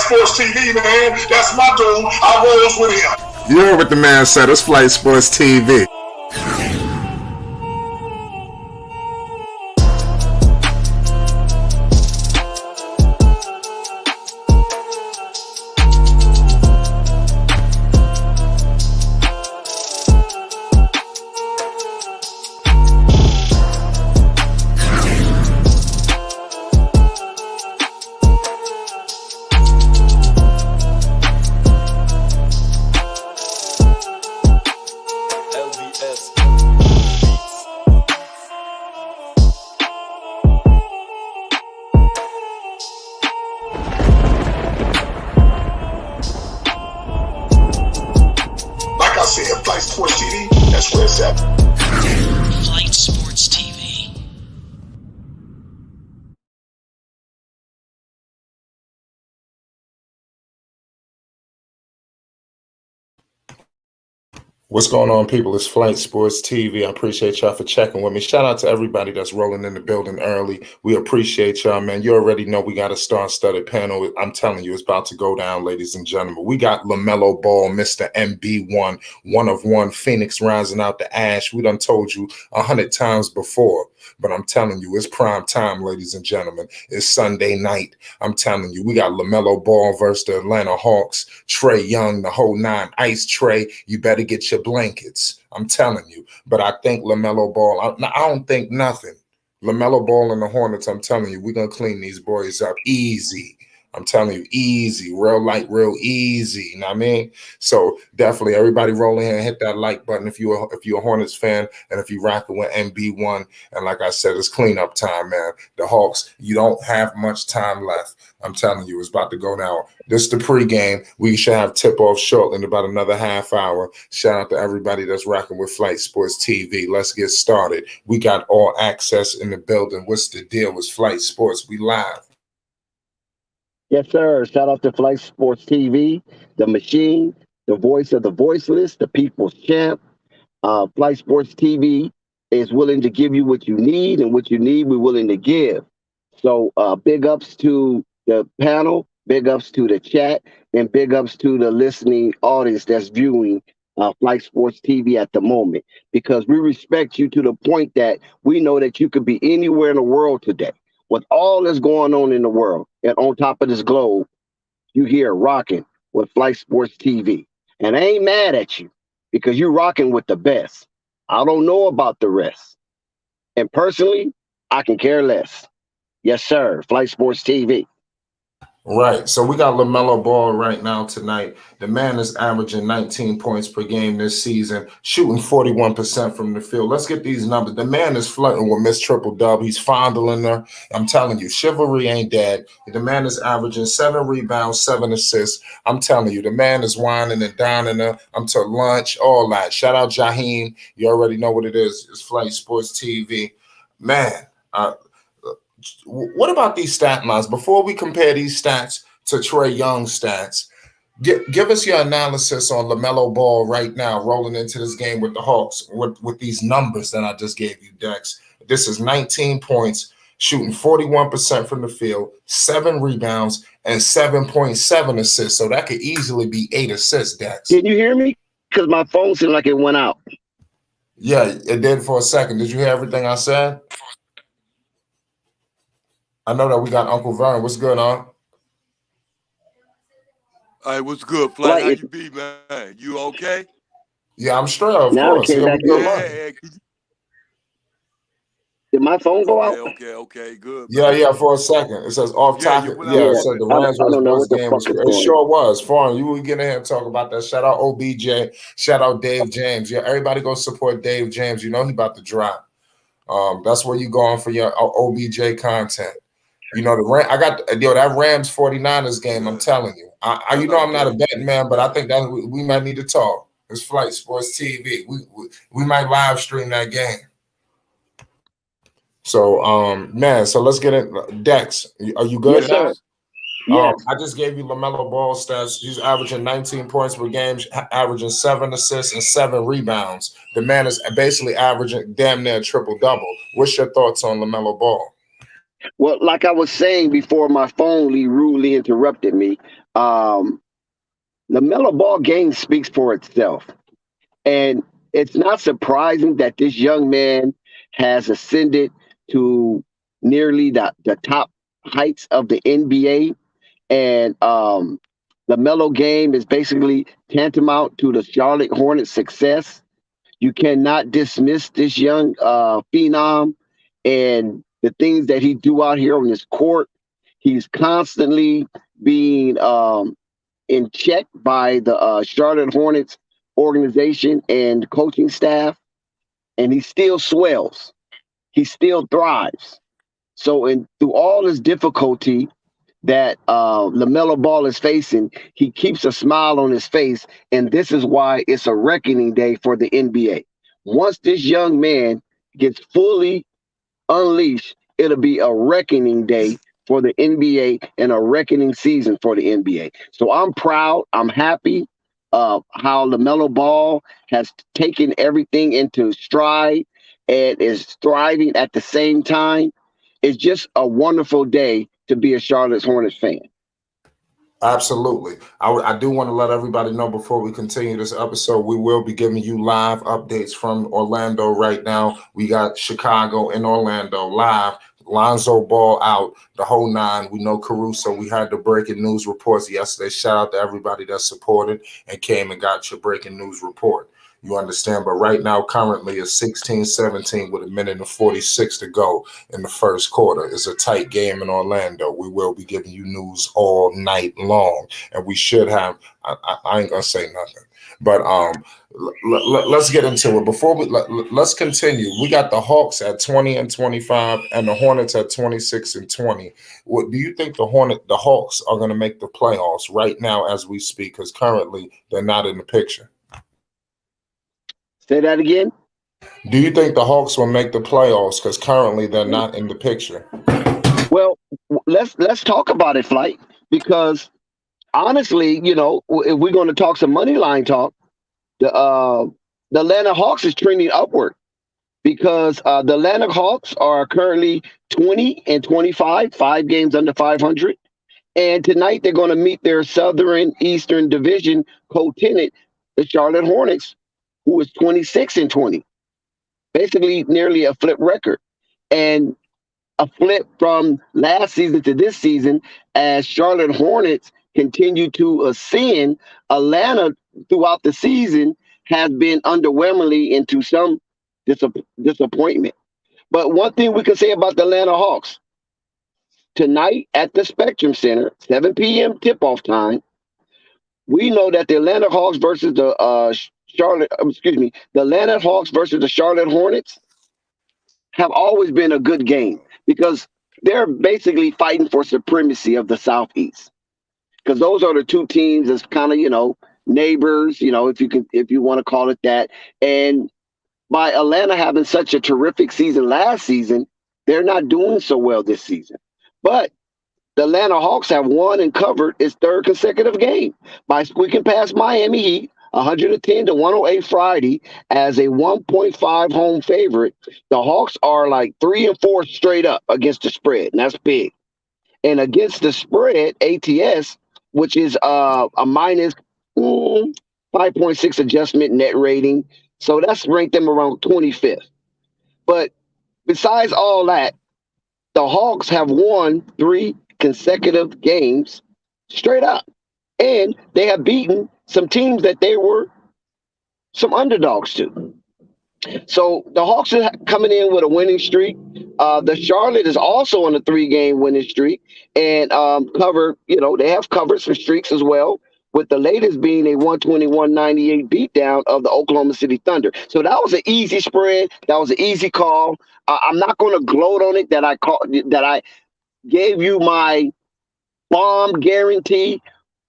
Sports TV, man. That's my dude. I rolls with him. You heard what the man said. It's Flight Sports TV. Flight Sports TV, that's where it's at. Flight Sports TV. What's going on, people? It's Flight Sports TV. I appreciate y'all for checking with me. Shout out to everybody that's rolling in the building early. We appreciate y'all, man. You already know we got a star-studded panel. I'm telling you, it's about to go down, ladies and gentlemen. We got LaMelo Ball, Mr. MB1, one of one, Phoenix rising out the ash. We done told you 100 times before, but I'm telling you, it's prime time, ladies and gentlemen. It's Sunday night. I'm telling you, we got LaMelo Ball versus the Atlanta Hawks. Trae Young, the whole nine. Ice Trae, you better get your blankets. I'm telling you. But I think LaMelo Ball, I don't think nothing. LaMelo Ball and the Hornets, I'm telling you, we're going to clean these boys up easy. I'm telling you, easy, real light, real easy. You know what I mean? So definitely everybody roll in here and hit that like button if you're a Hornets fan and if you're rocking with MB1. And like I said, it's cleanup time, man. The Hawks, you don't have much time left. I'm telling you, it's about to go now. This is the pregame. We should have tip-off shortly in about another half hour. Shout out to everybody that's rocking with Flight Sports TV. Let's get started. We got all access in the building. What's the deal with Flight Sports? We live. Yes, sir. Shout out to Flight Sports TV, the machine, the voice of the voiceless, the people's champ. Flight Sports TV is willing to give you what you need, and what you need, we're willing to give. So big ups to the panel, big ups to the chat, and big ups to the listening audience that's viewing Flight Sports TV at the moment, because we respect you to the point that we know that you could be anywhere in the world today. With all that's going on in the world and on top of this globe, you here rocking with Flight Sports TV. And I ain't mad at you because you're rocking with the best. I don't know about the rest. And personally, I can care less. Yes, sir. Flight Sports TV. Right. So we got LaMelo Ball right now tonight. The man is averaging 19 points per game this season, shooting 41% from the field. Let's get these numbers. The man is flirting with Miss Triple Dub. He's fondling her. I'm telling you, chivalry ain't dead. The man is averaging 7 rebounds, 7 assists. I'm telling you, the man is whining and dining her. I'm to lunch, all that. Shout out Jaheim. You already know what it is. It's Flight Sports TV. Man, what about these stat lines? Before we compare these stats to Trae Young's stats, give us your analysis on LaMelo Ball right now, rolling into this game with the Hawks, with these numbers that I just gave you, Dex. This is 19 points, shooting 41% from the field, 7 rebounds, and 7.7 assists. So that could easily be 8 assists, Dex. Can you hear me? Because my phone seemed like it went out. Yeah, it did for a second. Did you hear everything I said? I know that we got Uncle Vern. What's good, huh? Hey, what's good, Flight? How you be, man? You okay? Yeah, I'm straight, of now course. It came back Did my phone go out? Okay, good. Yeah, for a second. It says off topic. Yeah, it said the Rams versus game was. It sure was. Foreign. You would get in here and talk about that. Shout out OBJ. Shout out Dave James. Yeah, everybody go support Dave James. You know he about to drop. That's where you going for your OBJ content. You know, that Rams 49ers game, I'm telling you. You know I'm not a betting man, but I think that we might need to talk. It's Flight Sports TV. We might live stream that game. So, man, so let's get it. Dex, are you good? Yes, sir. Yes. I just gave you LaMelo Ball stats. He's averaging 19 points per game, averaging 7 assists and 7 rebounds. The man is basically averaging damn near triple-double. What's your thoughts on LaMelo Ball? Well, like I was saying before my phone rudely interrupted me, LaMelo Ball game speaks for itself. And it's not surprising that this young man has ascended to nearly the top heights of the NBA. And the Melo game is basically tantamount to the Charlotte Hornets' success. You cannot dismiss this young phenom and the things that he do out here on this court. He's constantly being in check by the Charlotte Hornets organization and coaching staff, and he still swells. He still thrives. So, through all this difficulty that LaMelo Ball is facing, he keeps a smile on his face, and this is why it's a reckoning day for the NBA. Once this young man gets fully unleashed, it'll be a reckoning day for the NBA and a reckoning season for the NBA. So I'm proud. I'm happy of how LaMelo Ball has taken everything into stride and is thriving at the same time. It's just a wonderful day to be a Charlotte Hornets fan. Absolutely. I do want to let everybody know before we continue this episode, we will be giving you live updates from Orlando right now. We got Chicago and Orlando live. Lonzo Ball out, the whole nine. We know Caruso. We had the breaking news reports yesterday. Shout out to everybody that supported and came and got your breaking news report. You understand? But right now, currently, it's 16-17 with 1:46 to go in the first quarter. It's a tight game in Orlando. We will be giving you news all night long. And we should have, I ain't going to say nothing. But let's get into it. Before let's continue. We got the Hawks at 20-25 and the Hornets at 26-20. What do you think the Hawks are going to make the playoffs right now as we speak? Because currently they're not in the picture. Say that again. Do you think the Hawks will make the playoffs? Because currently they're not in the picture. Well, let's talk about it, Flight, because honestly, if we're going to talk some money line talk, the Atlanta Hawks is trending upward because the Atlanta Hawks are currently 20-25, 5 games under 500. And tonight they're going to meet their Southern Eastern Division co-tenant, the Charlotte Hornets, who is 26-20. Basically nearly a flip record. And a flip from last season to this season as Charlotte Hornets continue to ascend. Atlanta throughout the season has been underwhelmingly into some disappointment. But one thing we can say about the Atlanta Hawks, tonight at the Spectrum Center, 7 p.m. tip-off time, we know that the Atlanta Hawks versus the Atlanta Hawks versus the Charlotte Hornets have always been a good game because they're basically fighting for supremacy of the Southeast. Because those are the two teams that's kind of, neighbors, if you want to call it that. And by Atlanta having such a terrific season last season, they're not doing so well this season. But the Atlanta Hawks have won and covered its third consecutive game by squeaking past Miami Heat 110-108 Friday as a 1.5 home favorite. The Hawks are like 3-4 straight up against the spread, and that's big. And against the spread, ATS, which is a minus 5.6 adjustment net rating, so that's ranked them around 25th. But besides all that, the Hawks have won 3 consecutive games straight up. And they have beaten some teams that they were some underdogs to. So the Hawks are coming in with a winning streak. The Charlotte is also on a 3-game winning streak and they have covered some streaks as well, with the latest being a 121-98 beatdown of the Oklahoma City Thunder. So that was an easy spread. That was an easy call. I'm not going to gloat on it that I gave you my bomb guarantee.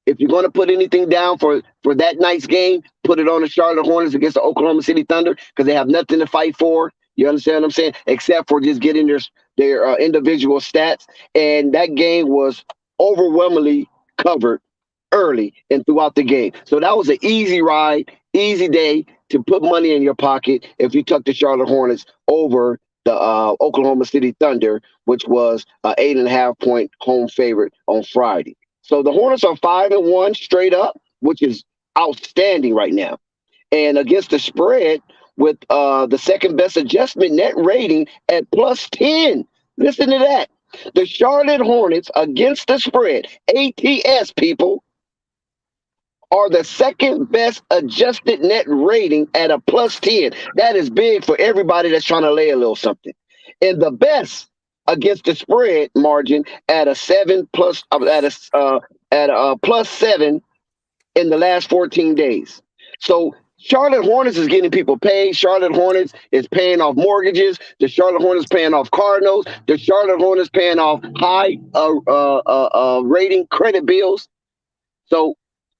If you're going to put anything down for that night's game, put it on the Charlotte Hornets against the Oklahoma City Thunder because they have nothing to fight for. You understand what I'm saying? Except for just getting their individual stats. And that game was overwhelmingly covered early and throughout the game. So that was an easy ride, easy day to put money in your pocket if you took the Charlotte Hornets over the Oklahoma City Thunder, which was an 8.5-point home favorite on Friday. So the Hornets are 5-1 straight up, which is outstanding right now. And against the spread with the second best adjustment net rating at +10. Listen to that. The Charlotte Hornets against the spread, ATS people, are the second best adjusted net rating at a +10. That is big for everybody that's trying to lay a little something. And the best against the spread margin at a +7 in the last 14 days. So Charlotte Hornets is getting people paid. Charlotte Hornets is paying off mortgages. The Charlotte Hornets paying off car notes. The Charlotte Hornets paying off high rating credit bills. So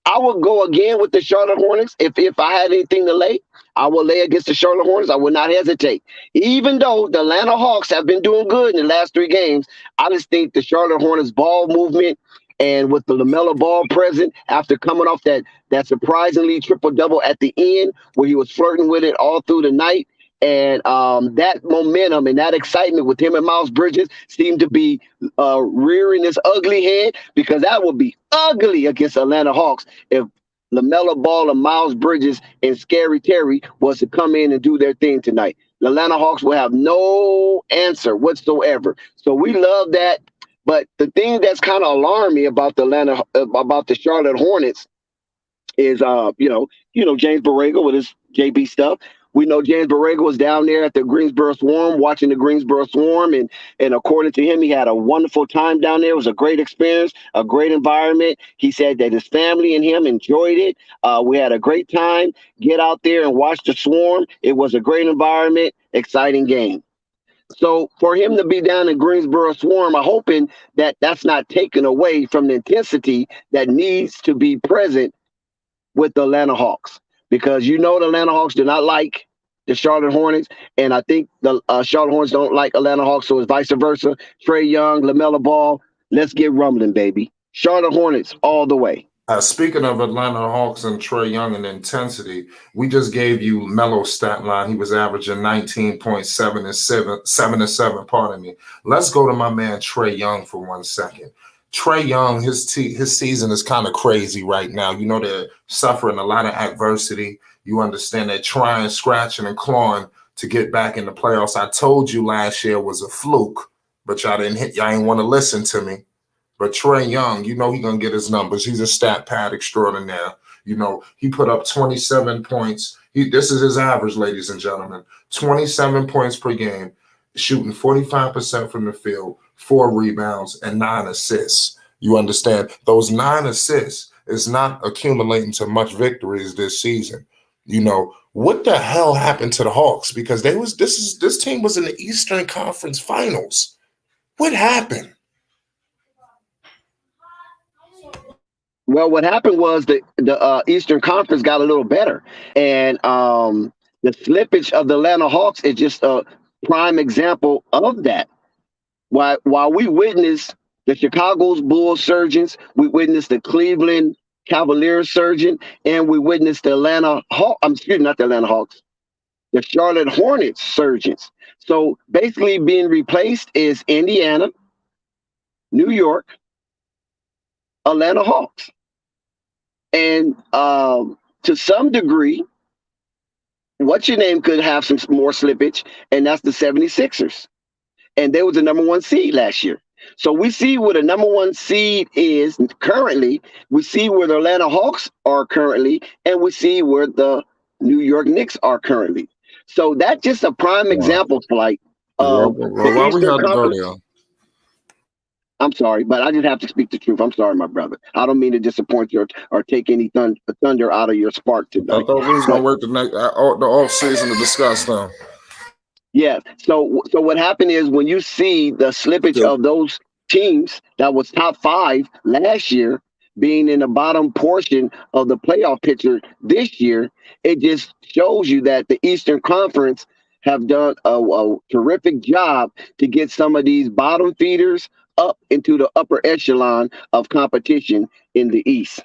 I would go again with the Charlotte Hornets. If I had anything to lay, I will lay against the Charlotte Hornets. I would not hesitate. Even though the Atlanta Hawks have been doing good in the last 3 games, I just think the Charlotte Hornets ball movement, and with the LaMelo Ball present after coming off that surprisingly triple-double at the end where he was flirting with it all through the night, and that momentum and that excitement with him and Miles Bridges seemed to be rearing its ugly head, because that would be ugly against Atlanta Hawks if LaMelo Ball and Miles Bridges and Scary Terry was to come in and do their thing tonight. The Atlanta Hawks will have no answer whatsoever. So we love that. But the thing that's kind of alarmed me about the Charlotte Hornets is, James Borrego with his JB stuff. We know James Borrego was down there at the Greensboro Swarm, watching the Greensboro Swarm, and according to him, he had a wonderful time down there. It was a great experience, a great environment. He said that his family and him enjoyed it. We had a great time. Get out there and watch the Swarm. It was a great environment, exciting game. So for him to be down in Greensboro Swarm, I'm hoping that that's not taken away from the intensity that needs to be present with the Atlanta Hawks, because the Atlanta Hawks do not like the Charlotte Hornets, and I think the Charlotte Hornets don't like Atlanta Hawks, so it's vice versa. Trae Young, LaMelo Ball, let's get rumbling, baby. Charlotte Hornets all the way. Speaking of Atlanta Hawks and Trae Young and intensity, we just gave you Melo's stat line. He was averaging 19.7 and 7. Pardon me. Let's go to my man Trae Young for 1 second. Trae Young, his season is kind of crazy right now. They're suffering a lot of adversity. You understand they're trying, scratching, and clawing to get back in the playoffs. I told you last year was a fluke, but y'all ain't want to listen to me. But Trae Young, he's going to get his numbers. He's a stat pad extraordinaire. He put up 27 points. This is his average, ladies and gentlemen. 27 points per game, shooting 45% from the field, 4 rebounds, and 9 assists. You understand? Those 9 assists is not accumulating to much victories this season. What the hell happened to the Hawks? Because this team was in the Eastern Conference Finals. What happened? Well, what happened was the Eastern Conference got a little better, and the slippage of the Atlanta Hawks is just a prime example of that. While we witnessed the Chicago Bulls surgeons, we witnessed the Cleveland Cavaliers surgeon, and we witnessed the the Charlotte Hornets surgeons. So basically being replaced is Indiana, New York, Atlanta Hawks. And to some degree, what's your name could have some more slippage, and that's the 76ers. And they was the number 1 seed last year. So we see where the number 1 seed is currently. We see where the Atlanta Hawks are currently, and we see where the New York Knicks are currently. So that's just a prime example, Flight. Why we had to go there? I'm sorry, but I just have to speak the truth. I'm sorry, my brother. I don't mean to disappoint you or take any thunder out of your spark tonight. I thought we was going to work the off season to discuss them. Yeah. So what happened is when you see the slippage of those teams that was top 5 last year being in the bottom portion of the playoff picture this year, it just shows you that the Eastern Conference have done a terrific job to get some of these bottom feeders up into the upper echelon of competition in the East.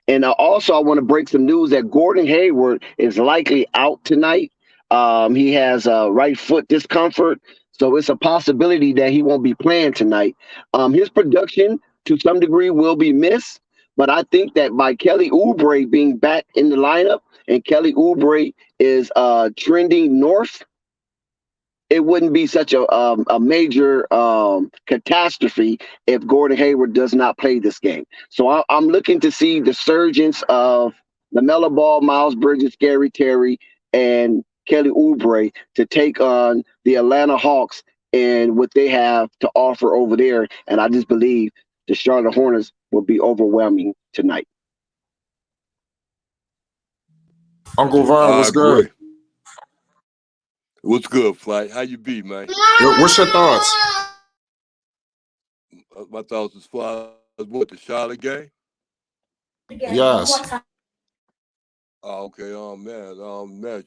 And also, I want to break some news that Gordon Hayward is likely out tonight. He has right foot discomfort. So it's a possibility that he won't be playing tonight. His production to some degree will be missed, but I think that by Kelly Oubre being back in the lineup and Kelly Oubre is trending north, it wouldn't be such a major catastrophe if Gordon Hayward does not play this game. So I'm looking to see the surgence of LaMelo Ball, Miles Bridges, Gary Terry, and Kelly Oubre to take on the Atlanta Hawks and what they have to offer over there. And I just believe the Charlotte Hornets will be overwhelming tonight. Uncle Vaughn, what's agree. good? What's good, Flight? How you be, man? What's your thoughts? My thoughts as far as what, the Charlotte game? Yes. Oh, okay, man,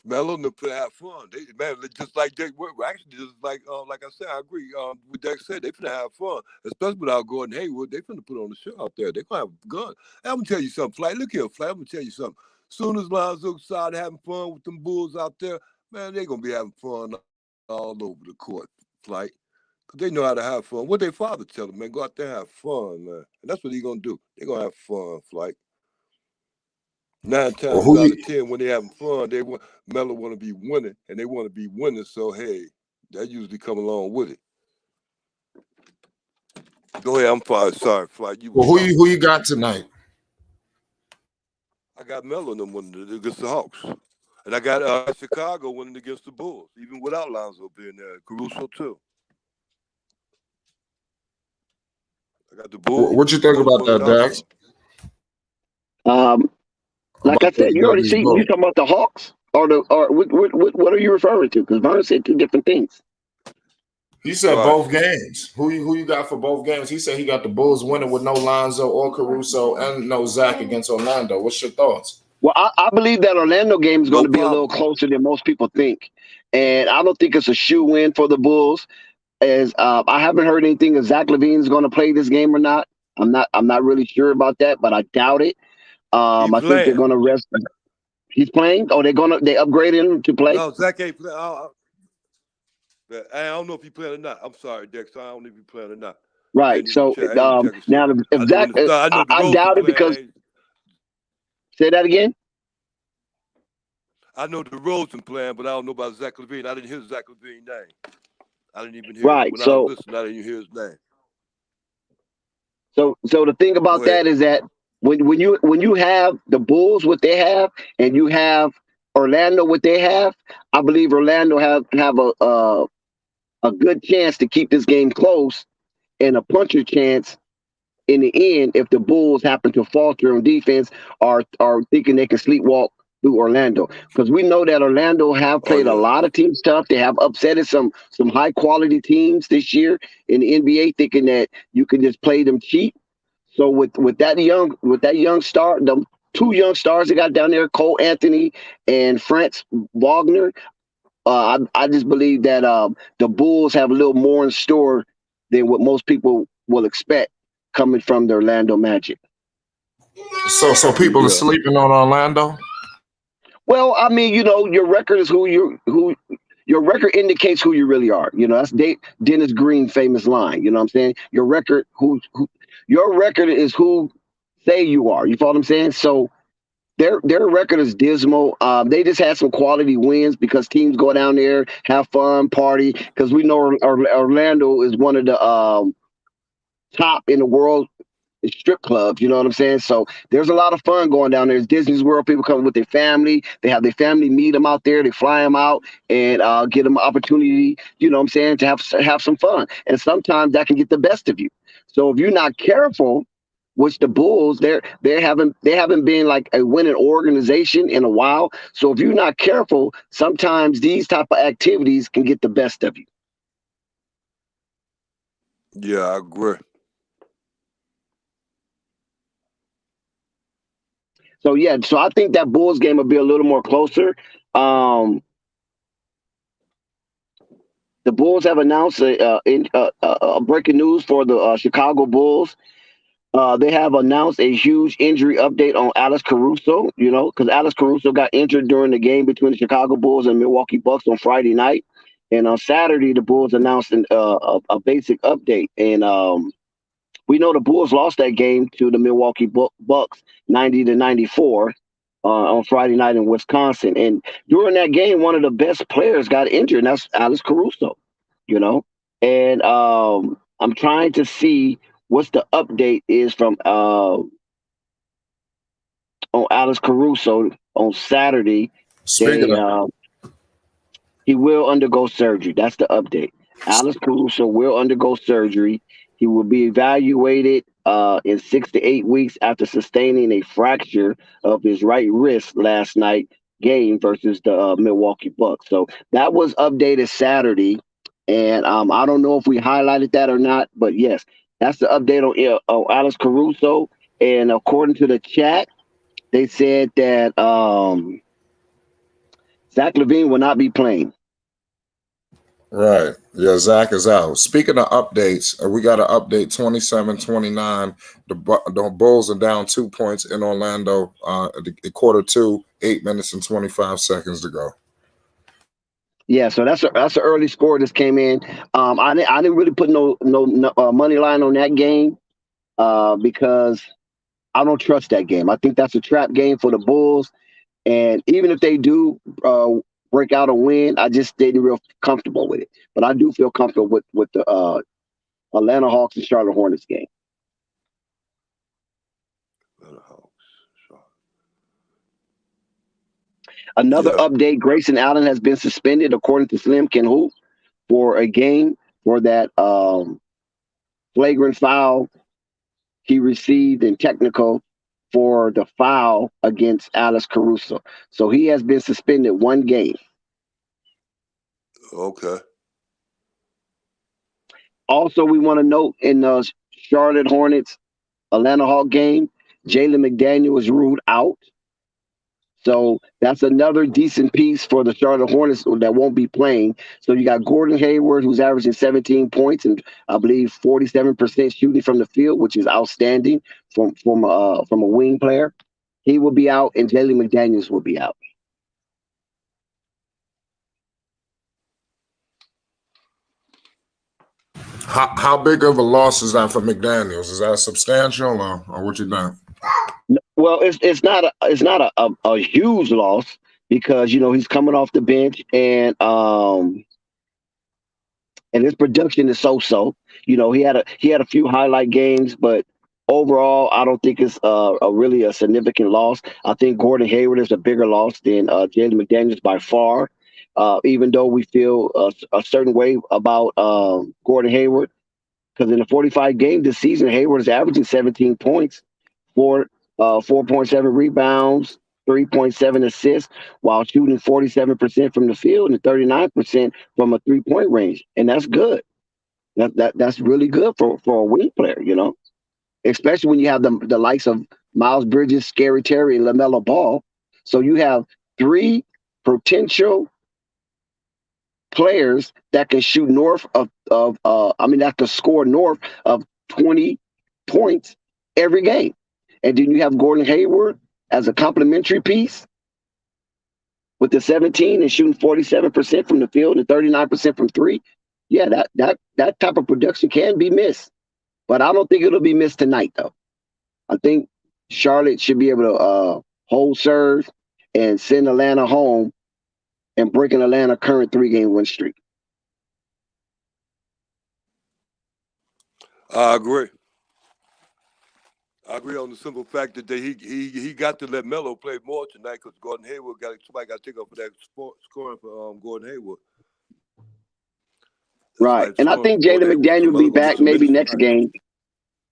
Melo and them have fun. They, man, just like Jake, actually, just like I said, I agree. With Dex said, they finna have fun, especially without Gordon Hayward. They finna put on the show out there. They gonna have gun. I'm gonna tell you something, Flight. Look here, Flight. I'm gonna tell you something. Soon as Lonzo started having fun with them Bulls out there, man, they gonna be having fun all over the court, Flight. Cause they know how to have fun. What their father tell them, man, go out there and have fun, man. And that's what he gonna do. They gonna have fun, Flight. 9 times out of 10, when they having fun, Melo want to be winning, and they want to be winning. So hey, that usually come along with it. Go ahead. I'm sorry, Fly. Who you got tonight? I got Melo and them winning against the Hawks, and I got Chicago winning against the Bulls, even without Lonzo being there. Caruso too. I got the Bulls. What you think about that, Dax? Like I said, you already see. You talking about the Hawks or what are you referring to? Because Vaughn said two different things. He said both games. Who you got for both games? He said he got the Bulls winning with no Lonzo or Caruso and no Zach against Orlando. What's your thoughts? Well, I believe that Orlando game is going to be a little closer than most people think, and I don't think it's a shoe-in for the Bulls. As I haven't heard anything if Zach LaVine is going to play this game or not. I'm not really sure about that, but I doubt it. I think they're going to rest. He's playing. Oh, they upgraded him to play. No, Zach ain't playing. I don't know if he's playing or not. I'm sorry, Dex. I don't know if he's playing or not. Right. So now, if Zach, I doubt it because. Say that again. I know the DeRozan playing, but I don't know about Zach LaVine. I didn't hear Zach LaVine's name. I didn't even hear. Right. When I was listening, I didn't even hear his name. So the thing about that is that when you have the Bulls what they have and you have Orlando what they have, I believe Orlando have a good chance to keep this game close and a puncher chance in the end if the Bulls happen to falter on defense or are thinking they can sleepwalk through Orlando. Because we know that Orlando have played a lot of team stuff. They have upsetted some high quality teams this year in the NBA, thinking that you can just play them cheap. So with that young star, the two young stars they got down there, Cole Anthony and Franz Wagner, I just believe that the Bulls have a little more in store than what most people will expect coming from the Orlando Magic. So people are sleeping on Orlando? Well, I mean, your record is your record indicates who you really are. That's Dennis Green famous line. You know what I'm saying? Your record your record is who say you are. You follow what I'm saying? So their record is dismal. They just had some quality wins because teams go down there, have fun, party. Because we know Orlando is one of the top in the world strip clubs. You know what I'm saying? So there's a lot of fun going down there. It's Disney's World. People come with their family. They have their family meet them out there. They fly them out and give them an opportunity. You know what I'm saying? To have some fun. And sometimes that can get the best of you. So if you're not careful, which the Bulls, they haven't been like a winning organization in a while. So if you're not careful, sometimes these type of activities can get the best of you. Yeah, I agree. So so I think that Bulls game will be a little more closer. The Bulls have announced a breaking news for the Chicago Bulls. They have announced a huge injury update on Alex Caruso, because Alex Caruso got injured during the game between the Chicago Bulls and Milwaukee Bucks on Friday night. And on Saturday, the Bulls announced a basic update. And we know the Bulls lost that game to the Milwaukee Bucks 90-94 on Friday night in Wisconsin. And during that game, one of the best players got injured, and that's Alex Caruso, you know. And I'm trying to see what's the update is from on Alex Caruso on Saturday. Speaking They of He will undergo surgery. That's the update. Alex Caruso will undergo surgery. He will be evaluated in 6 to 8 weeks after sustaining a fracture of his right wrist last night game versus the Milwaukee Bucks. So that was updated Saturday, and I don't know if we highlighted that or not, but yes, that's the update on Alex Caruso. And according to the chat, they said that Zach LaVine will not be playing. right, yeah, Zach is out. Speaking of updates, we got an update 27-29. The Bulls are down 2 points in Orlando. The quarter two, 8 minutes and 25 seconds to go. Yeah, so that's an early score. This came in. I didn't really put no money line on that game because I don't trust that game. I think that's a trap game for the Bulls, and even if they do break out a win, I just didn't real comfortable with it. But I do feel comfortable with the Atlanta Hawks and Charlotte Hornets game. Another update: Grayson Allen has been suspended, according to Slim Can Hoop, for a game for that flagrant foul he received in technical for the foul against Alex Caruso. So he has been suspended 1 game. Okay. Also, we want to note in the Charlotte Hornets Atlanta Hawk game, Jalen McDaniel was ruled out. So that's another decent piece for the Charlotte Hornets that won't be playing. So you got Gordon Hayward, who's averaging 17 points and I believe 47% shooting from the field, which is outstanding from a wing player. He will be out, and Jalen McDaniels will be out. How big of a loss is that for McDaniels? Is that substantial, or what you think? Well, it's not a huge loss because he's coming off the bench and his production is so. He had a few highlight games, but overall, I don't think it's a really a significant loss. I think Gordon Hayward is a bigger loss than Jalen McDaniels by far. Even though we feel a certain way about Gordon Hayward, because in the 45 games this season, Hayward is averaging 17 points, 4.7 rebounds, 3.7 assists, while shooting 47% from the field and 39% from a 3-point range, and that's good. That's really good for a wing player, especially when you have the likes of Miles Bridges, Scary Terry, and LaMelo Ball. So you have 3 potential players that can shoot north of that can score north of 20 points every game. And then you have Gordon Hayward as a complementary piece with the 17 and shooting 47% from the field and 39% from 3. Yeah, that type of production can be missed. But I don't think it'll be missed tonight, though. I think Charlotte should be able to hold serve and send Atlanta home and break an Atlanta current 3-game win streak. I agree. I agree on the simple fact that he got to let Melo play more tonight because Gordon Hayward somebody got to take up for that scoring for Gordon Hayward. Right, and I think Jalen McDaniel will be back maybe next game.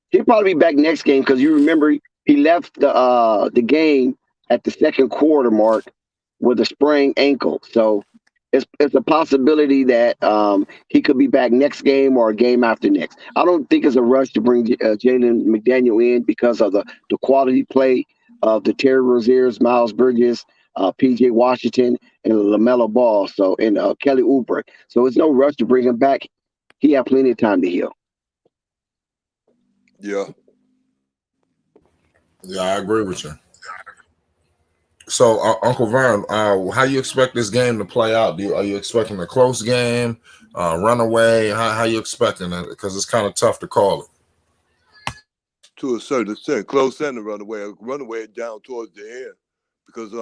He'll probably be back next game because you remember he left the game at the second quarter mark with a sprained ankle. So it's a possibility that he could be back next game or a game after next. I don't think it's a rush to bring Jalen McDaniel in because of the quality play of the Terry Rozier's, Miles Bridges, P.J. Washington, and LaMelo Ball. So and Kelly Oubre. So it's no rush to bring him back. He had plenty of time to heal. Yeah. Yeah, I agree with you. So, Uncle Vern, how you expect this game to play out? Are you expecting a close game, runaway? How you expecting it? Because it's kind of tough to call it. To a certain extent, close and a runaway down towards the end, because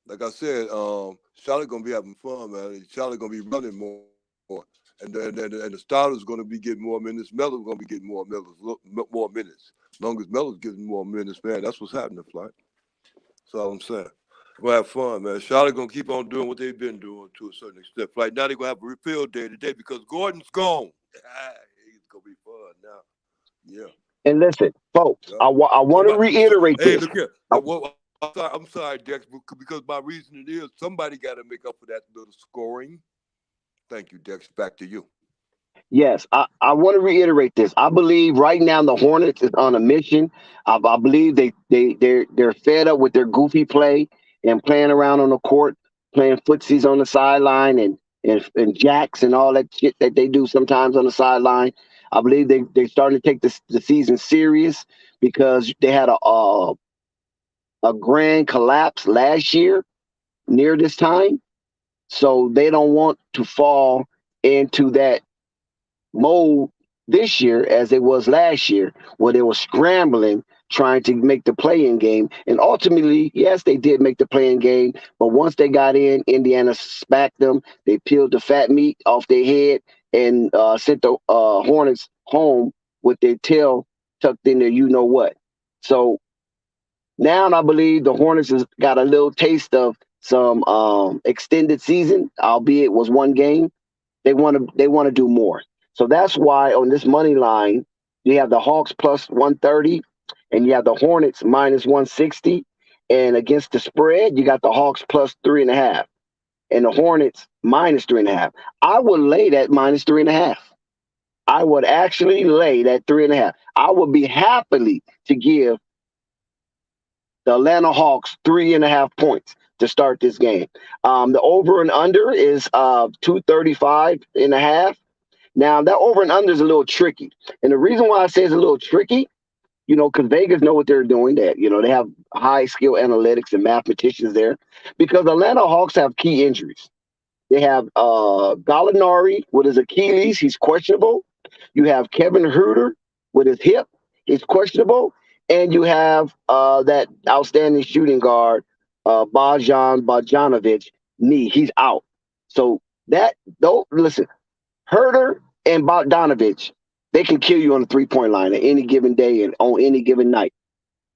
like I said, Charlotte gonna be having fun, man. Charlotte gonna be running more, and the starters gonna be getting more minutes. Melo's gonna be getting more minutes. As long as Melo's getting more minutes, man, that's what's happening, Flight. That's all I'm saying. We'll have fun, man. Charlotte gonna keep on doing what they've been doing to a certain extent. Like now they're gonna have a refill day today because Gordon's gone. It's gonna be fun now. Yeah. And listen, folks, I want to reiterate Hey, this. look here. I'm sorry, Dex, because my reasoning is somebody got to make up for that little scoring. Thank you, Dex. Back to you. Yes, I want to reiterate this. I believe right now the Hornets is on a mission. I believe they're fed up with their goofy play and playing around on the court, playing footsies on the sideline and jacks and all that shit that they do sometimes on the sideline. I believe they starting to take the season serious because they had a grand collapse last year near this time, so they don't want to fall into that mode this year as it was last year, where they were scrambling trying to make the play-in game. And ultimately, yes, they did make the play-in game, but once they got in, Indiana smacked them. They peeled the fat meat off their head and sent the Hornets home with their tail tucked in there, you know what. So now I believe the Hornets has got a little taste of some extended season, albeit it was one game. They want to do more. So that's why on this money line, you have the Hawks plus 130 and you have the Hornets minus 160. And against the spread, you got the Hawks plus 3.5 and the Hornets minus 3.5. I would lay that minus 3.5. I would actually lay that 3.5. I would be happily to give the Atlanta Hawks 3.5 points to start this game. The over and under is 235.5. Now that over and under is a little tricky, and the reason why I say it's a little tricky, because Vegas know what they're doing. That they have high skill analytics and mathematicians there, because Atlanta Hawks have key injuries. They have Gallinari with his Achilles, he's questionable. You have Kevin Herter with his hip, he's questionable, and you have that outstanding shooting guard Bojan Bogdanovic knee, he's out. So listen, Herter and Bogdanovic, they can kill you on the 3-point line at any given day and on any given night.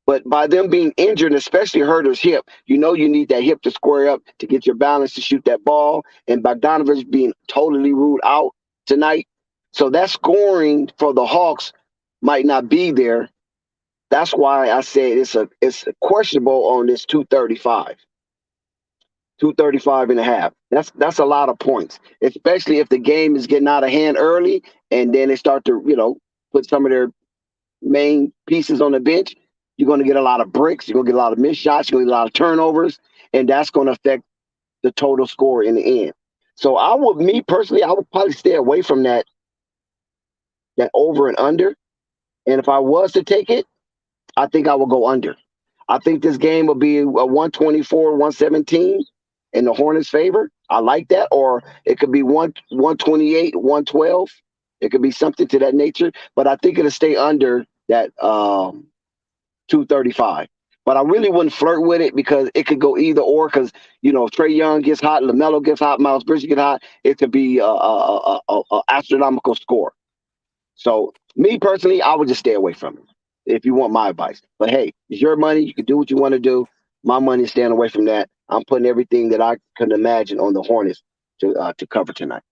But by them being injured, especially Herter's hip, you need that hip to square up to get your balance to shoot that ball. And Bogdanovic being totally ruled out tonight. So that scoring for the Hawks might not be there. That's why I said it's questionable on this 235. 235.5. That's a lot of points, especially if the game is getting out of hand early and then they start to, put some of their main pieces on the bench. You're going to get a lot of bricks. You're going to get a lot of missed shots. You're going to get a lot of turnovers, and that's going to affect the total score in the end. So me personally, I would probably stay away from that over and under. And if I was to take it, I think I will go under. I think this game will be a 124-117 in the Hornets' favor. I like that. Or it could be 128-112. It could be something to that nature. But I think it'll stay under that 235. But I really wouldn't flirt with it because it could go either or. Because Trae Young gets hot, LaMelo gets hot, Miles Bridges get hot. It could be a astronomical score. So me personally, I would just stay away from it if you want my advice. But hey, it's your money. You can do what you want to do. My money is staying away from that. I'm putting everything that I can imagine on the Hornets to cover tonight.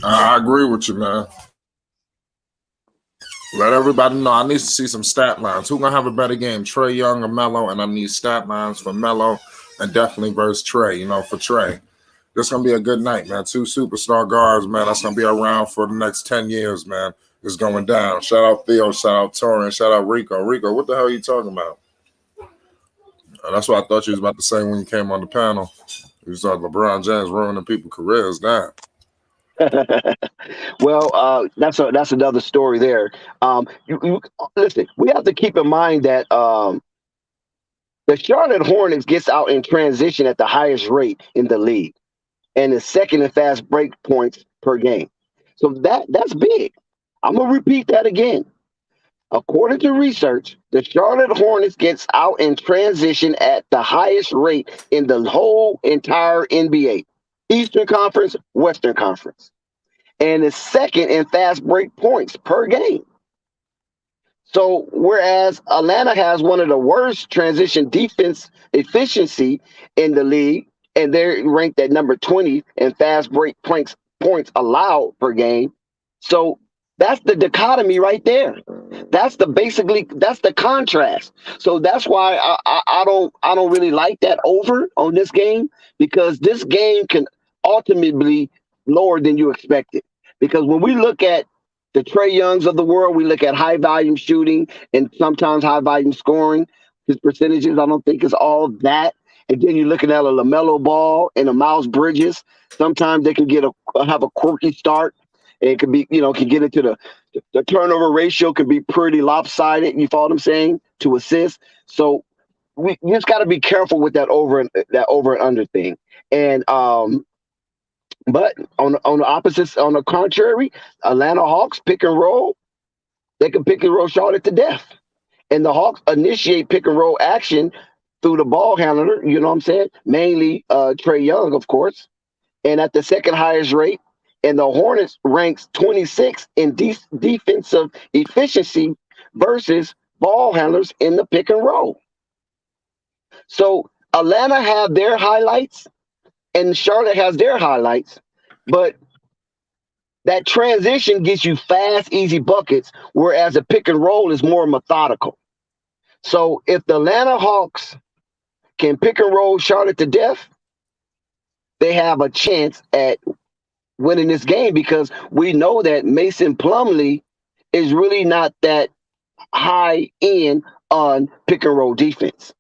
I agree with you, man. Let everybody know. I need to see some stat lines. Who's gonna have a better game, Trae Young or Melo? And I need stat lines for Melo and definitely versus Trae. For Trae, this gonna be a good night, man. 2 superstar guards, man. That's gonna be around for the next 10 years, man. It's going down. Shout out Theo. Shout out Torrin. Shout out Rico. Rico, what the hell are you talking about? That's what I thought you was about to say when you came on the panel. You thought LeBron James ruining people's careers. Damn. Well, that's another story there. Listen, we have to keep in mind that the Charlotte Hornets gets out in transition at the highest rate in the league and is second in fast break points per game. So that's big. I'm gonna repeat that again. According to research, the Charlotte Hornets gets out in transition at the highest rate in the whole entire NBA, Eastern Conference, Western Conference, and is second in fast break points per game. So whereas Atlanta has one of the worst transition defense efficiency in the league, and they're ranked at number 20 in fast break points allowed per game. So that's the dichotomy right there. That's the contrast. So that's why I don't really like that over on this game, because this game can ultimately lower than you expected. Because when we look at the Trae Youngs of the world, we look at high volume shooting and sometimes high volume scoring. His percentages, I don't think, is all that. And then you're looking at a LaMelo Ball and a Miles Bridges. Sometimes they can have a quirky start. It could be, can get into the turnover ratio could be pretty lopsided. You follow what I'm saying? To assist. So we just got to be careful with that over and under thing. And but on the opposite, on the contrary, Atlanta Hawks pick and roll. They can pick and roll Charlotte to death, and the Hawks initiate pick and roll action through the ball handler. You know what I'm saying? Mainly Trae Young, of course, and at the second highest rate. And the Hornets ranks 26 in defensive efficiency versus ball handlers in the pick and roll. So Atlanta have their highlights, and Charlotte has their highlights, but that transition gets you fast, easy buckets, whereas a pick and roll is more methodical. So if the Atlanta Hawks can pick and roll Charlotte to death, they have a chance at winning this game, because we know that Mason Plumlee is really not that high end on pick and roll defense.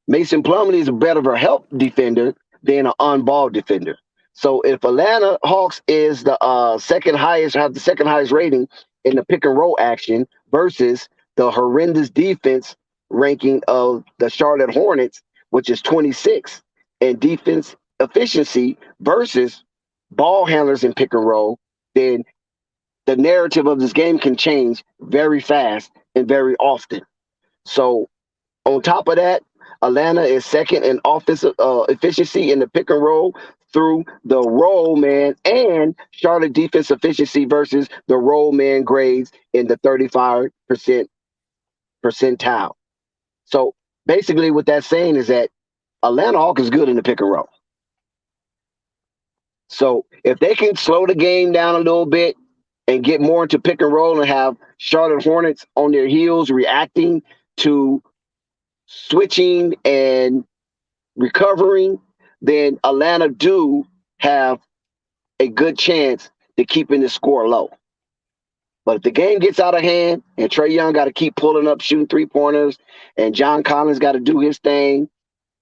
Mason Plumlee is a better of a help defender than an on-ball defender. So if Atlanta Hawks is the have the second highest rating in the pick and roll action versus the horrendous defense ranking of the Charlotte Hornets, which is 26 in defense efficiency versus ball handlers in pick and roll, then the narrative of this game can change very fast and very often. So on top of that, Atlanta is second in offensive efficiency in the pick and roll through the roll man, and Charlotte defense efficiency versus the roll man grades in the 35% percentile. So basically what that's saying is that Atlanta Hawk is good in the pick and roll. So if they can slow the game down a little bit and get more into pick and roll and have Charlotte Hornets on their heels reacting to switching and recovering, then Atlanta do have a good chance to keeping the score low. But if the game gets out of hand and Trae Young got to keep pulling up, shooting 3-pointers, and John Collins got to do his thing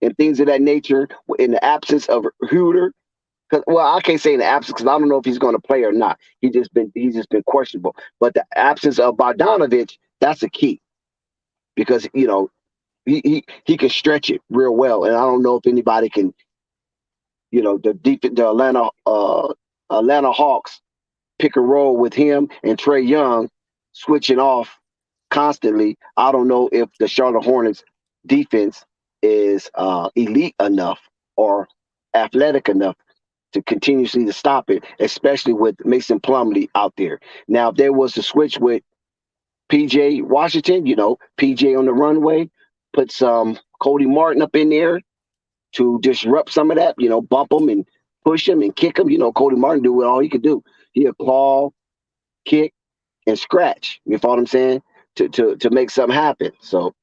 and things of that nature in the absence of Huter, well, I can't say in the absence because I don't know if he's going to play or not. He's just been questionable. But the absence of Bogdanovich, that's a key, because he can stretch it real well, and I don't know if anybody can. The Atlanta Hawks pick and roll with him and Trae Young switching off constantly. I don't know if the Charlotte Hornets defense is elite enough or athletic enough to continuously to stop it, especially with Mason Plumlee out there. Now, if there was a switch with PJ Washington, PJ on the runway, put some Cody Martin up in there to disrupt some of that, bump him and push him and kick him. Cody Martin do what all he could do. He'll claw, kick, and scratch. You follow what I'm saying? To make something happen. So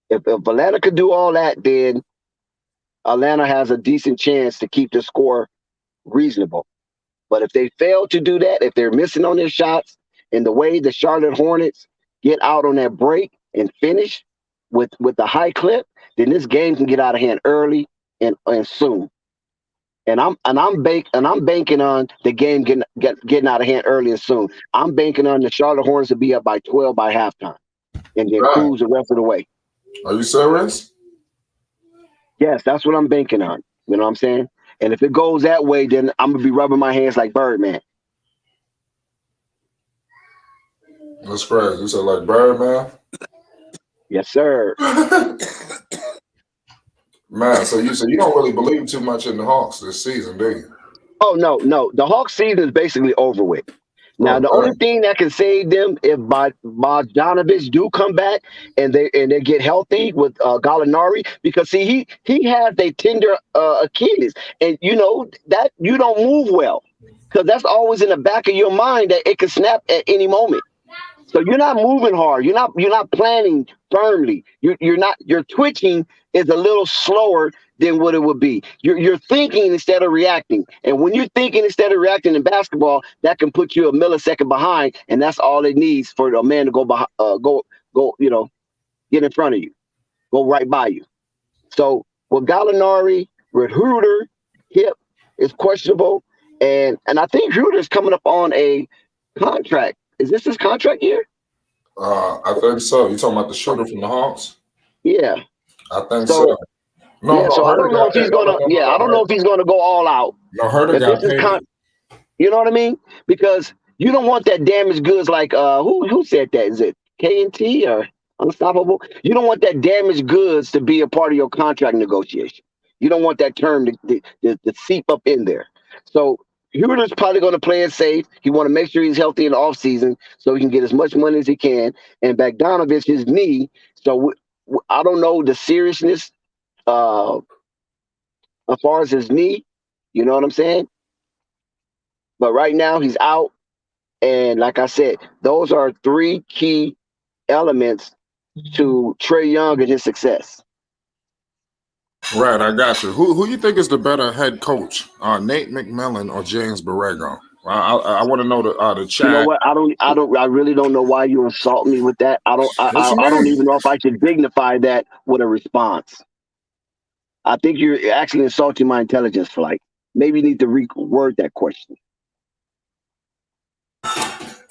if Atlanta could do all that, then Atlanta has a decent chance to keep the score reasonable. But if they fail to do that, if they're missing on their shots, and the way the Charlotte Hornets get out on that break and finish with the high clip, then this game can get out of hand early and soon. I'm banking on the game getting out of hand early and soon. I'm banking on the Charlotte Hornets to be up by 12 by halftime and then Right. cruise the rest of the way. Are you serious? Yes, that's what I'm banking on. You know what I'm saying? And if it goes that way, then I'm gonna be rubbing my hands like Birdman. That's crazy. You said like Birdman? Yes, sir. Man, so you don't really believe too much in the Hawks this season, do you? Oh no. The Hawks season is basically over with. Now the only Okay. thing that can save them if Bogdanovich do come back and they get healthy with Gallinari, because see he has a tender Achilles, and you know that you don't move well because that's always in the back of your mind that it can snap at any moment. So you're not moving hard. You're not planning firmly. Your twitching is a little slower than what it would be. You're thinking instead of reacting. And when you're thinking instead of reacting in basketball, that can put you a millisecond behind, and that's all it needs for a man to go behind, get in front of you, go right by you. So with Gallinari, with Hooter, hip is questionable, and I think Hooter's coming up on a contract. Is this his contract year? I think so. You talking about the shooter from the Hawks? Yeah. I think So so. No, yeah. So I Herder don't know if got he's paid. No, gonna. no, no, Yeah, no, I no. don't know if he's gonna go all out. No, Herder If this got is paid. you know what I mean? Because you don't want that damaged goods like who said that? Is it K&T or Unstoppable? You don't want that damaged goods to be a part of your contract negotiation. You don't want that term to seep up in there. So Huber's probably going to play it safe. He want to make sure he's healthy in the offseason so he can get as much money as he can. And Bogdanovich, his knee. So I don't know the seriousness uh, as far as his knee. You know what I'm saying? But right now he's out. And like I said, those are three key elements to Trae Young and his success. Right, I got you. Who you think is the better head coach? Nate McMillan or James Borrego? I want to know the You know chat. what? I really don't know why you insult me with that. What you I don't mean? even know if I should dignify that with a response. I think you're actually insulting my intelligence, Flight. Maybe you need to reword that question.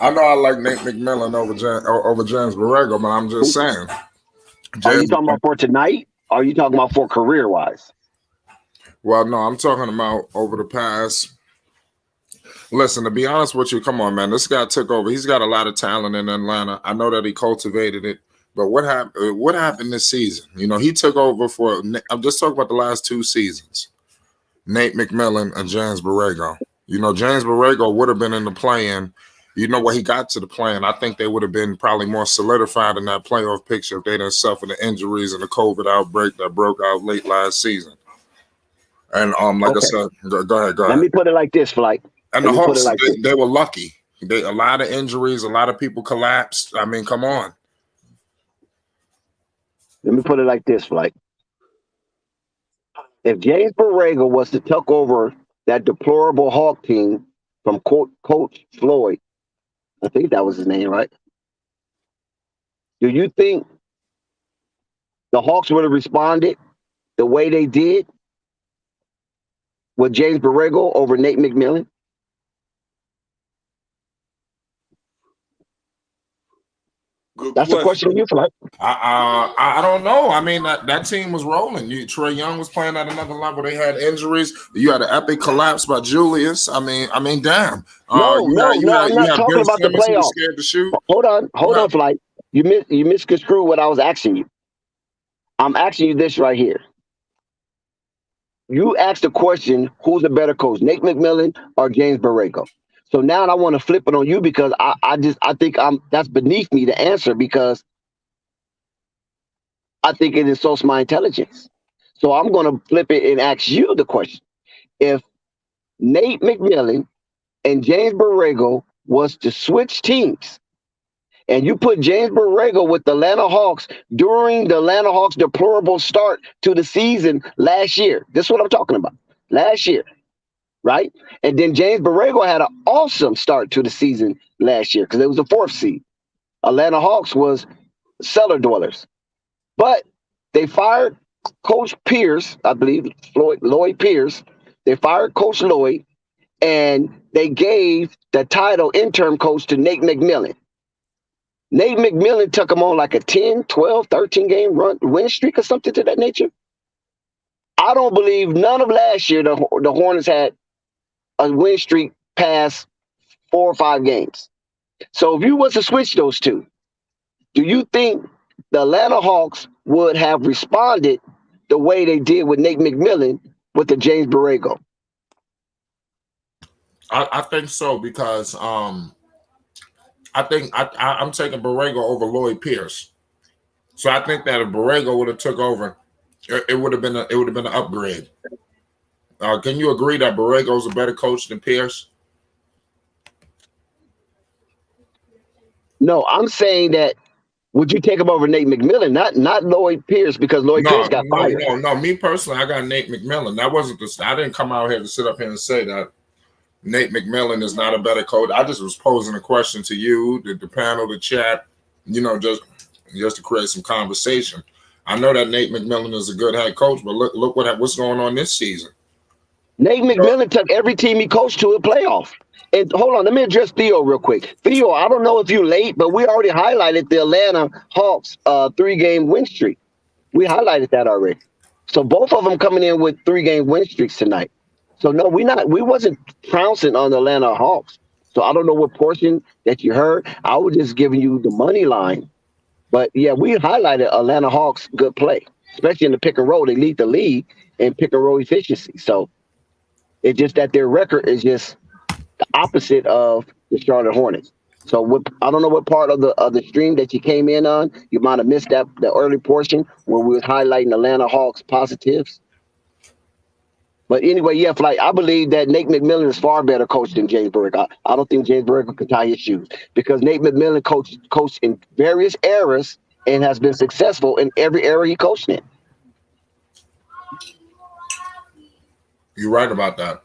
I know I like Nate McMillan over James Borrego, but I'm just saying. Are you James, talking about for tonight? Or are you talking about for career wise? well, no, I'm talking about over the past. Listen, to be honest with you, come on, man. This guy took over. He's got a lot of talent in Atlanta. I know that he cultivated it, but what happened? What happened this season? You know, he took over for. I'm just talking about the last two seasons. Nate McMillan and James Borrego. You know, James Borrego would have been in the play-in. You know, when he got to the play-in, I think they would have been probably more solidified in that playoff picture if they didn't suffer the injuries and the COVID outbreak that broke out late last season. And like I Okay. said, go ahead. Let me put it like this, Flight. And Let the me put it Hawks, like this. they were lucky. A lot of injuries, a lot of people collapsed. I mean, come on. Let me put it like this, Flight. If James Borrego was to tuck over that deplorable Hawk team from Coach Floyd, I think that was his name, right? Do you think the Hawks would have responded the way they did with James Borrego over Nate McMillan? Good That's a question. question to you, Flight. I don't know. I mean, that team was rolling. Trae Young was playing at another level. They had injuries. You had an epic collapse by Julius. I mean, damn. No, I'm You not had talking Ben about the Simmons who was playoffs. scared to shoot. Hold What on, happened? Flight. You misconstrued what I was asking you. I'm asking you this right here. You asked the question, who's a better coach, Nate McMillan or James Borrego? So now I want to flip it on you because I think that's beneath me to answer because I think it insults my intelligence. So I'm going to flip it and ask you the question. If Nate McMillan and James Borrego was to switch teams and you put James Borrego with the Atlanta Hawks during the Atlanta Hawks' deplorable start to the season last year, this is what I'm talking about. Last year, right? And then James Borrego had an awesome start to the season last year because it was the fourth seed. Atlanta Hawks was cellar dwellers. But they fired Coach Pierce, I believe, Lloyd Pierce, They fired Coach Lloyd, and they gave the title interim coach to Nate McMillan. Nate McMillan took them on like a 10, 12, 13 game win streak or something to that nature. I don't believe none of last year the Hornets had a win streak past 4 or 5 games. So if you was to switch those two, do you think the Atlanta Hawks would have responded the way they did with Nate McMillan with the James Borrego? I think so because I think I'm taking Borrego over Lloyd Pierce. So I think that if Borrego would have took over, it would have been an upgrade. Can you agree that Borrego's a better coach than Pierce? No, I'm saying that would you take him over Nate McMillan, not Lloyd Pierce, because Lloyd Pierce got fired. No. Me personally, I got Nate McMillan. That wasn't I didn't come out here to sit up here and say that Nate McMillan is not a better coach. I just was posing a question to you, the panel, the chat, just to create some conversation. I know that Nate McMillan is a good head coach, but look what's going on this season. Nate McMillan took every team he coached to a playoff. And hold on, let me address Theo real quick. Theo, I don't know if you're late, but we already highlighted the Atlanta Hawks 3-game win streak. We highlighted that already. So both of them coming in with 3-game win streaks tonight. So no, we wasn't trouncing on the Atlanta Hawks. So I don't know what portion that you heard. I was just giving you the money line. But yeah, we highlighted Atlanta Hawks good play, especially in the pick and roll. They lead the league in pick and roll efficiency. So it's just that their record is just the opposite of the Charlotte Hornets. So I don't know what part of the stream that you came in on. You might have missed the early portion where we were highlighting Atlanta Hawks positives. But anyway, yeah, I believe that Nate McMillan is far better coach than James Borrego. I don't think James Borrego can tie his shoes because Nate McMillan coached in various eras and has been successful in every era he coached in. You're right about that.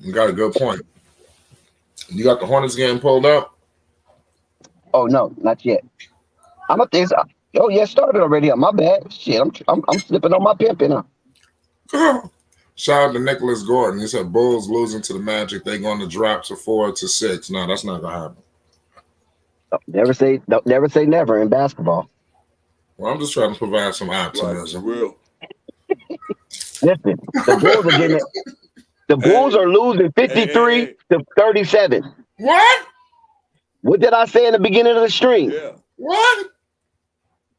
You got a good point. You got the Hornets game pulled up? Oh no, not yet. I'm up there. Oh yeah, started already. My bad. Shit, I'm slipping on my pimping. Huh? Shout out to Nicholas Gordon. He said Bulls losing to the Magic. They're going to drop to 4-6. No, that's not gonna happen. Never say never in basketball. Well, I'm just trying to provide some optimism. Real. Listen, the Bulls are getting it. The Bulls are losing 53-37. What? What did I say in the beginning of the stream? Yeah. What?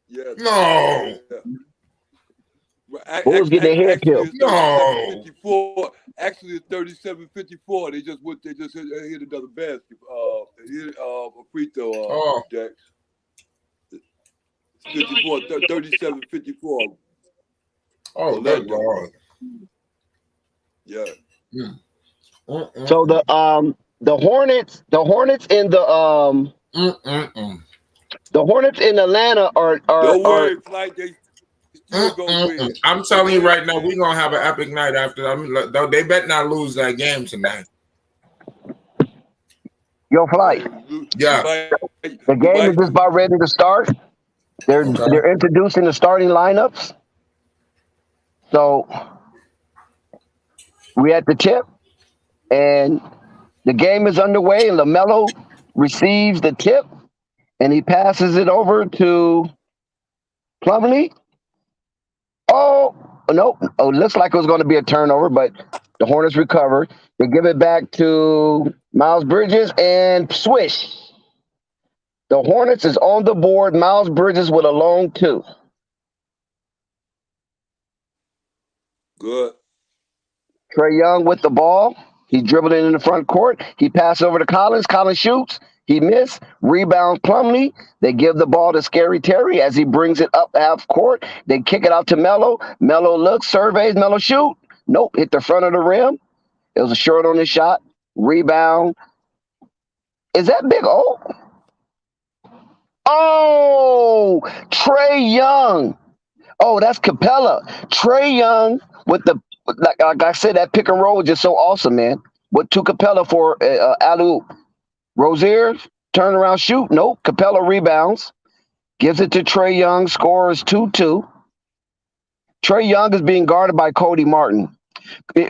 Yeah. No. Yeah. Bulls get their hair killed. No. 54. Actually, it's 37-54. They just hit another basket. Hit a free throw. Jack. 37-54. Oh, that's Lord. Yeah. So the Hornets in the Hornets in Atlanta are Don't worry, Flight. They still gonna win. I'm telling you right now, we're gonna have an epic night after that. They better not lose that game tonight. Yo, Flight. Yeah. The game is just about ready to start. They're introducing the starting lineups. So we at the tip, and the game is underway. And LaMelo receives the tip, and he passes it over to Plumlee. Oh, no. Oh, looks like it was going to be a turnover, but the Hornets recovered. They give it back to Miles Bridges, and swish. The Hornets is on the board. Miles Bridges with a long 2. Good. Trae Young with the ball. He dribbled it in the front court. He passed over to Collins. Collins shoots. He missed. Rebound Plumlee. They give the ball to Scary Terry as he brings it up half court. They kick it out to Melo. Melo looks, surveys. Melo shoot. Nope. Hit the front of the rim. It was a short on his shot. Rebound. Is that Big O? Oh, Trae Young. Oh, that's Capella. Trae Young with the, like I said, that pick and roll was just so awesome, man. What to Capella for alley-oop. Rozier, turn around, shoot. Nope. Capella rebounds. Gives it to Trae Young. Scores 2-2. Trae Young is being guarded by Cody Martin.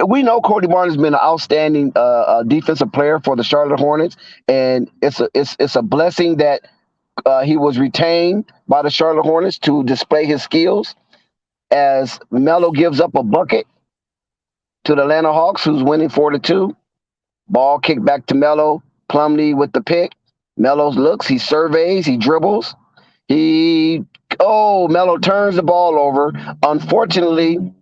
We know Cody Martin's been an outstanding defensive player for the Charlotte Hornets, and it's a blessing that he was retained by the Charlotte Hornets to display his skills. As Melo gives up a bucket to the Atlanta Hawks, who's winning 4-2. Ball kicked back to Melo. Plumlee with the pick. Melo looks, he surveys, he dribbles. Melo turns the ball over. Unfortunately,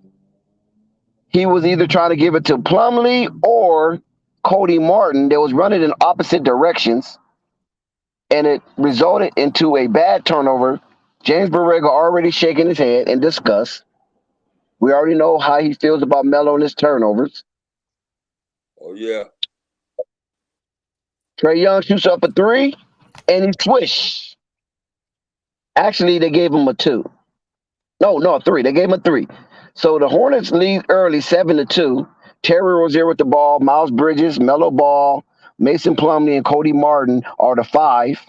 he was either trying to give it to Plumlee or Cody Martin. They was running in opposite directions, and it resulted into a bad turnover. James Borrego already shaking his head in disgust. We already know how he feels about Melo and his turnovers. Oh, yeah. Trae Young shoots up a 3, and he swish. Actually, they gave him a 2. No, a 3. They gave him a 3. So the Hornets lead early 7-2. Terry Rozier with the ball. Miles Bridges, LaMelo Ball, Mason Plumlee, and Cody Martin are the 5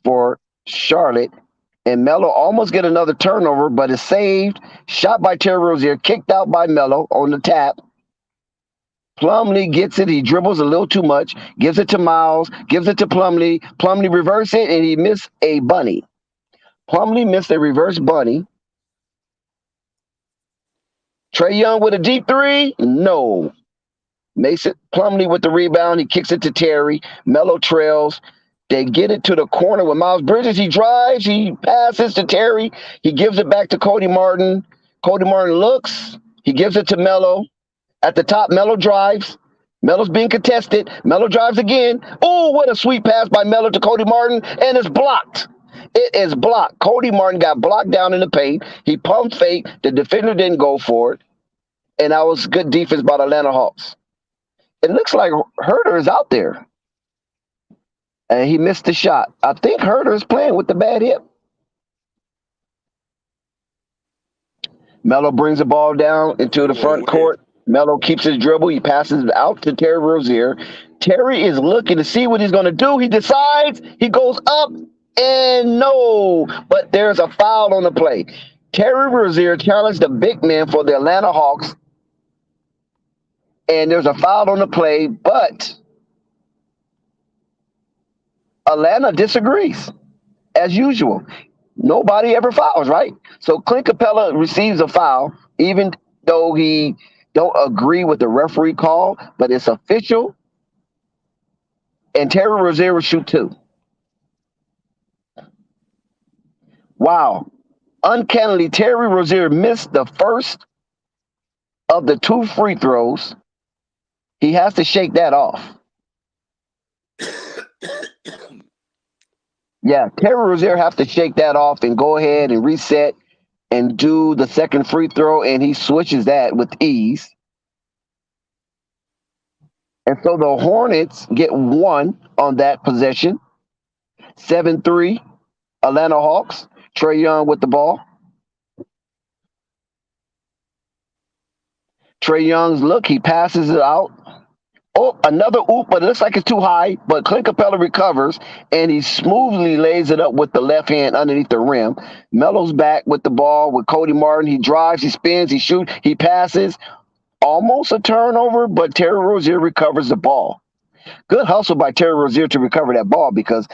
for Charlotte. And Melo almost get another turnover, but is saved. Shot by Terry Rozier, kicked out by Melo on the tap. Plumlee gets it. He dribbles a little too much. Gives it to Miles. Gives it to Plumlee. Plumlee reverse it, and he missed a bunny. Plumlee missed a reverse bunny. Trae Young with a deep 3? No. Mason Plumlee with the rebound. He kicks it to Terry. Melo trails. They get it to the corner with Miles Bridges. He drives. He passes to Terry. He gives it back to Cody Martin. Cody Martin looks. He gives it to Melo. At the top, Melo drives. Melo's being contested. Melo drives again. Oh, what a sweet pass by Melo to Cody Martin, and it's blocked. It is blocked. Cody Martin got blocked down in the paint. He pumped fake. The defender didn't go for it, and that was good defense by the Atlanta Hawks. It looks like Herter is out there, and he missed the shot. I think Herter is playing with the bad hip. Melo brings the ball down into the front court. Melo keeps his dribble. He passes it out to Terry Rozier. Terry is looking to see what he's going to do. He decides. He goes up, and no. But there's a foul on the play. Terry Rozier challenged the big man for the Atlanta Hawks, and there's a foul on the play, but Atlanta disagrees, as usual. Nobody ever fouls, right? So Clint Capella receives a foul, even though he don't agree with the referee call, but it's official. And Terry Rozier will shoot 2. Wow. Uncannily, Terry Rozier missed the first of the 2 free throws. He has to shake that off. Yeah, Terry Rozier has to shake that off and go ahead and reset and do the second free throw, and he switches that with ease. And so the Hornets get 1 on that possession. 7-3, Atlanta Hawks. Trae Young with the ball. Trae Young's look, he passes it out. Oh, another oop, but it looks like it's too high. But Clint Capella recovers, and he smoothly lays it up with the left hand underneath the rim. Melo's back with the ball with Cody Martin. He drives, he spins, he shoots, he passes. Almost a turnover, but Terry Rozier recovers the ball. Good hustle by Terry Rozier to recover that ball because,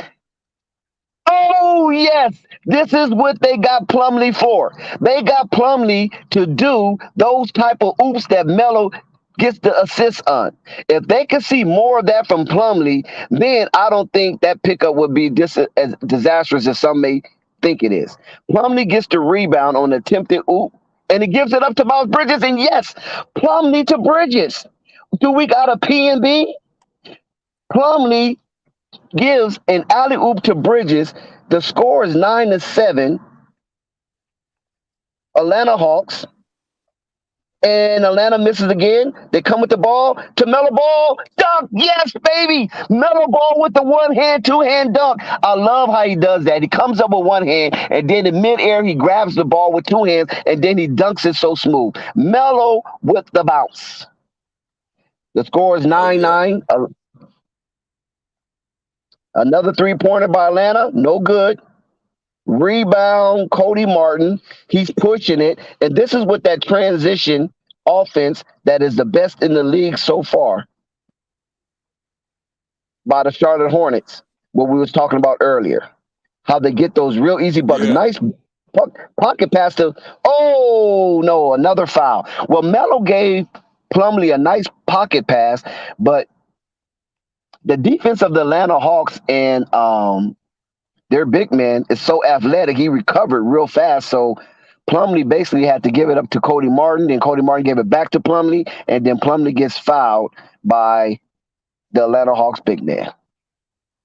oh, yes, this is what they got Plumlee for. They got Plumlee to do those type of oops that Melo gets the assist on. If they could see more of that from Plumlee, then I don't think that pickup would be as disastrous as some may think it is. Plumlee gets the rebound on the attempted oop, and he gives it up to Miles Bridges, and yes, Plumlee to Bridges. Do we got a P&B? Plumlee gives an alley-oop to Bridges. The score is 9-7. Atlanta Hawks. And Atlanta misses again. They come with the ball to LaMelo Ball. Dunk. Yes, baby. LaMelo Ball with the one-hand, two-hand dunk. I love how he does that. He comes up with one hand, and then in midair, he grabs the ball with 2 hands, and then he dunks it so smooth. Melo with the bounce. The score is 9-9. Another three-pointer by Atlanta. No good. Rebound, Cody Martin. He's pushing it. And this is what that transition offense that is the best in the league so far by the Charlotte Hornets, what we was talking about earlier. How they get those real easy buckets. Yeah. Nice pocket pass to, oh, no, another foul. Well, Melo gave Plumlee a nice pocket pass, but the defense of the Atlanta Hawks and their big man is so athletic, he recovered real fast. So Plumlee basically had to give it up to Cody Martin, then Cody Martin gave it back to Plumlee, and then Plumlee gets fouled by the Atlanta Hawks big man.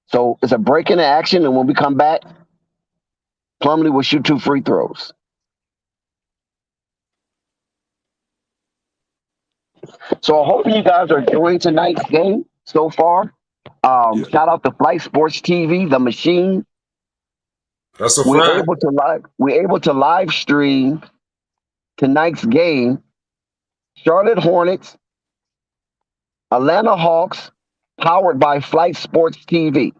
So it's a break in the action, and when we come back, Plumlee will shoot 2 free throws. So I hope you guys are enjoying tonight's game so far. Yeah. Shout out to Flight Sports TV, the machine. That's a We're fact. able to live stream tonight's game. Charlotte Hornets, Atlanta Hawks, powered by Flight Sports TV.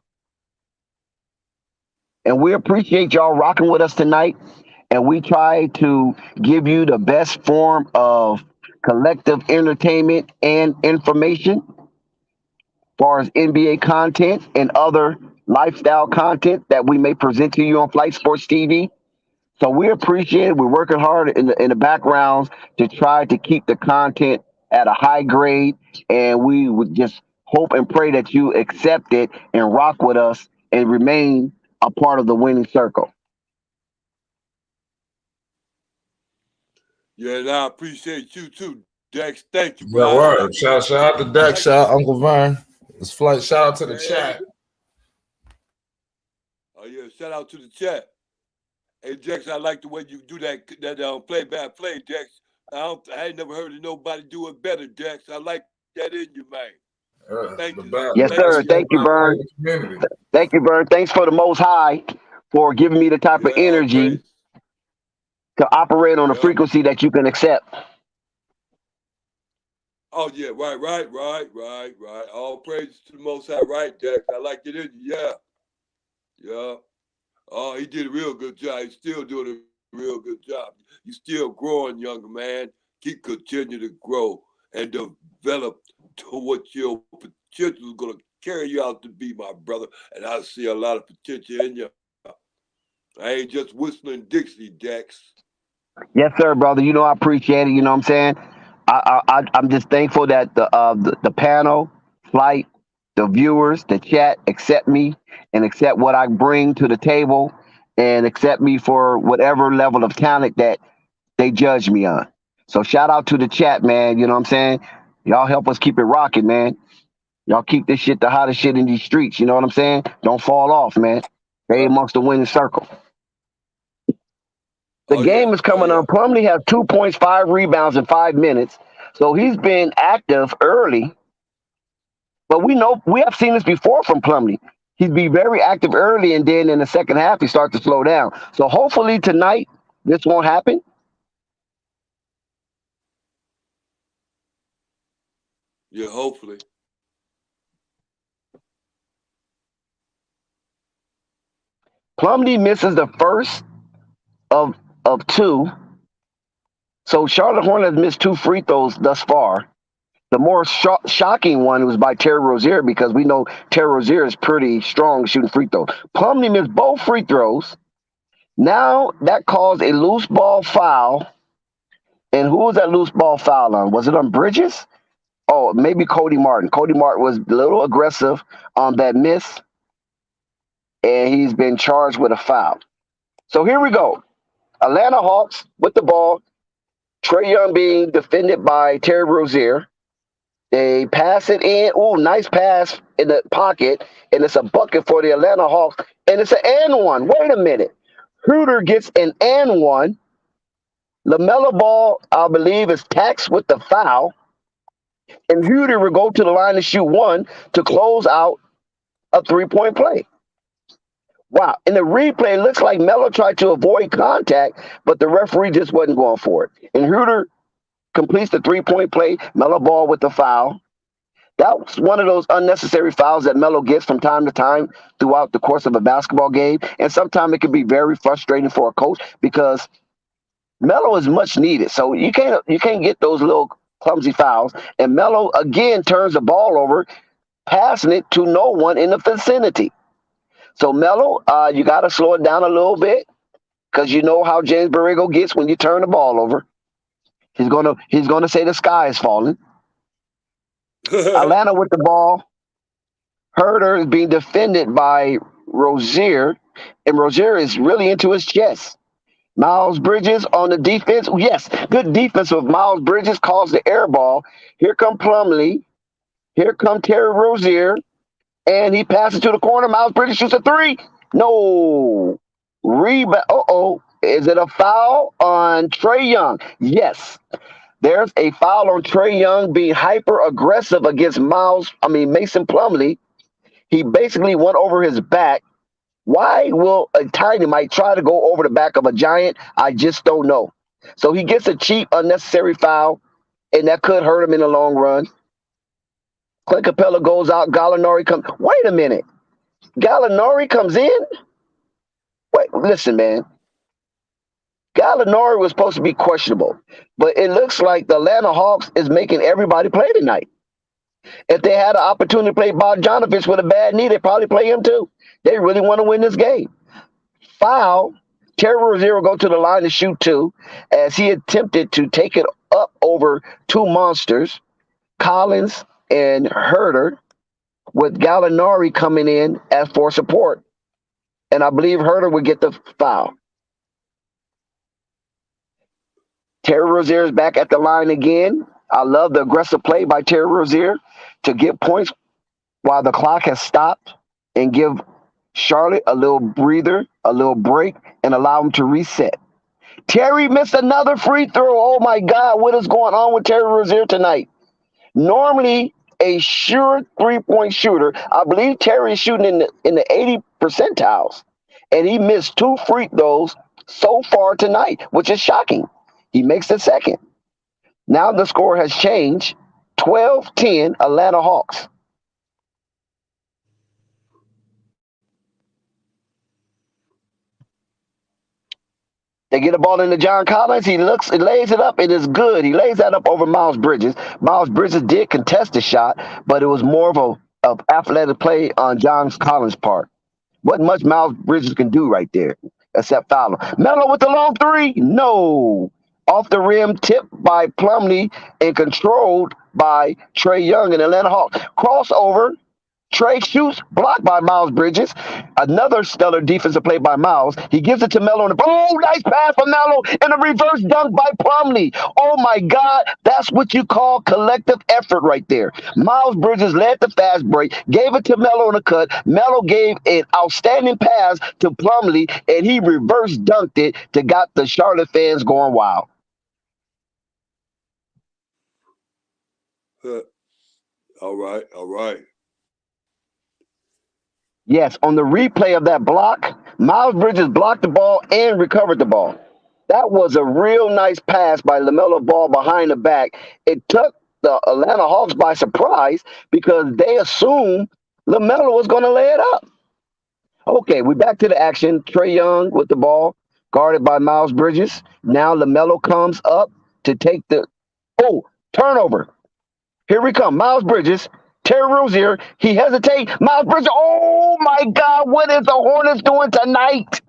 And we appreciate y'all rocking with us tonight. And we try to give you the best form of collective entertainment and information as far as NBA content and other lifestyle content that we may present to you on Flight Sports TV. So we appreciate it. We're working hard in the backgrounds to try to keep the content at a high grade. And we would just hope and pray that you accept it and rock with us and remain a part of the winning circle. Yeah, and I appreciate you too, Dex. Thank you, Yeah, bro. word. Shout out to Dex. Shout out Uncle Vern. It's Flight. Shout out to the chat. Oh yeah, shout out to the chat. Hey Dex, I like the way you do that play by play, Dex. I ain't never heard of nobody do it better, Dex. I like that in you, man. Thank you. Yes, sir. Thank you, Vern. Thank you, Vern. Thanks for the Most High for giving me the type of energy to operate on a frequency that you can accept. Oh yeah, right. All praise to the Most High, right, Dex. I like it in you, yeah. Oh, he did a real good job. He's still doing a real good job. You're still growing, younger man. Continue to grow and develop to what your potential is going to carry you out to be, my brother. And I see a lot of potential in you. I ain't just whistling Dixie, Dex. Yes, sir, brother. You know I appreciate it. You know what I'm saying? I'm just thankful that the panel, Flight, the viewers, the chat accept me and accept what I bring to the table and accept me for whatever level of talent that they judge me on. So shout out to the chat, man. You know what I'm saying? Y'all help us keep it rocking, man. Y'all keep this shit the hottest shit in these streets. You know what I'm saying? Don't fall off, man. Stay amongst the winning circle. The game is coming on. Plumlee has 2 points, 5 rebounds in 5 minutes. So he's been active early. But we have seen this before from Plumlee. He'd be very active early, and then in the second half, he starts to slow down. So hopefully tonight, this won't happen. Yeah, hopefully. Plumlee misses the first of 2. So Charlotte Hornets missed 2 free throws thus far. The more shocking one was by Terry Rozier because we know Terry Rozier is pretty strong shooting free throws. Plumlee missed both free throws. Now that caused a loose ball foul. And who was that loose ball foul on? Was it on Bridges? Oh, maybe Cody Martin. Cody Martin was a little aggressive on that miss, and he's been charged with a foul. So here we go. Atlanta Hawks with the ball. Trae Young being defended by Terry Rozier. They pass it in. Oh, nice pass in the pocket, and it's a bucket for the Atlanta Hawks, and it's an and one. Wait a minute. Hooter gets an and one. LaMelo Ball, I believe, is taxed with the foul. And Hooter will go to the line to shoot 1 to close out a 3-point play. Wow. In the replay, it looks like Melo tried to avoid contact, but the referee just wasn't going for it. And Hooter completes the 3-point play, Melo Ball with the foul. That was one of those unnecessary fouls that Melo gets from time to time throughout the course of a basketball game. And sometimes it can be very frustrating for a coach because Melo is much needed. So you can't get those little clumsy fouls. And Melo again turns the ball over, passing it to no one in the vicinity. So Melo, you got to slow it down a little bit because you know how James Borrego gets when you turn the ball over. He's gonna say the sky is falling. Atlanta with the ball. Herder is being defended by Rozier, and Rozier is really into his chest. Miles Bridges on the defense. Yes, good defense with Miles Bridges calls the air ball. Here come Plumlee. Here come Terry Rozier. And he passes to the corner. Miles Bridges shoots a three. No. Rebound. Uh-oh. Is it a foul on Trae Young? Yes. There's a foul on Trae Young being hyper aggressive against Mason Plumlee. He basically went over his back. Why will a tiny might try to go over the back of a giant? I just don't know. So he gets a cheap, unnecessary foul, and that could hurt him in the long run. Clint Capella goes out. Gallinari comes. Wait a minute. Gallinari comes in? Wait, listen, man. Gallinari was supposed to be questionable, but it looks like the Atlanta Hawks is making everybody play tonight. If they had an opportunity to play Bogdanovich with a bad knee, they'd probably play him too. They really want to win this game. Foul. Terry Rozier will go to the line to shoot two as he attempted to take it up over two monsters, Collins and Herder, with Gallinari coming in as for support. And I believe Herder would get the foul. Terry Rozier is back at the line again. I love the aggressive play by Terry Rozier to get points while the clock has stopped and give Charlotte a little breather, a little break, and allow them to reset. Terry missed another free throw. Oh my God, what is going on with Terry Rozier tonight? Normally a sure three-point shooter. I believe Terry is shooting in the 80 percentiles, and he missed two free throws so far tonight, which is shocking. He makes the second. Now the score has changed. 12-10 Atlanta Hawks. They get the ball into John Collins. He lays it up. It is good. He lays that up over Miles Bridges. Miles Bridges did contest the shot, but it was more of athletic play on John Collins' part. What much Miles Bridges can do right there, except foul him. Melo with the long three. No. Off the rim, tipped by Plumlee and controlled by Trae Young and Atlanta Hawks. Crossover. Trae shoots, blocked by Miles Bridges. Another stellar defensive play by Miles. He gives it to Melo. Nice pass from Melo and a reverse dunk by Plumlee. Oh, my God. That's what you call collective effort right there. Miles Bridges led the fast break, gave it to Melo in the cut. Melo gave an outstanding pass to Plumlee, and he reverse dunked it to got the Charlotte fans going wild. All right, all right. Yes, on the replay of that block, Miles Bridges blocked the ball and recovered the ball. That was a real nice pass by LaMelo Ball behind the back. It took the Atlanta Hawks by surprise because they assumed LaMelo was going to lay it up. Okay, we're back to the action. Trae Young with the ball, guarded by Miles Bridges. Now LaMelo comes up to take the turnover. Here we come. Miles Bridges. Terry Rozier, he hesitates. Miles Bridges, oh my God, what is the Hornets doing tonight?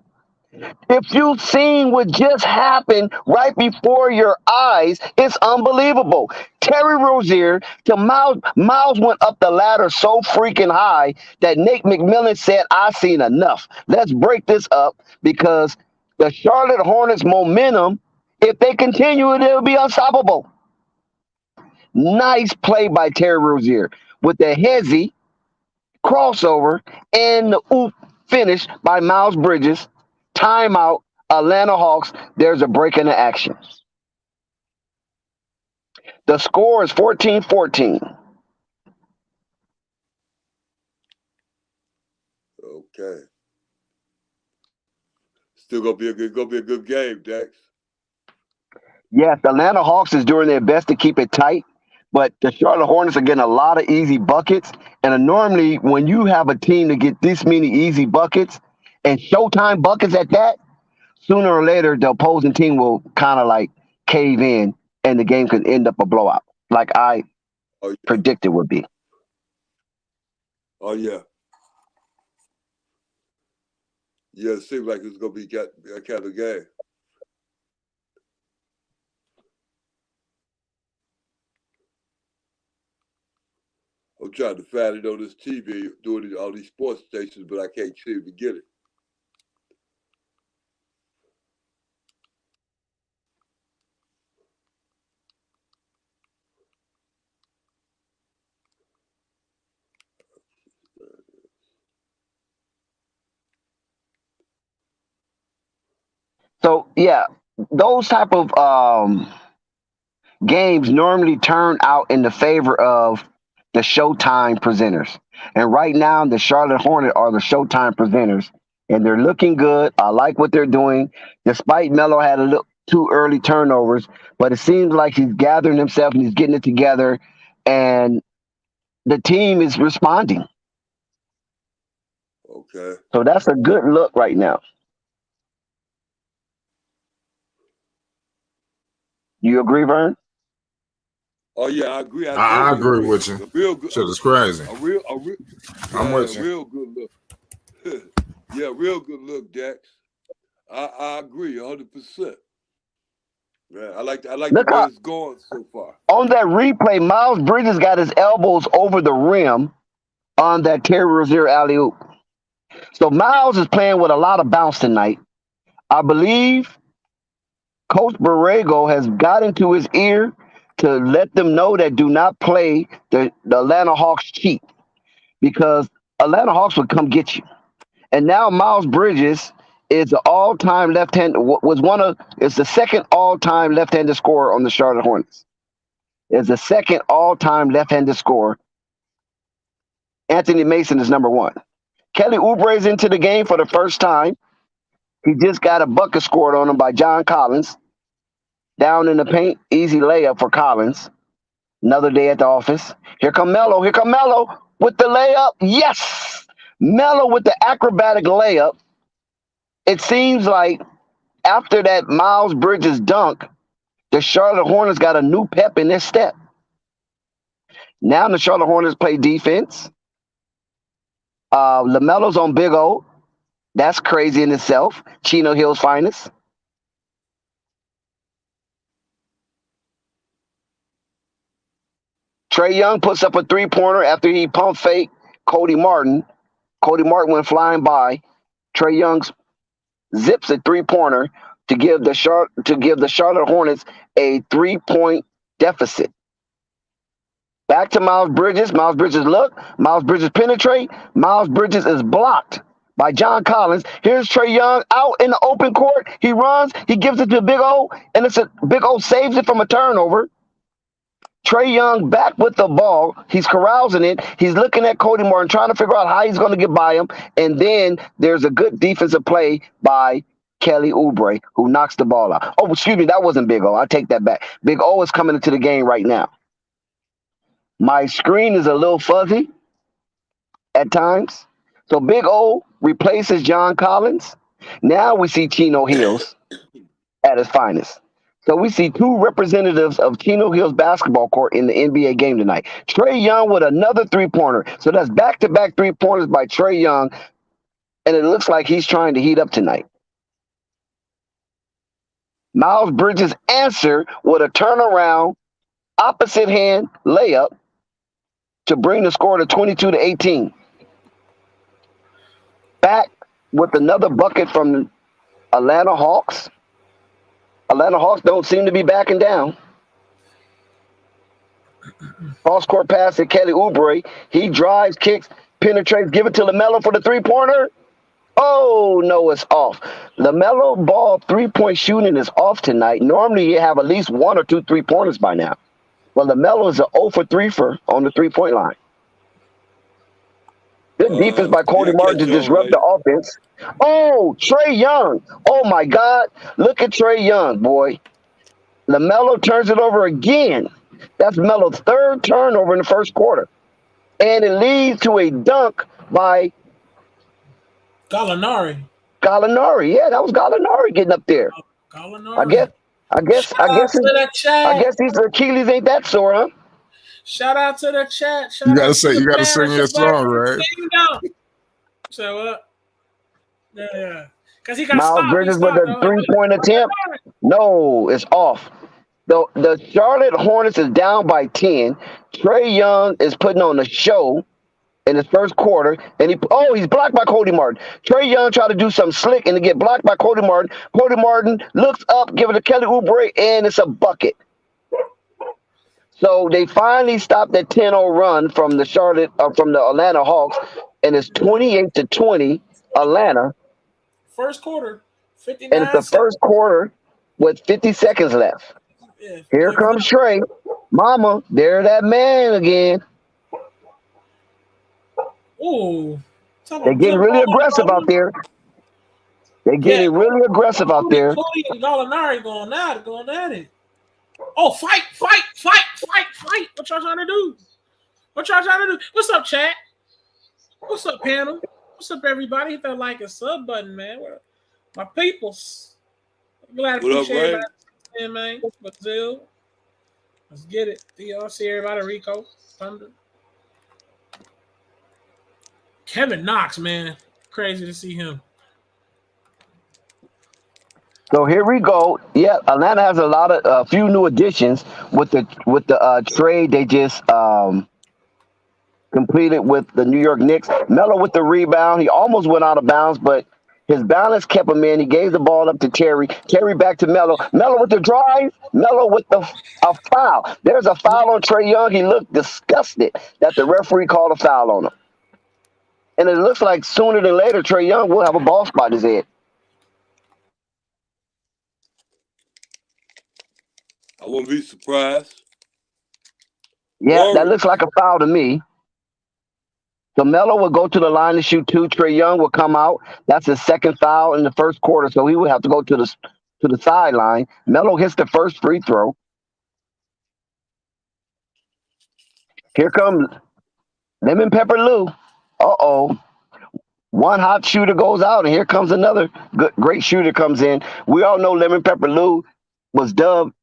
If you've seen what just happened right before your eyes, it's unbelievable. Terry Rozier to Miles. Miles went up the ladder so freaking high that Nate McMillan said, I've seen enough. Let's break this up because the Charlotte Hornets momentum, if they continue it, it'll be unstoppable. Nice play by Terry Rozier with the hezzy crossover and the oop finish by Miles Bridges. Timeout, Atlanta Hawks. There's a break in the action. The score is 14-14. Okay. Still gonna be a good game, Dex. Yes, the Atlanta Hawks is doing their best to keep it tight, but the Charlotte Hornets are getting a lot of easy buckets. And normally, when you have a team to get this many easy buckets and showtime buckets at that, sooner or later the opposing team will kind of like cave in, and the game could end up a blowout, like I Oh yeah. predicted would be. Oh yeah. Yeah, it seems like it's gonna be a kind of game. I'm trying to find it on this TV, doing all these sports stations, but I can't seem to get it. So yeah, those type of games normally turn out in the favor of the Showtime presenters. And right now, the Charlotte Hornets are the Showtime presenters, and they're looking good. I like what they're doing, despite Melo had a little two early turnovers, but it seems like he's gathering himself and he's getting it together, and the team is responding. Okay. So that's a good look right now. You agree, Vern? Oh yeah, I agree. I I totally agree with you. A real good, Shit is crazy. a real, I'm with you. real good look. Yeah, real good look, Dex. I agree 100%. Man, I like the Look way how it's going so far. on that replay, Miles Bridges got his elbows over the rim on that Terry Rozier alley oop. So Miles is playing with a lot of bounce tonight. I believe Coach Borrego has got into his ear to let them know that do not play the Atlanta Hawks cheap, because Atlanta Hawks would come get you. And now Miles Bridges is the all-time left-hand was one of is the second all-time left-handed scorer on the Charlotte Hornets. Is the second all-time left-handed scorer. Anthony Mason is number one. Kelly Oubre is into the game for the first time. He just got a bucket scored on him by John Collins. Down in the paint, easy layup for Collins. Another day at the office. Here come Melo. Here come Melo with the layup. Yes! Melo with the acrobatic layup. It seems like after that Miles Bridges dunk, the Charlotte Hornets got a new pep in their step. Now the Charlotte Hornets play defense. LaMelo's on Big O. That's crazy in itself. Chino Hill's finest. Trae Young puts up a three-pointer after he pump fake Cody Martin. Cody Martin went flying by. Trae Young zips a three-pointer to give the Charlotte Hornets a 3-point deficit. Back to Miles Bridges. Miles Bridges look. Miles Bridges penetrate. Miles Bridges is blocked by John Collins. Here's Trae Young out in the open court. He runs. He gives it to Big O, and Big O saves it from a turnover. Trae Young back with the ball. He's carousing it. He's looking at Cody Martin, trying to figure out how he's going to get by him. And then there's a good defensive play by Kelly Oubre, who knocks the ball out. Oh, excuse me, that wasn't Big O. I take that back. Big O is coming into the game right now. My screen is a little fuzzy at times. So Big O replaces John Collins. Now we see Chino Hills at his finest. So we see two representatives of Chino Hills basketball court in the NBA game tonight. Trae Young with another three-pointer. So that's back-to-back three-pointers by Trae Young, and it looks like he's trying to heat up tonight. Miles Bridges answer with a turnaround, opposite hand layup to bring the score to 22-18. Back with another bucket from the Atlanta Hawks. Atlanta Hawks don't seem to be backing down. Cross-court pass to Kelly Oubre. He drives, kicks, penetrates, give it to LaMelo for the three-pointer. Oh, no, it's off. LaMelo Ball three-point shooting is off tonight. Normally, you have at least one or two three-pointers by now. Well, LaMelo is an 0 for 3 on the three-point line. Good defense by Cody Martin to disrupt the offense. Oh, Trae Young. Oh, my God. Look at Trae Young, boy. LaMelo turns it over again. That's Melo's third turnover in the first quarter. And it leads to a dunk by Gallinari. Gallinari. Yeah, that was Gallinari getting up there. I guess. Gallinari. I guess. Shout I out guess. to the I chat. guess his Achilles ain't that sore, huh? Shout out to the chat. You Shout gotta out to say, the you gotta chat. sing It's your your Black song, Sports right? Kingdom. So what? Yeah. Because he got Miles stopped. He Bridges with stopped. a I was like, 3-point attempt. No, it's off. The Charlotte Hornets is down by 10. Trae Young is putting on a show in his first quarter, and he's blocked by Cody Martin. Trae Young tried to do something slick and to get blocked by Cody Martin. Cody Martin looks up, give it to Kelly Oubre, and it's a bucket. So they finally stopped that 10-0 run from the Atlanta Hawks, and it's 28-20 Atlanta, first quarter, and it's 59 the seconds. first quarter with 50 seconds left. Yeah, Here comes Trae. Mama, there that man again. Ooh. They're getting really aggressive out there. They're getting really aggressive out there. Cody and Gallinari going at it. Oh, fight. What y'all trying to do? What's up, chat? What's up, panel? What's up, everybody? Hit that like and sub button, man. My peoples. Glad to appreciate it, man. Brazil. Let's get it. Y'all see everybody, Rico, Thunder. Kevin Knox, man. Crazy to see him. So here we go. Yeah, Atlanta has a few new additions with the trade they just completed with the New York Knicks. Melo with the rebound. He almost went out of bounds, but his balance kept him in. He gave the ball up to Terry. Terry back to Melo. Melo with the drive. Melo with a foul. There's a foul on Trae Young. He looked disgusted that the referee called a foul on him. And it looks like sooner than later, Trae Young will have a ball spot in his head. I wouldn't be surprised. Yeah, that looks like a foul to me. So Melo will go to the line to shoot two. Trae Young will come out. That's his second foul in the first quarter, so he would have to go to the sideline. Melo hits the first free throw. Here comes Lemon Pepper Lou. Uh-oh. One hot shooter goes out, and here comes another great shooter comes in. We all know Lemon Pepper Lou was dubbed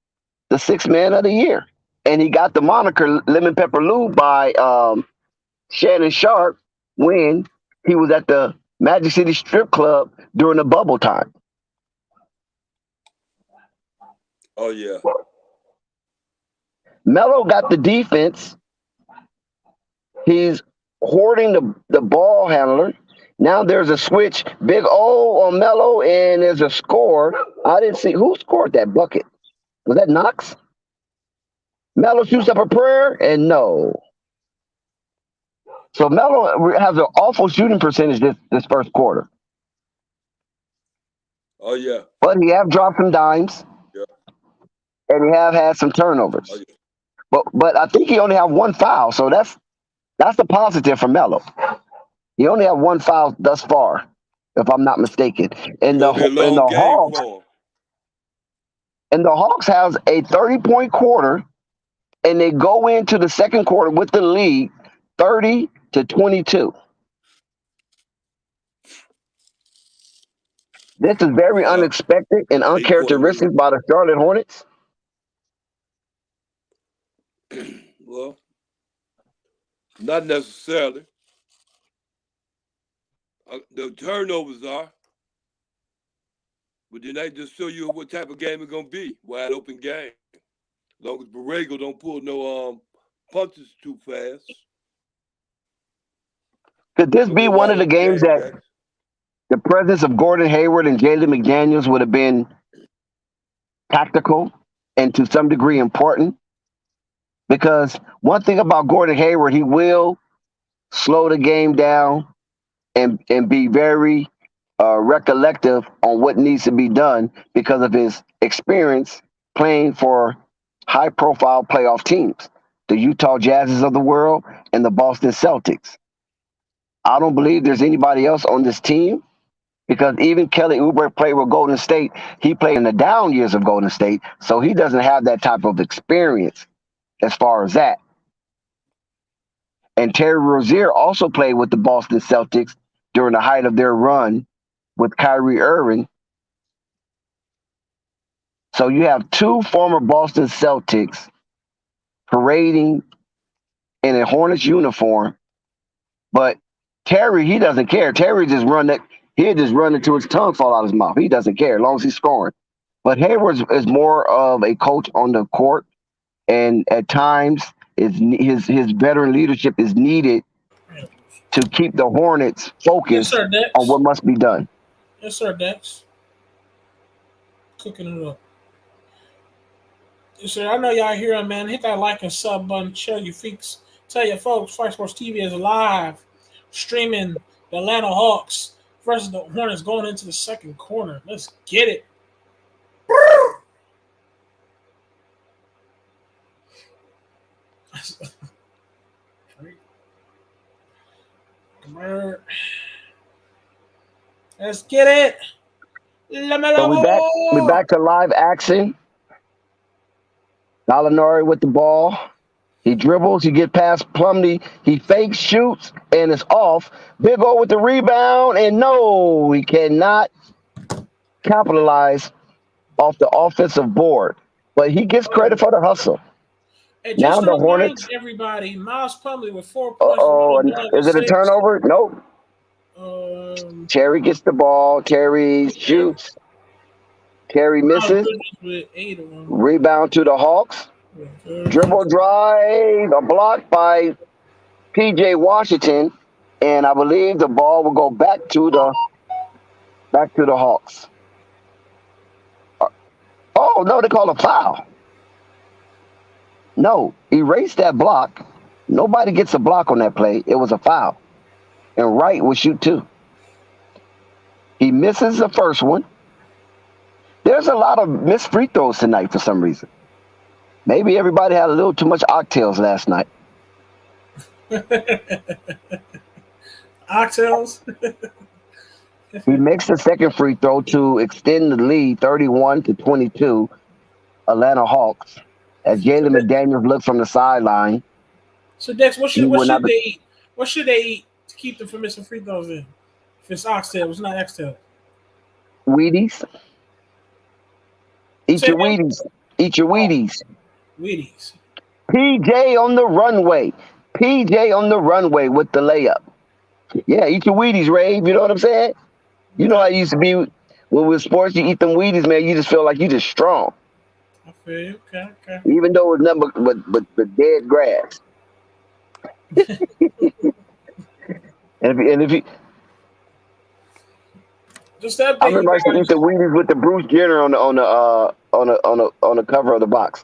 the sixth man of the year. And he got the moniker Lemon Pepper Lou by Shannon Sharp when he was at the Magic City Strip Club during the bubble time. Oh, yeah. Melo got the defense. He's hoarding the ball handler. Now there's a switch. Big O on Melo, and there's a score. I didn't see who scored that bucket. Was that Knox? Melo shoots up a prayer, and no. So Melo has an awful shooting percentage this first quarter. Oh, yeah. But he have dropped some dimes. Yeah. And he have had some turnovers. Oh, yeah. But I think he only have one foul, so that's a positive for Melo. He only have one foul thus far, if I'm not mistaken. And the Hawks has a 30-point quarter, and they go into the second quarter with the lead 30-22. This is very unexpected and uncharacteristic by the Charlotte Hornets. Well, not necessarily. The turnovers are. But then they just show you what type of game it's going to be. Wide open game. As long as Borrego don't pull no punches too fast. Could this be one of the games that the presence of Gordon Hayward and Jalen McDaniels would have been tactical and to some degree important? Because one thing about Gordon Hayward, he will slow the game down and be very recollective on what needs to be done because of his experience playing for high-profile playoff teams, the Utah Jazzes of the world and the Boston Celtics. I don't believe there's anybody else on this team because even Kelly Oubre played with Golden State. He played in the down years of Golden State, so he doesn't have that type of experience as far as that. And Terry Rozier also played with the Boston Celtics during the height of their run with Kyrie Irving. So you have two former Boston Celtics parading in a Hornets uniform, but Terry, he doesn't care. Terry just run that. He'll just run until his tongue fall out of his mouth. He doesn't care as long as he's scoring. But Hayward is more of a coach on the court, and at times his veteran leadership is needed to keep the Hornets Yes, focused sir, Dex. on what must be done. Yes, sir, Dex. Cooking it up. Yes, sir. I know y'all hear him, man. Hit that like and sub button. Tell your freaks. Tell your folks, Fight Sports TV is live streaming the Atlanta Hawks versus the Hornets going into the second quarter. Let's get it. Let's get it. LaMelo So we Ball. back to live action. Gallinari with the ball. He dribbles. He gets past Plumlee. He fakes, shoots, and it's off. Big O with the rebound, and no, he cannot capitalize off the offensive board. But he gets credit for the hustle. Hey, Now just to the remind Hornets. everybody, Miles Plumlee with 4 points. Uh-oh. Is it a turnover? Nope. Terry gets the ball. Terry shoots. Terry misses. With 8 of them. Rebound to the Hawks. Dribble drive. A block by P.J. Washington. And I believe the ball will go back to the Hawks. Oh, no, they call a foul. No, erase that block. Nobody gets a block on that play. It was a foul. And Wright will shoot 2. He misses the first one. There's a lot of missed free throws tonight for some reason. Maybe everybody had a little too much oxtails last night. Oxtails? He makes the second free throw to extend the lead 31-22, Atlanta Hawks, as Jalen McDaniels looks from the sideline. So, Dex, what should they eat? What should they eat to keep them from missing free throws in? If it's oxtail, it's not oxtail. Wheaties. Eat your Wheaties. Eat your Wheaties. Wheaties. PJ on the runway. PJ on the runway with the layup. Yeah, eat your Wheaties, Ray. You know what I'm saying? You know how it used to be when with sports, you eat them Wheaties, man, you just feel like you just strong. I feel you. Okay. Even though it's nothing but dead grass. and if you just that I remember I used to eat the Wheaties with the Bruce Jenner on the cover of the box.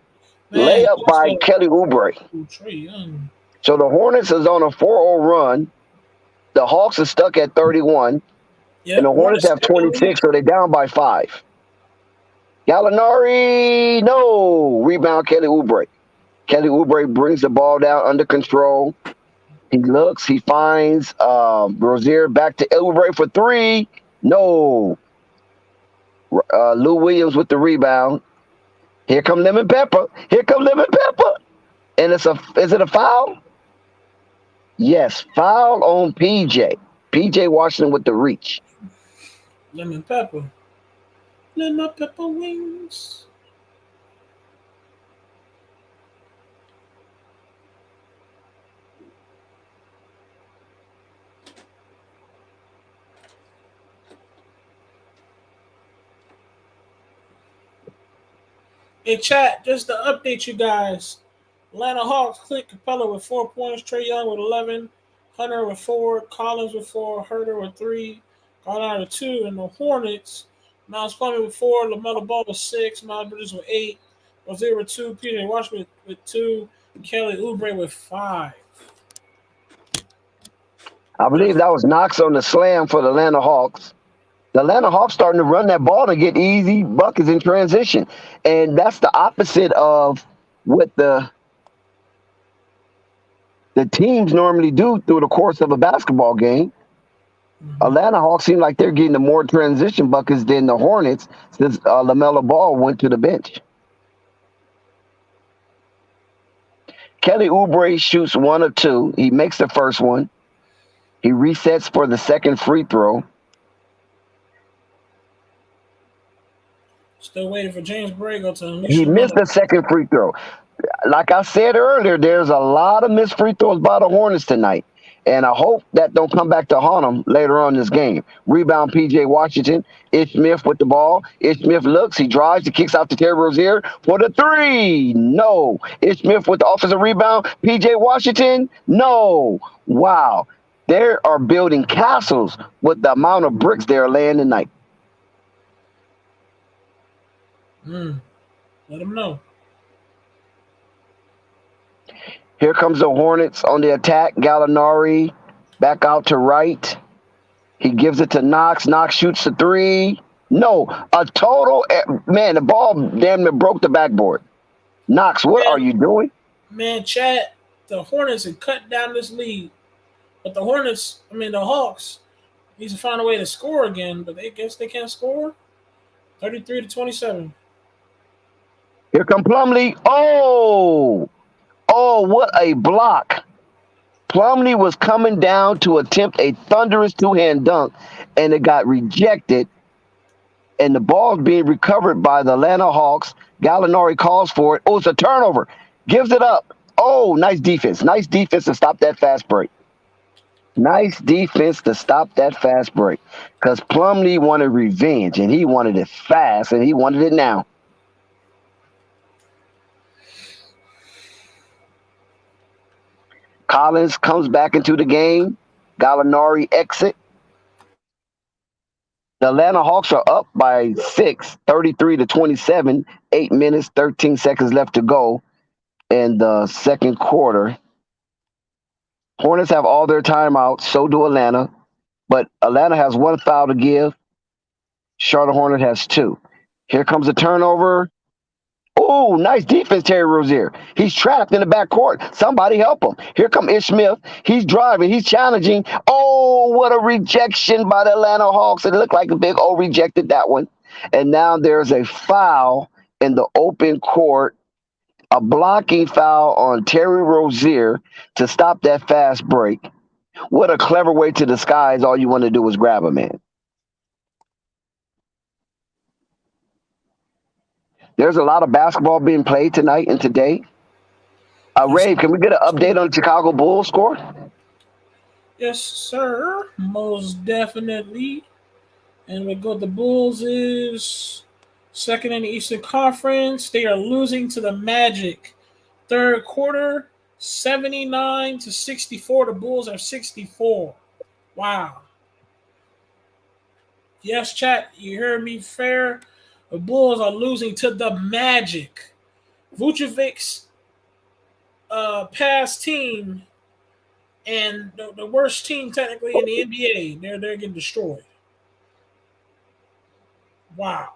Layup by Kelly Oubre. So the Hornets is on a 4-0 run. The Hawks are stuck at 31. Yep, and the Hornets have 26, so they're down by 5. Gallinari, no. Rebound, Kelly Oubre. Kelly Oubre brings the ball down under control. He looks, he finds Rozier back to Oubre for 3. No. Lou Williams with the rebound. Here come Lemon Pepper. And is it a foul? Yes, foul on PJ. PJ Washington with the reach. Lemon Pepper. Lemon Pepper wings. Hey, chat, just to update you guys. Atlanta Hawks, Clint Capella with 4 points, Trae Young with 11, Hunter with 4, Collins with 4, Herter with 3, Garland with 2, and the Hornets, Miles Plumlee with 4, LaMelo Ball with 6, Miles Bridges with 8, Rozier with 2, P.J. Washington with 2, Kelly Oubre with 5. I believe that was Knox on the slam for the Atlanta Hawks. The Atlanta Hawks starting to run that ball to get easy buckets in transition. And that's the opposite of what the teams normally do through the course of a basketball game. Mm-hmm. Atlanta Hawks seem like they're getting the more transition buckets than the Hornets since LaMelo Ball went to the bench. Kelly Oubre shoots 1 of 2. He makes the first one. He resets for the second free throw. Still waiting for James Borrego to unleash He missed the second free throw. Like I said earlier, there's a lot of missed free throws by the Hornets tonight. And I hope that don't come back to haunt them later on in this game. Rebound, P.J. Washington. Ish Smith with the ball. Ish Smith looks. He drives. He kicks out to Terry Rozier for the three. No. Ish Smith with the offensive rebound. P.J. Washington. No. Wow. They are building castles with the amount of bricks they're laying tonight. Let them know. Here comes the Hornets on the attack. Gallinari back out to right. He gives it to Knox. Knox shoots the three. No, a total man. The ball damn near broke the backboard. Knox, what are you doing? Man, Chad, the Hornets have cut down this lead, but the Hawks need to find a way to score again. But they guess they can't score. 33-27. Here come Plumlee. Oh, what a block. Plumlee was coming down to attempt a thunderous two-hand dunk, and it got rejected. And the ball's being recovered by the Atlanta Hawks. Gallinari calls for it. Oh, it's a turnover. Gives it up. Oh, nice defense. Nice defense to stop that fast break. Nice defense to stop that fast break. Because Plumlee wanted revenge, and he wanted it fast, and he wanted it now. Collins comes back into the game. Gallinari exit. The Atlanta Hawks are up by 6, 33-27. 8 minutes, 13 seconds left to go in the second quarter. Hornets have all their timeouts. So do Atlanta. But Atlanta has one foul to give. Charlotte Hornet has 2. Here comes a turnover. Oh, nice defense, Terry Rozier. He's trapped in the backcourt. Somebody help him. Here comes Ish Smith. He's driving. He's challenging. Oh, what a rejection by the Atlanta Hawks. It looked like a big O rejected that one. And now there's a foul in the open court, a blocking foul on Terry Rozier to stop that fast break. What a clever way to disguise all you want to do is grab a man. There's a lot of basketball being played tonight and today. Ray, can we get an update on the Chicago Bulls score? Yes, sir. Most definitely. And we go. The Bulls is second in the Eastern Conference. They are losing to the Magic. Third quarter, 79-64. The Bulls have 64. Wow. Yes, chat. You heard me fair. The Bulls are losing to the Magic. Vucevic's past team and the worst team technically in the NBA. They're getting destroyed. Wow.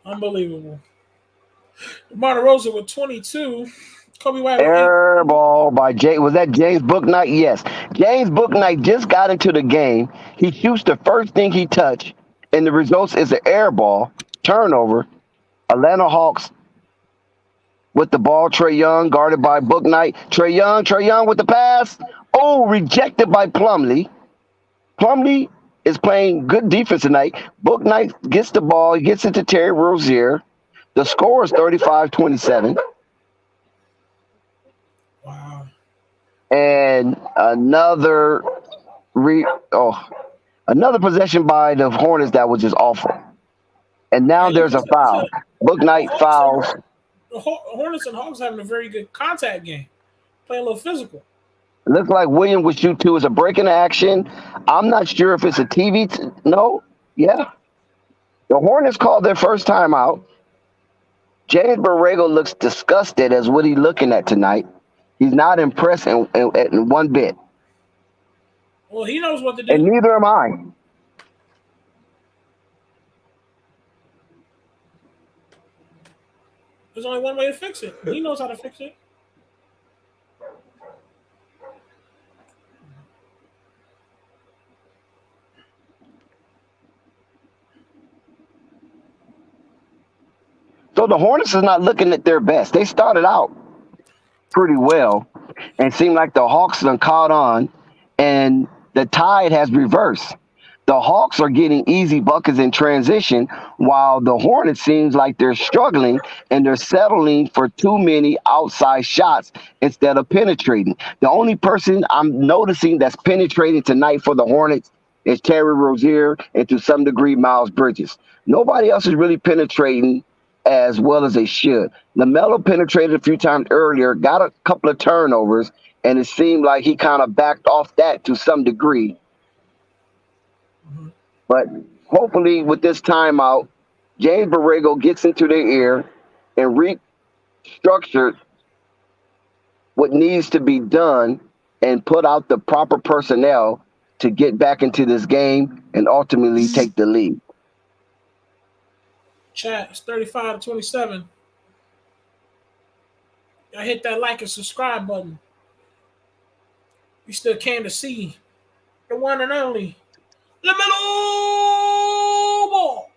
Unbelievable. DeMar DeRozan with 22. Kobe White with Air ball by Jay. Was that James Bouknight? Yes. James Bouknight just got into the game. He shoots the first thing he touched. And the results is an air ball, turnover. Atlanta Hawks with the ball. Trae Young guarded by Bouknight. Trae Young with the pass. Oh, rejected by Plumlee. Plumlee is playing good defense tonight. Bouknight gets the ball. He gets it to Terry Rozier. The score is 35-27. Wow. And another possession by the Hornets that was just awful. And now there's a foul. Bouknight fouls. The Hornets and Hawks having a very good contact game. Playing a little physical. It looks like Williams would shoot 2. It's a break in action. I'm not sure if it's a TV. No? Yeah. The Hornets called their first timeout. James Borrego looks disgusted as what he's looking at tonight. He's not impressed in one bit. Well, he knows what to do. And neither am I. There's only one way to fix it. He knows how to fix it. So the Hornets is not looking at their best. They started out pretty well and seemed like the Hawks done caught on, and the tide has reversed. the Hawks are getting easy buckets in transition, while the Hornets seems like they're struggling and they're settling for too many outside shots instead of penetrating. The only person I'm noticing that's penetrating tonight for the Hornets is Terry Rozier and to some degree Miles Bridges. Nobody else is really penetrating as well as they should. LaMelo penetrated a few times earlier, got a couple of turnovers, and it seemed like he kind of backed off that to some degree. But hopefully, with this timeout, James Borrego gets into their ear and restructured what needs to be done and put out the proper personnel to get back into this game and ultimately take the lead. Chat, it's 35-27. Y'all hit that like and subscribe button. We still can to see the one and only LaMelo Ball.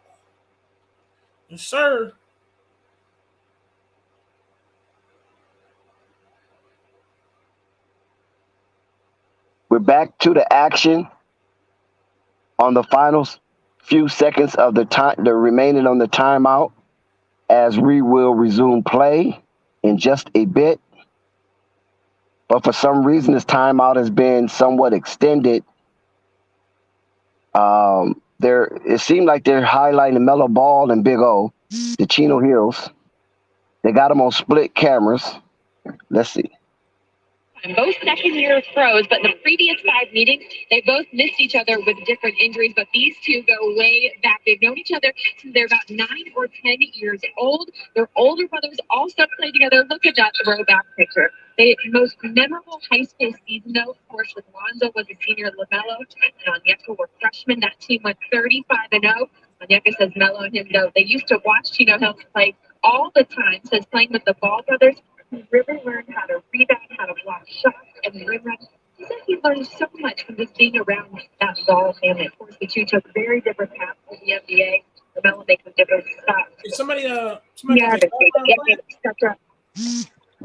Yes, sir. We're back to the action on the final few seconds of the time, the remaining on the timeout, as we will resume play in just a bit. But for some reason, this timeout has been somewhat extended. It seemed like they're highlighting LaMelo Ball and Big O, the Chino Hills. They got them on split cameras. Let's see. Both second-year pros, but in the previous 5 meetings, they both missed each other with different injuries. But these two go way back. They've known each other since they're about 9 or 10 years old. Their older brothers also played together. Look at that throwback picture. The most memorable high school season, though, of course, with Lonzo was a senior, LaMelo and Onyeka were freshmen. That team went 35-0. Onyeka says Melo and him, though, they used to watch Chino Hills play all the time. Says playing with the Ball brothers, he really learned how to rebound, how to block shots, and rim run. He said he learned so much from just being around that Ball family. Of course, the two took very different paths in the NBA. LaMelo makes a different stop. Did somebody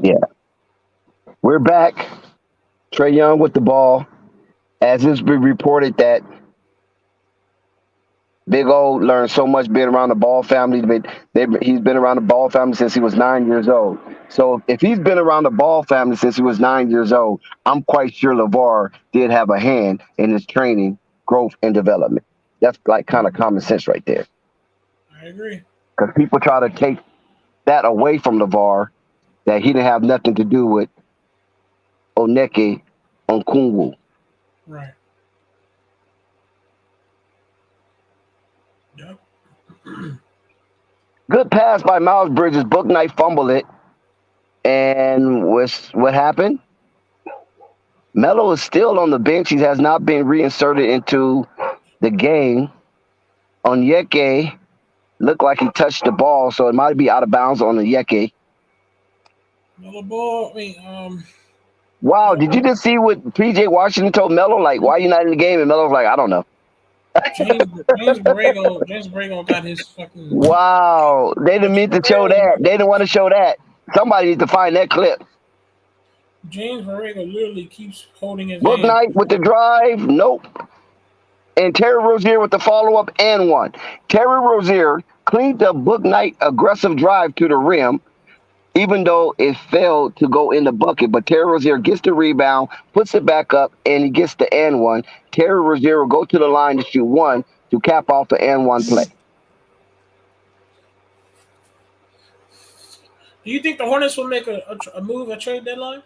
Yeah. We're back. Trae Young with the ball. As it's been reported that Big O learned so much being around the Ball family. He's been around the Ball family since he was 9 years old. So if he's been around the Ball family since he was 9 years old, I'm quite sure LeVar did have a hand in his training, growth, and development. That's like kind of common sense right there. I agree. Because people try to take that away from LeVar, that he didn't have nothing to do with Onyeka Okongwu. Right. Yep. Good pass by Miles Bridges. Book Knight fumbled it. And what happened? Melo is still on the bench. He has not been reinserted into the game. Onyeka looked like he touched the ball, so it might be out of bounds on Onyeka. LaMelo Ball, Wow, did you just see what P.J. Washington told Melo? Like, why are you not in the game? And Melo's like, I don't know. James Borrego got his fucking. Wow, they didn't mean to show that. They didn't want to show that. Somebody needs to find that clip. James Borrego literally keeps holding his Book hand. Knight with the drive, nope. And Terry Rozier with the follow-up and one. Terry Rozier cleaned up Book Knight aggressive drive to the rim, even though it failed to go in the bucket. But Terry Rozier gets the rebound, puts it back up, and he gets the and one. Terry Rozier will go to the line to shoot one to cap off the and one play. Do you think the Hornets will make a move at trade deadline?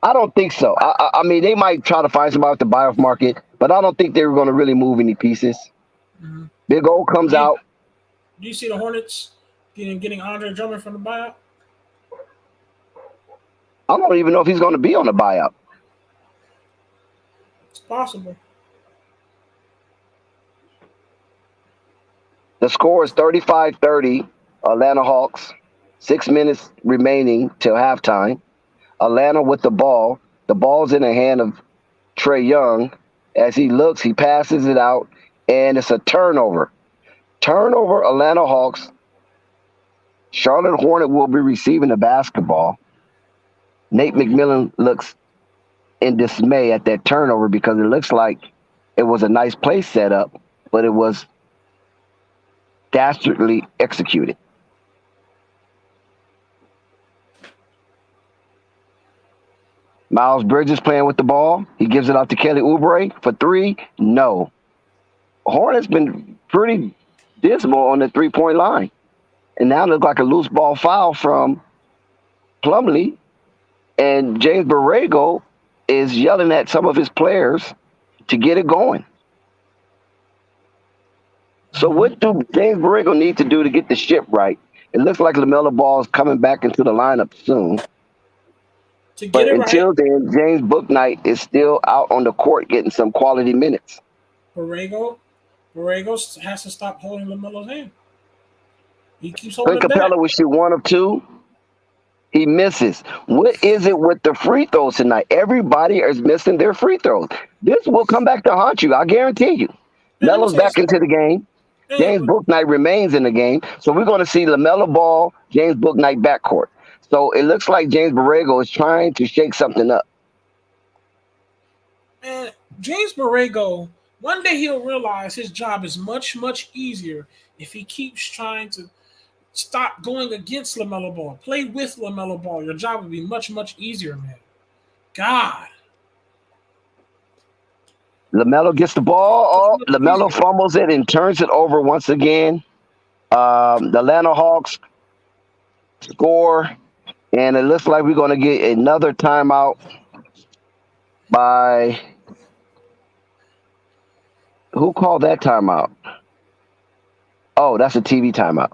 I don't think so. I mean, they might try to find somebody at the buyoff market, but I don't think they were going to really move any pieces. Mm-hmm. Big O comes out. Do you see the Hornets getting Andre Drummond from the buyout? I don't even know if he's going to be on the buyout. It's possible. The score is 35-30, Atlanta Hawks. 6 minutes remaining till halftime. Atlanta with the ball. The ball's in the hand of Trae Young. As he looks, he passes it out, and it's a turnover. Turnover, Atlanta Hawks. Charlotte Hornet will be receiving the basketball. Nate McMillan looks in dismay at that turnover because it looks like It was a nice play set up, but it was dastardly executed. Miles Bridges playing with the ball. He gives it out to Kelly Oubre for three. No. Hornets been pretty dismal on the three-point line. And now it looks like a loose ball foul from Plumlee. And James Borrego is yelling at some of his players to get it going. So what do James Borrego need to do to get the ship right? It looks like LaMelo Ball is coming back into the lineup soon. To get But it until right, then, James Bouknight is still out on the court getting some quality minutes. Borrego has to stop holding LaMelo's hand. He keeps Clint holding it back. Capella will shoot 1 of 2. He misses. What is it with the free throws tonight? Everybody is missing their free throws. This will come back to haunt you. I guarantee you. Man, let me Melo's tell you back into the game. Hey, James Bouknight remains in the game. So we're going to see LaMelo Ball, James Bouknight backcourt. So it looks like James Borrego is trying to shake something up. man, James Borrego, one day he'll realize his job is much, much easier if he keeps trying to stop going against LaMelo Ball. Play with LaMelo Ball. Your job would be much, much easier, man. God. LaMelo gets the ball. Oh, LaMelo fumbles it and turns it over once again. The Atlanta Hawks score, and it looks like we're going to get another timeout by who called that timeout? Oh, that's a TV timeout.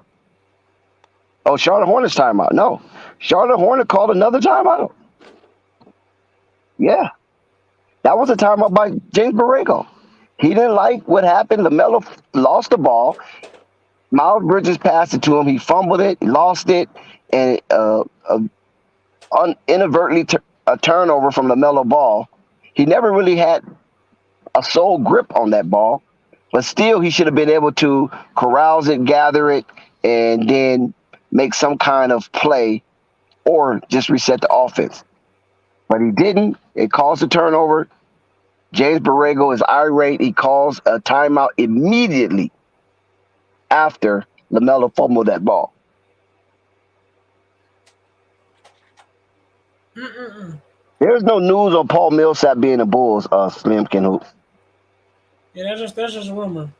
Oh, Charlotte Hornets timeout. No, Charlotte Hornet called another timeout. Yeah, that was a timeout by James Borrego. He didn't like what happened. LaMelo lost the ball. Miles Bridges passed it to him. He fumbled it, lost it, and inadvertently a turnover from LaMelo Ball. He never really had a sole grip on that ball, but still he should have been able to carouse it, gather it, and then make some kind of play or just reset the offense. But he didn't. It caused a turnover. James Borrego is irate. He calls a timeout immediately after LaMelo fumbled that ball. There's no news on Paul Millsap being the Bulls, Slim Ken Hoops. Yeah, that's just a rumor.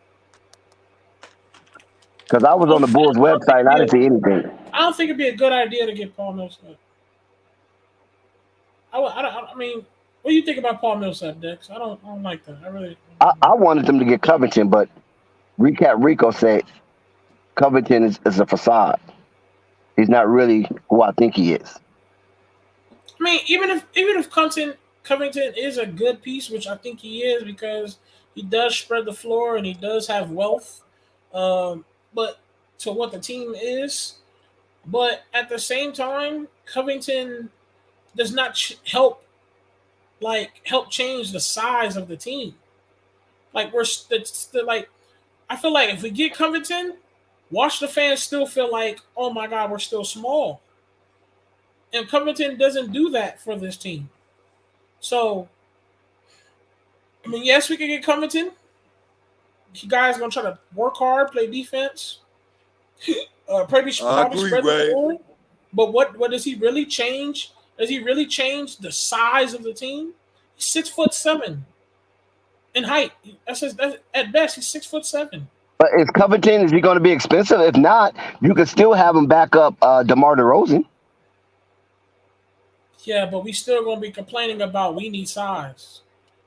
Because I was on the Bulls website and I didn't see anything. I don't think it'd be a good idea to get Paul Millsap. I mean, what do you think about Paul Millsap, Dex? I don't like that. I wanted them to get Covington, but Recap Rico said Covington is a facade. He's not really who I think he is. I mean, even if Covington is a good piece, which I think he is because he does spread the floor and he does have wealth, but to what the team is. But at the same time, Covington does not help change the size of the team. Like I feel like if we get Covington, watch the fans still feel like, oh my God, we're still small. And Covington doesn't do that for this team. So, I mean, yes, we can get Covington. You guys going to try to work hard, play defense, probably spread the floor. But what does he really change? Does he really change the size of the team? He's 6'7" in height. That's at best, he's 6'7". But is he going to be expensive? If not, you can still have him back up DeMar DeRozan. Yeah, but we still going to be complaining about we need size.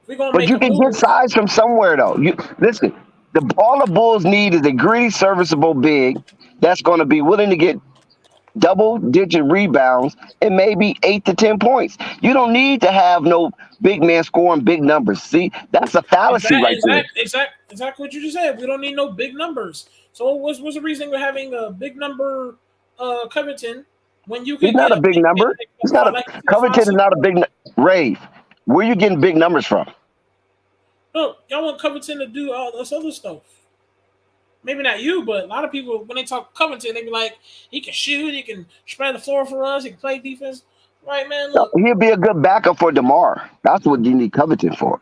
But you can get size from somewhere, though. Listen, all the Bulls need is a gritty, serviceable big that's going to be willing to get double-digit rebounds and maybe 8 to 10 points. You don't need to have no big man scoring big numbers. See, that's a fallacy right there. Exactly what you just said. We don't need no big numbers. So what's the reason we're having a big number Covington when you can? He's not a big number. Covington is not a big Rave. Where are you getting big numbers from? No, y'all want Covington to do all this other stuff. Maybe not you, but a lot of people, when they talk Covington, they be like, he can shoot, he can spread the floor for us, he can play defense. Right, man? Look. He'll be a good backup for DeMar. That's what you need Covington for.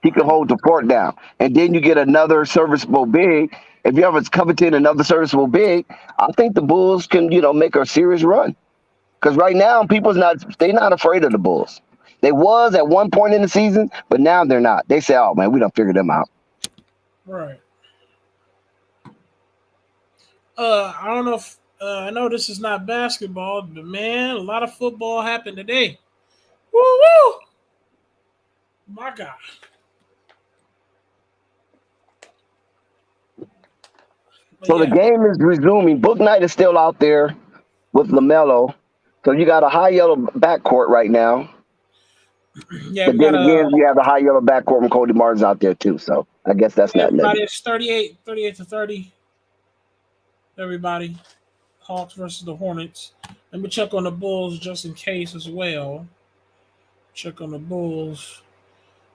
He can hold the fort down. And then you get another serviceable big. If you ever coveted another serviceable big, I think the Bulls can, make a serious run. Because right now, they're not afraid of the Bulls. They was at one point in the season, but now they're not. They say, "Oh man, we done figured them out." Right. I don't know if I know this is not basketball, but man, a lot of football happened today. Woo woo! My God. But So the yeah, game is resuming. Book Night is still out there with LaMelo. So you got a high yellow backcourt right now. yeah, But we then got again, you have the high yellow backcourt from Cody Martin's out there too. So I guess that's not nothing. everybody is 38 to 30. Everybody. Hawks versus the Hornets. Let me check on the Bulls just in case as well. Check on the Bulls.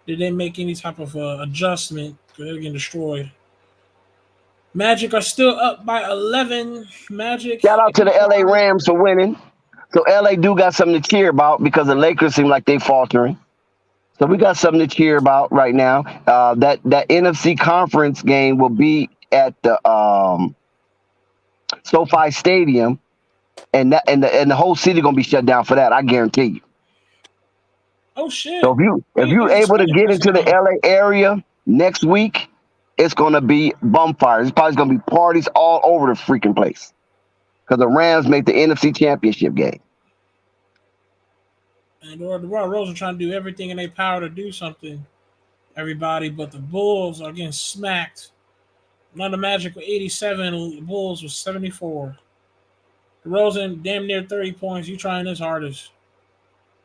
Did they make any type of adjustment? Because they're getting destroyed. Magic are still up by 11. Magic. Shout out to the LA Rams for winning. So LA do got something to cheer about because the Lakers seem like they faltering. So we got something to cheer about right now. That NFC conference game will be at the SoFi Stadium, and the whole city gonna be shut down for that. I guarantee you. Oh shit! So if you able to get into the LA area next week, it's gonna be bonfires. It's probably gonna be parties all over the freaking place because the Rams make the NFC Championship game. And the Rose are trying to do everything in their power to do something. Everybody, but the Bulls are getting smacked. Atlanta Magic with 87. The Bulls with 74. DeRozan damn near 30 points. You trying his hardest.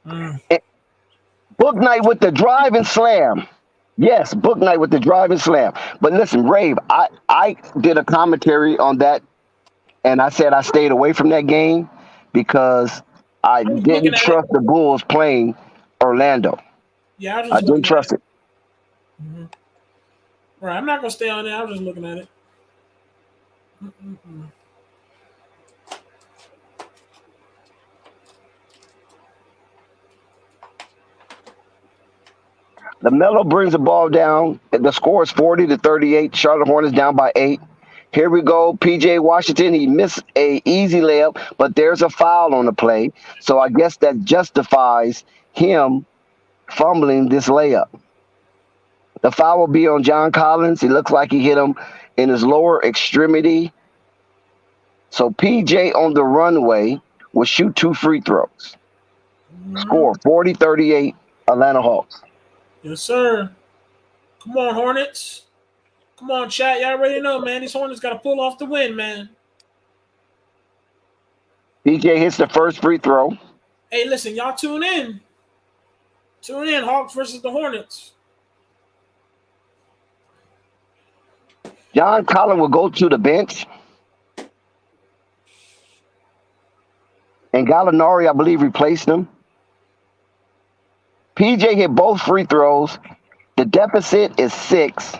Book Night with the drive and slam. Yes, Book Night with the drive and slam. But listen, Rave, I did a commentary on that, and I said I stayed away from that game because I didn't trust the Bulls playing Orlando. Yeah, I didn't trust it. Mm-hmm. Right, I'm not gonna stay on there. I was just looking at it. LaMelo brings the ball down. The score is 40-38. Charlotte Hornets down by 8. Here we go. PJ Washington, he missed a easy layup, but there's a foul on the play. So I guess that justifies him fumbling this layup. The foul will be on John Collins. It looks like he hit him in his lower extremity. So PJ on the runway will shoot 2 free throws. Score 40-38 Atlanta Hawks. Yes, sir. Come on, Hornets. Come on, chat. Y'all already know, man. These Hornets got to pull off the win, man. PJ hits the first free throw. Hey, listen, y'all tune in. Tune in, Hawks versus the Hornets. John Collins will go to the bench. And Gallinari, I believe, replaced him. PJ hit both free throws. The deficit is 6.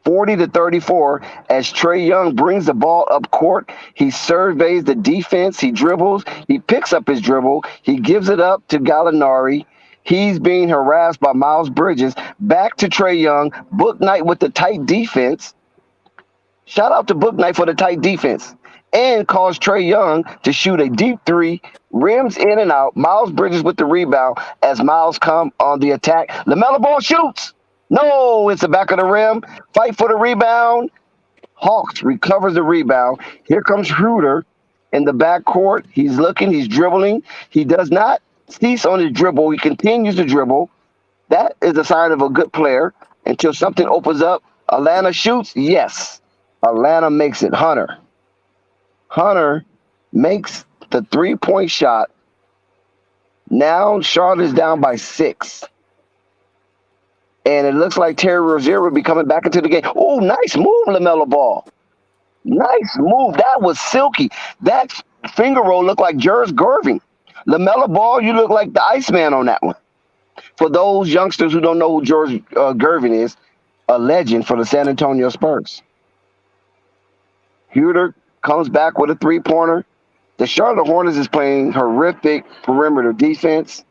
40-34 as Trae Young brings the ball up court. He surveys the defense. He dribbles. He picks up his dribble. He gives it up to Gallinari. He's being harassed by Miles Bridges. Back to Trae Young. Book Night with the tight defense. Shout out to Book Night for the tight defense. And caused Trae Young to shoot a deep 3. Rims in and out. Miles Bridges with the rebound as Miles come on the attack. LaMelo Ball shoots. No, it's the back of the rim. Fight for the rebound. Hawks recovers the rebound. Here comes Schroeder in the backcourt. He's looking. He's dribbling. He does not cease on his dribble. He continues to dribble. That is a sign of a good player until something opens up. Atlanta shoots. Yes. Atlanta makes it. Hunter makes the 3-point shot. Now Charlotte is down by 6. And it looks like Terry Rozier will be coming back into the game. Oh, nice move, LaMelo Ball. Nice move. That was silky. That finger roll looked like Juris Gervin. LaMelo Ball, you look like the Iceman on that one. For those youngsters who don't know who Juris Gervin is, a legend for the San Antonio Spurs. Huerter comes back with a 3-pointer. The Charlotte Hornets is playing horrific perimeter defense.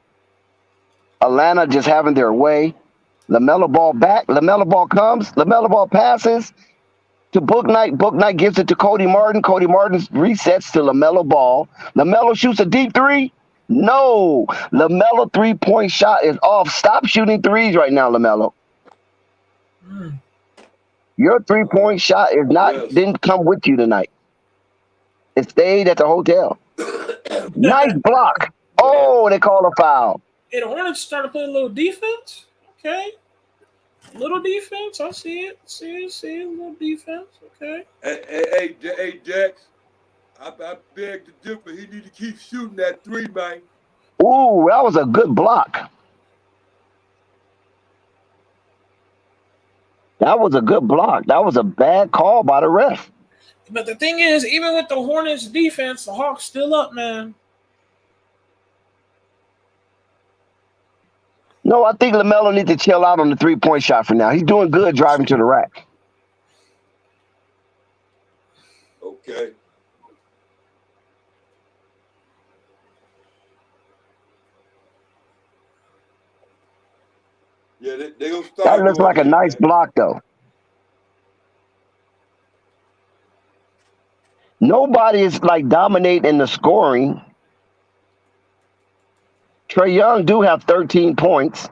Atlanta just having their way. LaMelo Ball back. LaMelo Ball comes. LaMelo Ball passes to Book Knight. Book Knight gives it to Cody Martin. Cody Martin resets to LaMelo Ball. LaMelo shoots a deep three. No. LaMelo three-point shot is off. Stop shooting threes right now, LaMelo. Your three-point shot is didn't come with you tonight. It stayed at the hotel. Nice block. Oh, they call a foul. Hey, the Hornets started playing a little defense. Okay. Little defense. I see it. See it. Little defense. Okay. Hey, Dex. I beg to differ. He need to keep shooting that three, man. Ooh, that was a good block. That was a good block. That was a bad call by the ref. But the thing is, even with the Hornets defense, the Hawks still up, man. No, I think LaMelo needs to chill out on the three-point shot for now. He's doing good driving to the rack. Okay. Yeah, they gonna start. That looks like a nice block, though. Nobody is like dominating the scoring. Trae Young do have 13 points.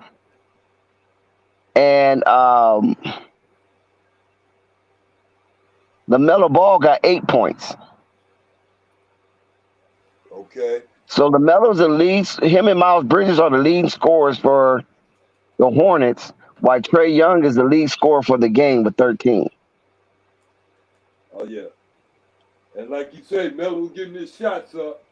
And LaMelo Ball got 8 points. Okay. So LaMelo's the lead. Him and Miles Bridges are the leading scorers for the Hornets, while Trae Young is the lead scorer for the game with 13. Oh, yeah. And like you said, Melo was getting his shots up.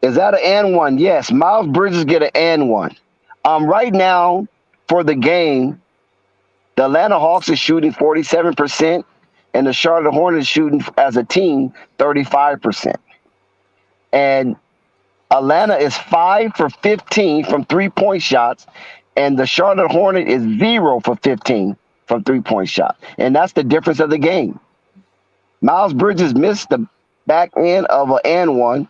Is that an and one? Yes. Miles Bridges get an and one. Right now, for the game, the Atlanta Hawks is shooting 47%, and the Charlotte Hornets shooting as a team 35%. And Atlanta is 5 for 15 from three-point shots, and the Charlotte Hornet is 0 for 15 from three-point shots. And that's the difference of the game. Miles Bridges missed the back end of an and one.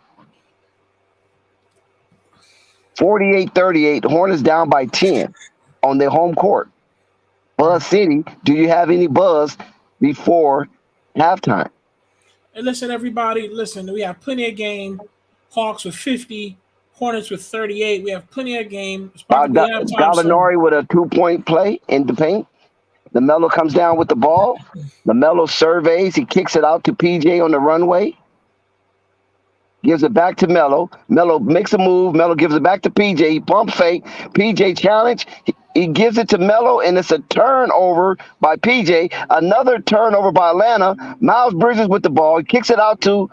48-38, Hornets down by 10 on their home court. Buzz City, do you have any buzz before halftime? And listen, everybody, we have plenty of game. Hawks with 50, Hornets with 38. We have plenty of game. Gallinari with a 2-point play in the paint. LaMelo comes down with the ball. LaMelo surveys. He kicks it out to PJ on the runway. Gives it back to Melo. Melo makes a move. Melo gives it back to PJ. He pump fake. PJ challenge. He gives it to Melo, and it's a turnover by PJ. Another turnover by Atlanta. Miles Bridges with the ball. He kicks it out to,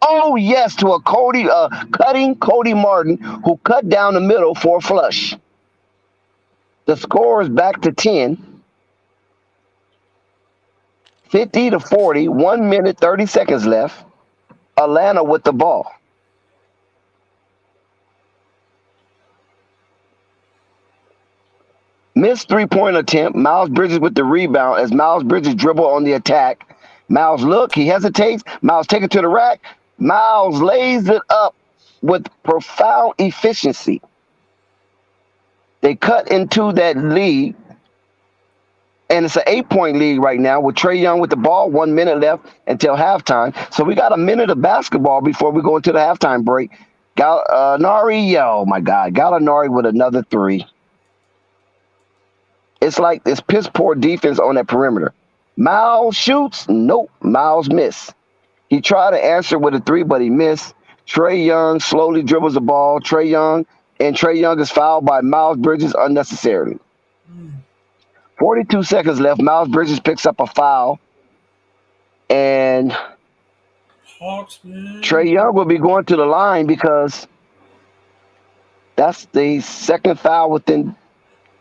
to a cutting Cody Martin, who cut down the middle for a flush. The score is back to 10. 50-40. 1 minute, 30 seconds left. Atlanta with the ball. Missed three-point attempt. Miles Bridges with the rebound as Miles Bridges dribble on the attack. Miles he hesitates. Miles take it to the rack. Miles lays it up with profound efficiency. They cut into that lead. And it's an 8-point lead right now with Trae Young with the ball. 1 minute left until halftime. So we got a minute of basketball before we go into the halftime break. Gallinari with another three. It's like this piss poor defense on that perimeter. Miles shoots. Nope. Miles missed. He tried to answer with a three, but he missed. Trae Young slowly dribbles the ball. Trae Young is fouled by Miles Bridges unnecessarily. 42 seconds left. Miles Bridges picks up a foul. And Hawks, man. Trae Young will be going to the line because that's the second foul within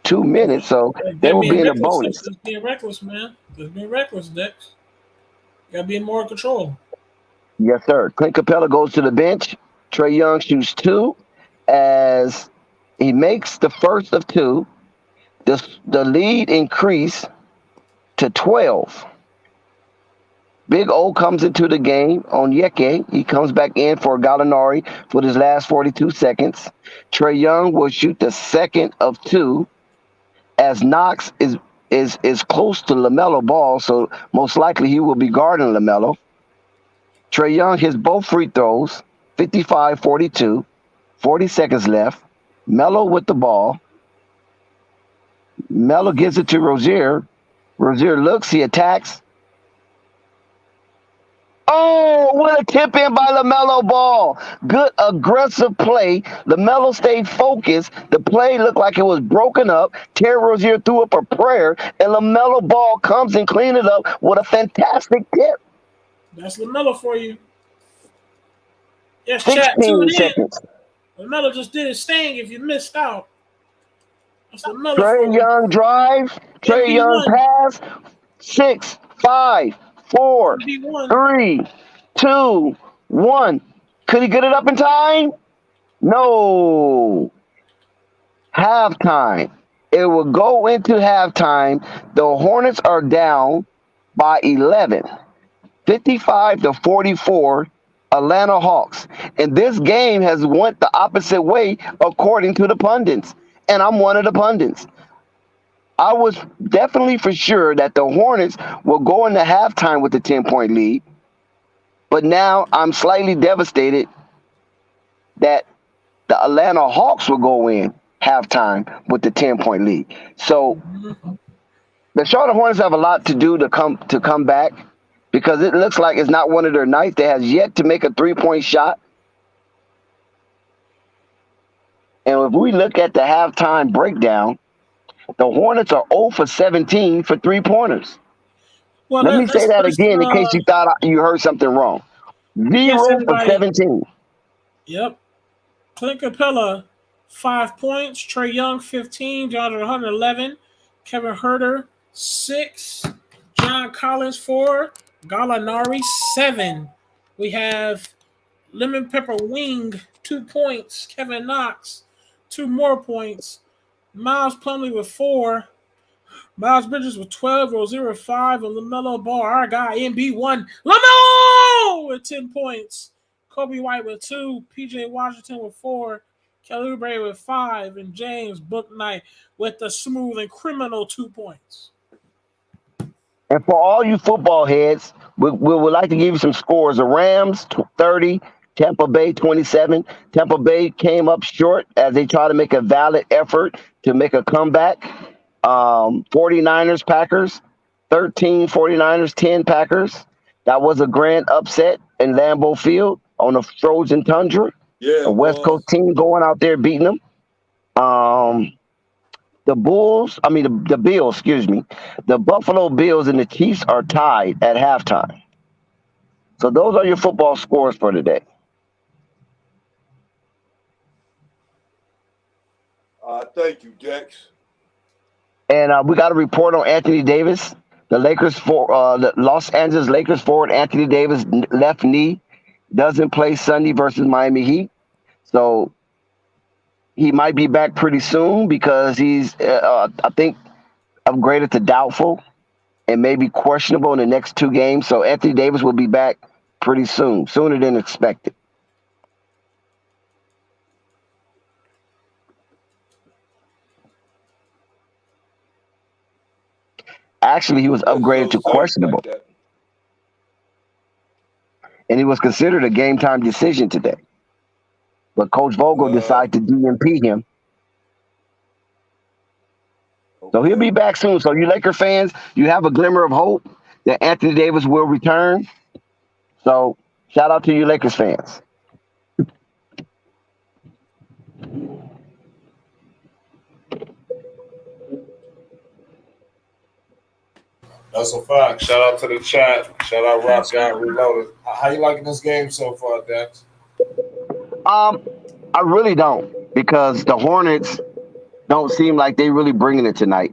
2 minutes. So they will be in a bonus. Just being reckless, man. Just being reckless, Dex. Got to be in more control. Yes, sir. Clint Capella goes to the bench. Trae Young shoots 2 as he makes the first of 2. The lead increased to 12. Big O comes into the game on Yeke. He comes back in for Gallinari for his last 42 seconds. Trae Young will shoot the second of two, as Knox is close to LaMelo Ball, so most likely he will be guarding LaMelo. Trae Young hits both free throws, 55-42, 40 seconds left. Melo with the ball. Melo gives it to Rozier. Rozier looks, he attacks. Oh, what a tip in by LaMelo Ball. Good aggressive play. LaMelo stayed focused. The play looked like it was broken up. Terry Rozier threw up a prayer, and LaMelo Ball comes and cleans it up with a fantastic tip. That's LaMelo for you. Yes, 16 seconds. LaMelo just did his thing if you missed out. That's LaMelo for Trae you. Young drive. Trae Young pass. 6, 5, 4, 3, 2, 1. Could he get it up in time? No. Halftime. It will go into halftime. The Hornets are down by 11. 55-44, Atlanta Hawks. And this game has went the opposite way according to the pundits. And I'm one of the pundits. I was definitely for sure that the Hornets will go into halftime with the 10-point lead. But now I'm slightly devastated that the Atlanta Hawks will go in halftime with the 10-point lead. So the Charlotte Hornets have a lot to do to come back, because it looks like it's not one of their nights. They have yet to make a three-point shot. And if we look at the halftime breakdown, the Hornets are 0 for 17 for three-pointers. Well, Let me say that again in case you thought you heard something wrong. 0 for 17. Yep. Clint Capella, 5 points. Trae Young, 15. DeAndre Hunter, 11. Kevin Huerter, 6. John Collins, 4. Gallinari, 7. We have Lemon Pepper Wing, 2 points. Kevin Knox, 2 more points. Miles Plumlee with 4. Miles Bridges with 12. Rozier with 5. And LaMelo Ball, our guy, MB1. LaMelo with 10 points. Kobe White with 2. PJ Washington with 4. Kelly Oubre with 5. And James Bouknight with the smooth and criminal 2 points. And for all you football heads, we would like to give you some scores. The Rams, 30. Tampa Bay, 27. Tampa Bay came up short as they try to make a valid effort to make a comeback. 49ers, Packers, 13. 49ers, 10 Packers. That was a grand upset in Lambeau Field on the frozen tundra. Yeah, a West Coast team going out there beating them. The Bills, excuse me. The Buffalo Bills and the Chiefs are tied at halftime. So those are your football scores for today. Thank you, Dex. And we got a report on Anthony Davis. The Los Angeles Lakers forward Anthony Davis left knee doesn't play Sunday versus Miami Heat. So he might be back pretty soon because he's, I think, upgraded to doubtful and maybe questionable in the next 2 games. So Anthony Davis will be back pretty soon, sooner than expected. Actually, he was upgraded to questionable. And he was considered a game-time decision today. But Coach Vogel decided to DNP him. So he'll be back soon. So you Laker fans, you have a glimmer of hope that Anthony Davis will return. So shout out to you Lakers fans. That's a fact. Shout out to the chat. Shout out Rock Guy Reloaded. How you liking this game so far, Dex? I really don't, because the Hornets don't seem like they really bringing it tonight.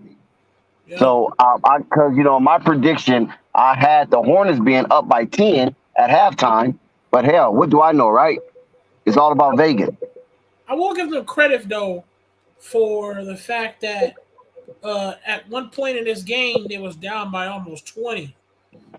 Yeah. So, because my prediction, I had the Hornets being up by 10 at halftime. But hell, what do I know, right? It's all about Vegas. I will give them credit though for the fact that At one point in this game, they was down by almost 20.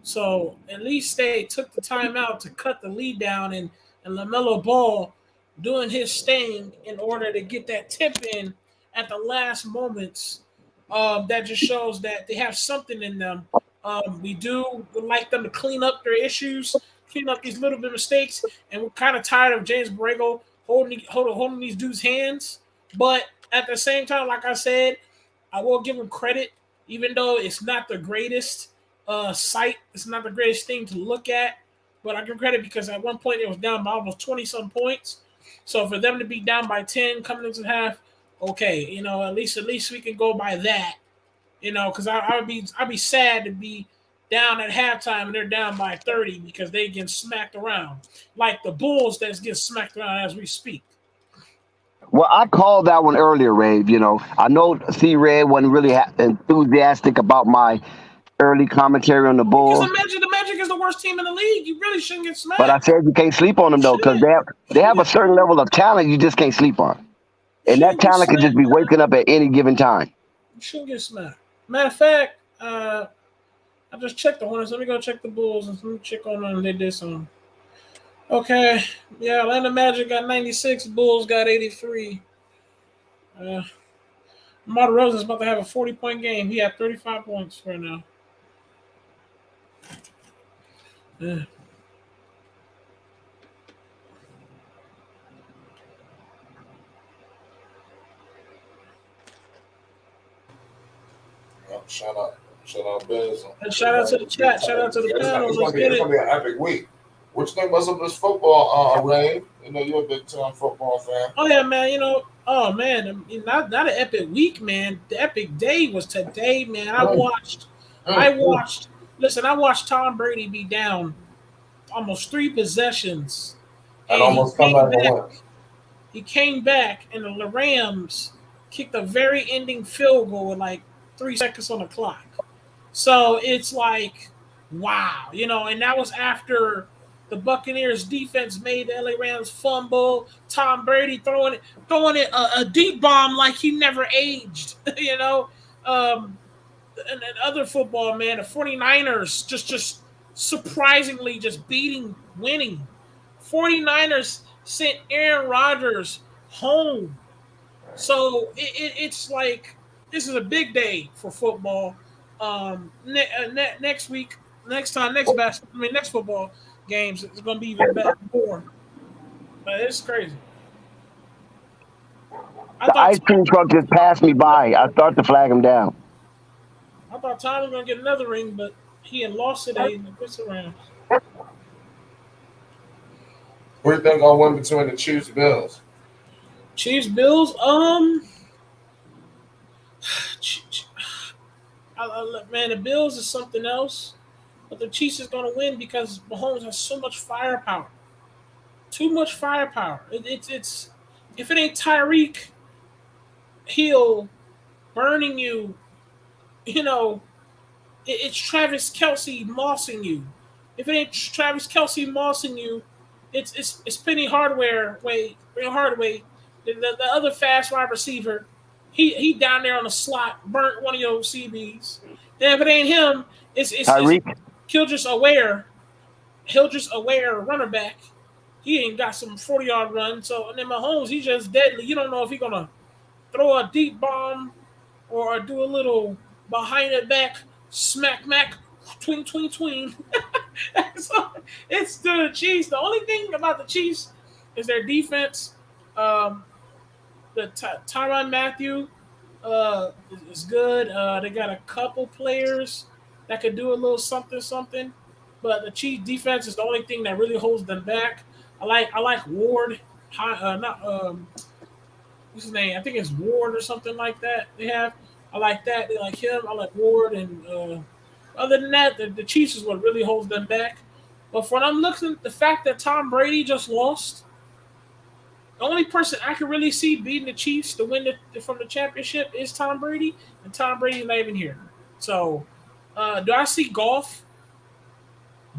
So at least they took the time out to cut the lead down, and LaMelo Ball doing his thing in order to get that tip in at the last moments. That just shows that they have something in them. Would like them to clean up their issues, clean up these little bit of mistakes, and we're kind of tired of James Borrego holding these dudes' hands. But at the same time, like I said, I will give him credit, even though it's not the greatest sight. It's not the greatest thing to look at, but I give credit because at one point it was down by almost 20-some points. So for them to be down by 10 coming into half, okay, at least we can go by that, because I'd be sad to be down at halftime and they're down by 30 because they get smacked around like the Bulls that's getting smacked around as we speak. Well, I called that one earlier, Rave. I know C Red wasn't really enthusiastic about my early commentary on the Because Bulls, the Magic is the worst team in the league. You really shouldn't get smacked. but I said you can't sleep on them though, because they have a certain level of talent you just can't sleep on, and that talent can just be waking up at any given time. You shouldn't get smacked. Matter of fact, I just checked the Hornets. Let me go check the Bulls and let me check on them. They did some. Okay, yeah, Atlanta Magic got 96. Bulls got 83. DeMar DeRozan's about to have a 40-point game. He had 35 points right now. Yeah. Shout out, Biz. And shout out to the chat. Shout out to the panel. It's gonna be an epic week. What you think about this football, Ray? You're a big time football fan. Oh yeah, man. Oh man, not an epic week, man. The epic day was today, man. I watched. Listen, I watched Tom Brady be down almost 3 possessions, and almost come back and win. He came back, and the Rams kicked a very ending field goal with like 3 seconds on the clock. So it's like, wow, and that was after the Buccaneers defense made the LA Rams fumble. Tom Brady throwing it a deep bomb like he never aged, and other football, man, the 49ers just surprisingly just winning. 49ers sent Aaron Rodgers home. So it's like this is a big day for football. Next football games it's going to be even better more. But it's crazy. The ice cream truck just passed me by. I start to flag him down. I thought Tom was going to get another ring, but he had lost today in the Pistons Rams. What do you think gonna win between the Chiefs and Bills? Chiefs Bills, man, the Bills is something else, but the Chiefs is gonna win because Mahomes has so much firepower. Too much firepower. It's if it ain't Tyreek Hill burning you, it's Travis Kelce mossing you. If it ain't Travis Kelce mossing you, it's Penny Hardaway. The other fast wide receiver, he down there on the slot, burnt one of your CBs. Then if it ain't him, it's Hildress Aware runner back. He ain't got some 40-yard run. So and then Mahomes, he's just deadly. You don't know if he's gonna throw a deep bomb or do a little behind the back smack twing. So it's the Chiefs. The only thing about the Chiefs is their defense. The Tyrann Mathieu is good. They got a couple players that could do a little something. But the Chiefs defense is the only thing that really holds them back. I like Ward. What's his name? I think it's Ward or something like that. I like that. They like him. I like Ward. And other than that, the Chiefs is what really holds them back. But for what I'm looking at the fact that Tom Brady just lost, the only person I can really see beating the Chiefs to win from the championship is Tom Brady, and Tom Brady's not even here. So, do I see Goff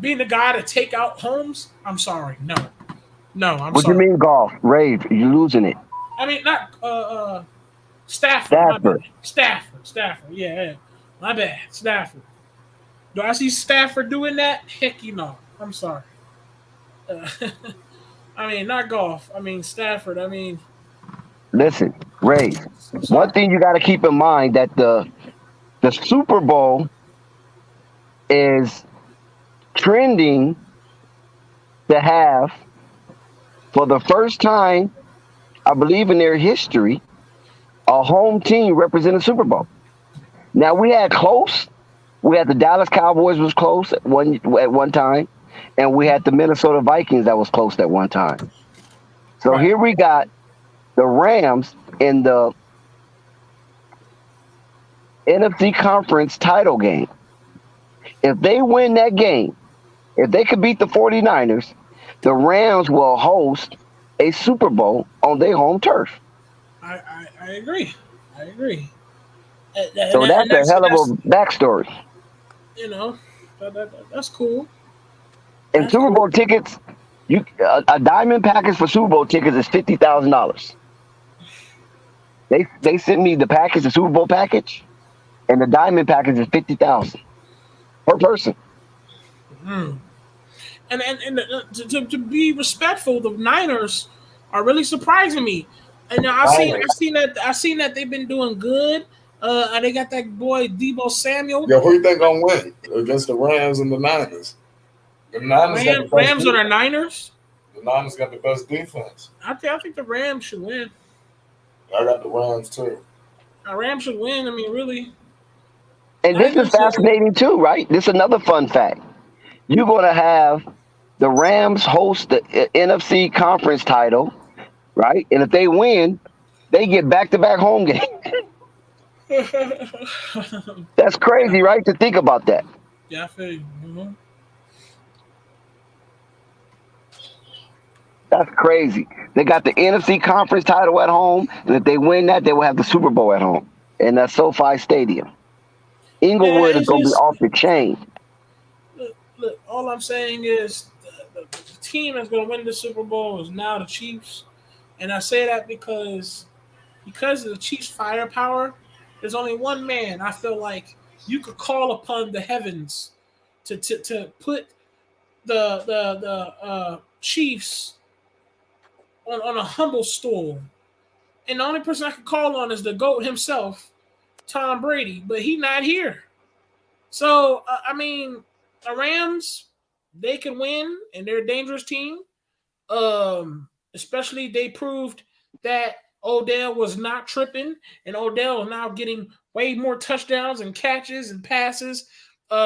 being the guy to take out Holmes? I'm sorry, no. I'm what sorry. You mean Goff? Rave, you losing it. I mean, not Stafford. My bad. Stafford. Yeah. My bad. Stafford. Do I see Stafford doing that? Heck, I'm sorry. I mean, not golf. I mean, Stafford. I mean, Listen, Ray. I'm One sorry. thing you got to keep in mind that the Super Bowl is trending to have, for the first time, I believe in their history, a home team represent the Super Bowl. Now we had close. We had the Dallas Cowboys was close at one time, and we had the Minnesota Vikings that was close at one time. So Right. here we got the Rams in the NFC Conference title game. If they win that game, if they could beat the 49ers, the Rams will host a Super Bowl on their home turf. I agree. I agree. So And that's a hell of that's a backstory. you know that's cool. And That's Super cool. Bowl tickets, a diamond package for Super Bowl tickets is $50,000. They sent me the package, the Super Bowl package, and the diamond package is $50,000 per person. Mm. And to be respectful, the Niners are really surprising me. And now I seen that they've been doing good. And they got that boy Debo Samuel. Yo, who you think gonna win against the Rams and the Niners? The Niners got the best Rams or the defense. Niners? The Niners got the best defense. I think the Rams should win. I got the Rams too. The Rams should win. I mean, really. And this is Niners. fascinating too, right? This is another fun fact. You're going to have the Rams host the NFC conference title, right? And if they win, they get back-to-back home games. That's crazy, right? To think about that. Yeah, I feel you. That's crazy. They got the NFC conference title at home, and if they win that, they will have the Super Bowl at home. And that's SoFi Stadium. Yeah, Inglewood is it's going to be just off the chain. look. All I'm saying is the team that's going to win the Super Bowl is now the Chiefs, and I say that because of the Chiefs' firepower. There's only one man I feel like you could call upon the heavens to put the Chiefs on a humble stool, and the only person I could call on is the GOAT himself, Tom Brady, but he's not here. So I mean, the Rams, they can win, and they're a dangerous team. Especially they proved that Odell was not tripping, and Odell is now getting way more touchdowns and catches and passes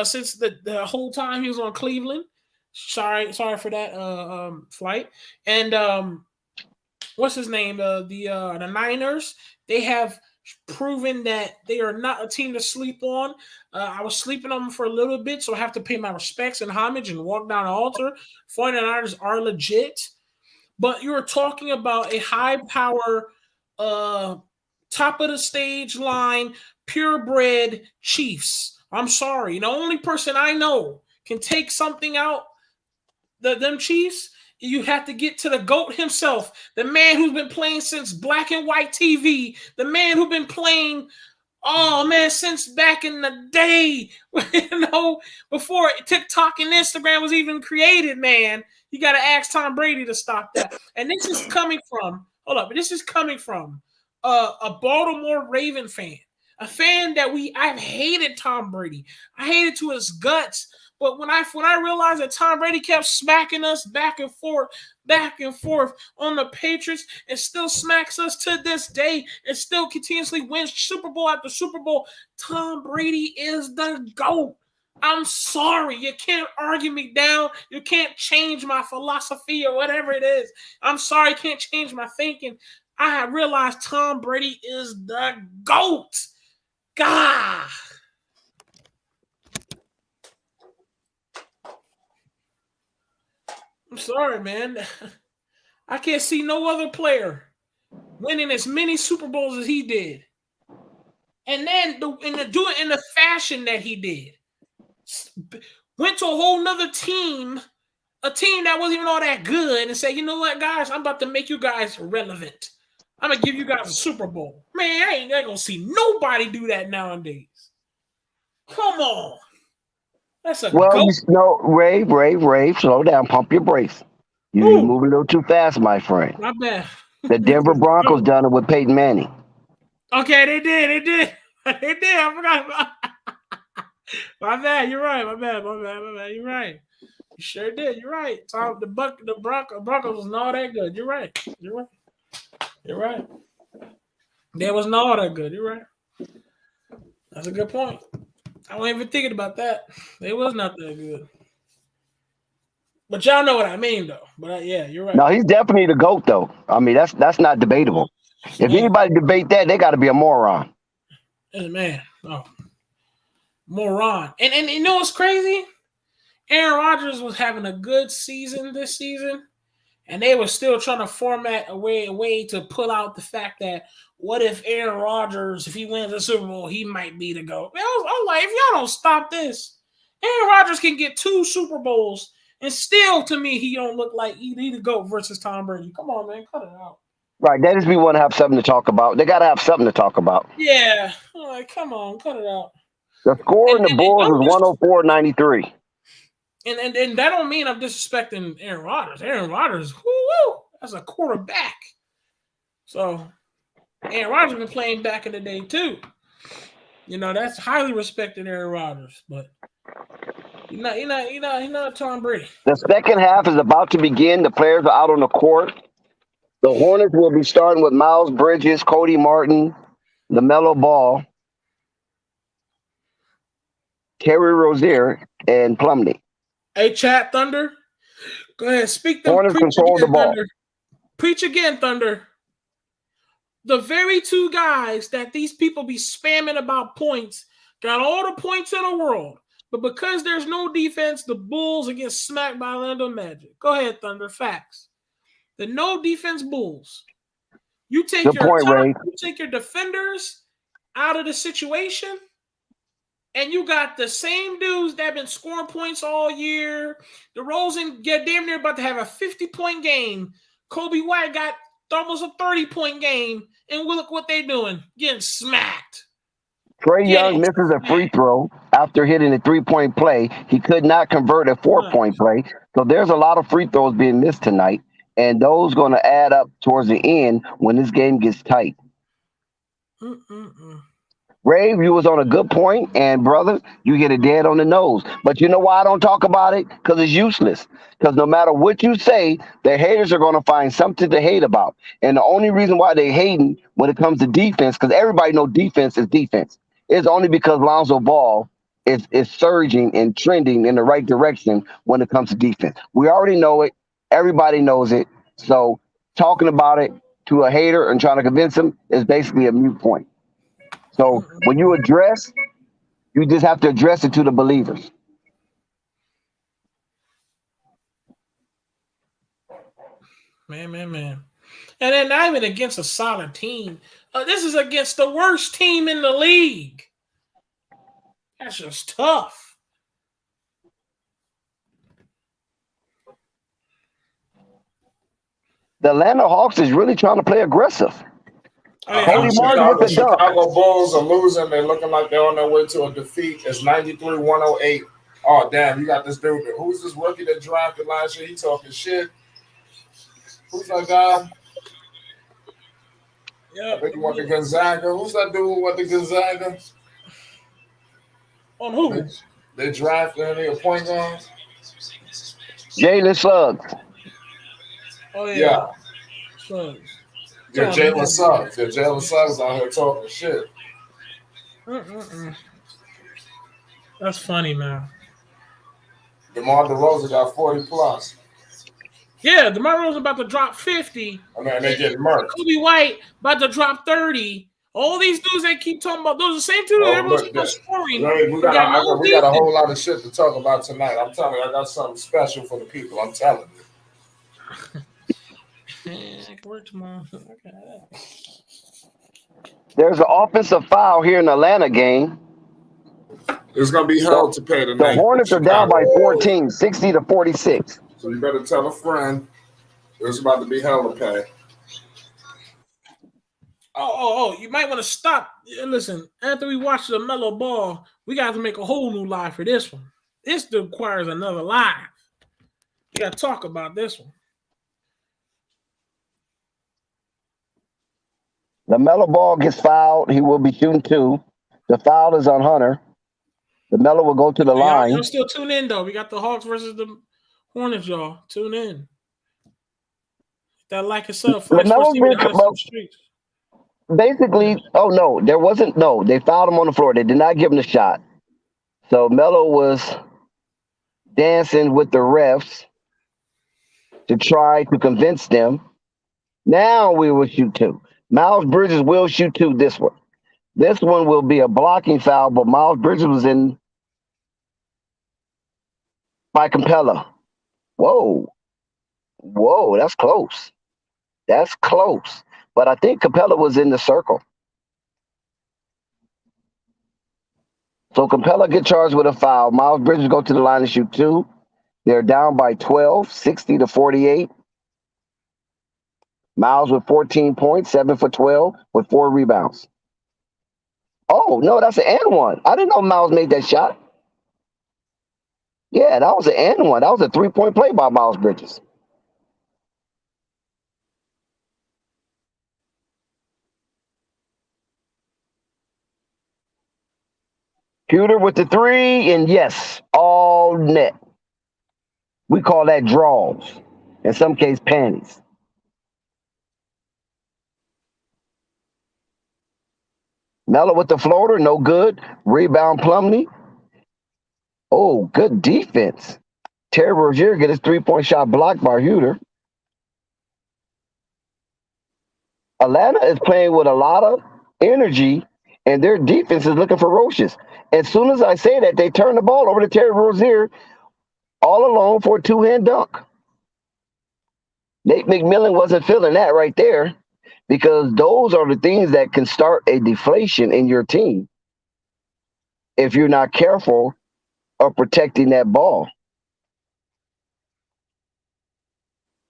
since the whole time he was on Cleveland. Sorry for that flight. And what's his name? The Niners. They have proven that they are not a team to sleep on. I was sleeping on them for a little bit, so I have to pay my respects and homage and walk down the altar. 49ers are legit. But you're talking about a high power, top of the stage line, purebred Chiefs. I'm sorry. The only person I know can take something out them Chiefs, you have to get to the GOAT himself, the man who's been playing since black and white TV, the man who's been playing, oh man, since back in the day, before TikTok and Instagram was even created, man. You got to ask Tom Brady to stop that. And this is coming from, a Baltimore Raven fan, a fan that I've hated Tom Brady. I hated to his guts. But when I realized that Tom Brady kept smacking us back and forth on the Patriots and still smacks us to this day and still continuously wins Super Bowl after Super Bowl, Tom Brady is the GOAT. I'm sorry. You can't argue me down. You can't change my philosophy or whatever it is. I'm sorry. You can't change my thinking. I have realized Tom Brady is the GOAT. God. I'm sorry, man. I can't see no other player winning as many Super Bowls as he did, and then do it in the fashion that he did. Went to a whole nother team, a team that wasn't even all that good, and say, you know what, guys, I'm about to make you guys relevant. I'm gonna give you guys a Super Bowl. Man, I ain't gonna see nobody do that nowadays. Come on. That's a Well, goat. Rave, slow down, pump your brakes. You move a little too fast, my friend. My bad. The Denver Broncos done it with Peyton Manning. Okay, they did. They did. I forgot about my bad. You're right. My bad. You're right. You sure did. You're right. So the Broncos was not all that good. You're right. They was not all that good. You're right. That's a good point. I wasn't even thinking about that. They was not that good. But y'all know what I mean, though. But yeah, you're right. No, he's definitely the GOAT, though. I mean, that's not debatable. If anybody debate that, they got to be a moron. Man, moron. And you know what's crazy? Aaron Rodgers was having a good season this season, and they were still trying to format a way to pull out the fact that what if Aaron Rodgers, if he wins the Super Bowl, he might be the GOAT. Man, I was like, if y'all don't stop this, Aaron Rodgers can get 2 Super Bowls, and still, to me, he don't look like he the GOAT versus Tom Brady. Come on, man, cut it out. Right, that is we want to have something to talk about. They got to have something to talk about. Yeah, like, come on, cut it out. The score in the Bulls was 104-93. And that don't mean I'm disrespecting Aaron Rodgers. Aaron Rodgers, whoo, that's a quarterback. So Aaron Rodgers been playing back in the day too. You know, that's highly respected Aaron Rodgers, but he's not Tom Brady. The second half is about to begin. The players are out on the court. The Hornets will be starting with Miles Bridges, Cody Martin, LaMelo Ball, Terry Rozier, and Plumlee. Hey, Chat Thunder, go ahead. Speak them. Hornets control the ball. Thunder. Preach again, Thunder. The very 2 guys that these people be spamming about points got all the points in the world, but because there's no defense, the Bulls are getting smacked by Orlando Magic. Go ahead, Thunder. Facts. The no defense Bulls. You take you take your defenders out of the situation, and you got the same dudes that have been scoring points all year. DeRozan get damn near about to have a 50-point game. Kobe White got almost a 30-point game, and look what they doing, getting smacked. Trae Young misses a free throw after hitting a 3-point play. He could not convert a 4-point play. So there's a lot of free throws being missed tonight, and those going to add up towards the end when this game gets tight. Rave, you was on a good point, and brother, you hit it dead on the nose. But you know why I don't talk about it? Because it's useless. Because no matter what you say, the haters are going to find something to hate about. And the only reason why they hating when it comes to defense, because everybody know defense is defense, is only because Lonzo Ball is surging and trending in the right direction when it comes to defense. We already know it. Everybody knows it. So talking about it to a hater and trying to convince him is basically a moot point. So when you address, you just have to address it to the believers. Man. And then not even against a solid team. This is against the worst team in the league. That's just tough. The Atlanta Hawks is really trying to play aggressive. The Chicago Bulls are losing. They're looking like they're on their way to a defeat. It's 93-108. Oh, damn. You got this dude. Who's this rookie that drafted last year? He talking shit. Who's that guy? Yeah. I think you want the Gonzaga. Who's that dude who went to Gonzaga? On who? They drafted him a point guard. Jalen Suggs. Oh, yeah. Suggs. Yeah, Jalen Suggs. Yeah, Jalen Suggs out here talking shit. That's funny, man. DeMar DeRozan got 40 plus. Yeah, DeMar DeRozan about to drop 50. I mean, they getting murked. Kobe White about to drop 30. All these dudes they keep talking about, those are the same two that everyone's keep scoring. We got a whole lot of shit to talk about tonight. I'm telling you, I got something special for the people. I'm telling you. I can work tomorrow. Okay. There's an offensive foul here in the Atlanta game. It's going to be held to pay tonight. The Hornets are down by 14, 60-46. So you better tell a friend it's about to be held to pay. You might want to stop. Listen, after we watch the LaMelo Ball, we got to make a whole new live for this one. This requires another live. We got to talk about this one. LaMelo Ball gets fouled. He will be shooting 2. The foul is on Hunter. LaMelo will go to the line. Y'all still tune in, though. We got the Hawks versus the Hornets, y'all. Tune in. That like and sub. Basically, there wasn't. No, they fouled him on the floor. They did not give him the shot. So Melo was dancing with the refs to try to convince them. Now we will shoot 2. Miles Bridges will shoot 2 this one. This one will be a blocking foul, but Miles Bridges was in by Capella. Whoa, that's close. That's close. But I think Capella was in the circle. So Capella get charged with a foul. Miles Bridges go to the line to shoot 2. They're down by 12, 60-48. Miles with 14 points, 7 for 12, with 4 rebounds. Oh, no, that's an and one. I didn't know Miles made that shot. Yeah, that was an and one. That was a 3-point play by Miles Bridges. Huter with the 3, and yes, all net. We call that draws. In some case, panties. Melo with the floater, no good. Rebound Plumlee. Oh, good defense. Terry Rozier get his 3-point shot blocked by Huter. Atlanta is playing with a lot of energy, and their defense is looking ferocious. As soon as I say that, they turn the ball over to Terry Rozier all alone for a 2-hand dunk. Nate McMillan wasn't feeling that right there, because those are the things that can start a deflation in your team if you're not careful of protecting that ball.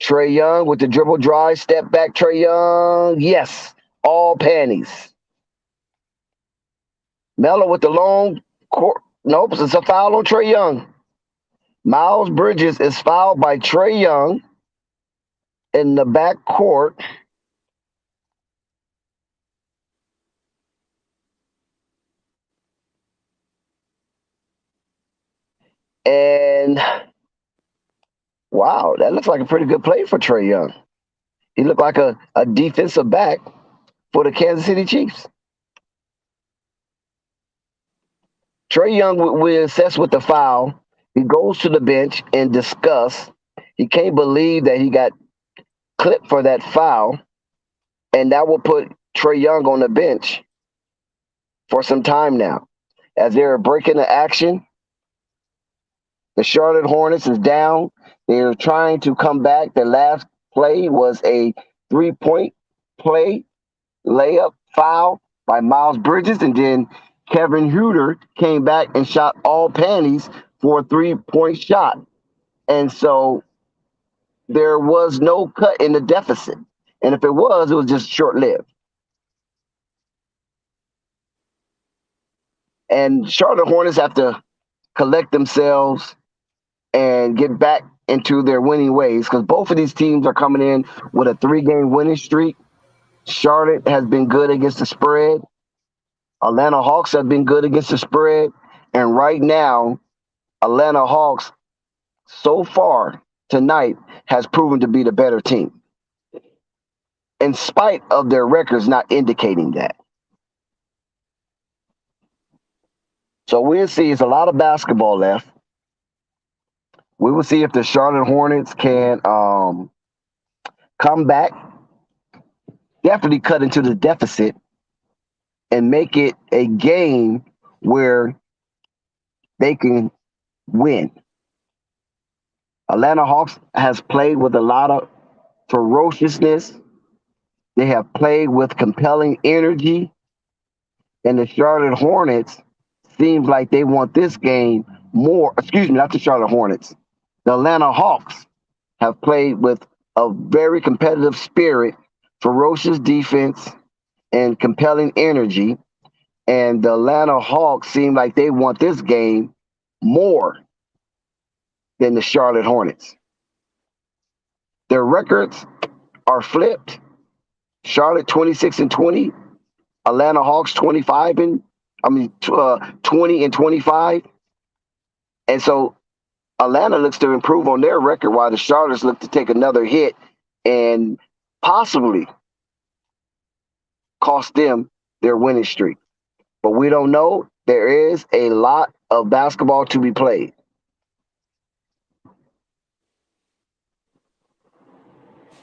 Trae Young with the dribble drive, step back, Trae Young. Yes, all panties. Melo with the long court. Nope, it's a foul on Trae Young. Miles Bridges is fouled by Trae Young in the back court. And wow, that looks like a pretty good play for Trae Young. He looked like a defensive back for the Kansas City Chiefs. Trae Young will assess with the foul. He goes to the bench in disgust. He can't believe that he got clipped for that foul. And that will put Trae Young on the bench for some time now. As they're breaking the action, the Charlotte Hornets is down. They're trying to come back. The last play was a 3-point play, layup, foul by Miles Bridges, and then Kevin Huter came back and shot all panties for a 3-point shot. And so there was no cut in the deficit. And if it was just short-lived. And Charlotte Hornets have to collect themselves and get back into their winning ways, because both of these teams are coming in with a 3-game winning streak. Charlotte has been good against the spread. Atlanta Hawks have been good against the spread. And right now, Atlanta Hawks, so far tonight, has proven to be the better team, in spite of their records not indicating that. So we'll see. It's a lot of basketball left. We will see if the Charlotte Hornets can come back, definitely cut into the deficit, and make it a game where they can win. Atlanta Hawks has played with a lot of ferociousness. They have played with compelling energy. And the Charlotte Hornets seems like they want this game more. Excuse me, not the Charlotte Hornets. The Atlanta Hawks have played with a very competitive spirit, ferocious defense, and compelling energy. And the Atlanta Hawks seem like they want this game more than the Charlotte Hornets. Their records are flipped. Charlotte 26-20, Atlanta Hawks 20 and 25. And so Atlanta looks to improve on their record while the Charlottes look to take another hit and possibly cost them their winning streak. But we don't know. There is a lot of basketball to be played.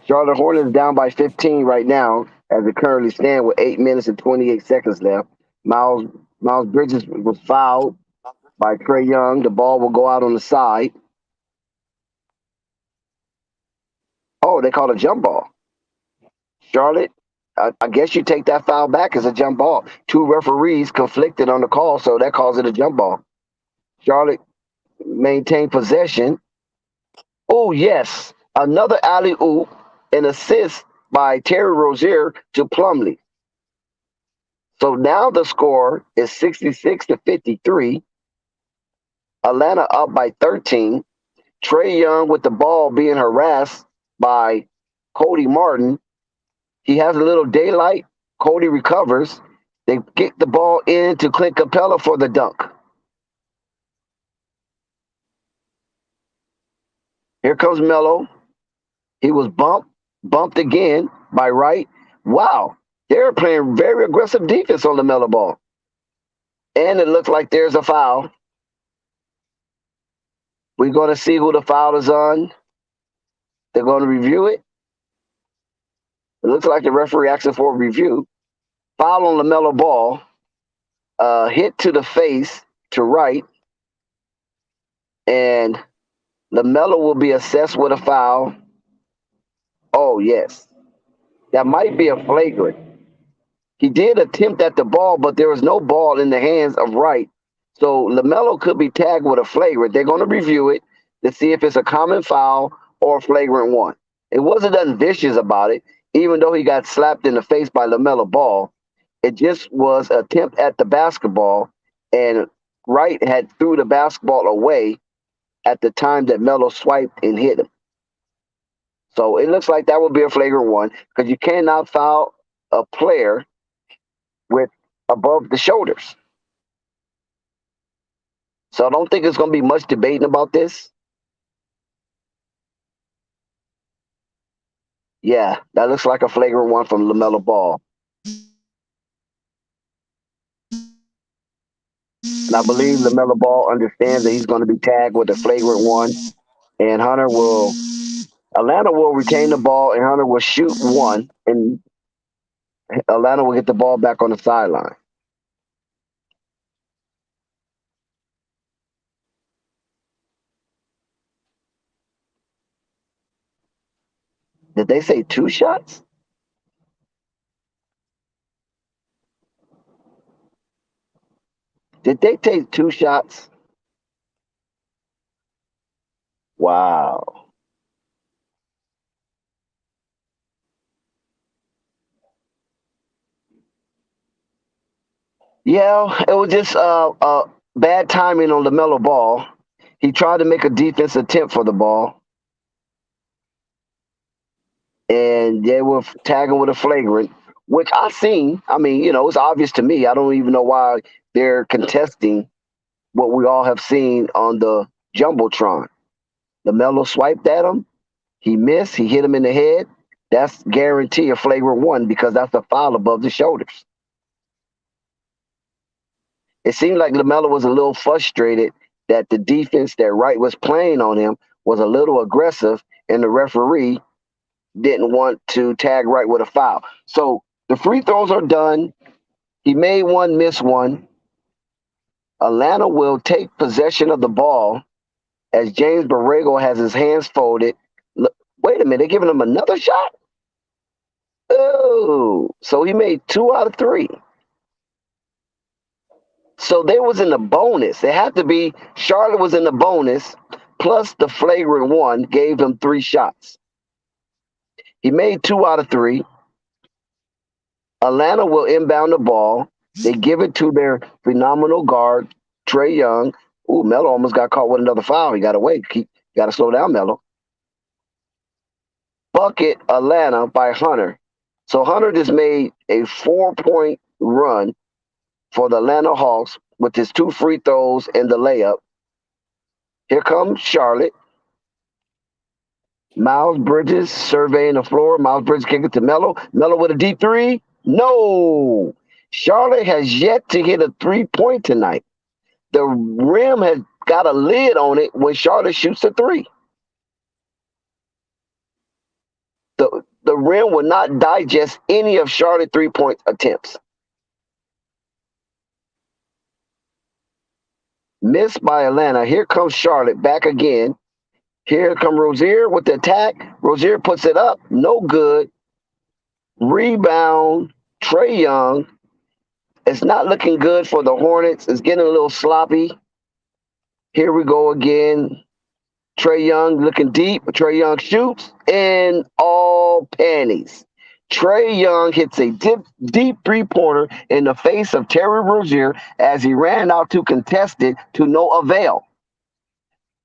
Charlotte Hornets down by 15 right now as it currently stands with 8 minutes and 28 seconds left. Miles Bridges was fouled by Trae Young. The ball will go out on the side. Oh, they called a jump ball. Charlotte, I guess you take that foul back as a jump ball. Two referees conflicted on the call, so that calls it a jump ball. Charlotte maintained possession. Oh, yes. Another alley-oop, an assist by Terry Rozier to Plumlee. So now the score is 66-53. Atlanta up by 13. Trae Young with the ball being harassed by Cody Martin. He has a little daylight. Cody recovers. They get the ball in to Clint Capella for the dunk. Here comes Melo. He was bumped again by Wright. Wow, they're playing very aggressive defense on LaMelo Ball. And it looks like there's a foul. We're going to see who the foul is on. They're going to review it. It looks like the referee asking for a review. Foul on LaMelo Ball. Hit to the face to Wright. And LaMelo will be assessed with a foul. Oh, yes. That might be a flagrant. He did attempt at the ball, but there was no ball in the hands of Wright. So LaMelo could be tagged with a flagrant. They're going to review it to see if it's a common foul or a flagrant one. It wasn't nothing vicious about it, even though he got slapped in the face by LaMelo Ball. It just was an attempt at the basketball, and Wright had threw the basketball away at the time that Melo swiped and hit him. So it looks like that would be a flagrant one because you cannot foul a player with above the shoulders. So I don't think there's going to be much debating about this. Yeah, that looks like a flagrant one from LaMelo Ball. And I believe LaMelo Ball understands that he's going to be tagged with a flagrant one. And Atlanta will retain the ball, and Hunter will shoot one, and Atlanta will get the ball back on the sideline. Did they say 2 shots? Did they take 2 shots? Wow. Yeah, it was just bad timing on LaMelo Ball. He tried to make a defense attempt for the ball, and they were tagging with a flagrant, which I seen. I mean, it's obvious to me. I don't even know why they're contesting what we all have seen on the Jumbotron. LaMelo swiped at him. He missed. He hit him in the head. That's guarantee a flagrant one because that's a foul above the shoulders. It seemed like LaMelo was a little frustrated that the defense that Wright was playing on him was a little aggressive, and the referee didn't want to tag Wright with a foul. So the free throws are done. He made one, missed one. Atlanta will take possession of the ball as James Borrego has his hands folded. Look, wait a minute, they're giving him another shot? Oh, so he made 2 out of 3. So they was in the bonus. They had to be, Charlotte was in the bonus, plus the flagrant one gave him 3 shots. He made 2 out of 3. Atlanta will inbound the ball. They give it to their phenomenal guard, Trae Young. Ooh, Melo almost got caught with another foul. He got away. Got to slow down, Melo. Bucket Atlanta by Hunter. So Hunter just made a 4-point run for the Atlanta Hawks with his 2 free throws and the layup. Here comes Charlotte. Miles Bridges surveying the floor. Miles Bridges kicking it to Melo. Melo with a deep three. No. Charlotte has yet to hit a 3-point tonight. The rim has got a lid on it when Charlotte shoots a 3. The rim will not digest any of Charlotte 3-point attempts. Missed by Atlanta. Here comes Charlotte back again. Here come Rozier with the attack. Rozier puts it up. No good. Rebound. Trae Young. It's not looking good for the Hornets. It's getting a little sloppy. Here we go again. Trae Young looking deep. Trae Young shoots in all panties. Trae Young hits a deep 3-pointer in the face of Terry Rozier as he ran out to contest it to no avail.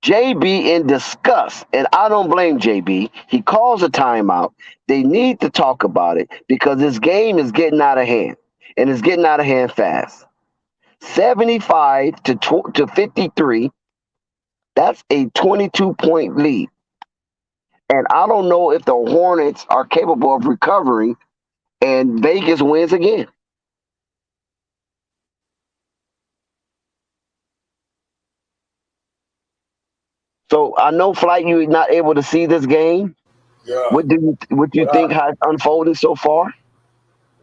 JB in disgust, and I don't blame JB. He calls a timeout. They need to talk about it because this game is getting out of hand, and it's getting out of hand fast. 75 to 53. That's a 22-point lead. And I don't know if the Hornets are capable of recovering, and Vegas wins again. So I know, Flight, you're not able to see this game. Yeah. What do you think has unfolded so far?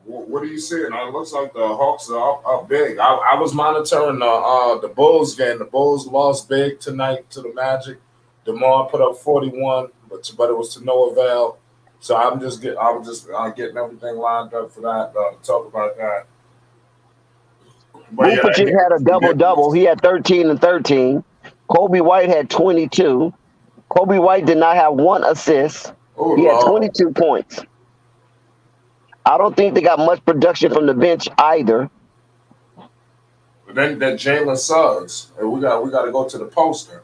What are you seeing? It looks like the Hawks are up big. I was monitoring the Bulls game. The Bulls lost big tonight to the Magic. DeMar put up 41, but it was to no avail. So I was just getting everything lined up for that to talk about that. But Vucevic had a double-double. He had 13 and 13. Kobe White had 22. Kobe White did not have 1 assist. He had 22 points. I don't think they got much production from the bench either. But then that Jalen Suggs, and we got to go to the poster.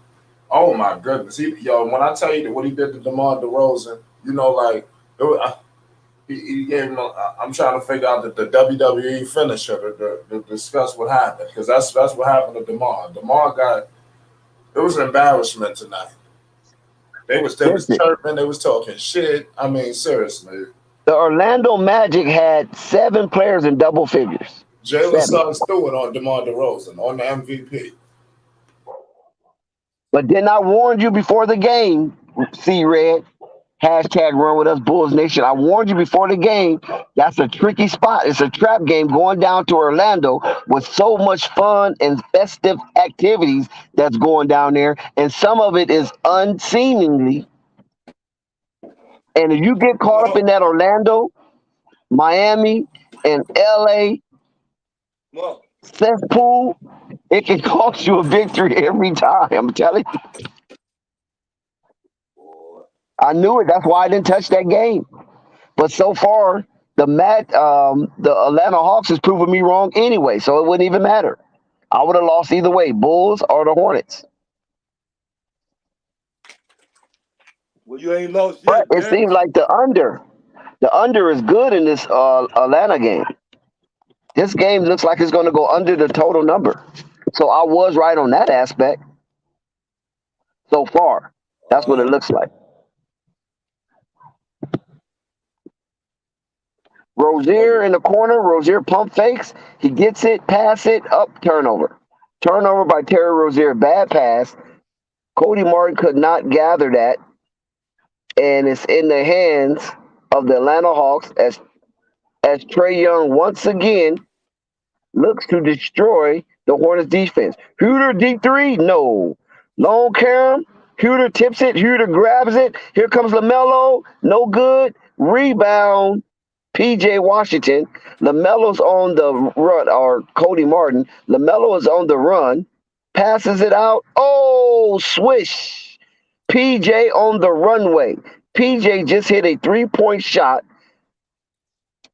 Oh my goodness, when I tell you that what he did to DeMar DeRozan, he gave him. I'm trying to figure out the WWE finisher to discuss what happened because that's what happened to DeMar. It was an embarrassment tonight. They was chirping, they was talking shit. I mean, seriously. The Orlando Magic had 7 players in double figures. Jalen Suggs threw it on DeMar DeRozan on the MVP. But then I warned you before the game, C-Red, hashtag Run With Us Bulls Nation. I warned you before the game. That's a tricky spot. It's a trap game going down to Orlando with so much fun and festive activities that's going down there. And some of it is unseemingly. And if you get caught up in that Orlando, Miami, and LA cesspool, it can cost you a victory every time. I'm telling you. I knew it. That's why I didn't touch that game. But so far, the Atlanta Hawks has proven me wrong anyway, so it wouldn't even matter. I would have lost either way, Bulls or the Hornets. Well, you ain't lost yet. But it man. seems like the under is good in this Atlanta game. This game looks like it's going to go under the total number. So I was right on that aspect. So far, that's what it looks like. Rozier in the corner. Rozier pump fakes. He gets it, pass it, up, turnover. Turnover by Terry Rozier. Bad pass. Cody Martin could not gather that. And it's in the hands of the Atlanta Hawks as Trae Young once again looks to destroy the Hornets defense. Huter deep 3? No. Long Cam. Huter tips it. Huter grabs it. Here comes LaMelo. No good. Rebound. PJ Washington. LaMelo's on the run, or Cody Martin. LaMelo is on the run. Passes it out. Oh, swish. PJ on the runway. PJ just hit a 3-point shot.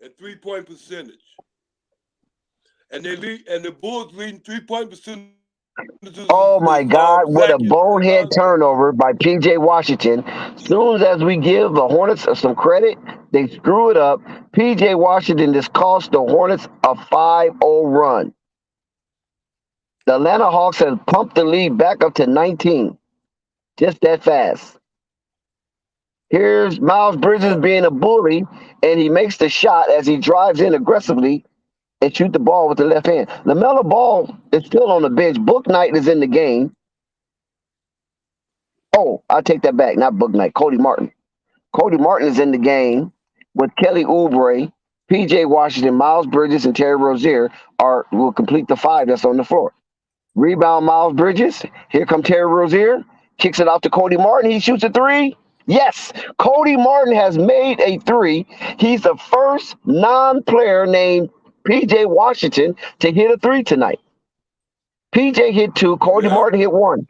in 3-point percentage. And the Bulls leading 3-point percentage. Oh my God, what a bonehead turnover by PJ Washington. Soon as we give the Hornets some credit, they screw it up. PJ Washington just cost the Hornets a 5-0 run. The Atlanta Hawks have pumped the lead back up to 19. Just that fast. Here's Miles Bridges being a bully, and he makes the shot as he drives in aggressively and shoot the ball with the left hand. LaMelo Ball is still on the bench. Book Knight is in the game. Oh, I take that back. Not Book Knight. Cody Martin. Cody Martin is in the game with Kelly Oubre, P.J. Washington, Miles Bridges, and Terry Rozier will complete the 5 that's on the floor. Rebound Miles Bridges. Here comes Terry Rozier. Kicks it out to Cody Martin. He shoots a 3. Yes, Cody Martin has made a 3. He's the first non-player named P.J. Washington to hit a 3 tonight. P.J. hit 2. Cody Martin hit 1.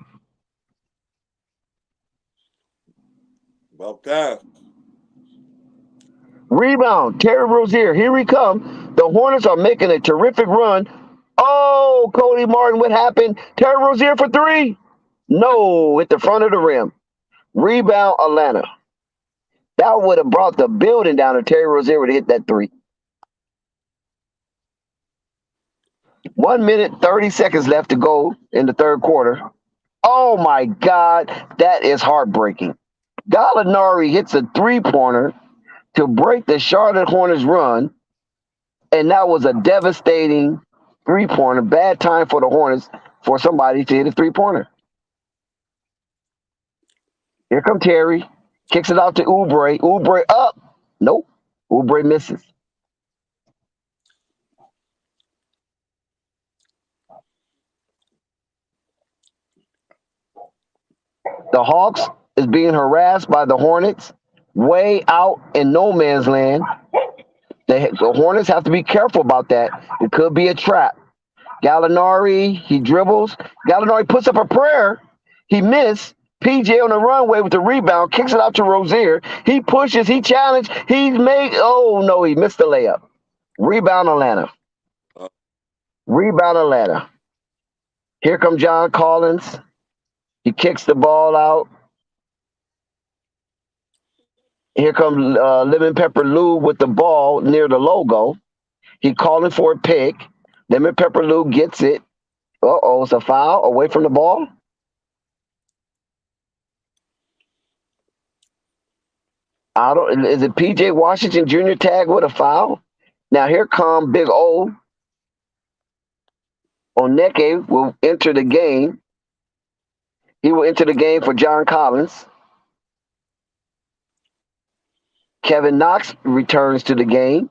About that. Rebound, Terry Rozier. Here we come. The Hornets are making a terrific run. Oh, Cody Martin, what happened? Terry Rozier for 3. No, at the front of the rim. Rebound, Atlanta. That would have brought the building down if Terry Rozier would have hit that 3. 1 minute, 30 seconds left to go in the third quarter. Oh, my God. That is heartbreaking. Gallinari hits a 3-pointer to break the Charlotte Hornets run, and that was a devastating 3-pointer. Bad time for the Hornets for somebody to hit a 3-pointer. Here comes Terry. Kicks it out to Oubre. Oubre up. Nope. Oubre misses. The Hawks is being harassed by the Hornets way out in no man's land. The Hornets have to be careful about that. It could be a trap. Gallinari, he dribbles. Gallinari puts up a prayer. He missed. PJ on the runway with the rebound, kicks it out to Rozier. He pushes, he challenged, he's made, oh no, he missed the layup. Rebound Atlanta. Rebound Atlanta. Here comes John Collins. He kicks the ball out. Here comes Lemon Pepper Lou with the ball near the logo. He calling for a pick. Lemon Pepper Lou gets it. Uh-oh, it's a foul away from the ball. Is it P.J. Washington Jr. tag with a foul? Now here come Big O. Oneke will enter the game. He will enter the game for John Collins. Kevin Knox returns to the game.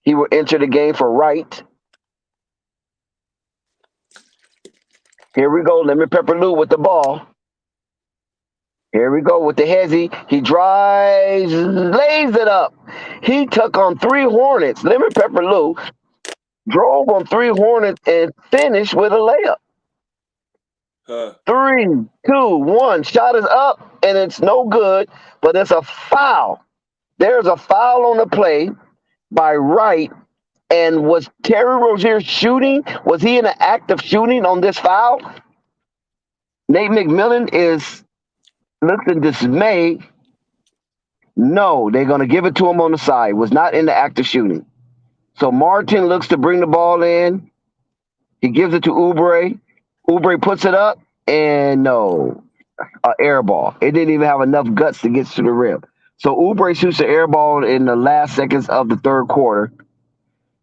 He will enter the game for Wright. Here we go. Lemon Pepper Lou with the ball. Here we go with the hezzy. He drives, lays it up. He took on 3 Hornets. Lemon Pepper Lou drove on 3 Hornets and finished with a layup. 3, 2, 1. Shot is up, and it's no good, but it's a foul. There's a foul on the play by Wright. And was Terry Rozier shooting? Was he in an act of shooting on this foul? Nate McMillan looks in dismay. No, they're going to give it to him on the side. Was not in the act of shooting. So Martin looks to bring the ball in. He gives it to Oubre. Oubre puts it up, and no, air ball. It didn't even have enough guts to get to the rim. So Oubre shoots the air ball in the last seconds of the third quarter.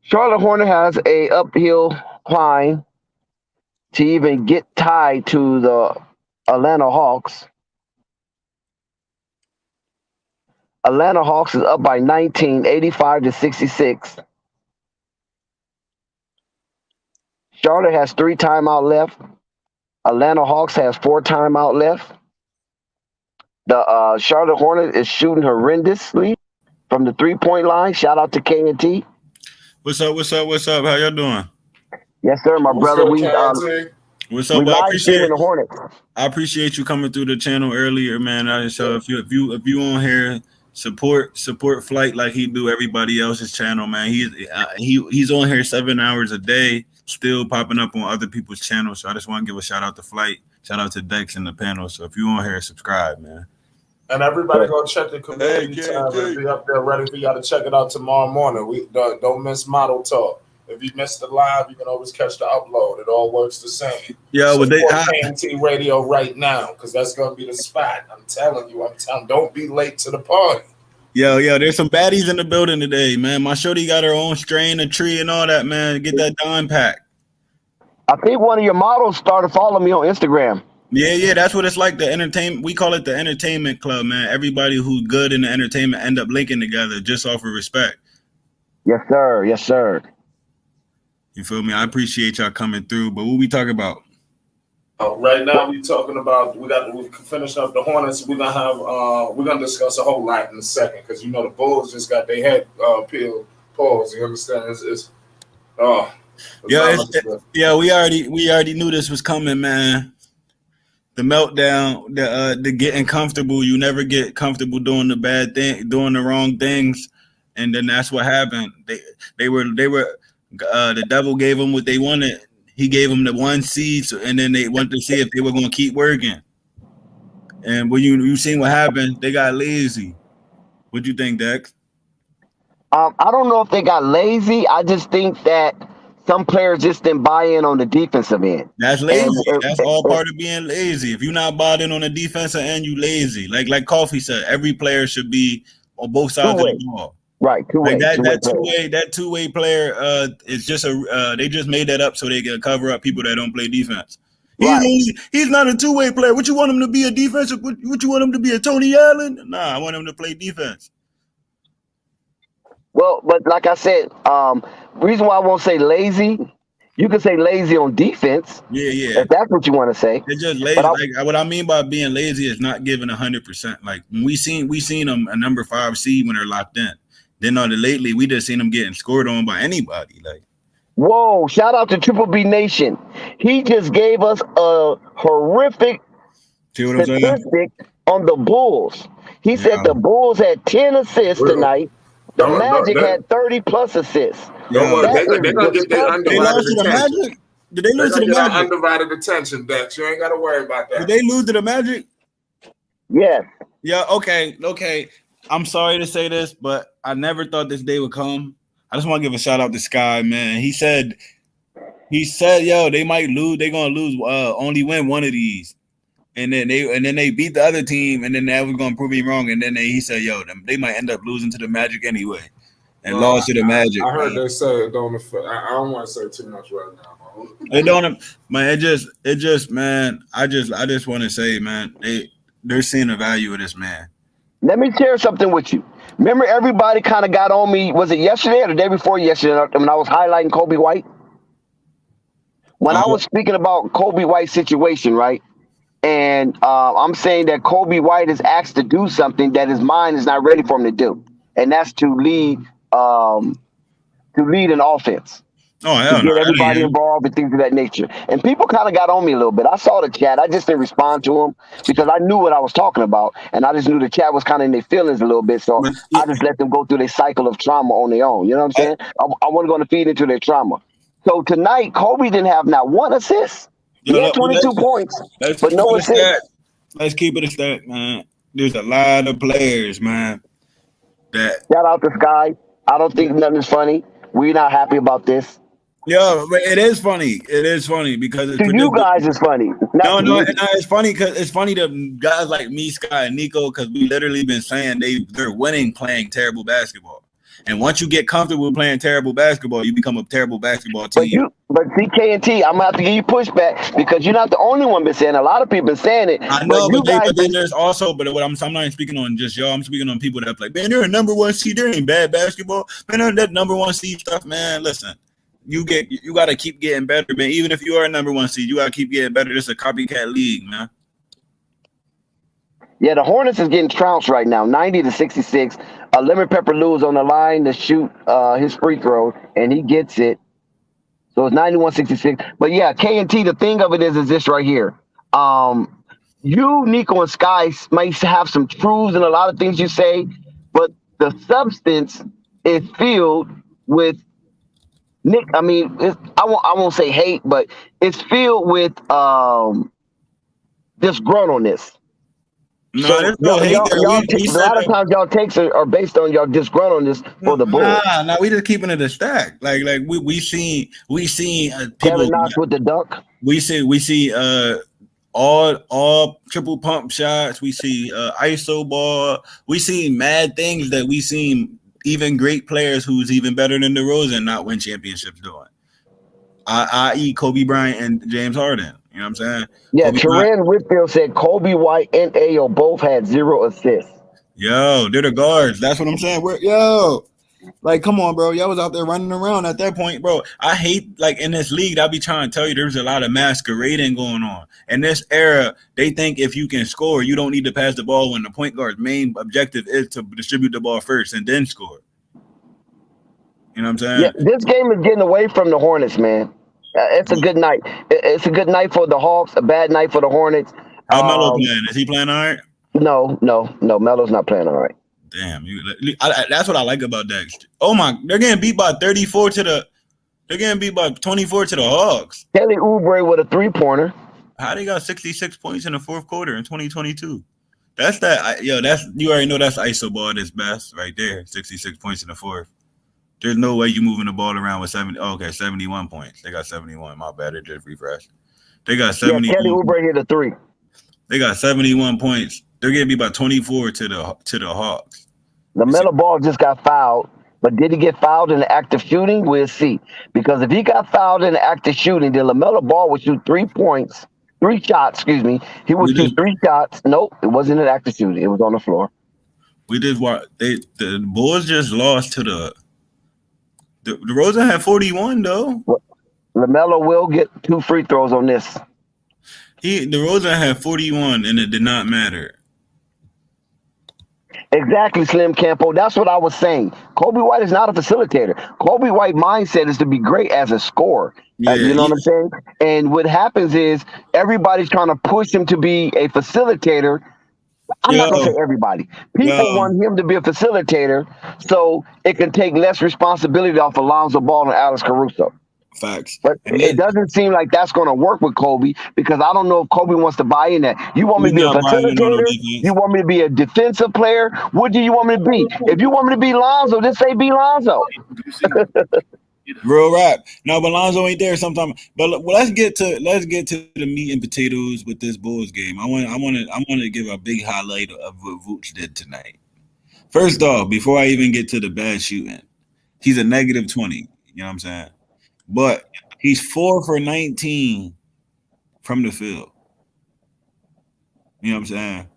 Charlotte Hornet has a uphill climb to even get tied to the Atlanta Hawks. Atlanta Hawks is up by 19, 85-66. Charlotte has 3 timeout left. Atlanta Hawks has 4 timeout left. The Charlotte Hornet is shooting horrendously from the 3-point line. Shout out to K&T. What's up? How y'all doing? Yes, sir, my brother. What's up? I I appreciate you coming through the channel earlier, man. So if you on here, support Flight like he do everybody else's channel, man. He's on here 7 hours a day, still popping up on other people's channels. So I just want to give a shout out to Flight, shout out to Dex and the panel. So if you on here, subscribe, man. And everybody go check the community tab. It'll be up there ready for y'all to check it out tomorrow morning. We don't miss Model Talk. If you missed the live, you can always catch the upload. It all works the same. Yeah, so but they KMT Radio right now, because that's gonna be the spot. I'm telling you, don't be late to the party. Yo, there's some baddies in the building today, man. My shorty got her own strain of tree and all that, man. Get that dime pack. I think one of your models started following me on Instagram. Yeah, that's what it's like. The entertainment, we call it the entertainment club, man. Everybody who's good in the entertainment end up linking together just off of respect. Yes, sir. Yes, sir. You feel me? I appreciate y'all coming through, but what we talking about? Right now we talking about we finished up the Hornets. We're gonna discuss a whole lot in a second because you know the Bulls just got their head peeled. Pause. You understand? We already knew this was coming, man. The meltdown, the getting comfortable. You never get comfortable doing the bad thing, doing the wrong things, and then that's what happened. They were. The devil gave them what they wanted. He gave them the 1 seed, and then they wanted to see if they were going to keep working. And when you seen what happened, they got lazy. What do you think, Dex? I don't know if they got lazy. I just think that some players just didn't buy in on the defensive end. That's lazy. That's all part of being lazy. If you're not bought in on the defensive end, you lazy. Like Coffee said, every player should be on both sides of the ball. Right, that two-way player is just they just made that up so they can cover up people that don't play defense. He's not a two-way player. What you want him to be, a defensive? What you want him to be, a Tony Allen? Nah, I want him to play defense. Well, but like I said, reason why I won't say lazy, you can say lazy on defense. Yeah. If that's what you want to say. It's just lazy. What I mean by being lazy is not giving 100%. Like we seen them a number 5 seed when they're locked in. Then lately, we just seen them getting scored on by anybody. Like, whoa! Shout out to Triple B Nation. He just gave us a horrific statistic on the Bulls. He said the Bulls had 10 assists tonight. The Magic had 30 plus assists. Don't worry, they're gonna get their undivided attention. Did they lose to the Magic? Undivided attention, Dex. You ain't got to worry about that. Did they lose to the Magic? Yes. Yeah. Okay. I'm sorry to say this, but I never thought this day would come. I just want to give a shout out to Sky, man. He said, yo, they might lose. They're gonna lose. Only win one of these, and then they beat the other team, and then that was gonna prove me wrong. And then he said, yo, they might end up losing to the Magic anyway, and lost to the Magic. I heard they say it don't affect. I don't want to say too much right now. It don't, man. It just, man. I just want to say, man, they're seeing the value of this man. Let me share something with you. Remember, everybody kind of got on me. Was it yesterday or the day before yesterday when I was highlighting Kobe White? When I was speaking about Kobe White's situation, right? And I'm saying that Kobe White is asked to do something that his mind is not ready for him to do, and that's to lead an offense. Oh, hell to get everybody involved and things of that nature. And people kind of got on me a little bit. I saw the chat. I just didn't respond to them because I knew what I was talking about. And I just knew the chat was kind of in their feelings a little bit. So I just let them go through their cycle of trauma on their own. You know what I'm saying? I wasn't going to feed into their trauma. So tonight, Kobe didn't have not one assist. He had 22 points, but no assist. Let's keep it a stack, man. There's a lot of players, man. Shout out to Sky. I don't think nothing's funny. We're not happy about this. Yeah, but it is funny. It is funny because to you guys it's funny. No, it's funny because it's funny to guys like me, Sky, and Nico, because we literally been saying they're winning playing terrible basketball. And once you get comfortable playing terrible basketball, you become a terrible basketball team. But CK and T, I'm gonna have to give you pushback because you're not the only one been saying it. A lot of people been saying it. I know, but then there's also, but what I'm not even speaking on just y'all. I'm speaking on people that like, man, they're a number 1 seed. There ain't bad basketball. Man, that number 1 seed stuff, man. Listen. You got to keep getting better, man. Even if you are a number 1 seed, you got to keep getting better. This is a copycat league, man. Yeah, the Hornets is getting trounced right now, 90-66. Lemon Pepper Lou is on the line to shoot his free throw, and he gets it. So it's 91-66. But yeah, K&T, the thing of it is this right here. You, Nico, and Sky might have some truths in a lot of things you say, but the substance is filled with Nick. I mean, I won't say hate, but it's filled with disgruntledness. No, So there's no hate there. We a said lot of times y'all takes are based on y'all disgruntledness for the Bulls. nah, we just keeping it a stack. Like we seen people. Kevin Knox with the dunk. We see all triple pump shots. We see ISO ball. We see mad things that we seen even great players who's even better than DeRozan not win championships doing. I.e. Kobe Bryant and James Harden. You know what I'm saying? Yeah, Kobe Bryant. Teran Whitfield said Kobe White and Ayo both had 0 assists. Yo, they're the guards. That's what I'm saying. Like, come on, bro. Y'all was out there running around at that point, bro. I hate, like, in this league, I'll be trying to tell you there's a lot of masquerading going on. In this era, they think if you can score, you don't need to pass the ball when the point guard's main objective is to distribute the ball first and then score. You know what I'm saying? Yeah, this game is getting away from the Hornets, man. It's a good night. It's a good night for the Hawks, a bad night for the Hornets. How Melo playing? Is he playing all right? No. Melo's not playing all right. Damn, that's what I like about Dex. Oh my, they're getting beat by 34 to the. They're getting beat by 24 to the Hawks. Kelly Oubre with a 3-pointer. How they got 66 points in the fourth quarter in 2022? That's that. That's you already know that's ISO ball at its best right there. 66 points in the fourth. There's no way you moving the ball around with 71 points. They got 71. My bad, it just refreshed. They got 71. Yeah, Kelly Oubre hit a 3. They got 71 points. They're getting beat by 24 to the Hawks. LaMelo Ball just got fouled, but did he get fouled in the act of shooting? We'll see. Because if he got fouled in the act of shooting, then LaMelo Ball would shoot 3 shots, excuse me. He would shoot 3 shots. Nope, it wasn't an act of shooting. It was on the floor. We did what the Bulls just lost to the Rosen had 41 though. LaMelo will get 2 free throws on this. The Rosen had 41 and it did not matter. Exactly, Slim Campo. That's what I was saying. Kobe White is not a facilitator. Kobe White mindset is to be great as a scorer. You know what I'm saying? And what happens is everybody's trying to push him to be a facilitator. I'm not going to say everybody. People want him to be a facilitator so it can take less responsibility off of Lonzo Ball and Alex Caruso. Facts. But it doesn't seem like that's going to work with Kobe because I don't know if Kobe wants to buy in that. You want me to be a facilitator? You want me to be a defensive player? What do you want me to be? If you want me to be Lonzo, just say be Lonzo. Real rap. No, but Lonzo ain't there sometimes. But let's get to the meat and potatoes with this Bulls game. I want to give a big highlight of what Vooch did tonight. First off, before I even get to the bad shooting, he's a negative 20. You know what I'm saying? But he's 4 for 19 from the field. You know what I'm saying?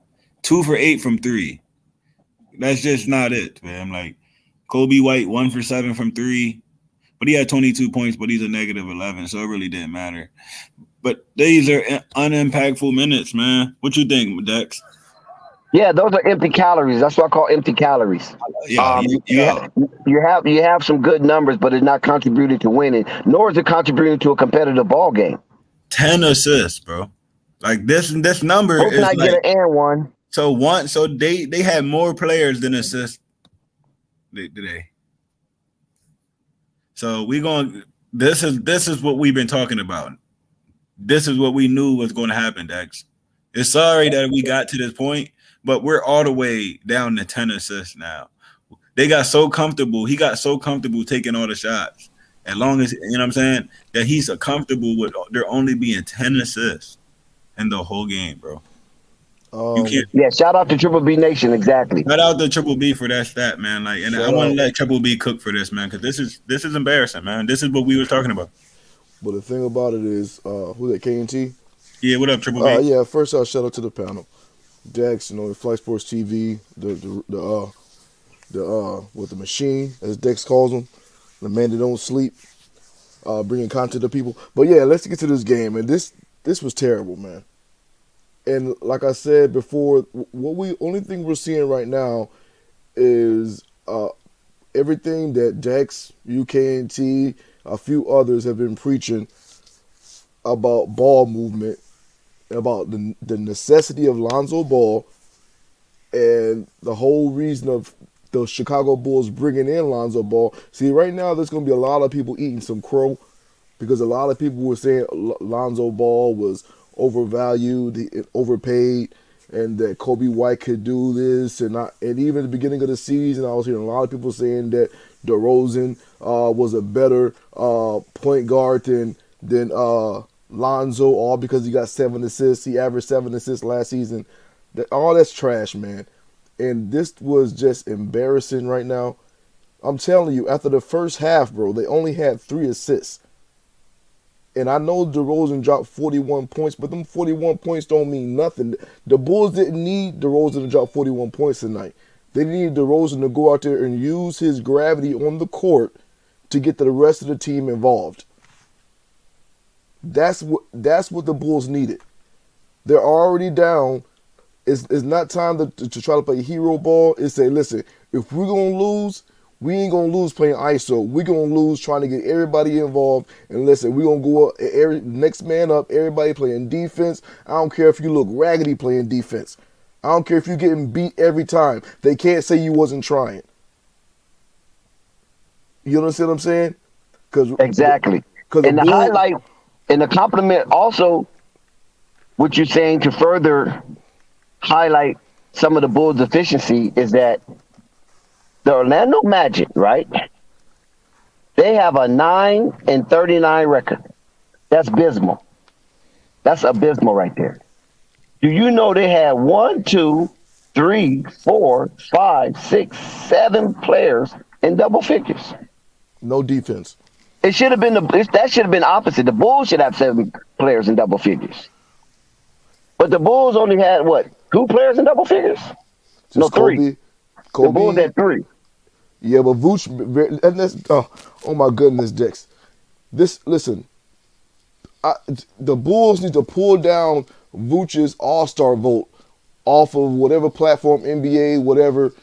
2 for 8 from 3. That's just not it, man. Like Kobe White, 1 for 7 from 3. But he had 22 points, but he's a negative 11, so it really didn't matter. But these are unimpactful minutes, man. What you think, Dex? Yeah, those are empty calories. That's what I call empty calories. You have some good numbers, but it's not contributing to winning, nor is it contributing to a competitive ball game. 10 assists, bro. Like this number Hope is not like, get an and one. So they had more players than assists today. So this is what we've been talking about. This is what we knew was going to happen, Dex. It's sorry that we got to this point, but we're all the way down to 10 assists now. They got so comfortable. He got so comfortable taking all the shots. As long as, you know what I'm saying, that he's comfortable with there only being 10 assists in the whole game, bro. Yeah, shout out to Triple B Nation, exactly. Shout out to Triple B for that stat, man. Like, and I want to let Triple B cook for this, man, because this is embarrassing, man. This is what we were talking about. But the thing about it is, who's that, K&T? Yeah, what up, Triple B? Yeah, first shout out to the panel. Dex, Flight Sports TV, with the machine, as Dex calls him, the man that don't sleep, bringing content to people. But yeah, let's get to this game, and this was terrible, man. And like I said before, only thing we're seeing right now is everything that Dex, UKNT, a few others have been preaching about ball movement, about the necessity of Lonzo Ball, and the whole reason of the Chicago Bulls bringing in Lonzo Ball. See, right now there's going to be a lot of people eating some crow because a lot of people were saying Lonzo Ball was overvalued, overpaid, and that Kobe White could do this. And even at the beginning of the season, I was hearing a lot of people saying that DeRozan was a better point guard than Lonzo, all because he got 7 assists. He averaged 7 assists last season. All that's trash, man. And this was just embarrassing right now. I'm telling you, after the first half, bro, they only had 3 assists. And I know DeRozan dropped 41 points, but them 41 points don't mean nothing. The Bulls didn't need DeRozan to drop 41 points tonight. They needed DeRozan to go out there and use his gravity on the court to get the rest of the team involved. That's what the Bulls needed. They're already down. It's not time to try to play hero ball. It's say, listen, if we're going to lose, we ain't going to lose playing ISO. We're going to lose trying to get everybody involved. And listen, we're going to go up, next man up, everybody playing defense. I don't care if you look raggedy playing defense. I don't care if you're getting beat every time. They can't say you wasn't trying. You understand what I'm saying? Exactly. And the highlight and the compliment also, what you're saying to further highlight some of the Bulls' efficiency is that the Orlando Magic, right? They have a 9-39 record. That's abysmal. That's abysmal right there. Do you know they had 1, 2, 3, 4, 5, 6, 7 players in double figures? No defense. It should have been that should have been opposite. The Bulls should have 7 players in double figures. But the Bulls only had what? 2 players in double figures? Just no, 3. Kobe. The Bulls had 3. Yeah, but Vooch, and that's, oh my goodness, Dex. Listen, the Bulls need to pull down Vooch's All-Star vote off of whatever platform, NBA, whatever.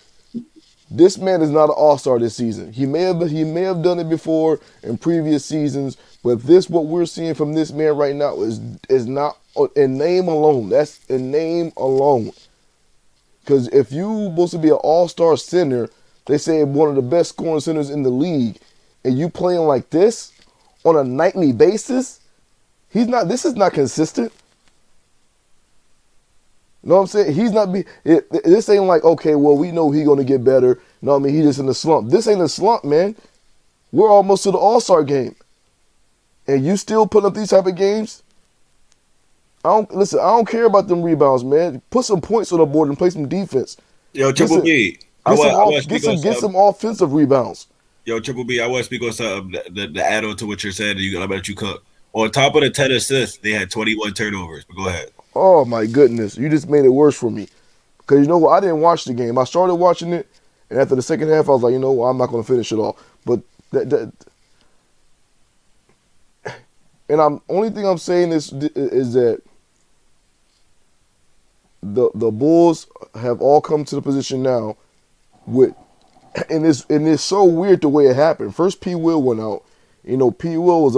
This man is not an All-Star this season. He may have done it before in previous seasons, but what we're seeing from this man right now is not in name alone. That's in name alone. Because if you're supposed to be an all-star center, they say one of the best scoring centers in the league, and you playing like this on a nightly basis, this is not consistent. You know what I'm saying? This ain't like, okay, well, we know he's going to get better. You know what I mean? He's just in a slump. This ain't a slump, man. We're almost to the All-Star game. And you still putting up these type of games? I don't care about them rebounds, man. Put some points on the board and play some defense. Yo, Triple B. Get some offensive rebounds. Yo, Triple B, I want to speak on something the add on to what you're saying. I bet you cook. On top of the 10 assists, they had 21 turnovers. But go ahead. Oh, my goodness. You just made it worse for me. Because you know what? I didn't watch the game. I started watching it, and after the second half, I was like, you know what? I'm not going to finish it all. But only thing I'm saying is that the Bulls have all come to the position now and it's so weird the way it happened. First, P. Will went out. You know, P. Will was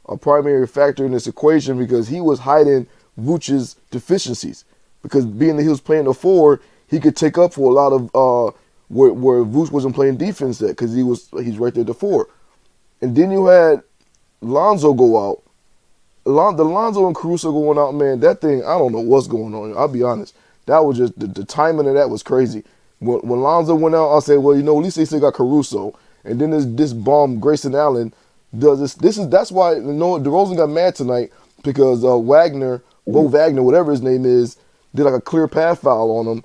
a primary factor in this equation because he was hiding Vooch's deficiencies. Because being that he was playing the 4, he could take up for a lot of where Vooch wasn't playing defense at because he's right there at the 4. And then you had Lonzo go out. The Lonzo and Caruso going out, man, that thing, I don't know what's going on. I'll be honest. That was just, the timing of that was crazy. When Lonzo went out, I said, well, you know, at least they still got Caruso. And then this bomb, Grayson Allen, does this. That's why, you know, DeRozan got mad tonight because Bo Wagner, whatever his name is, did like a clear path foul on him.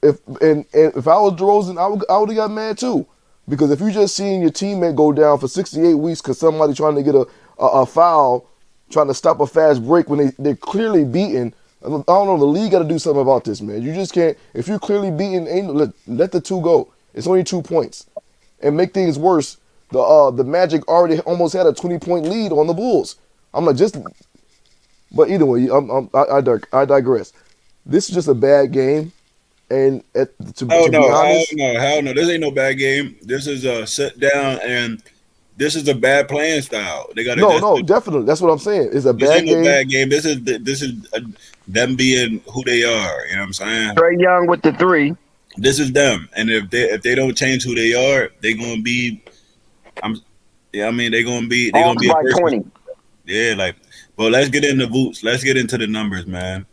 If I was DeRozan, I would have got mad too. Because if you just seen your teammate go down for 68 weeks because somebody trying to get a foul, trying to stop a fast break when they're clearly beaten, I don't know, the league got to do something about this, man. You just can't, if you're clearly beaten, let the 2 go. It's only 2 points. And make things worse, the Magic already almost had a 20-point lead on the Bulls. I'm like, but either way, I digress. This is just a bad game. And to be honest, hell no. This ain't no bad game. This is a sit down, and this is a bad playing style. They got no, definitely. That's what I'm saying. It's a bad game. No bad game. This is them being who they are. You know what I'm saying? Trae Young with the 3. This is them, and if they don't change who they are, they're gonna be. I mean, they're gonna Hawks be a by person. 20. Yeah, like. But let's get into Boots. Let's get into the numbers, man.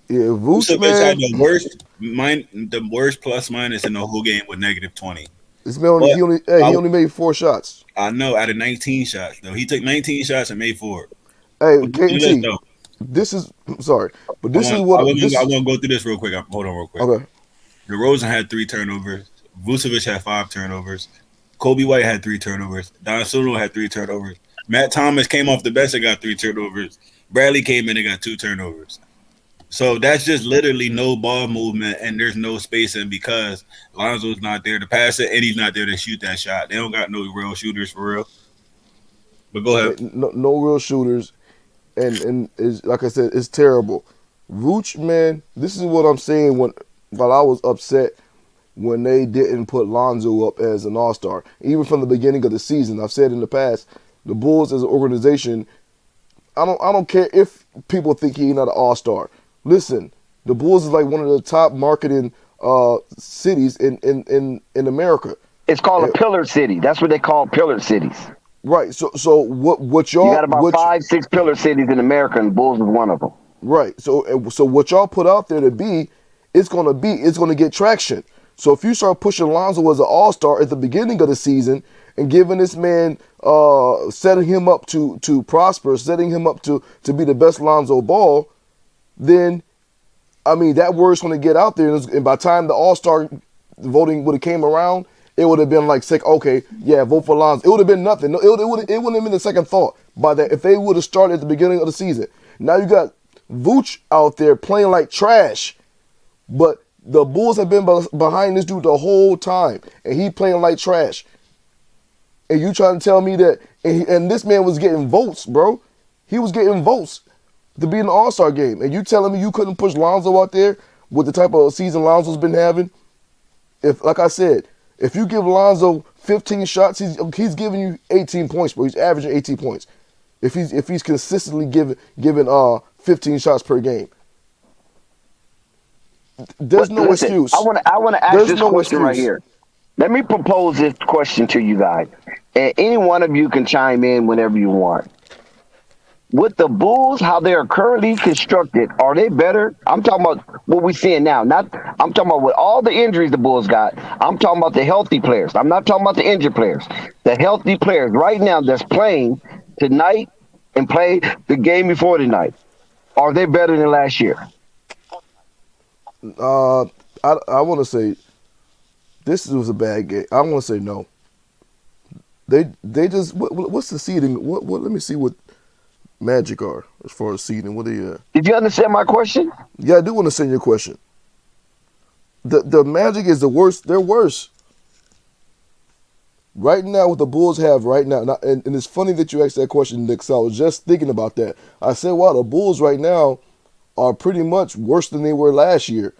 Yeah, Vooch, Vucevic had man. the worst plus minus in the whole game with -20. This man, But he I, only made 4 shots. I know out of 19 shots though, he took 19 shots and made 4. Hey, But listen to this KT, though. this is sorry, but I this is want I what want this. I want to go through this real quick. Hold on, real quick. Okay, DeRozan had 3 turnovers. Vucevic had 5 turnovers. Kobe White had 3 turnovers. Don Solo had 3 turnovers. Matt Thomas came off the bench and got 3 turnovers. Bradley came in and got 2 turnovers. So that's just literally no ball movement, and there's no spacing because Lonzo's not there to pass it, and he's not there to shoot that shot. They don't got no real shooters for real. But go ahead. no real shooters, and is like I said, it's terrible. Vooch, man, this is what I'm saying. While I was upset when they didn't put Lonzo up as an all-star, even from the beginning of the season, I've said in the past, the Bulls as an organization, I don't care if people think he's not an all-star. Listen, the Bulls is like one of the top marketing cities in America. It's called a pillar city. That's what they call pillar cities. Right. So what y'all You got about 5, 6 pillar cities in America, and Bulls is one of them. right. So what y'all put out there to be, it's gonna get traction. So if you start pushing Lonzo as an all-star at the beginning of the season and giving this man setting him up to prosper, setting him up to be the best Lonzo Ball, then I mean that word's going to get out there, and by the time the All-Star voting would have came around, it would have been like, okay, yeah, vote for Lonzo. It would have been nothing. It wouldn't have been a second thought by that if they would have started at the beginning of the season. Now you got Vooch out there playing like trash, but the Bulls have been behind this dude the whole time, and he playing like trash. And you trying to tell me that, and this man was getting votes, bro. He was getting votes to be in the All-Star game. And you telling me you couldn't push Lonzo out there with the type of season Lonzo's been having? If, like I said, if you give Lonzo 15 shots, he's giving you 18 points, bro. He's averaging 18 points. If he's consistently giving 15 shots per game. There's no excuse. I want to ask this question right here. Let me propose this question to you guys. And any one of you can chime in whenever you want. With the Bulls, how they are currently constructed, are they better? I'm talking about what we're seeing now. I'm talking about with all the injuries the Bulls got. I'm talking about the healthy players. I'm not talking about the injured players. The healthy players right now that's playing tonight and play the game before tonight. Are they better than last year? I want to say this was a bad game. I want to say no. They just what's the seeding? What let me see what Magic are as far as seeding. What they Did you understand my question? Yeah, I do understand your question. The Magic is the worst. They're worse right now. What the Bulls have right now, and it's funny that you asked that question, Nick. So I was just thinking about that. I said, wow, the Bulls right now are pretty much worse than they were last year.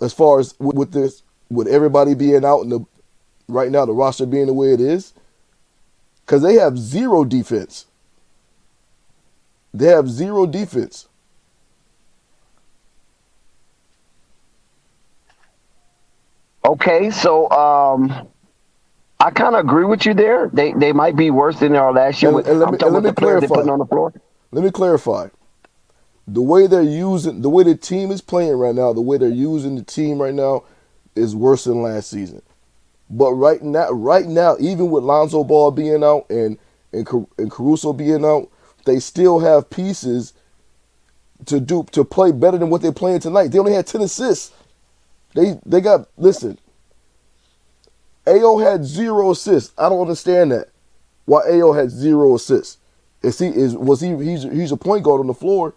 As far as with everybody being out and right now the roster being the way it is, because they have zero defense. They have zero defense. Okay, so I kind of agree with you there. They might be worse than they are last year. And let me clarify. Putting on the floor. Let me clarify. The way the team is playing right now, the way they're using the team right now, is worse than last season. But right now, even with Lonzo Ball being out and Caruso being out, they still have pieces to play better than what they're playing tonight. They only had 10 assists. They got, listen, AO had 0 assists. I don't understand that. Why AO had 0 assists? He's a point guard on the floor.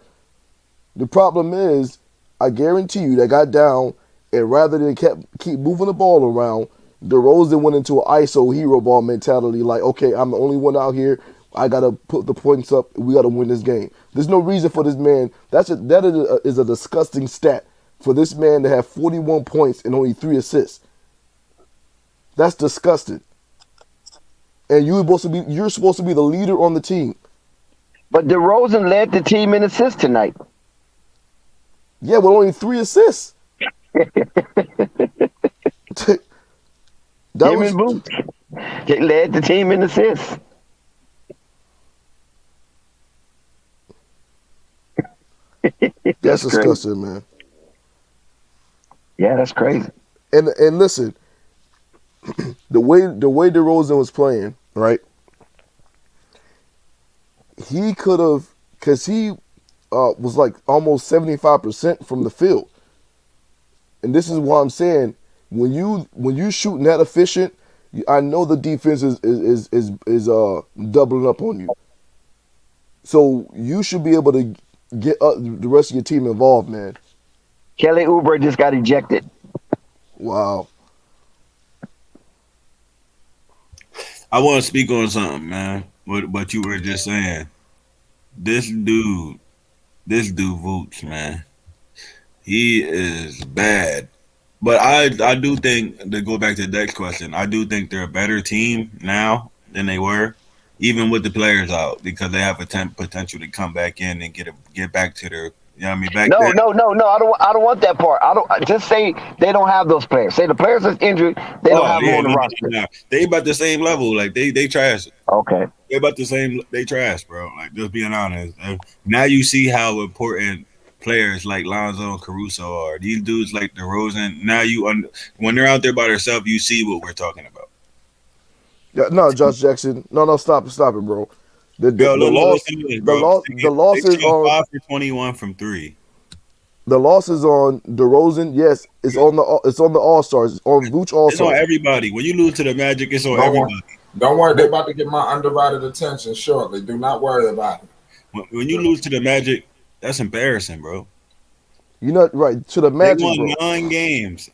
The problem is, I guarantee you, they got down, and rather than keep moving the ball around, DeRozan went into an ISO hero ball mentality, like, okay, I'm the only one out here. I gotta put the points up. We gotta win this game. There's no reason for this man. That is a disgusting stat for this man to have 41 points and only 3 assists. That's disgusting. And you're supposed to be the leader on the team. But DeRozan led the team in assists tonight. Yeah, with only 3 assists. That Him was and Boots. They led the team in assists. that's That's crazy. disgusting, man. Yeah, that's crazy. And listen, the way DeRozan was playing, right? He could have, because he was like almost 75% from the field, and this is why I'm saying when you shooting that efficient, I know the defense is doubling up on you. So you should be able to get the rest of your team involved, man. Kelly Oubre just got ejected. Wow. I want to speak on something, man. What you were just saying. This dude, Vooch, man. He is bad. But I do think, to go back to the next question, I do think they're a better team now than they were, even with the players out, because they have potential to come back in and get back to their, you know what I mean, back No, then. no, no, no. I don't want that part. I don't just say they don't have those players. Say the players that's injured, they don't Oh have them yeah, on the no, roster. no, no. They about the same level. Like they trash. Okay. They about the same. They trash, bro. Like, just being honest. Now you see how important players like Lonzo and Caruso are. These dudes like DeRozan. Now when they're out there by themselves, you see what we're talking about. Yeah, no, Josh Jackson. No, stop it, bro. Yo, The look, loss, listen to this, the bro. loss, the They losses shot on 5 for 21 from three. the losses on DeRozan. Yes, it's on the All Stars. It's on Vooch It's on also. everybody. When you lose to the Magic, it's on Don't worry. everybody. Don't worry. They're about to get my undivided attention shortly. Do not worry about it. When you lose to the Magic, that's embarrassing, bro. You know, right to the They Magic, won bro. 9 games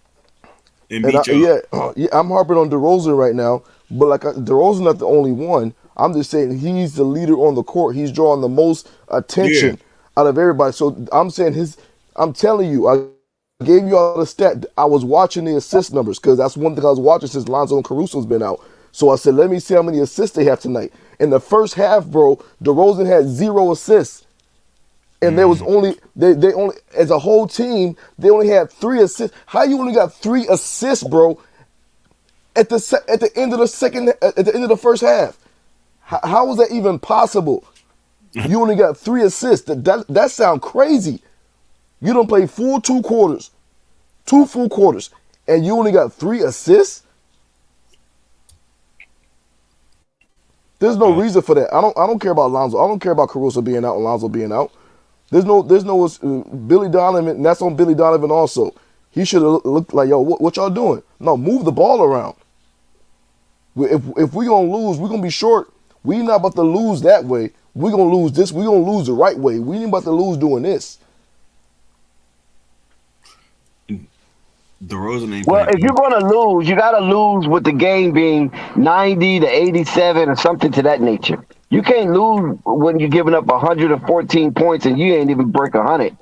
and And beat y'all. yeah, I'm harping on DeRozan right now, but like DeRozan not the only one. I'm just saying he's the leader on the court. He's drawing the most Yeah. attention out of everybody. So I'm saying I'm telling you, I gave you all the stat. I was watching the assist numbers because that's one thing I was watching since Lonzo and Caruso's been out. So I said, let me see how many assists they have tonight. In the first half, bro, DeRozan had 0 assists. And there was they only, as a whole team, they only had 3 assists. How you only got 3 assists, bro, at the end of the first half? How was that even possible? You only got 3 assists. That sounds crazy. You don't play full 2 quarters, 2 full quarters, and you only got 3 assists. There's no reason for that. I don't care about Lonzo. I don't care about Caruso being out and Lonzo being out. There's no Billy Donovan, and that's on Billy Donovan also. He should have looked like, yo, what y'all doing? No, move the ball around. If we're going to lose, we're going to be short. We not about to lose that way. We're going to lose this. We're going to lose the right way. We ain't about to lose doing this. DeRozan ain't Well, playing. if you're going to lose, you got to lose with the game being 90 to 87 or something to that nature. You can't lose when you're giving up 114 points and you ain't even break 100.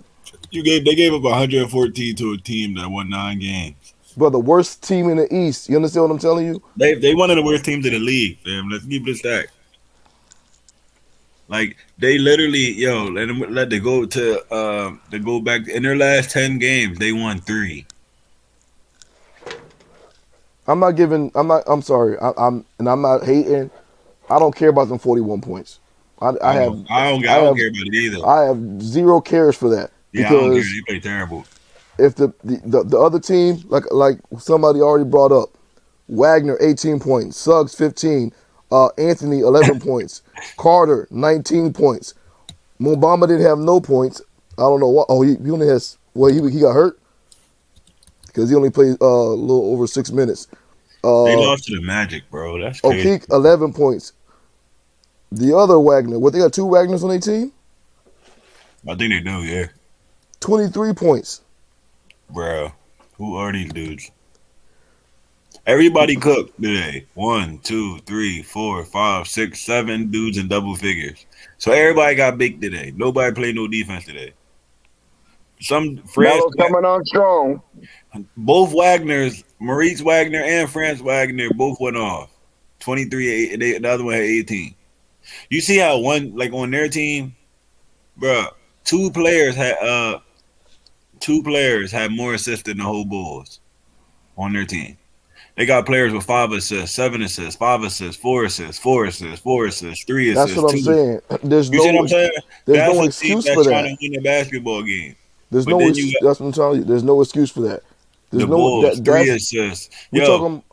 They gave up 114 to a team that won 9 games. But the worst team in the East. You understand what I'm telling you? They one of the worst teams in the league, fam. Let's keep it stacked. Like, they literally, let they go back in their last 10 games, they won 3. I'm sorry. I'm not hating. I don't care about them 41 points. I don't care about it either. I have 0 cares for that. Yeah, I don't care. Because They play terrible. if the other team, like somebody already brought up, Wagner 18 points, Suggs 15, Anthony 11 points, Carter 19 points. Mobamba didn't have no points. I don't know what. Oh, he only has. Well, he got hurt because he only played a little over 6 minutes. They lost to the Magic, bro. That's crazy. O'Keefe 11 points. The other Wagner, they got 2 Wagners on their team? I think they do, yeah. 23 points. Bro, who are these dudes? Everybody cooked today. 1, 2, 3, 4, 5, 6, 7 dudes in double figures. So everybody got big today. Nobody played no defense today. Melo's coming on strong. Both Wagners, Maurice Wagner and France Wagner, both went off. 23, the other one had 18. You see how one, like on their team, bro, 2 players had 2 players had more assists than the whole Bulls on their team. They got players with 5 assists, 7 assists, 5 assists, 4 assists, 4 assists, 4 assists, 3 That's assists, what I'm 2. saying. There's You see what I'm no saying? there's That's no a team excuse for that's trying that. to win a basketball game. There's But no then you got that's what I'm telling you. There's no excuse for that. There's the no Bulls, 3 that's assists. we're Yo, talking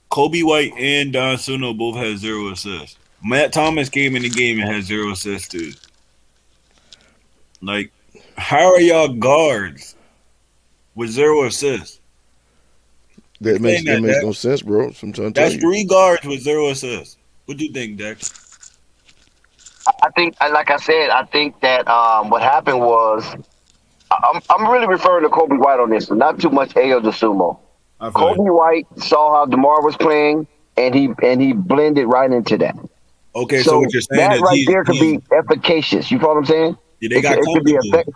Kobe White and Don Suno both had 0 assists. Matt Thomas came in the game and had 0 assists too. Like, how are y'all guards with 0 assists? that Explain that, makes Dak. no sense, bro. So I'm trying to tell That's you. 3 guards with 0 assists. What do you think, Dex? I think, like I said, I think that what happened was I'm really referring to Kobe White on this one, not too much Ayo DeSumo. I feel Kobe White saw how DeMar was playing, and he blended right into that. okay, so So what you're saying that is right there could be efficacious. You follow what I'm saying? they got It could be comfortable. effective.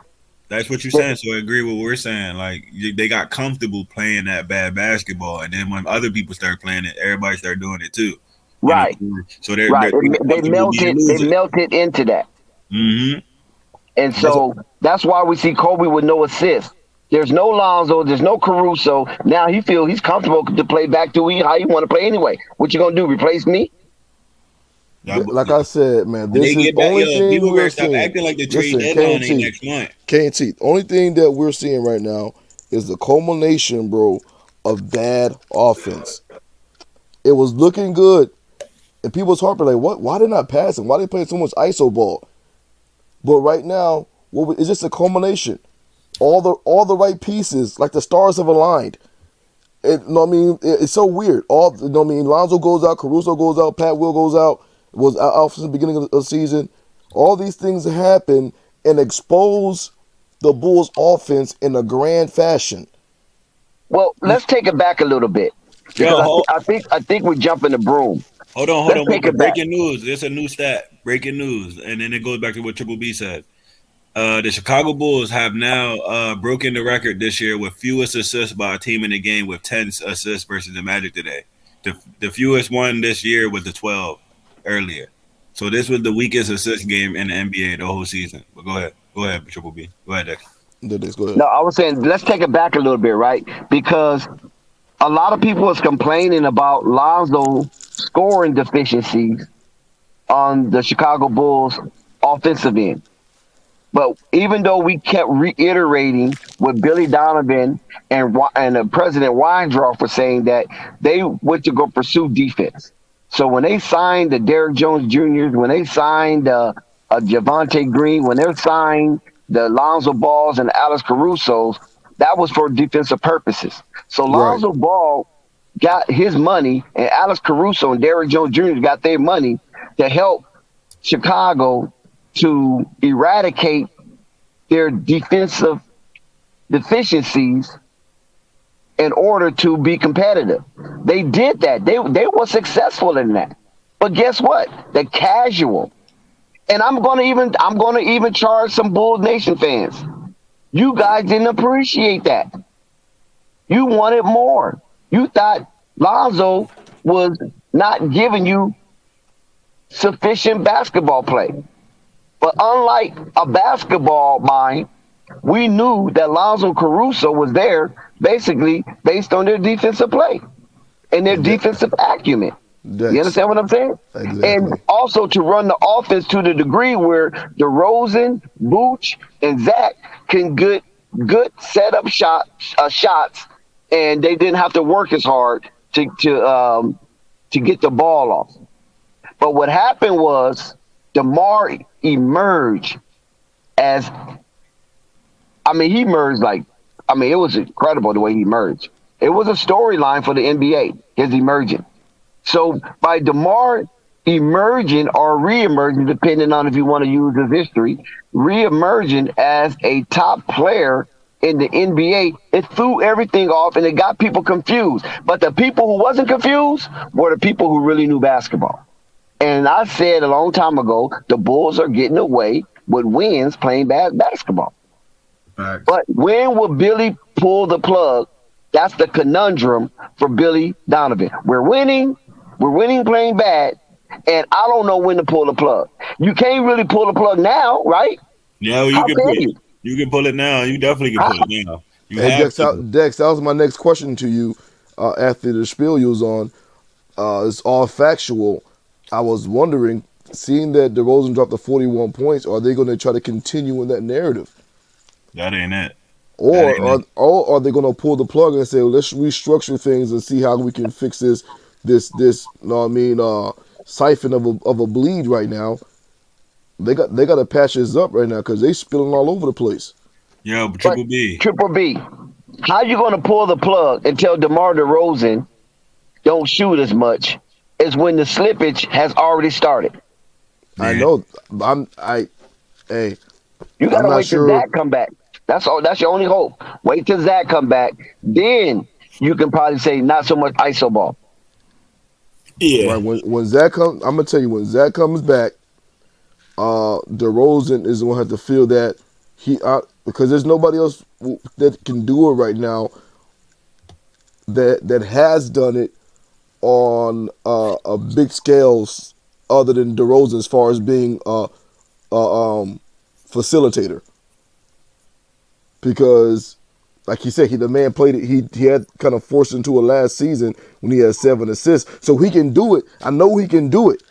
That's what you're saying. So I agree with what we're saying. Like they got comfortable playing that bad basketball, and then when other people start playing it, everybody start doing it too. You know? Right, So they're right. They comfortable being losers. melted into that. Mm-hmm. And so that's why we see Kobe with no assists. There's no Lonzo, there's no Caruso. Now he feels he's comfortable to play back to how he want to play anyway. What you gonna do? Replace me? Like I said, man, When this they is get the back, only thing people we're better stop seeing. acting like the trade Listen, deadline ain't next month. KNT. The only thing that we're seeing right now is the culmination, bro, of bad offense. It was looking good, and people was harping like, "What? Why they not passing? Why they playing so much ISO ball?" But right now, it's just a culmination. All the right pieces, like the stars have aligned. It's so weird. Lonzo goes out, Caruso goes out, Pat Will goes out. Was out since the beginning of the season. All these things happen and expose the Bulls' offense in a grand fashion. Well, let's take it back a little bit because I think we're jumping the broom. Hold on. Let's take it back. Breaking news. There's a new stat. Breaking news, and then it goes back to what Triple B said. The Chicago Bulls have now broken the record this year with fewest assists by a team in the game with 10 assists versus the Magic today. The fewest one this year was the 12 earlier. So this was the weakest assist game in the NBA the whole season. But go ahead, Triple B. Go ahead, Dex. Go ahead. No, I was saying let's take it back a little bit, right? Because a lot of people is complaining about Lonzo scoring deficiencies on the Chicago Bulls offensive end. But even though we kept reiterating what Billy Donovan and President Weintraub were saying that they went to go pursue defense. So when they signed the Derrick Jones Jr.'s, when they signed Javonte Green, when they signed the Lonzo Balls and Alex Caruso's, that was for defensive purposes. So Lonzo Ball got his money, and Alex Caruso and Derrick Jones Jr. got their money to help Chicago to eradicate their defensive deficiencies in order to be competitive. They did that. They were successful in that. But guess what? The casual, and I'm gonna even charge some Bull Nation fans. You guys didn't appreciate that. You wanted more. You thought Lonzo was not giving you sufficient basketball play. But unlike a basketball mind, we knew that Lonzo Caruso was there basically based on their defensive play and their defensive acumen. You understand what I'm saying? Exactly. And also to run the offense to the degree where DeRozan, Vooch, and Zach can get good setup shots, and they didn't have to work as hard to get the ball off. But what happened was DeMar emerged as, he emerged it was incredible the way he emerged. It was a storyline for the NBA, his emerging. So by DeMar emerging or re-emerging, depending on if you want to use his history, re-emerging as a top player in the NBA, it threw everything off and it got people confused. But the people who wasn't confused were the people who really knew basketball. And I said a long time ago, the Bulls are getting away with wins playing bad basketball. Right. But when will Billy pull the plug? That's the conundrum for Billy Donovan. We're winning playing bad, and I don't know when to pull the plug. You can't really pull the plug now, right? Yeah, well, you can pull it now. You definitely can pull it now. You And have to. Dex, that was my next question to you after the spiel you was on. It's all factual. I was wondering, seeing that DeRozan dropped the 41 points, are they going to try to continue in that narrative? That ain't it. That Or ain't it. are they going to pull the plug and say, well, let's restructure things and see how we can fix this, you know what I mean, siphon of a bleed right now? They got to patch this up right now because they spilling all over the place. Yo, But Triple B. Triple B, how you going to pull the plug and tell DeMar DeRozan don't shoot as much is when the slippage has already started. I Yeah. know. Hey, You I'm gotta not wait till sure. Zach come back. That's all. That's your only hope. Wait till Zach come back, then you can probably say not so much ISO ball. Yeah. Right when Zach comes, I'm gonna tell you when Zach comes back, DeRozan is gonna have to feel that because there's nobody else that can do it right now that has done it on a big scale other than DeRozan as far as being facilitator. Because like he said, the man played it. He had kind of forced into a last season when he had 7 assists, so he can do it. I know he can do it.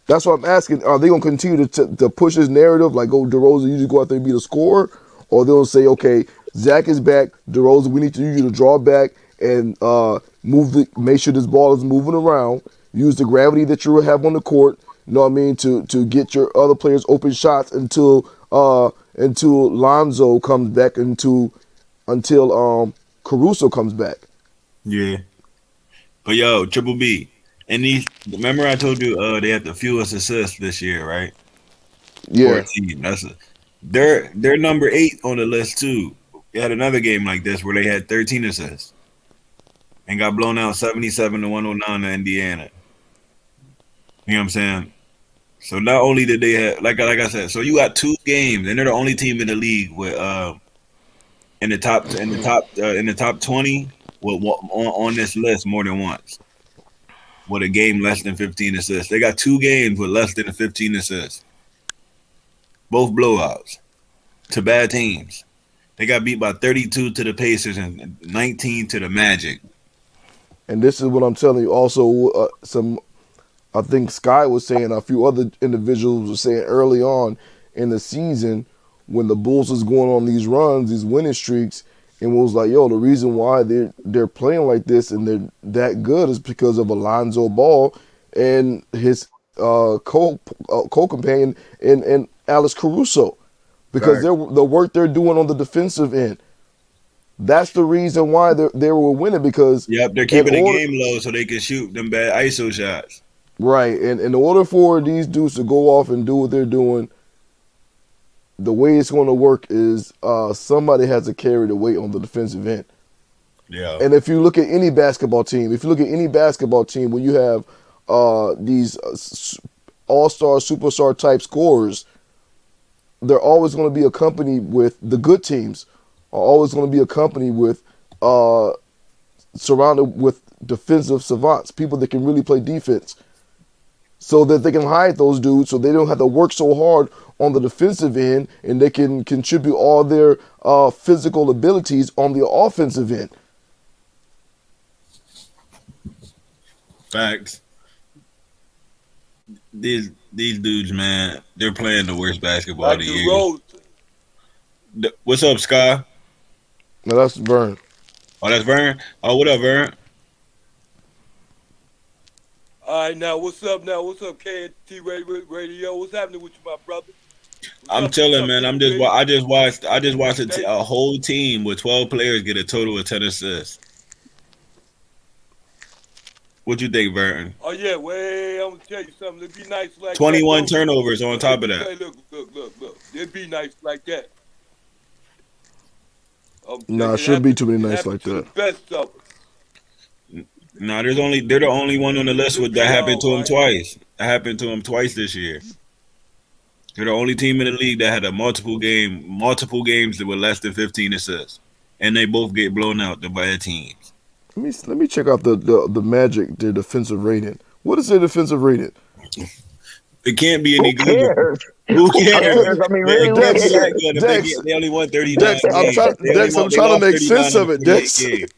That's what I'm asking. Are they going to continue to push this narrative like, oh, DeRozan, you just go out there and be the scorer? Or they'll say, okay, Zach is back. DeRozan, we need you to draw back and make sure this ball is moving around. Use the gravity that you have on the court, you know what I mean, to get your other players open shots until Lonzo comes back, until Caruso comes back. Yeah. But yo, Triple B. And remember I told you they had the fewest assists this year, right? Yeah. 14. They're number 8 on the list too. They had another game like this where they had 13 assists and got blown out 77-109 to Indiana. You know what I'm saying? So not only did they have like I said, so you got 2 games and they're the only team in the league with in the top 20 on this list more than once. With a game less than 15 assists. They got 2 games with less than 15 assists. Both blowouts to bad teams. They got beat by 32 to the Pacers and 19 to the Magic. And this is what I'm telling you. Also, I think Sky was saying, a few other individuals were saying early on in the season when the Bulls was going on these runs, these winning streaks, and was like, yo, the reason why they're playing like this and they're that good is because of Lonzo Ball and his co-companion in Alex Caruso, because Right. the work they're doing on the defensive end. That's the reason why they were winning, because Yep, they're keeping the game low so they can shoot them bad ISO shots. right, and in order for these dudes to go off and do what they're doing, the way it's going to work is somebody has to carry the weight on the defensive end. Yeah. And if you look at any basketball team, when you have these all-star, superstar type scorers, they're always going to be accompanied with the good teams. Are always going to be accompanied with surrounded with defensive savants, people that can really play defense, so that they can hide those dudes, so they don't have to work so hard on the defensive end, and they can contribute all their physical abilities on the offensive end. Facts. These dudes, man, they're playing the worst basketball of Like the the year. road. What's up, Sky? Now that's Vern. Oh, that's Vern. Oh, what up, Vern? All right, now what's up? KNT Radio? What's happening with you, my brother? I'm chilling, man. I just watched a whole team with 12 players get a total of 10 assists. What you think, Burton? Oh yeah, I'm gonna tell you something. It'd be nice like 21 that, turnovers on top of that. Hey, look. It'd be nice like that. No, it shouldn't be too many nights like that. The best of us. Nah, they're the only one on the list with that happened to them twice. That happened to them twice this year. They're the only team in the league that had a multiple games that were less than 15 assists, and they both get blown out by their teams. Let me check out the Magic, their defensive rating. What is their defensive rating? It can't be Who any good. cares? Who Who cares? cares? I mean, really, It who can't be Dex, cares? that good if Dex, they only won 39 Dex, games. I'm They trying to lost make 39 sense out of it, 48 Dex. games.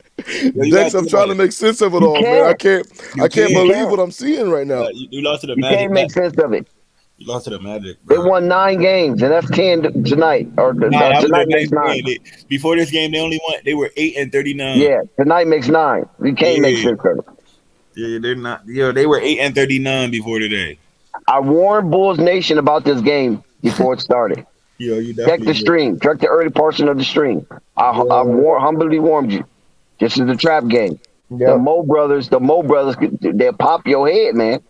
Yo, you gotta Dex, I'm think about trying to it. make sense of it You all, man. I can't. can't You believe can't. what I'm seeing right now. You lost to the You Magic. can't make sense of it. You lost to the Magic, They bro. won 9 games, and that's 10 tonight. Or Nah, that was their tonight makes ninth 9. game. Before this game, they were 8-39. Yeah, tonight makes 9. You can't make Yeah, sense of it. yeah, they're not. Yo, they were 8-39 before today. I warned Bulls Nation about this game before it started. Yo, you Check definitely the stream. Check the early portion of the stream. I humbly warned you. This is a trap game. The Yep. Mo brothers, they'll pop your head, man.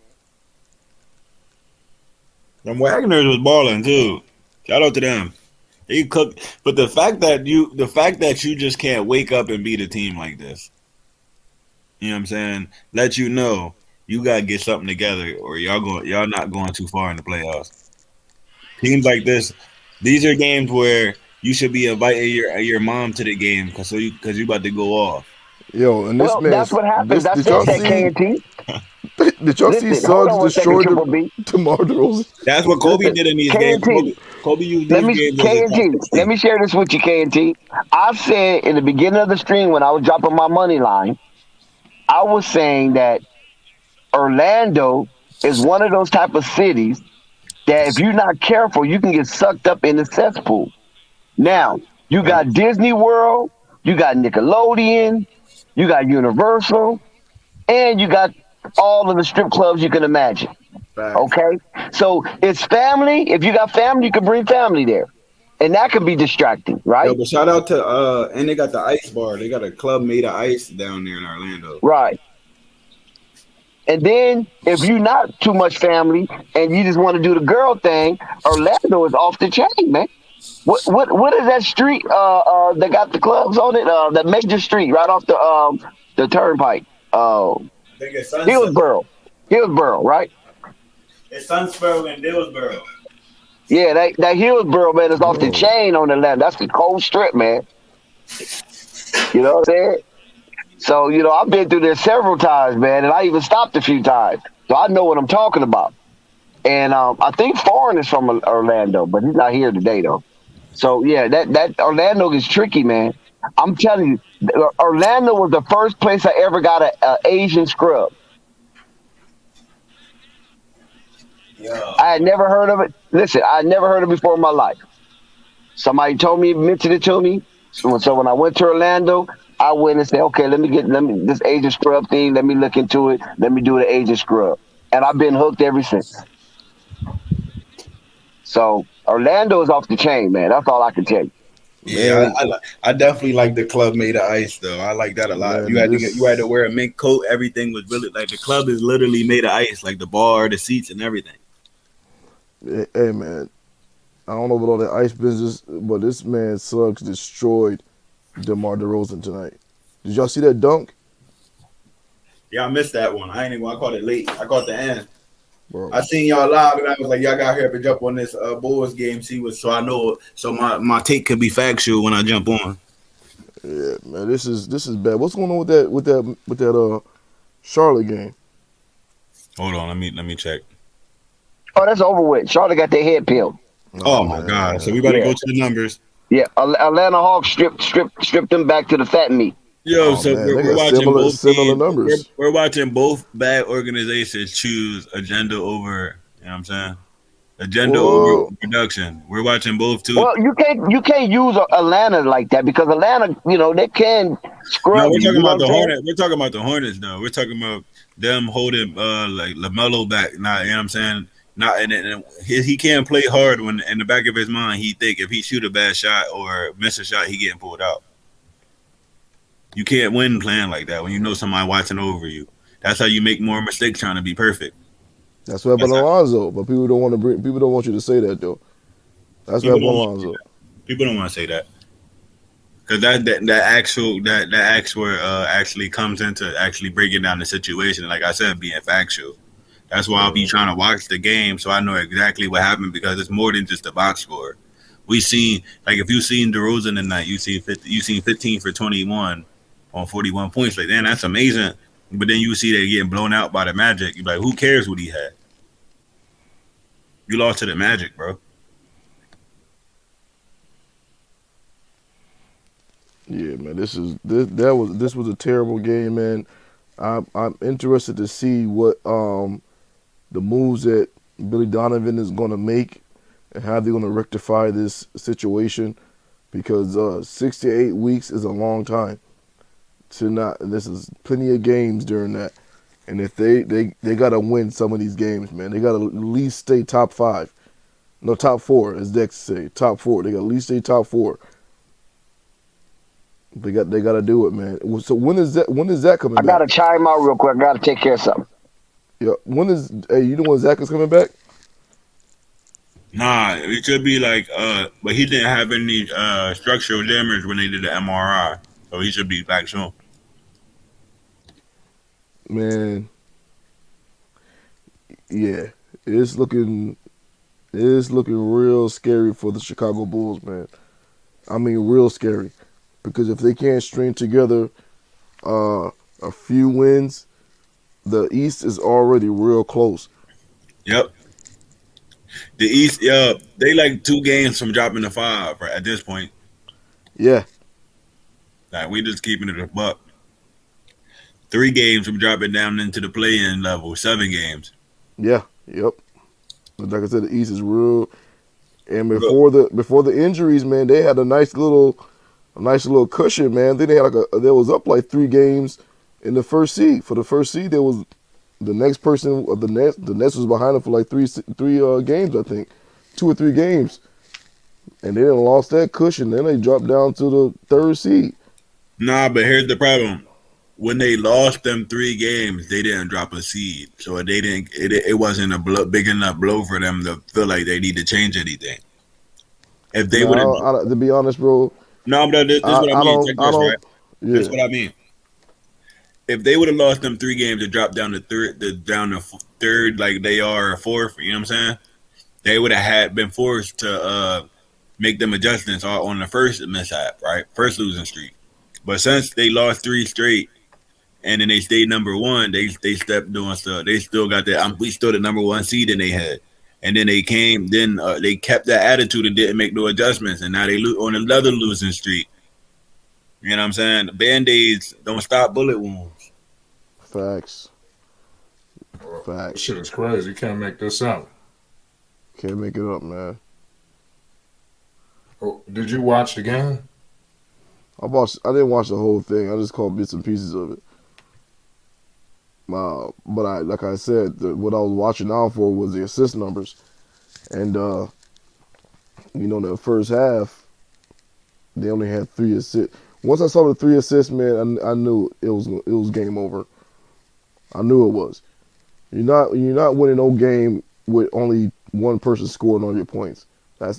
Them Wagners was balling too. Shout out to them. They cook, but the fact that you just can't wake up and beat a team like this, you know what I'm saying? Let you know you gotta get something together, or y'all not going too far in the playoffs. Teams like this, these are games where you should be inviting your mom to the game because you about to go off. Yo, and this Well, that's what happens. I did said y'all that, see? KNT. Did y'all see Listen, hold Suggs on one second, destroy Triple B. DeMar DeRozan? That's what Kobe Listen, did in these games. KNT. Kobe used Let these me, games as a KNT. test. Let me share this with you, KNT. I said in the beginning of the stream when I was dropping my money line, I was saying that Orlando is one of those type of cities that if you're not careful, you can get sucked up in the cesspool. Now, you got Disney World, you got Nickelodeon, you got Universal, and you got all of the strip clubs you can imagine. Okay? So it's family. If you got family, you can bring family there. And that can be distracting, Yo, right? but shout out to and they got the ice bar. They got a club made of ice down there in Orlando. Right. And then if you're not too much family and you just want to do the girl thing, Orlando is off the chain, man. What is that street that got the clubs on it? That major street right off the turnpike. They get Sunset. Hillsboro, right? It's Sunsboro and Dillsboro. Yeah, that Hillsboro, man, is off the Bro. chain on the land. That's the cold strip, man. You know what I'm saying? So, I've been through there several times, man, and I even stopped a few times. So I know what I'm talking about. And I think Foreign is from Orlando, but he's not here today, though. So, yeah, that Orlando is tricky, man. I'm telling you, Orlando was the first place I ever got an Asian scrub. Yeah. I had never heard of it. Listen, I had never heard of it before in my life. Somebody told me, mentioned it to me. So when I went to Orlando, I went and said, okay, let me this Asian scrub thing. Let me look into it. Let me do the Asian scrub. And I've been hooked ever since. So Orlando is off the chain, man. That's all I can tell you. Yeah, I definitely like the club made of ice though. I like that a lot. Man, you had to wear a mink coat. Everything was really like the club is literally made of ice, like the bar, the seats, and everything. Hey, man, I don't know about all the ice business, but this man Suggs destroyed DeMar DeRozan tonight. Did y'all see that dunk? Yeah, I missed that one. I caught it late. I caught the end. Bro. I seen y'all live, and I was like, y'all got here to jump on this Bulls game. So I know, so my take could be factual when I jump on. Yeah, man, this is bad. What's going on with that Charlotte game? Hold on, let me check. Oh, that's over with. Charlotte got their head peeled. Oh my God! So we better go to the numbers. Yeah, Atlanta Hawks stripped them back to the fat meat. Yo, so man, they we're got watching similar numbers. We're watching both bad organizations choose agenda over. You know what I'm saying? Agenda over production. We're watching both too. Well, you can't use Atlanta like that because Atlanta, they can scrub. No, we're talking about the Hornets. Hornets. We're talking about the Hornets, though. We're talking about them holding like LaMelo back. Not, you know what I'm saying? Not, and he can't play hard when in the back of his mind he think if he shoot a bad shot or miss a shot, he getting pulled out. You can't win playing like that when you know somebody watching over you. That's how you make more mistakes trying to be perfect. That's what happened to Lonzo, but people don't want you to say that though. That's what happened to Lonzo. People don't want to say that because that actually comes into actually breaking down the situation. Like I said, being factual. That's why I'll be trying to watch the game so I know exactly what happened because it's more than just a box score. We seen like if you seen DeRozan tonight, you seen 15 for 21 on 41 points. Like, damn, that's amazing. But then you see they getting blown out by the Magic. You're like, who cares what he had? You lost to the Magic, bro. Yeah, man. This was a terrible game, man. I'm interested to see what the moves that Billy Donovan is going to make and how they're going to rectify this situation because 6 to 8 weeks is a long time to not. And this is plenty of games during that. And if they got to win some of these games, man, they got to at least stay top 5. No, top 4, as Dex say. Top 4. They got to at least stay top 4. They got to do it, man. So when is that coming I back? gotta chime out real quick. I gotta take care of something. Yeah. You know when Zach is coming back? Nah, it should be like but he didn't have any structural damage when they did the MRI, so he should be back soon. Man. Yeah. It's looking real scary for the Chicago Bulls, man. I mean real scary. Because if they can't string together a few wins, the East is already real close. Yep. The East, they like 2 games from dropping to 5 right at this point. Yeah. Like we just keeping it a buck. 3 games from dropping down into the play-in level. 7 games. Yeah. Yep. But like I said, the East is real. And before the injuries, man, they had a nice little cushion, man. Then they had there was up like 3 games in the first seed. For the first seed, there was the next person of the Nets was behind them for like three games, I think, 2 or 3 games, and they didn't lost that cushion. Then they dropped down to the 3rd seed. Nah, but here's the problem: when they lost them 3 games, they didn't drop a seed, so they didn't. It wasn't a big enough blow for them to feel like they need to change anything. If they would have, to be honest, bro. No, but this is what I mean. Right? Yeah. This is what I mean. If they would have lost them 3 games to drop down to third, like they are 4th, you know what I'm saying? They would have been forced to make them adjustments on the first mishap, right? First losing streak. But since they lost 3 straight, and then they stayed number 1, they stepped doing stuff. They still got that. We still the number 1 seed in they had. And then they they kept that attitude and didn't make no adjustments. And now they on another losing streak. You know what I'm saying? Band-Aids don't stop bullet wounds. Facts. Shit is crazy. You can't make this up. Can't make it up, man. Oh, did you watch the game? I didn't watch the whole thing. I just caught bits and pieces of it. But like I said, what I was watching out for was the assist numbers, and the first half, they only had 3 assists. Once I saw the 3 assists, man, I knew it was game over. I knew it was. You're not winning no game with only one person scoring on your points. I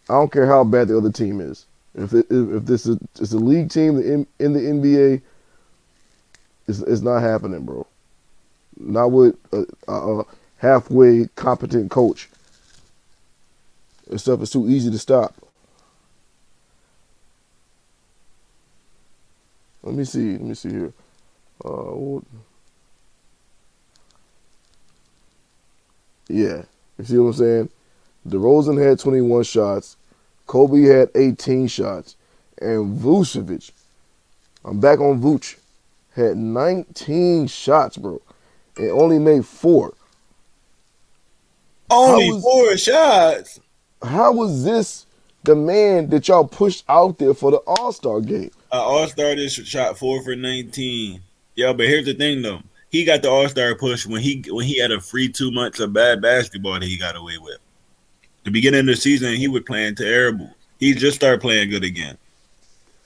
don't care how bad the other team is. If this is a league team in the NBA, it's not happening, bro. Not with a halfway competent coach. This stuff is too easy to stop. Let me see here. Yeah, you see what I'm saying? DeRozan had 21 shots. Kobe had 18 shots. And Vucevic, I'm back on Vooch, had 19 shots, bro. And only made 4. Only 4 shots? How was this the man that y'all pushed out there for the All-Star game? All-Star just shot 4 for 19. Yeah, but here's the thing, though. He got the All-Star push when he had a free 2 months of bad basketball that he got away with. The beginning of the season, he was playing terrible. He just started playing good again.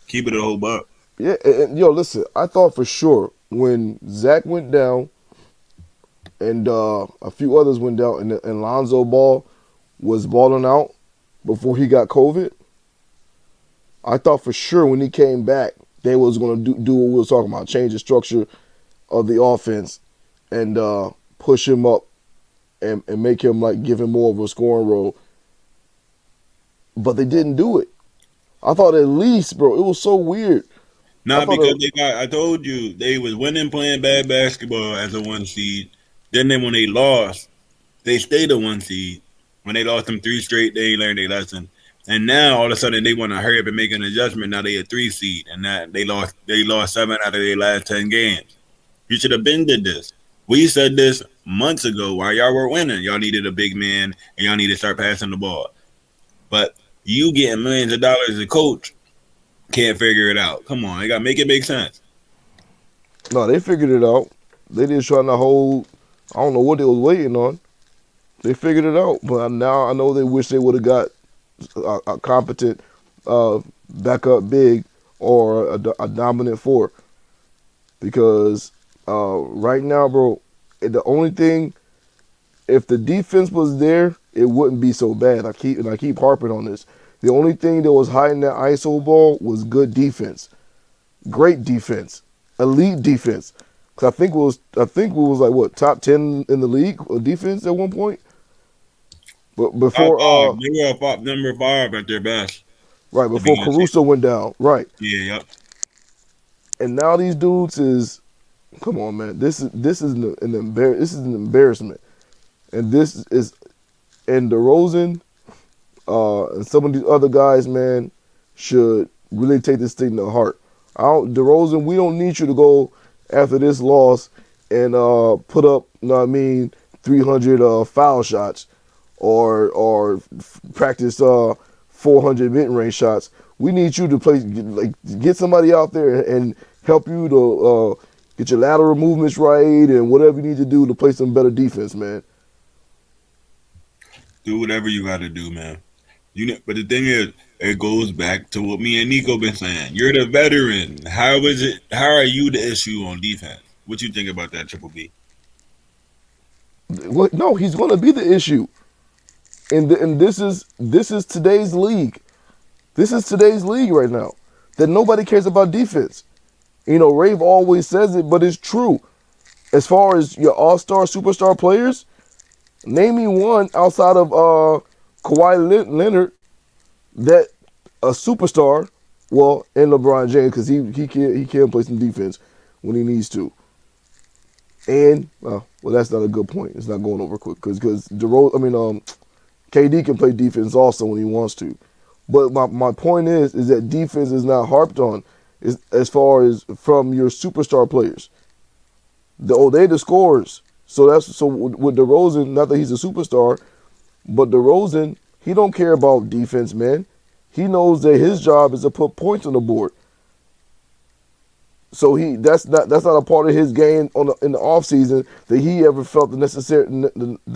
Keep it a whole buck. Yeah, and yo, listen, I thought for sure when Zach went down and a few others went down and Lonzo Ball was balling out before he got COVID, I thought for sure when he came back, they was going to do what we were talking about, change the structure of the offense and push him up and make him, like, give him more of a scoring role. But they didn't do it. I thought at least, bro, it was so weird. Nah, because I told you, they was winning playing bad basketball as a 1 seed. Then when they lost, they stayed the 1 seed. When they lost them 3 straight, they learned their lesson. And now all of a sudden they want to hurry up and make an adjustment. Now they a 3 seed, and that they lost 7 out of their last 10 games. You should have been did this. We said this months ago while y'all were winning. Y'all needed a big man and y'all need to start passing the ball. But you getting millions of dollars as a coach can't figure it out. Come on, you gotta make it make sense. No, they figured it out. They just trying to hold. I don't know what they was waiting on. They figured it out, but now I know they wish they would have got a competent backup big or a dominant 4. Because right now, bro, the only thing, if the defense was there, it wouldn't be so bad. I keep harping on this. The only thing that was hiding that ISO ball was good defense, great defense, elite defense. Cause I think we was like what, top 10 in the league of defense at one point. But before they were number 5 at their best. Right before Caruso went down. Right. Yeah. Yep. And now these dudes is, come on, man. This is an embarrassment. And DeRozan and some of these other guys, man, should really take this thing to heart. DeRozan, we don't need you to go after this loss and put up, 300 foul shots or practice 400 mid-range shots. We need you to get somebody out there and help you to get your lateral movements right and whatever you need to do to play some better defense, man. Do whatever you got to do, man. But the thing is, it goes back to what me and Nico been saying. You're the veteran. How are you the issue on defense? What you think about that, Triple B? What? No, he's going to be the issue. And this is today's league. This is today's league right now. That nobody cares about defense. Rave always says it, but it's true. As far as your all-star, superstar players, name me one outside of Kawhi Leonard that a superstar, and LeBron James, because he can play some defense when he needs to. And that's not a good point. It's not going over quick because KD can play defense also when he wants to. But my point is that defense is not harped on as far as from your superstar players. They're the scorers. So with DeRozan, not that he's a superstar, but DeRozan, he don't care about defense, man. He knows that his job is to put points on the board. So that's not a part of his game in the offseason that he ever felt the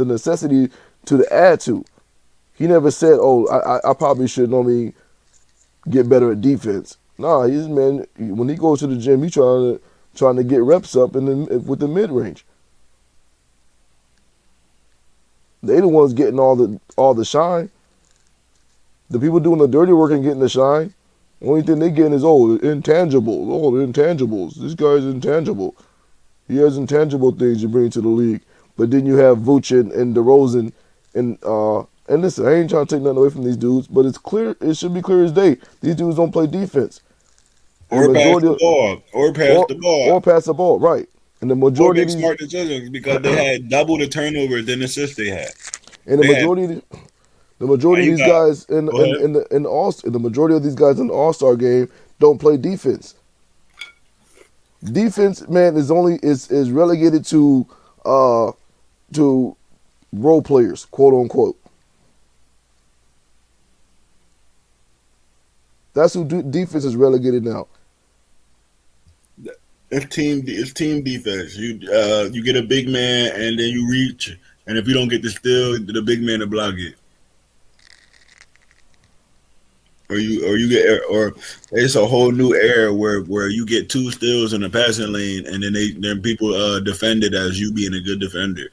necessity to add to. He never said, I probably should get better at defense. Nah, he's man. When he goes to the gym, he's trying to get reps up with the mid range. They the ones getting all the shine. The people doing the dirty work and getting the shine. Only thing they getting is intangible. The intangibles. This guy's intangible. He has intangible things you bring to the league. But then you have Vooch and DeRozan and listen, I ain't trying to take nothing away from these dudes, but it's clear. It should be clear as day. These dudes don't play defense. Or pass the ball. Or pass the ball, right. And the majority of these smart decisions because they had double the turnovers than assists they had. And the majority of these guys in the majority of these guys in the All-Star game don't play defense. Defense, man, is relegated to role players, quote unquote. That's who defense is relegated now. It's team defense. You get a big man and then you reach, and if you don't get the steal, the big man will block it. Or it's a whole new era where you get 2 steals in the passing lane, and then people defend it as you being a good defender.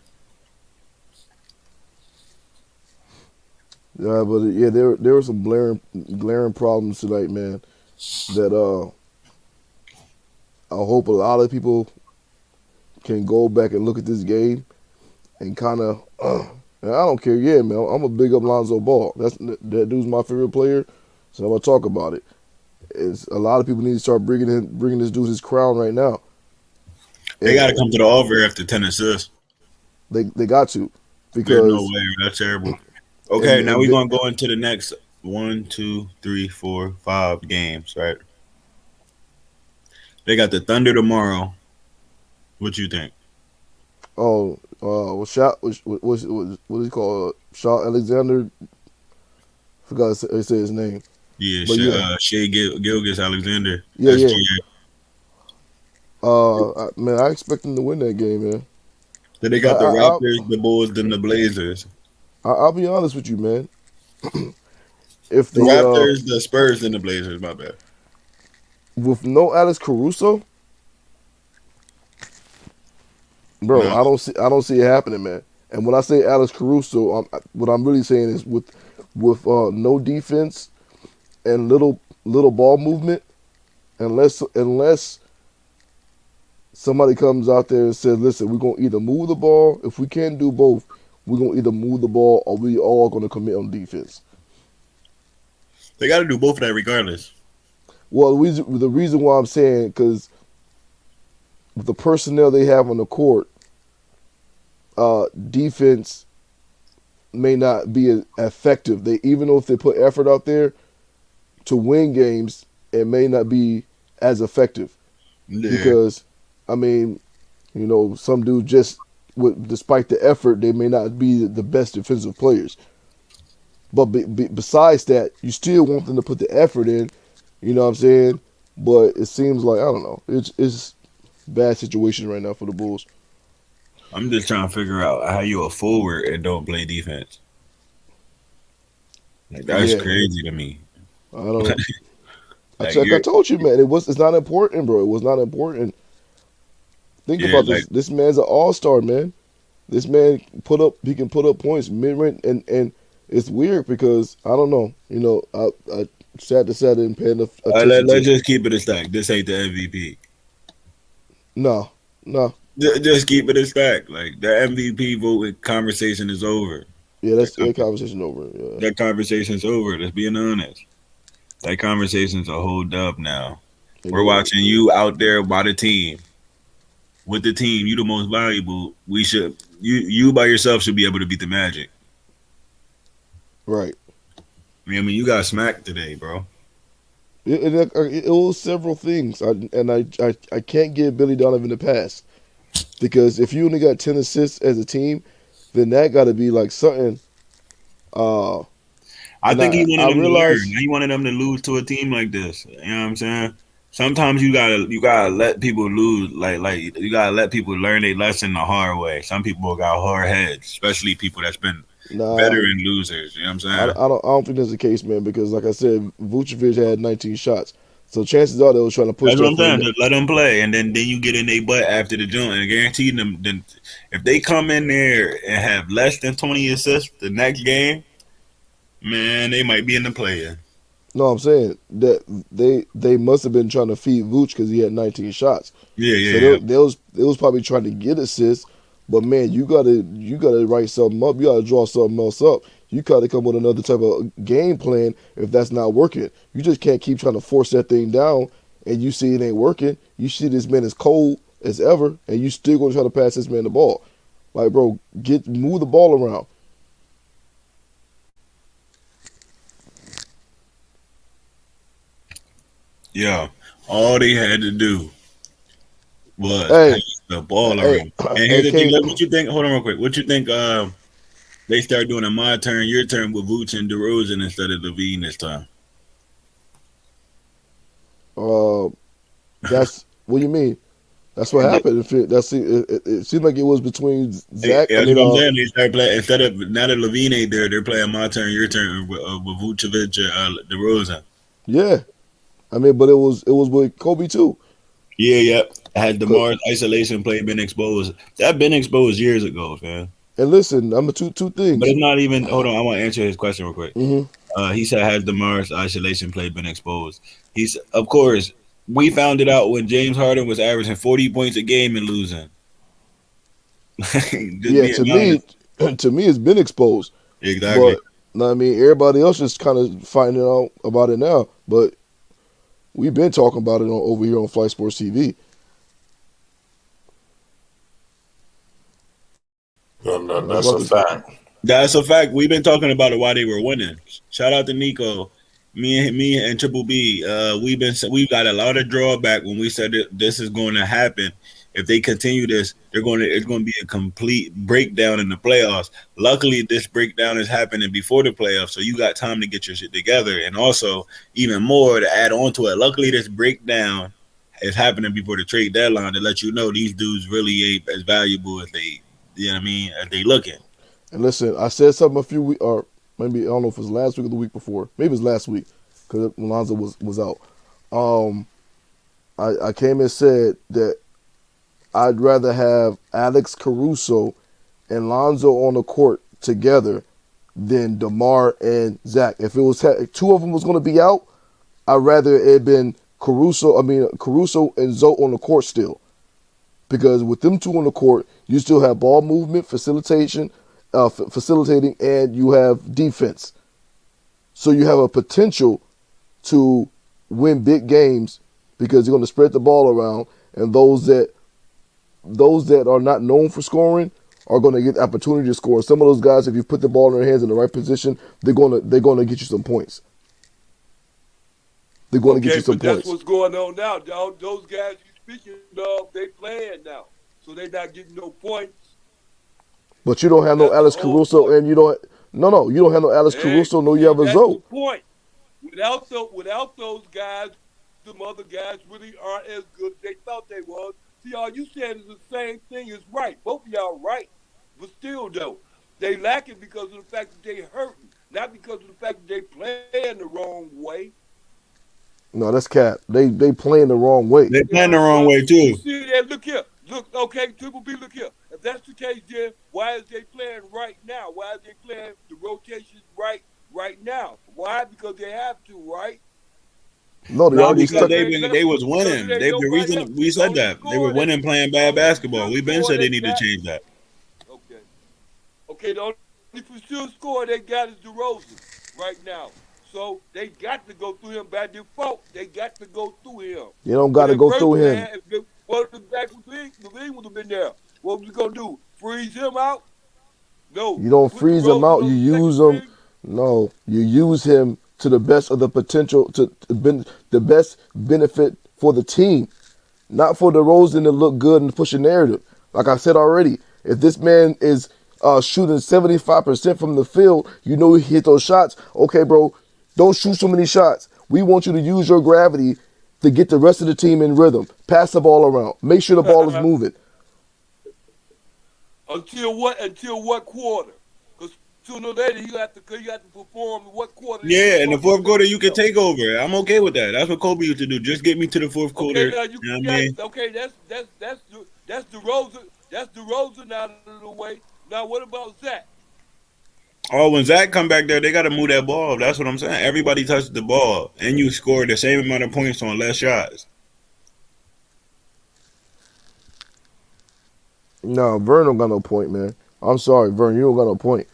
Yeah, but there were some glaring problems tonight, man. That I hope a lot of people can go back and look at this game and kind of. And I don't care, yeah, man. I'm a big up Lonzo Ball. That dude's my favorite player, so I'm gonna talk about it. It's a lot of people need to start bringing this dude his crown right now. They got to come to the offer after 10 assists. They got to. There's no because way. That's terrible. Okay, now and we're gonna go into the next 1, 2, 3, 4, 5 games, right? They got the Thunder tomorrow. What you think? what he called Shaw Alexander. Forgot to say his name, Yeah, but yeah, Shea Gilgis Alexander, yeah, yeah. SGA. Man, I expect them to win that game, man. So they I, got the I, I Raptors, the Bulls, then the Blazers. I'll be honest with you, man. If The the Raptors, the Spurs, then the Blazers. My bad. with no Alex Caruso, bro, Nah, I don't see it happening, man. And when I say Alex Caruso, what I'm really saying is with no defense and little ball movement, unless somebody comes out there and says, "Listen, we're gonna either move the ball. If we can't do both, we're gonna either move the ball or we all gonna commit on defense." they got to do both of that regardless. Well, the reason why I'm saying because with the personnel they have on the court, defense may not be as effective. They even though if they put effort out there to win games, it may not be as effective Yeah. because, I mean, some dudes despite the effort, they may not be the best defensive players. But besides that, you still want them to put the effort in. You know what I'm saying? But it seems like I don't know. It's bad situation right now for the Bulls. I'm just trying to figure out how you a forward and don't play defense. Like that's Yeah, crazy to me. I don't know. Like I you're, told you, man. It's not important, bro. It was not important. Think yeah, about like this. This man's an all-star, man. This man he can put up points mid-range, and it's weird because I don't know. I sad to say I didn't pay enough attention let's to. just keep it a stack. This ain't the MVP. No, no. Just keep it a stack. Like the MVP vote conversation is over. Yeah, That, that's that conversation over. Yeah, that conversation's over. Let's being honest. That conversation's a whole dub now. it We're is. watching you out there by the team. With the team, you the most valuable. You by yourself should be able to beat the Magic. Right. I mean, you got smacked today, bro. It was several things, I can't give Billy Donovan a pass because if you only got 10 assists as a team, then that got to be like something. Uh, I and think he I wanted them to learn. realized He wanted them to lose to a team like this. You know what I'm saying? Sometimes you gotta let people lose. Like you gotta let people learn their lesson the hard way. Some people got hard heads, especially people that's been nah, veteran losers. You know what I'm I saying? don't think that's the case, man. Because like I said, Vucevic had 19 shots, so chances are they was trying to push That's what that I'm thing. saying. Just let them play, and then you get in their butt after the joint, and I guarantee them. Then if they come in there and have less than 20 assists the next game, man, they might be in the play-in. No, I'm saying that they must have been trying to feed Vooch because he had 19 shots. Yeah, So yeah, yeah. they was probably trying to get assists, but man, you gotta write something up. You gotta draw something else up. You gotta come with another type of game plan if that's not working. You just can't keep trying to force that thing down, and you see it ain't working. You see this man is cold as ever, and you still gonna try to pass this man the ball. Like, bro, move the ball around. Yeah. All they had to do was Hey, pass the ball hey, around. And here's hey, the thing, K. look, what you think? Hold on real quick. What you think they start doing a my turn, your turn with Vooch and DeRozan instead of Levine this time? Uh, that's what you mean. That's what happened. It seemed like it was between Zach. I That's mean, what I'm saying. They start playing instead of now that Levine ain't there, they're playing my turn, your turn with Vucevic and DeRozan. yeah. I mean, but it was with Kobe too. Yeah, yep. Had Co- DeMar's isolation play been exposed? That been exposed years ago, man. And listen, I'm a two But things. it's not even. Hold on, I want to answer his question real quick. Hmm. He said, "Has DeMar's isolation play been exposed?" He's, of course, we found it out when James Harden was averaging 40 points a game and losing. Just Yeah, being honest. to me, it's been exposed. Exactly. But I mean, everybody else is kind of finding out about it now. But we've been talking about it over here on Flight Sports TV. I'm That's a fact. That's a fact. We've been talking about it while they were winning. Shout out to Nico. Me and Triple B. We've got a lot of drawback when we said that this is going to happen. If they continue this, it's going to be a complete breakdown in the playoffs. Luckily, this breakdown is happening before the playoffs, so you got time to get your shit together. And also, even more to add on to it, luckily this breakdown is happening before the trade deadline to let you know these dudes really ain't as valuable as they, you know what I mean, as they looking. And listen, I said something a few weeks, or maybe I don't know if it was last week or the week before. Maybe it was last week because Lonzo was out. I came and said that I'd rather have Alex Caruso and Lonzo on the court together than DeMar and Zach. If it was two of them was going to be out, I'd rather it had been Caruso and Zoe on the court still. Because with them two on the court, you still have ball movement, facilitating, and you have defense. So you have a potential to win big games because you're going to spread the ball around, and those that are not known for scoring are going to get the opportunity to score. Some of those guys, if you put the ball in their hands in the right position, they're going to get you some points. They're going to get you some points. That's what's going on now. Those guys you're speaking of, they playing now, so they're not getting no points. But you don't have no Alex Caruso, and you don't have no Alex Caruso. No, you have a Zoe. That's the point. Without those guys, some other guys really aren't as good as they thought they was. See, all you saying is the same thing is right. Both of y'all right. But still, though, they lacking because of the fact that they hurting, not because of the fact that they playing the wrong way. No, that's cap. They playing the wrong way. They playing the wrong way, too. You see that? Look here. Look, okay, Triple B, look here. If that's the case, then why is they playing right now? Why is they playing the rotations right now? Why? Because they have to, right? No, because they was winning. The reason we said that they were winning playing bad basketball. We've been said they need to change that. Okay. The only for sure score they got is DeRozan right now. So they got to go through him by default. They got to go through him. You don't got to go through him. What the league would have been there? What was he gonna do? Freeze him out? No. You don't freeze him out. You use him. No, you use him to the best of the potential, to the best benefit for the team, not for DeRozan to look good and push a narrative. Like I said already, if this man is shooting 75% from the field, you know he hit those shots. Okay, bro, don't shoot so many shots. We want you to use your gravity to get the rest of the team in rhythm. Pass the ball around. Make sure the ball is moving. Until what quarter? Because sooner or later you have to perform in what quarter. Yeah, in the fourth quarter you can take over. I'm okay with that. That's what Kobe used to do. Just get me to the fourth quarter. Okay, that's DeRozan. That's DeRozan out of the way. Now what about Zach? Oh, when Zach come back there, they got to move that ball. That's what I'm saying. Everybody touched the ball, and you scored the same amount of points on less shots. No, Vern don't got no point, man. I'm sorry, Vern, you don't got no point.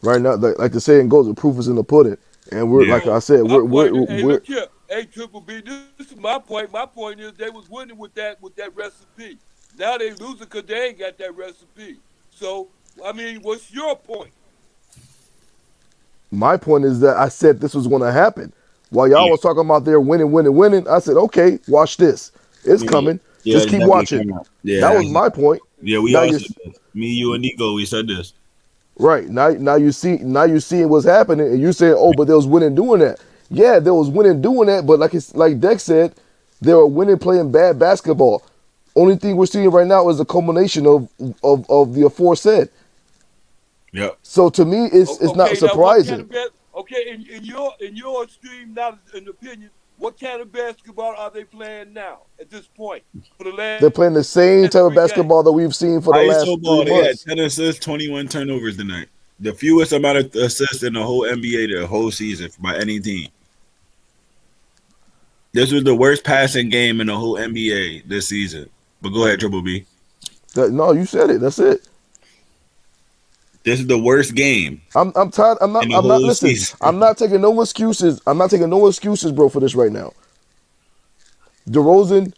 Right now, like the saying goes, the proof is in the pudding. And we're like I said, we're look here. Hey, Triple B, this is my point. My point is they was winning with that recipe. Now they losing because they ain't got that recipe. So, I mean, what's your point? My point is that I said this was going to happen. While y'all was talking about their winning, I said, okay, watch this. It's coming. Just keep watching. That was my point. Yeah, we all said this. Me, you, and Nico, we said this. Right. Now you see what's happening, and you say, oh, but they was winning doing that. Yeah, they was winning doing that, but like Dex said, they were winning playing bad basketball. Only thing we're seeing right now is a culmination of the aforesaid. Yeah. So to me, it's not surprising. In your extreme knowledge and opinion, what kind of basketball are they playing now at this point? They're playing the same type of basketball that we've seen for the last 3 months. They had 10 assists, 21 turnovers tonight. The fewest amount of assists in the whole NBA the whole season by any team. This was the worst passing game in the whole NBA this season. But go ahead, Triple B. No, you said it. That's it. This is the worst game. I'm tired. I'm not listening. I'm not taking no excuses. I'm not taking no excuses, bro, for this right now. DeRozan,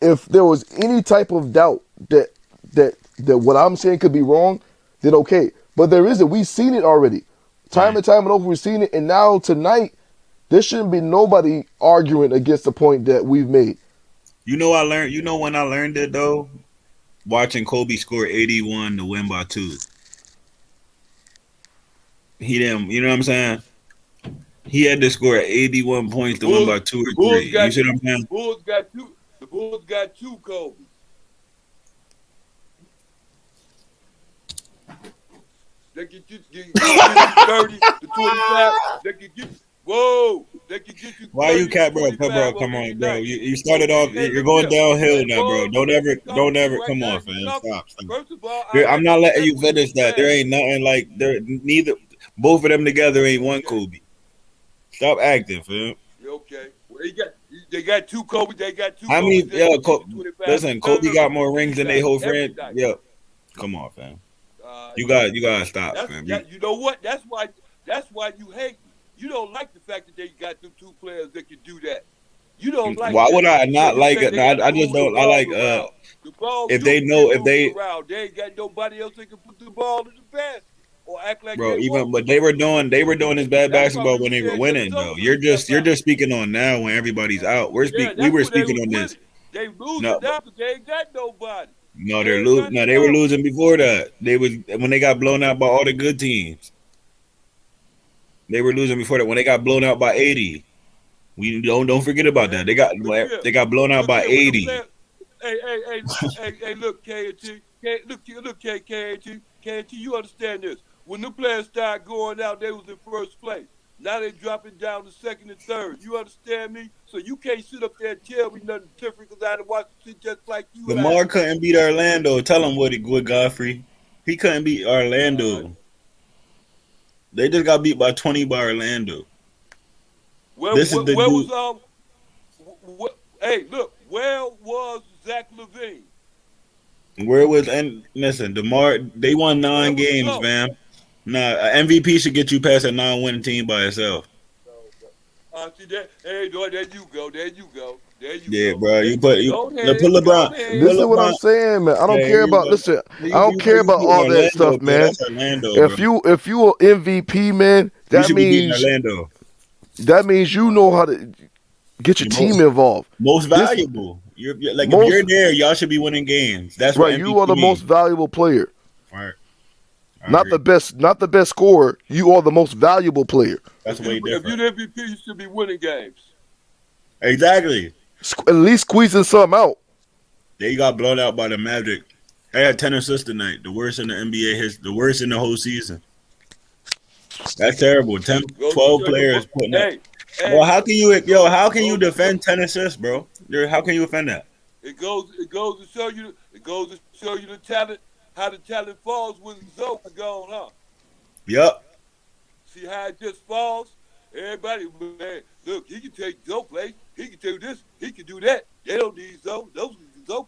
if there was any type of doubt that that what I'm saying could be wrong, then okay. But there isn't. We've seen it already. Time and time and over, we've seen it. And now tonight, there shouldn't be nobody arguing against the point that we've made. You know, I learned. You know when I learned it though, watching Kobe score 81 to win by 2. He didn't. You know what I'm saying? He had to score 81 points to win by 2 or 3. You see what I'm saying? Bulls got two. The Bulls got 2 Kobe. They can get you 30 to 25. They can get whoa. They can get you. Why you cat, bro? Come on, bro. You started off. You're going downhill now, bro. Don't ever. Come on, fam. Stop. First of all, I'm not letting you finish that. There ain't nothing like there. Neither. Both of them together ain't one Kobe. Stop acting, fam. Okay. Well, they got 2 Kobe. They got 2. I mean, listen. Kobe got more rings than they whole friend. Yeah. Come on, fam. You gotta stop, fam. You know what? That's why you hate me. You don't like the fact that they got them 2 players that can do that. You don't like. Why would I not so like it? I just don't. I like if they know if they ain't got nobody else that can put the ball in the basket or act like bro. But they were doing this bad basketball when they were winning though. You're just speaking on now when everybody's out. We were speaking on this. They losing now because they ain't got nobody. No, they're losing. No, they were losing before that. They was when they got blown out by all the good teams. They were losing before that when they got blown out by 80. We don't forget about that. They got blown out by 80. Hey, look, KT. Look, KT, you understand this. When the players started going out, they was in first place. Now they dropping down to second and third. You understand me? So you can't sit up there and tell me nothing different because I done watched shit just like you. Lamar couldn't beat Orlando. Tell him what Godfrey. He couldn't beat Orlando. They just got beat by 20 by Orlando. Where was Zach LaVine? Where was listen, DeMar? They won 9 games, man. Nah, MVP should get you past a non-winning team by itself. See that? Hey, there you go. Yeah, bro. You put LeBron. This is what I'm saying, man. I don't care about. Listen, I don't care about all that stuff, man. If you are MVP, man, that means you know how to get your team involved. Most valuable. If you're there, y'all should be winning games. That's right. You are the most valuable player. Right. Not the best scorer. You are the most valuable player. That's way different. If you're the MVP, you should be winning games. Exactly. At least squeezing something out. They got blown out by the Magic. They had 10 assists tonight, the worst in the NBA the worst in the whole season. That's terrible. 10, 12 players putting up. Well, how can you defend 10 assists, bro? How can you defend that? It goes to show you the talent. How the talent falls when Zoe is gone, huh? Yep. See how it just falls? Everybody, man, look, he can take Zoe place. He can do this. He can do that. They don't need Zoe. Zoe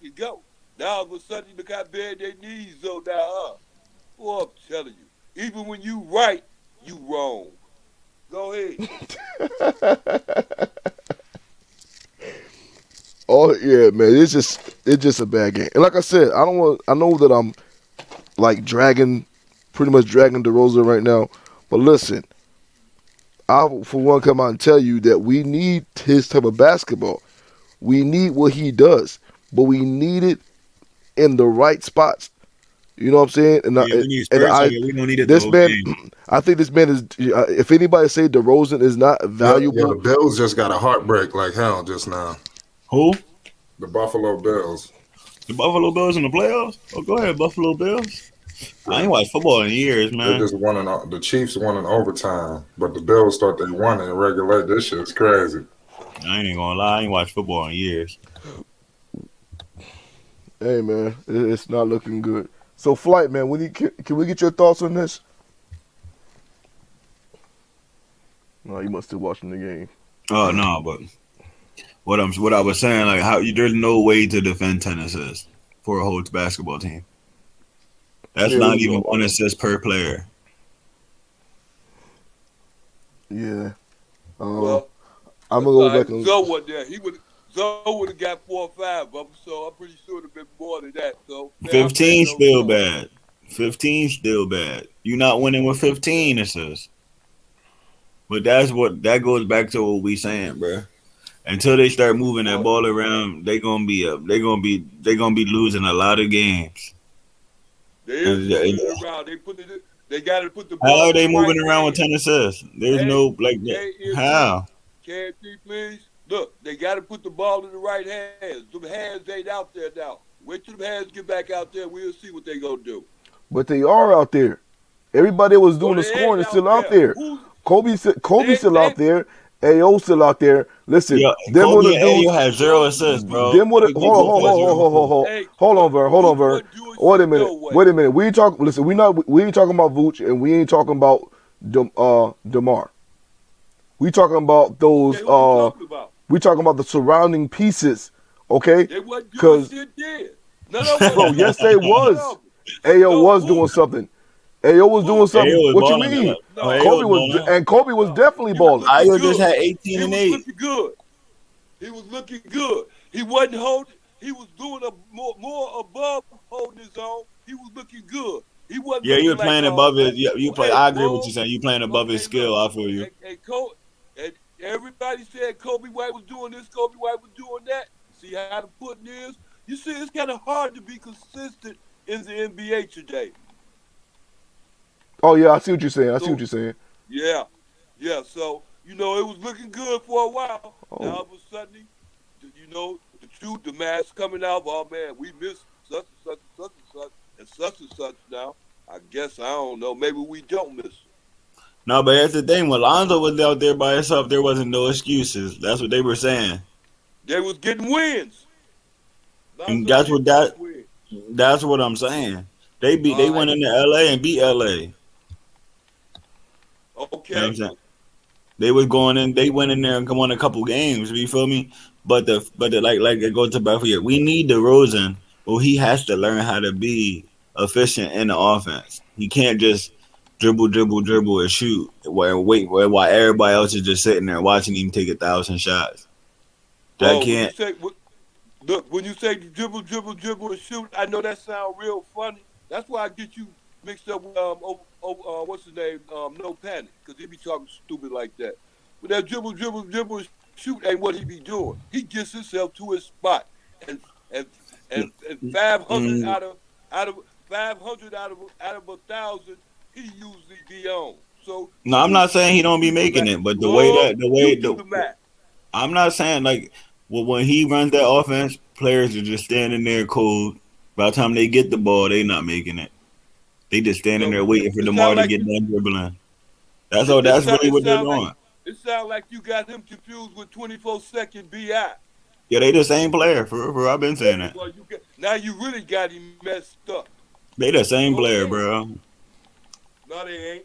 can go. Now, all of a sudden, look how bad they need Zoe now, huh? Well, I'm telling you, even when you right, you wrong. Go ahead. Oh yeah, man. It's just a bad game. And like I said, I know that I'm like pretty much dragging DeRozan right now. But listen, I for one come out and tell you that we need his type of basketball. We need what he does, but we need it in the right spots. You know what I'm saying? And, we don't need it. This man, I think this man is. If anybody say DeRozan is not valuable, yeah, the Bills just got a heartbreak like hell just now. Who? The Buffalo Bills. The Buffalo Bills in the playoffs? Oh, go ahead, Buffalo Bills. I ain't watched football in years, man. They just won the Chiefs won in overtime, but the Bills thought they won in regular. This shit's crazy. I ain't gonna lie, I ain't watched football in years. Hey man, it's not looking good. So, Flight, man, can we get your thoughts on this? No, you must still watching the game. Oh no, but what I was saying, like there's no way to defend 10 assists for a whole basketball team. That's not even 1 assist per player. Yeah. Well, I'm gonna go back and Zoe was there. Zoe would have got 4 or 5 of them, so I'm pretty sure it'd have been more than that. So man, I'm betting 15 on still Zoe. bad. 15 still bad. You're not winning with 15 assists. But that goes back to what we saying, bro. Until they start moving that Well, ball around, they gonna be up. They gonna be losing a lot of games. they is And, moving and it around. They got to put the how ball are in they the right moving around with hands. 10 assists? There's Hey, no like that. KMT, How? KMT, please. Look, they got to put the ball in the right hands. Them hands ain't out there now. Wait till them hands get back out there. We'll see what they gonna do. But they are out there. Everybody that was No, doing the they scoring ain't is still out out there. there. Who's Kobe's still they? out there. AO still out there. Listen, Yo, them were Kobe the and Ayo dudes. had zero assists, bro. Them were the, They hold on, both hold had on, zero hold on, hold on, assists. hold on. Hey, Hold on, Ver. Hold on, Vooch Ver. wasn't doing Wait a shit minute. no way. Wait a minute. We ain't talking. Listen, we ain't talking about Vooch and we ain't talking about Demar. We talking about Okay, those. who you talking about? We talking about the surrounding pieces. Okay, They wasn't doing because shit then. None of them bro, wasn't doing yes they shit. None was. of them. AO No, was doing who? something. AO was doing Who? Ayo something. was What you balling. mean? No, Ayo was Kobe was balling. and Kobe was no. definitely He was balling. looking Ayo just good. had 18 He and was 8. looking good. He was looking good. He wasn't holding. He was doing a more above holding his own. He was looking good. He wasn't Yeah, you looking were like playing above it. Yeah, you play. hey, I agree with you whoa. saying you playing above his Okay, look. skill. I feel you. Hey, Kobe, and everybody said Kobe White was doing this, Kobe White was doing that. See how the pudding is? You see, it's kind of hard to be consistent in the NBA today. Oh yeah, I see what you're saying. I see what So you're saying. yeah, yeah. So it was looking good for a while. Now Oh, all of a sudden, the truth, the mask coming out. Oh man, we missed such and such and such and such and such and such. Now I guess I don't know. Maybe we don't miss. No, but that's the thing. When Lonzo was out there by himself, there wasn't no excuses. That's what they were saying, They was getting wins. and Lonzo that's did what get that. the win. That's what I'm saying. They All right. went into LA and beat LA. You know what I'm Okay. saying? They was going in. They went in there and won a couple games. You feel me? But the like it goes to back for you. We need DeRozan. Well, he has to learn how to be efficient in the offense. He can't just dribble, dribble, dribble, and shoot. While everybody else is just sitting there watching him take 1,000 shots. That Oh, when you can't. say look, when you say dribble, dribble, dribble, and shoot, I know that sound real funny. That's why I get you mixed up with what's his name? No Panic, because he be talking stupid like that. But that dribble, dribble, dribble, and shoot ain't what he be doing. He gets himself to his spot, and and and 500 Mm, out of 500 out of 1,000, he usually be on. So no, I'm not saying he don't be do the making math. it, but the way Whoa, that the you way do the the math. I'm not saying like when he runs that offense, players are just standing there cold. By the time they get the ball, they not making it. They just standing So there waiting for it DeMar sound to like get you. done dribbling. That's It, all. it That's sound really it what they're sound like doing. it sound like you got him confused with 24-second Bi. Yeah, they the same player for real. I've been saying that. Well, now you really got him messed up. They the same Go player, ahead. bro. No, they ain't.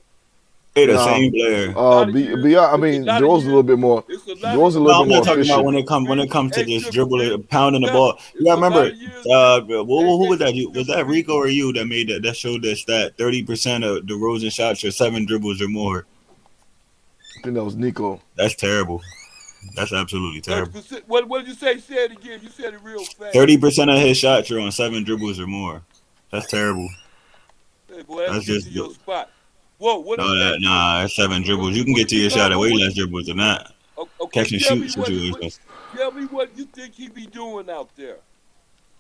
They the nah. same player. A lot of B, years. I It's a mean, lot of Doyle's a years. little bit more. It's a lot of Doyle's a little No, bit I'm not more talking about efficient. when it comes to Hey, just Triple dribbling, P. pounding the Tell me, ball. You it's a lot remember? of years. Who Hey, was that? Was Triple that P. Rico or you that made that showed that stat? 30% of the Rosen shots are 7 dribbles or more. I think that was Nico. That's terrible. That's absolutely terrible. 30%. What did you say? Say it again. You said it real fast. 30% of his shots are on 7 dribbles or more. That's terrible. Hey, boy, that's That's get to just your spot. Whoa, what no does that that do? nah. That's 7 dribbles. You can What get did to you your shot call? at What? way What? less dribbles than that. Okay, Catch and tell shoot me what. situations. Tell me what you think he be doing out there.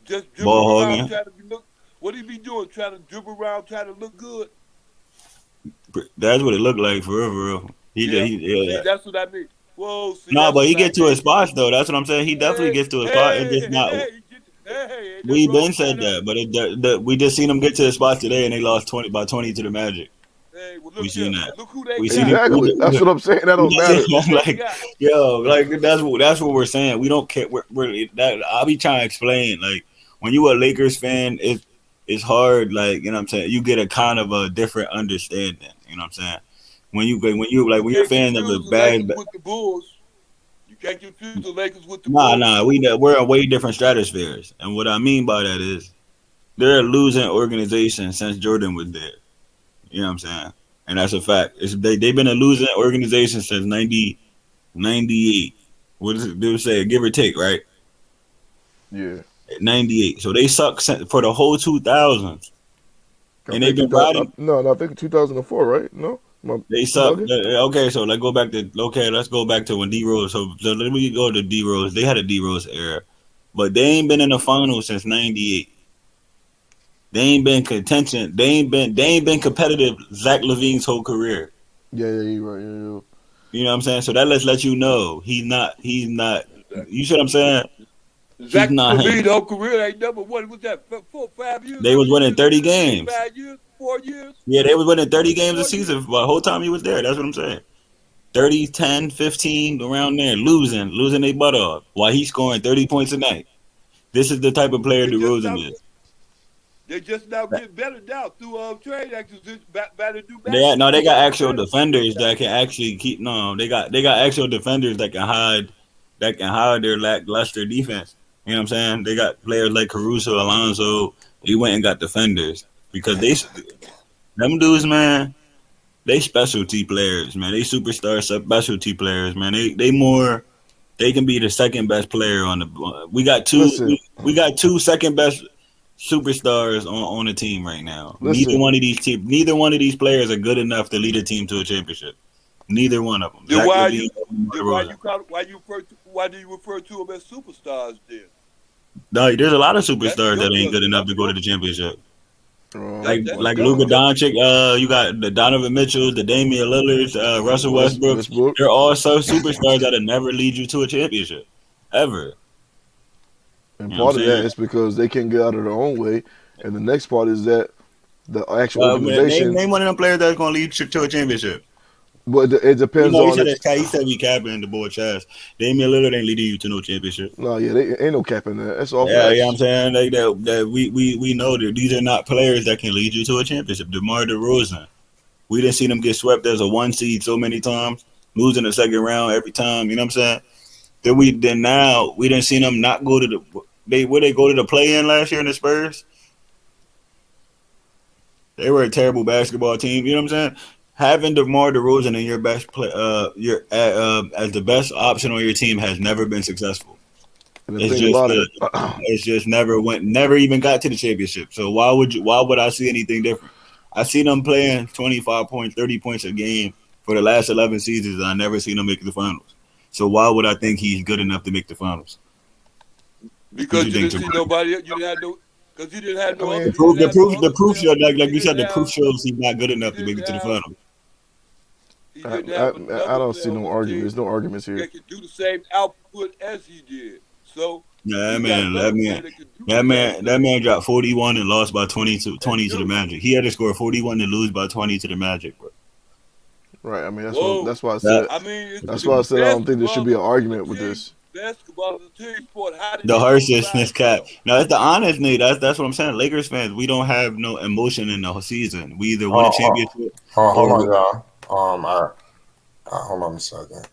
Just dribble Ball around, hogging. trying to look. What he be doing? Trying to dribble around, trying to look good. That's what it looked like for real. For real. Yeah. Yeah. See, that's what I mean. Whoa, see, No, that's but he what I get to his mean. spots though. That's what I'm saying. He definitely Hey, gets to his spot. It hey, just hey, not. hey, hey, ain't nothing We wrong been with that, said huh? that, but we just seen him get to his spot today, and they lost 20 to the Magic. Hey, well, We look seen here. that. Look who they We seen got. him. Exactly. That's what I'm saying. That don't matter. Look who they like got. like that's what we're saying. We don't care. That I'll be trying to explain. Like when you a Lakers fan, it's hard. Like you know what I'm saying. You get a kind of a different understanding. You know what I'm saying. You When you're a can't fan of a confuse the Lakers bad. with the Bulls. You can't confuse the Lakers with the Bulls. Nah, we're in way different stratospheres, and what I mean by that is they're a losing organization since Jordan was there. You know what I'm saying? And that's a fact. They've been a losing organization since 98. What is it? They would say give or take, right? Yeah. 98. So they suck for the whole 2000s. And they've been 2000, riding. no, I think 2004, right? No? They suck. Okay, so let's go back to when D Rose. So let me go to D Rose. They had a D Rose era, but they ain't been in the finals since '98. They ain't been contention. They ain't been competitive. Zach LaVine's whole career. Yeah, you're right. Yeah. You know what I'm saying? So that lets you know he's not. You see what I'm saying? Zach LaVine's whole career ain't number one. Was that 4-5 years? They was winning 30 games. 5 years, 4 years. Yeah, they was winning 30 games a season the whole time he was there. That's what I'm saying. 30, 10, 15, around there, losing their butt off while he's scoring 30 points a night. This is the type of player DeRozan is. They just now getting better now through trade acquisition. They got actual defenders that can actually keep. No, they got actual defenders that can hide their lackluster defense. You know what I'm saying? They got players like Caruso, Lonzo. They went and got defenders because them dudes, man. They specialty players, man. They superstar specialty players, man. They can be the second best player on the. We got two second best superstars on the team right now. Neither one of these players are good enough to lead a team to a championship. Neither one of them. Why do you refer to them as superstars then? No, there's a lot of superstars that ain't good enough to go to the championship. Like Luka Doncic, you got the Donovan Mitchells, the Damian Lillards, Russell Westbrook. They're all so superstars that'll never lead you to a championship, ever. And part of that is because they can't get out of their own way, and the next part is that the actual organization. Name one of them players that's going to lead you to a championship. But it depends on. He said we capping the boy chest. Damian Lillard ain't leading you to no championship. No, they ain't no capping that. That's all. Yeah, I'm saying that we know that these are not players that can lead you to a championship. DeMar DeRozan, we didn't see them get swept as a 1 seed so many times, losing the second round every time. You know what I'm saying? Then now we didn't see them not go to they go to the play-in last year in the Spurs. They were a terrible basketball team. You know what I'm saying? Having DeMar DeRozan in your best play, as the best option on your team has never been successful. It's just never even got to the championship. So why would I see anything different? I see them playing 25 points, 30 points a game for the last 11 seasons, and I never seen them make the finals. So why would I think he's good enough to make the finals? Because you didn't see nobody. You didn't have no. Because you didn't have no. The proof shows, like you said, the proof shows he's not good enough to make it to the finals. I don't see no argument. There's no arguments here. They can do the same output as he did. So that man dropped 41 and lost by 20 to the Magic. He had to score 41 and lose by 20 to the Magic, bro. Right. I mean, that's why I said. That's why I said I don't think there should be an argument with this. Basketball is a team sport. The harshness cap. No, that's the honest, Nate. That's what I'm saying. Lakers fans, we don't have no emotion in the whole season. We either win a championship. Hold on, y'all. Hold on a second.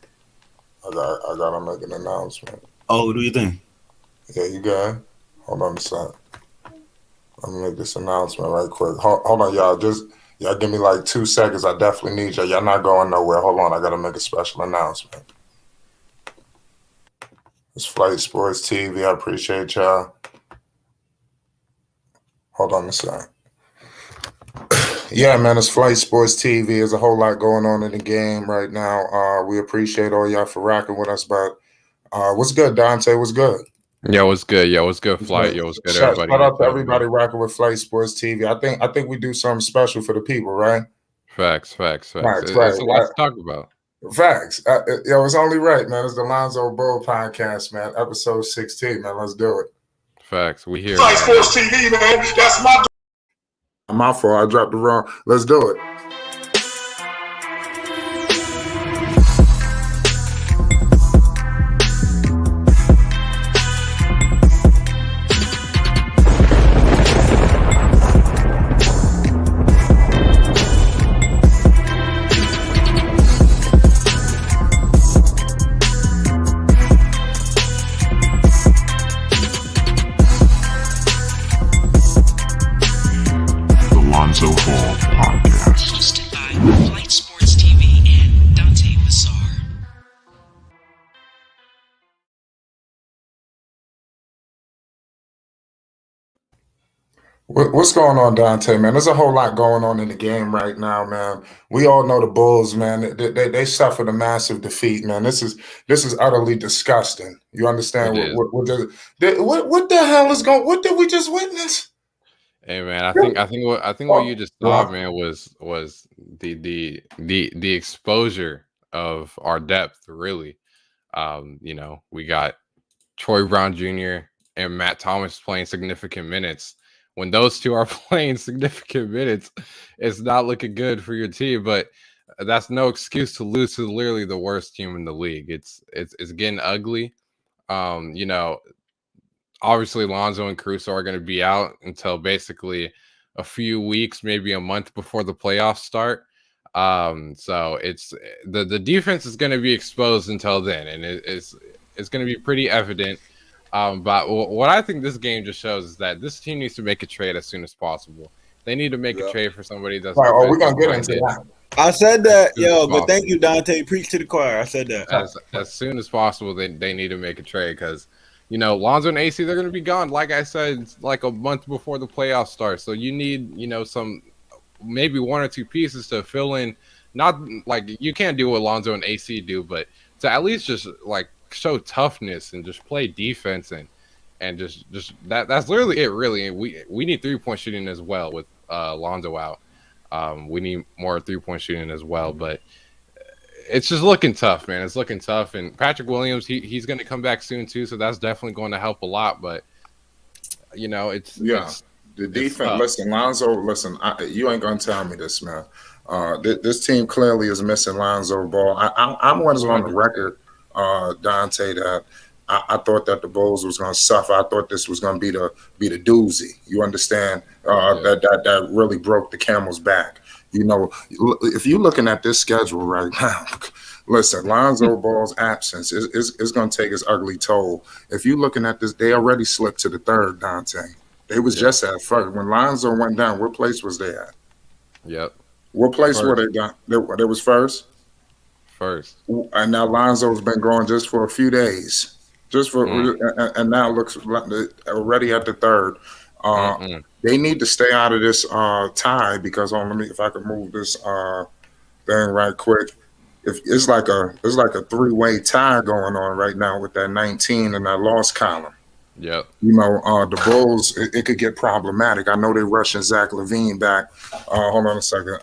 I gotta make an announcement. Oh, what do you think? Yeah, you got it. Hold on a second. Let me make this announcement right quick. Hold on, y'all. Y'all give me like 2 seconds. I definitely need y'all. Y'all not going nowhere. Hold on. I gotta make a special announcement. It's Flight Sports TV. I appreciate y'all. Hold on a second. Yeah, man, it's Flight Sports TV. There's a whole lot going on in the game right now. We appreciate all y'all for rocking with us. But what's good, Dante? What's good? Yeah, what's good? Yeah, what's good, Flight? Yo, what's good, everybody? Shout out to everybody rocking with Flight Sports TV. I think we do something special for the people, right? Facts. It's a lot to talk about. Facts. It's only right, man. It's the Lonzo Ball podcast, man. Episode 16, man. Let's do it. Facts. We here. Flight Sports TV, man. That's my fault. I dropped the wrong. Let's do it. Lonzo Ball podcast. What's going on, Dante, man? There's a whole lot going on in the game right now, man. We all know the Bulls, man. They suffered a massive defeat, man. This is utterly disgusting. You understand It is. what the hell is going? What did we just witness? Hey man, I think what you just saw, man, was the exposure of our depth, really. We got Troy Brown Jr. and Matt Thomas playing significant minutes. When those two are playing significant minutes, it's not looking good for your team. But that's no excuse to lose to literally the worst team in the league. It's getting ugly. Um, you know, Obviously Lonzo and Caruso are going to be out until basically a few weeks, maybe a month before the playoffs start. So it's the defense is going to be exposed until then, and it's going to be pretty evident. But what I think this game just shows is that this team needs to make a trade as soon as possible. They need to make a trade for somebody that's right. We're gonna get into that. I said that, but thank you, Dante. Preach to the choir. I said that. As soon as possible, they need to make a trade because, Lonzo and AC, they're going to be gone. Like I said, like a month before the playoffs start. So you need, some maybe one or two pieces to fill in. Not like you can't do what Lonzo and AC do, but to at least just like show toughness and just play defense and just that's literally it. Really, and we need 3-point shooting as well with Lonzo out. We need more 3-point shooting as well, but it's just looking tough, man. It's looking tough, and Patrick Williams, he's going to come back soon too, so that's definitely going to help a lot. But the defense. Listen, Lonzo. Listen, you ain't gonna tell me this, man. This team clearly is missing Lonzo Ball. I'm one on the record, Dante, that I thought that the Bulls was going to suffer. I thought this was going to be the doozy. You understand? That really broke the camel's back. If you're looking at this schedule right now, listen, Lonzo Ball's absence is going to take its ugly toll. If you're looking at this, they already slipped to the third, Dante. They was just at first. When Lonzo went down, what place was they at? Yep. What place were they down? They was first? First. And now Lonzo's been going just for a few days. And now looks already at the third. They need to stay out of this tie because let me, if I can move this thing right quick. If it's like a 3-way tie going on right now with that 19 and that loss column. Yep. The Bulls, it could get problematic. I know they're rushing Zach LaVine back. Hold on a second.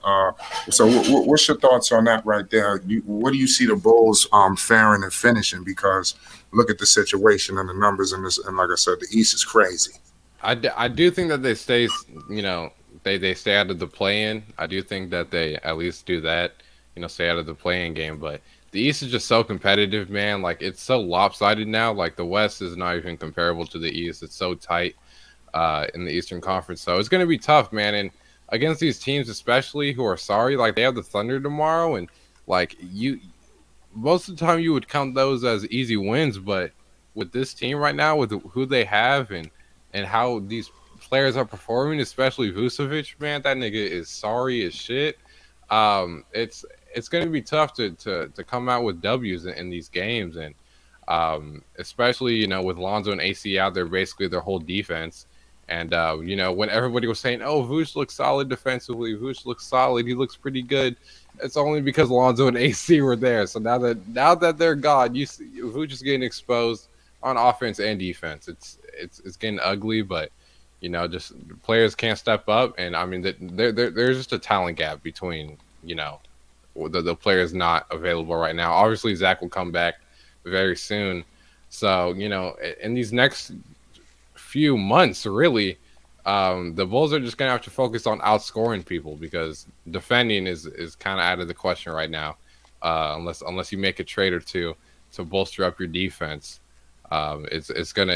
So what's your thoughts on that right there? What do you see the Bulls faring and finishing? Because look at the situation and the numbers in this, and like I said, the East is crazy. I do think that they stay, they stay out of the play-in. I do think that they at least do that, stay out of the play-in game. But the East is just so competitive, man. Like, it's so lopsided now. Like, the West is not even comparable to the East. It's so tight in the Eastern Conference. So it's going to be tough, man. And against these teams, especially who are sorry, like, they have the Thunder tomorrow. And, like, most of the time you would count those as easy wins. But with this team right now, with who they have and how these players are performing, especially Vucevic, man, that nigga is sorry as shit. It's going to be tough to come out with W's in these games, and especially with Lonzo and AC out there, basically their whole defense. And when everybody was saying, "Oh, Vooch looks solid defensively. Vooch looks solid. He looks pretty good," it's only because Lonzo and AC were there. So now that they're gone, you see Vooch is getting exposed on offense and defense. It's getting ugly, but just players can't step up, and I mean there's just a talent gap between the players not available right now. Obviously, Zach will come back very soon. So, in these next few months, really, the Bulls are just going to have to focus on outscoring people because defending is kind of out of the question right now, unless you make a trade or two to bolster up your defense. It's gonna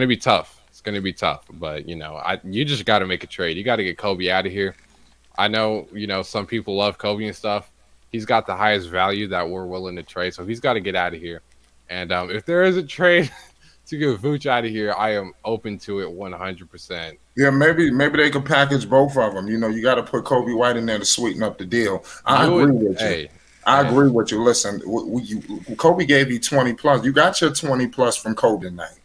be tough. It's gonna be tough, but you just got to make a trade. You got to get Kobe out of here. I know, some people love Kobe and stuff. He's got the highest value that we're willing to trade, so he's got to get out of here. And if there is a trade to get Vooch out of here, I am open to it 100%. Yeah, maybe they could package both of them. You got to put Kobe White in there to sweeten up the deal. I agree with you. I agree with you. Listen, Kobe gave you 20 plus. You got your 20 plus from Kobe tonight.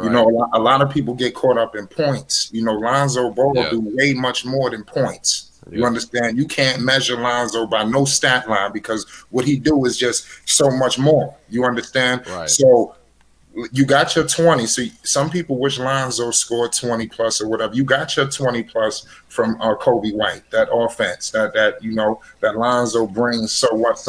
You know, a lot of people get caught up in points. You know, Lonzo Ball do way much more than points. You understand? You can't measure Lonzo by no stat line because what he do is just so much more. You understand? Right. So you got your 20. So some people wish Lonzo scored 20 plus or whatever. You got your 20 plus from Kobe White, that offense, that you know, that Lonzo brings. So what?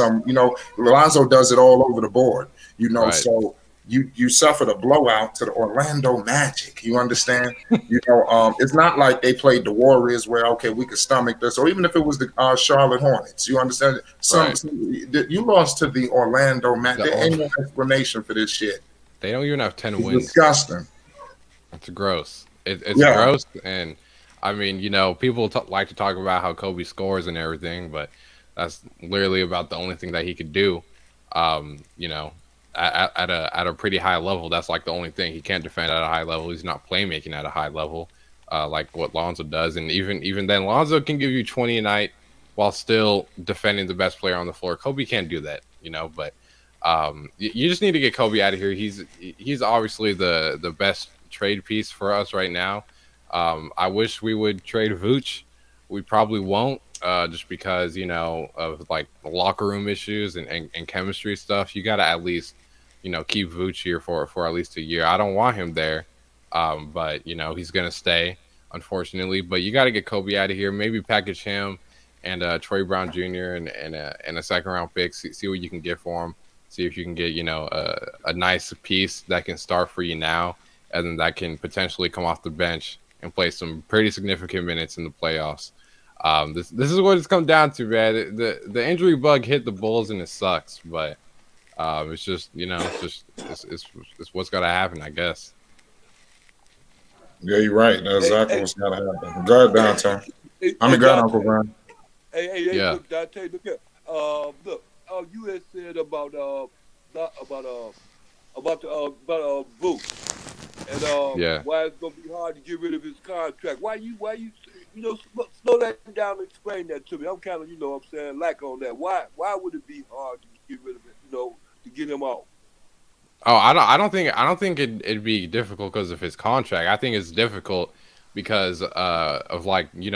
Lonzo does it all over the board. You know, so you suffered a blowout to the Orlando Magic. You understand? It's not like they played the Warriors where, okay, we could stomach this, or even if it was the Charlotte Hornets. You understand? You lost to the Orlando Magic. There ain't no explanation for this shit. They don't even have 10 wins. Disgusting. It's gross. It's gross. And I mean, people like to talk about how Kobe scores and everything, but that's literally about the only thing that he could do. At a pretty high level, that's like the only thing. He can't defend at a high level. He's not playmaking at a high level, like what Lonzo does. And even then, Lonzo can give you 20 a night while still defending the best player on the floor. Kobe can't do that, but you just need to get Kobe out of here. He's obviously the best trade piece for us right now. I wish we would trade Vooch. We probably won't, just because of like the locker room issues and chemistry stuff. You got to at least keep Vooch here for at least a year. I don't want him there, but he's gonna stay, unfortunately. But you got to get Kobe out of here. Maybe package him and Trae Brown Jr. and a second round pick. See what you can get for him. See if you can get, a nice piece that can start for you now, and then that can potentially come off the bench and play some pretty significant minutes in the playoffs. This is what it's come down to, man. The injury bug hit the Bulls and it sucks, but it's just, it's what's got to happen, I guess. Yeah, you're right. That's exactly what's got to happen. Go ahead, downtown. Go ahead, Uncle Brian. Hey, look, Dante, look here. Look. You had said about Vooch and why it's gonna be hard to get rid of his contract. Why you slow that down and explain that to me. I'm kind of lack on that. Why would it be hard to get rid of it? To get him out. Oh, I don't think it'd be difficult because of his contract. I think it's difficult because of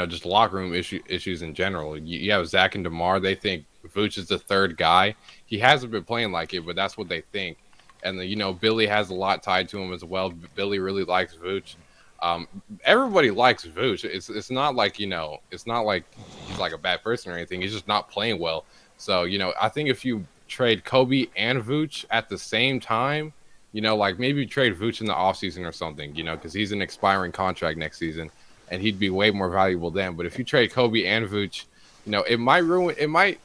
just locker room issues in general. You have Zach and DeMar. They think Vooch is the third guy. He hasn't been playing like it, but that's what they think. And Billy has a lot tied to him as well. Billy really likes Vooch. Everybody likes Vooch. It's not like it's not like he's like a bad person or anything. He's just not playing well. So I think if you trade Kobe and Vooch at the same time, like maybe trade Vooch in the offseason or something, because he's an expiring contract next season and he'd be way more valuable then. But if you trade Kobe and Vooch, it might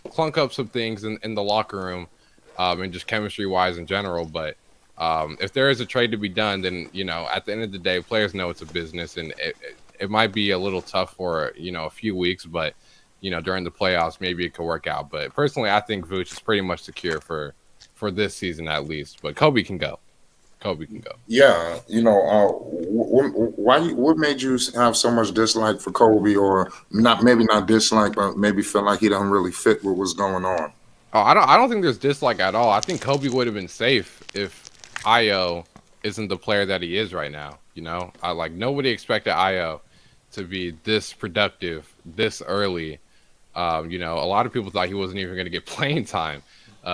clunk up some things in the locker room, and just chemistry wise in general. But if there is a trade to be done, then, at the end of the day, players know it's a business, and it might be a little tough for, a few weeks, but, during the playoffs, maybe it could work out. But personally, I think Vooch is pretty much secure for this season at least. But Kobe can go. Yeah, what made you have so much dislike for Kobe, or maybe not dislike, but maybe feel like he doesn't really fit what was going on? Oh, I don't think there's dislike at all. I think Kobe would have been safe if Io isn't the player that he is right now. Nobody expected Io to be this productive this early. A lot of people thought he wasn't even going to get playing time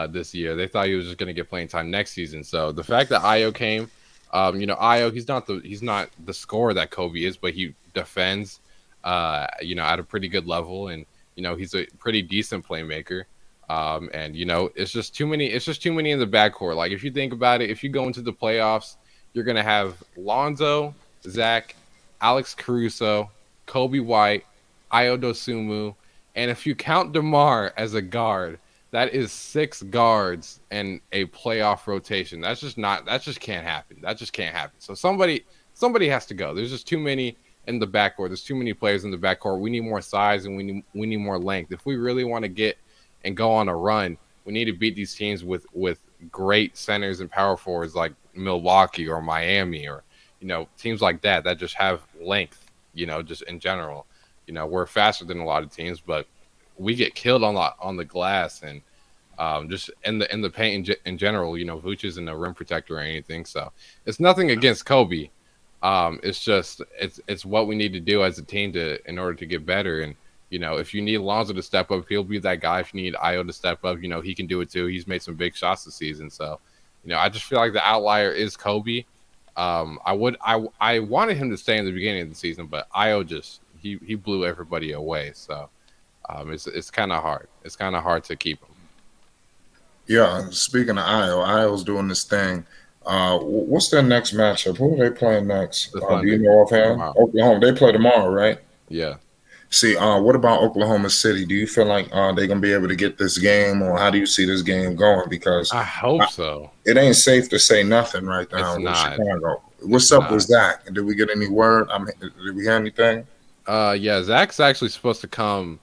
this year. They thought he was just going to get playing time next season. So the fact that Io came, Io, he's not the scorer that Kobe is, but he defends, at a pretty good level, and he's a pretty decent playmaker. And it's just too many in the backcourt. Like, if you think about it, if you go into the playoffs, you're gonna have Lonzo, Zach, Alex Caruso, Kobe White, Ayo Dosunmu, and if you count DeMar as a guard, that is 6 guards and a playoff rotation. That just can't happen. That just can't happen. So somebody has to go. There's just too many in the backcourt. There's too many players in the backcourt. We need more size and we need more length. If we really want to get and go on a run, we need to beat these teams with great centers and power forwards like Milwaukee or Miami or teams like that just have length, just in general. We're faster than a lot of teams, but we get killed on the glass, and just in the paint in general. Vooch isn't a rim protector or anything, so it's nothing against Kobe. It's just it's what we need to do as a team in order to get better. And if you need Lonzo to step up, he'll be that guy. If you need Io to step up, he can do it too. He's made some big shots this season. So, I just feel like the outlier is Kobe. I wanted him to stay in the beginning of the season, but Io just he blew everybody away. So, it's kind of hard. It's kind of hard to keep him. Yeah, speaking of Io's doing this thing. What's their next matchup? Who are they playing next? Do you know offhand? Oklahoma. They play tomorrow, right? Yeah. See, what about Oklahoma City? Do you feel like they're gonna be able to get this game, or how do you see this game going? Because I hope so. It ain't safe to say nothing right now. It's not. Chicago. What's up with Zach? Did we get any word? Did we hear anything? Yeah, Zach's actually supposed to come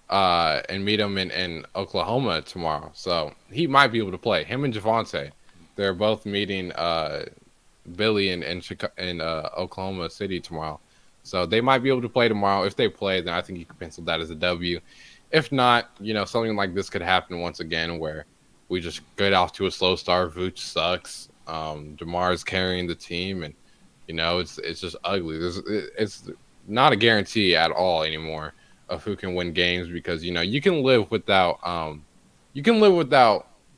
and meet him in Oklahoma tomorrow, so he might be able to play. Him and Javante, they're both meeting Billy in Oklahoma City tomorrow. So they might be able to play tomorrow. If they play, then I think you can pencil that as a W. If not, something like this could happen once again where we just get off to a slow start. Vooch sucks. DeMar is carrying the team, and it's just ugly. It's not a guarantee at all anymore of who can win games because you can live without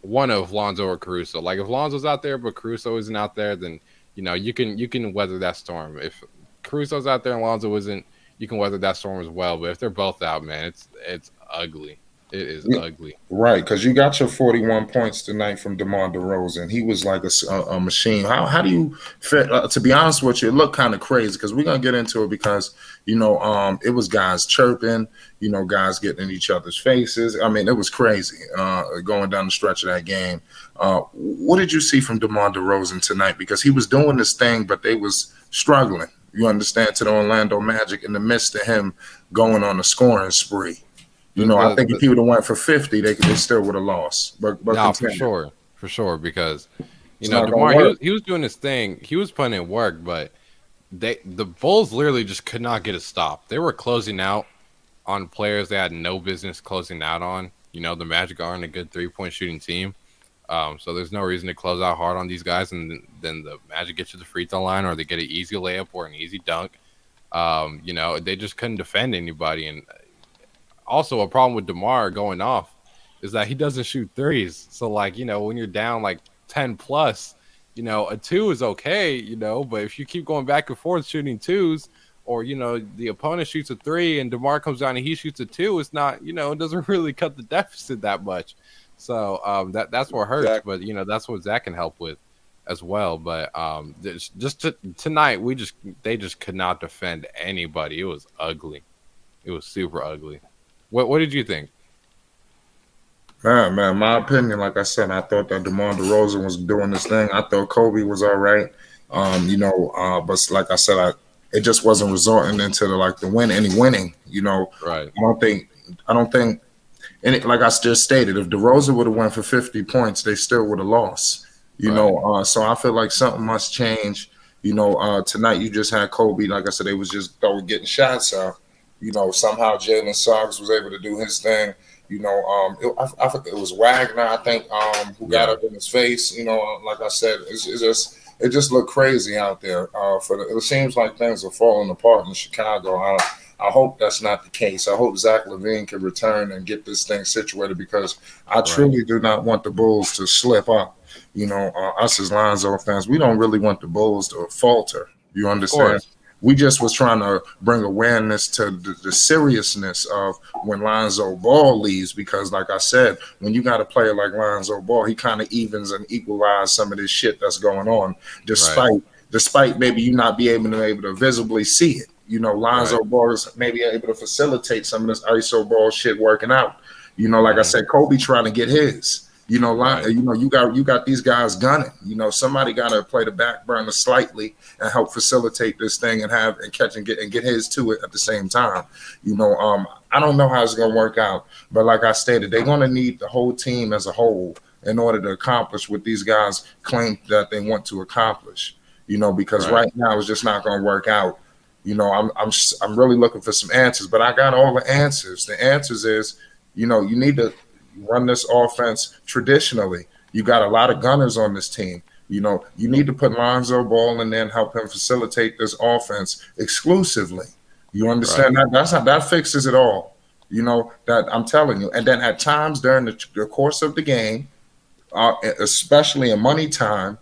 one of Lonzo or Caruso. Like if Lonzo's out there but Caruso isn't out there, then you can weather that storm. If Caruso's out there and Lonzo isn't, you can weather that storm as well. But if they're both out, man, it's ugly. It is ugly. Right, because you got your 41 points tonight from DeMar DeRozan. He was like a machine. How do you fit? To be honest with you, it looked kind of crazy because we're gonna get into it because it was guys chirping, guys getting in each other's faces. I mean, it was crazy going down the stretch of that game. What did you see from DeMar DeRozan tonight? Because he was doing this thing, but they was struggling. You understand, to the Orlando Magic in the midst of him going on a scoring spree. I think if he would have went for 50, they still would have lost. But no, for sure, because DeMar he was doing his thing, he was putting in work, but the Bulls literally just could not get a stop. They were closing out on players they had no business closing out on. The Magic aren't a good 3-point shooting team, so there's no reason to close out hard on these guys, and then the Magic get to the free throw line, or they get an easy layup or an easy dunk. They just couldn't defend anybody, and also a problem with DeMar going off is that he doesn't shoot threes. So when you're down like 10 plus, a 2 is okay, but if you keep going back and forth shooting 2s, or the opponent shoots a 3 and DeMar comes down and he shoots a 2, it's not, it doesn't really cut the deficit that much. So that's what hurts. Exactly. But that's what Zach can help with as well. But tonight they just could not defend anybody. It was ugly. It was super ugly. What did you think? Man, my opinion, like I said, I thought that DeMar DeRozan was doing this thing. I thought Kobe was all right. But like I said, it just wasn't resorting into the winning. Right. I don't think, and like I just stated, if DeRozan would have went for 50 points, they still would have lost. So I feel like something must change. Tonight you just had Kobe. Like I said, they was just getting shots out. Somehow Jalen Suggs was able to do his thing. I think it was Wagner, I think, who got up in his face. Like I said, it just looked crazy out there. It seems like things are falling apart in Chicago. I hope that's not the case. I hope Zach LaVine can return and get this thing situated because I truly do not want the Bulls to slip up. Us as Lonzo fans, we don't really want the Bulls to falter. You understand? We just was trying to bring awareness to the seriousness of when Lonzo Ball leaves because, like I said, when you got a player like Lonzo Ball, he kind of evens and equalizes some of this shit that's going on, despite maybe you not be able to visibly see it. Lonzo Ball is maybe able to facilitate some of this ISO ball shit working out. Like I said, Kobe trying to get his. You got these guys gunning. Somebody got to play the back burner slightly and help facilitate this thing and catch and get his to it at the same time. I don't know how it's gonna work out, but like I stated, they're gonna need the whole team as a whole in order to accomplish what these guys claim that they want to accomplish. Because right now it's just not gonna work out. I'm really looking for some answers, but I got all the answers. The answers is, you need to run this offense traditionally. You got a lot of gunners on this team. You know, you need to put Lonzo Ball in there and help him facilitate this offense exclusively. You understand that? That's how that fixes it all. You know, that I'm telling you. And then at times during the course of the game, especially in money time,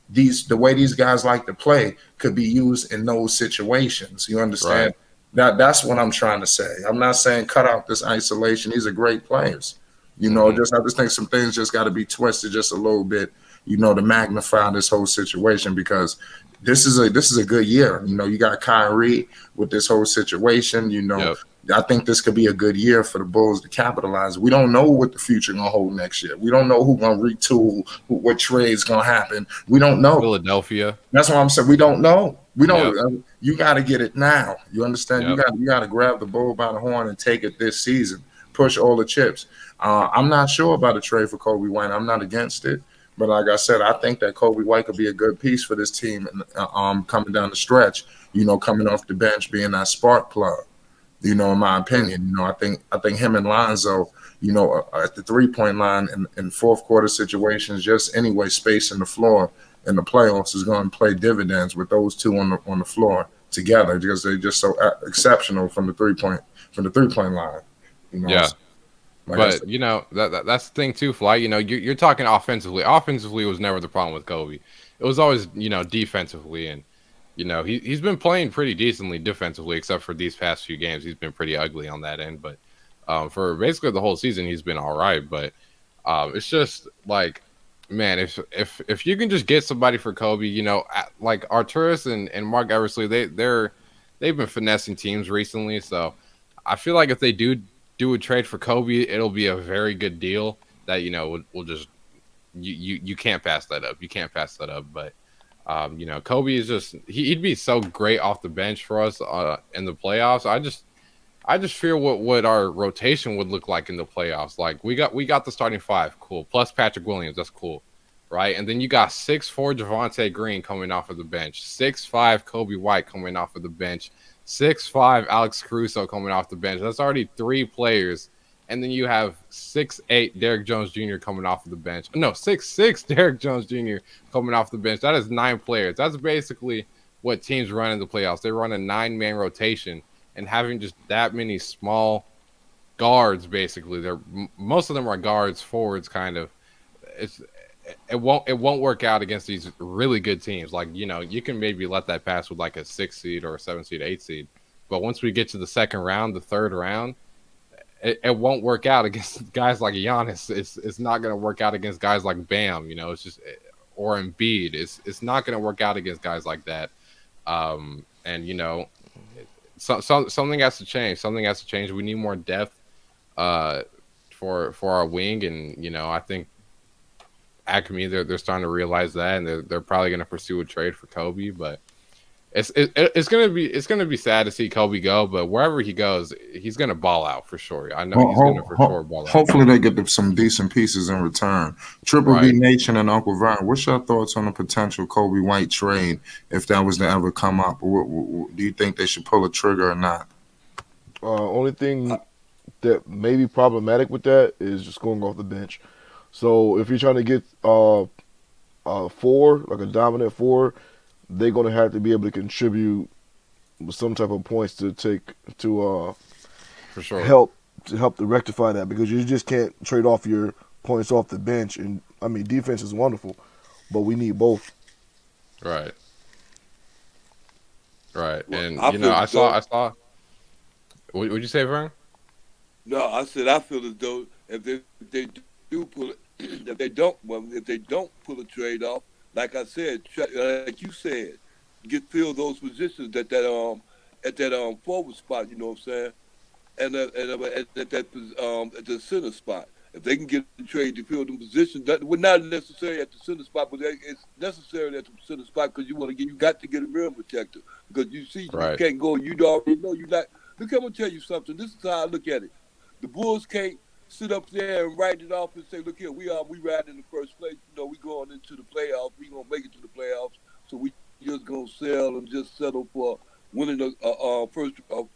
the way these guys like to play could be used in those situations. You understand? That's what I'm trying to say. I'm not saying cut out this isolation. These are great players. You know, I just think some things just got to be twisted just a little bit, you know, to magnify this whole situation, because this is a good year. You know, you got Kyrie with this whole situation. You know, I think this could be a good year for the Bulls to capitalize. We don't know what the future gonna hold next year. We don't know who's gonna retool, what trade's gonna happen. We don't know. Philadelphia. That's what I'm saying. We don't know. We don't. You got to get it now. You understand? You got to grab the bull by the horn and take it this season. Push all the chips. I'm not sure about a trade for Kobe White. I'm not against it, but like I said, I think that Kobe White could be a good piece for this team. Coming down the stretch, you know, coming off the bench, being that spark plug. You know, in my opinion, you know, I think him and Lonzo, you know, at the 3-point line in fourth quarter situations, just anyway, spacing the floor in the playoffs is going to play dividends with those two on the floor together, because they're just so exceptional from the 3-point line. You know? But you know that's the thing too, Fly. You know, you're talking offensively. Offensively was never the problem with Kobe. It was always, you know, defensively, and you know he's been playing pretty decently defensively, except for these past few games. He's been pretty ugly on that end, but for basically the whole season, he's been all right. But it's just like, man, if you can just get somebody for Kobe, you know, like Arturis and Mark Eversley, they've been finessing teams recently. So I feel like if they do a trade for Kobe, it'll be a very good deal that, you know, will just you can't pass that up. You can't pass that up. But you know, Kobe is just he'd be so great off the bench for us in the playoffs. I just fear what our rotation would look like in the playoffs. Like we got the starting five, cool. Plus Patrick Williams, that's cool, right? And then you got 6'4" Javonte Green coming off of the bench, 6'5" Kobe White coming off of the bench, 6'5" Alex Caruso coming off the bench. That's already 3 players. And then you have 6'8" Derrick Jones Jr. coming off of the bench. No, 6'6" Derrick Jones Jr. coming off the bench. That is 9 players. That's basically what teams run in the playoffs. They run a 9-man rotation. And having just that many small guards, basically, most of them are guards, forwards, kind of. It won't work out against these really good teams. Like, you know, you can maybe let that pass with like a 6 seed or a 7 seed, 8 seed, but once we get to the second round, the third round, it won't work out against guys like Giannis. It's not going to work out against guys like Bam. You know, it's just, or Embiid. It's not going to work out against guys like that. And you know. Something has to change. Something has to change. We need more depth for our wing, and you know, I think Acme they're starting to realize that, and they're probably going to pursue a trade for Kobe. But it's gonna be sad to see Kobe go. But wherever he goes, he's going to ball out for sure. I know he's going to for sure ball out. Hopefully, they get some decent pieces in return. Triple B Nation and Uncle Vern, what's your thoughts on a potential Kobe White trade if that was to ever come up? Do you think they should pull a trigger or not? Only thing that may be problematic with that is just going off the bench. So if you're trying to get a 4, like a dominant 4, they're going to have to be able to contribute with some type of points to for sure help to rectify that, because you just can't trade off your points off the bench. And I mean, defense is wonderful, but we need both. Right. Well, and I you know, I saw. What would you say, Vern? No, I said I feel as though if they do pull it, if they don't pull a trade off, like I said, like you said, fill those positions at that forward spot. You know what I'm saying? And at the center spot. If they can get a trade to fill the position, that would not necessarily at the center spot, but it's necessary at the center spot because you got to get a rim protector, because you see you can't go. You already know you not. Look, I'm gonna tell you something. This is how I look at it. The Bulls can't sit up there and write it off and say, look here, we riding in the first place. You know, we going into the playoffs. We gonna make it to the playoffs. So we just gonna sell and just settle for winning a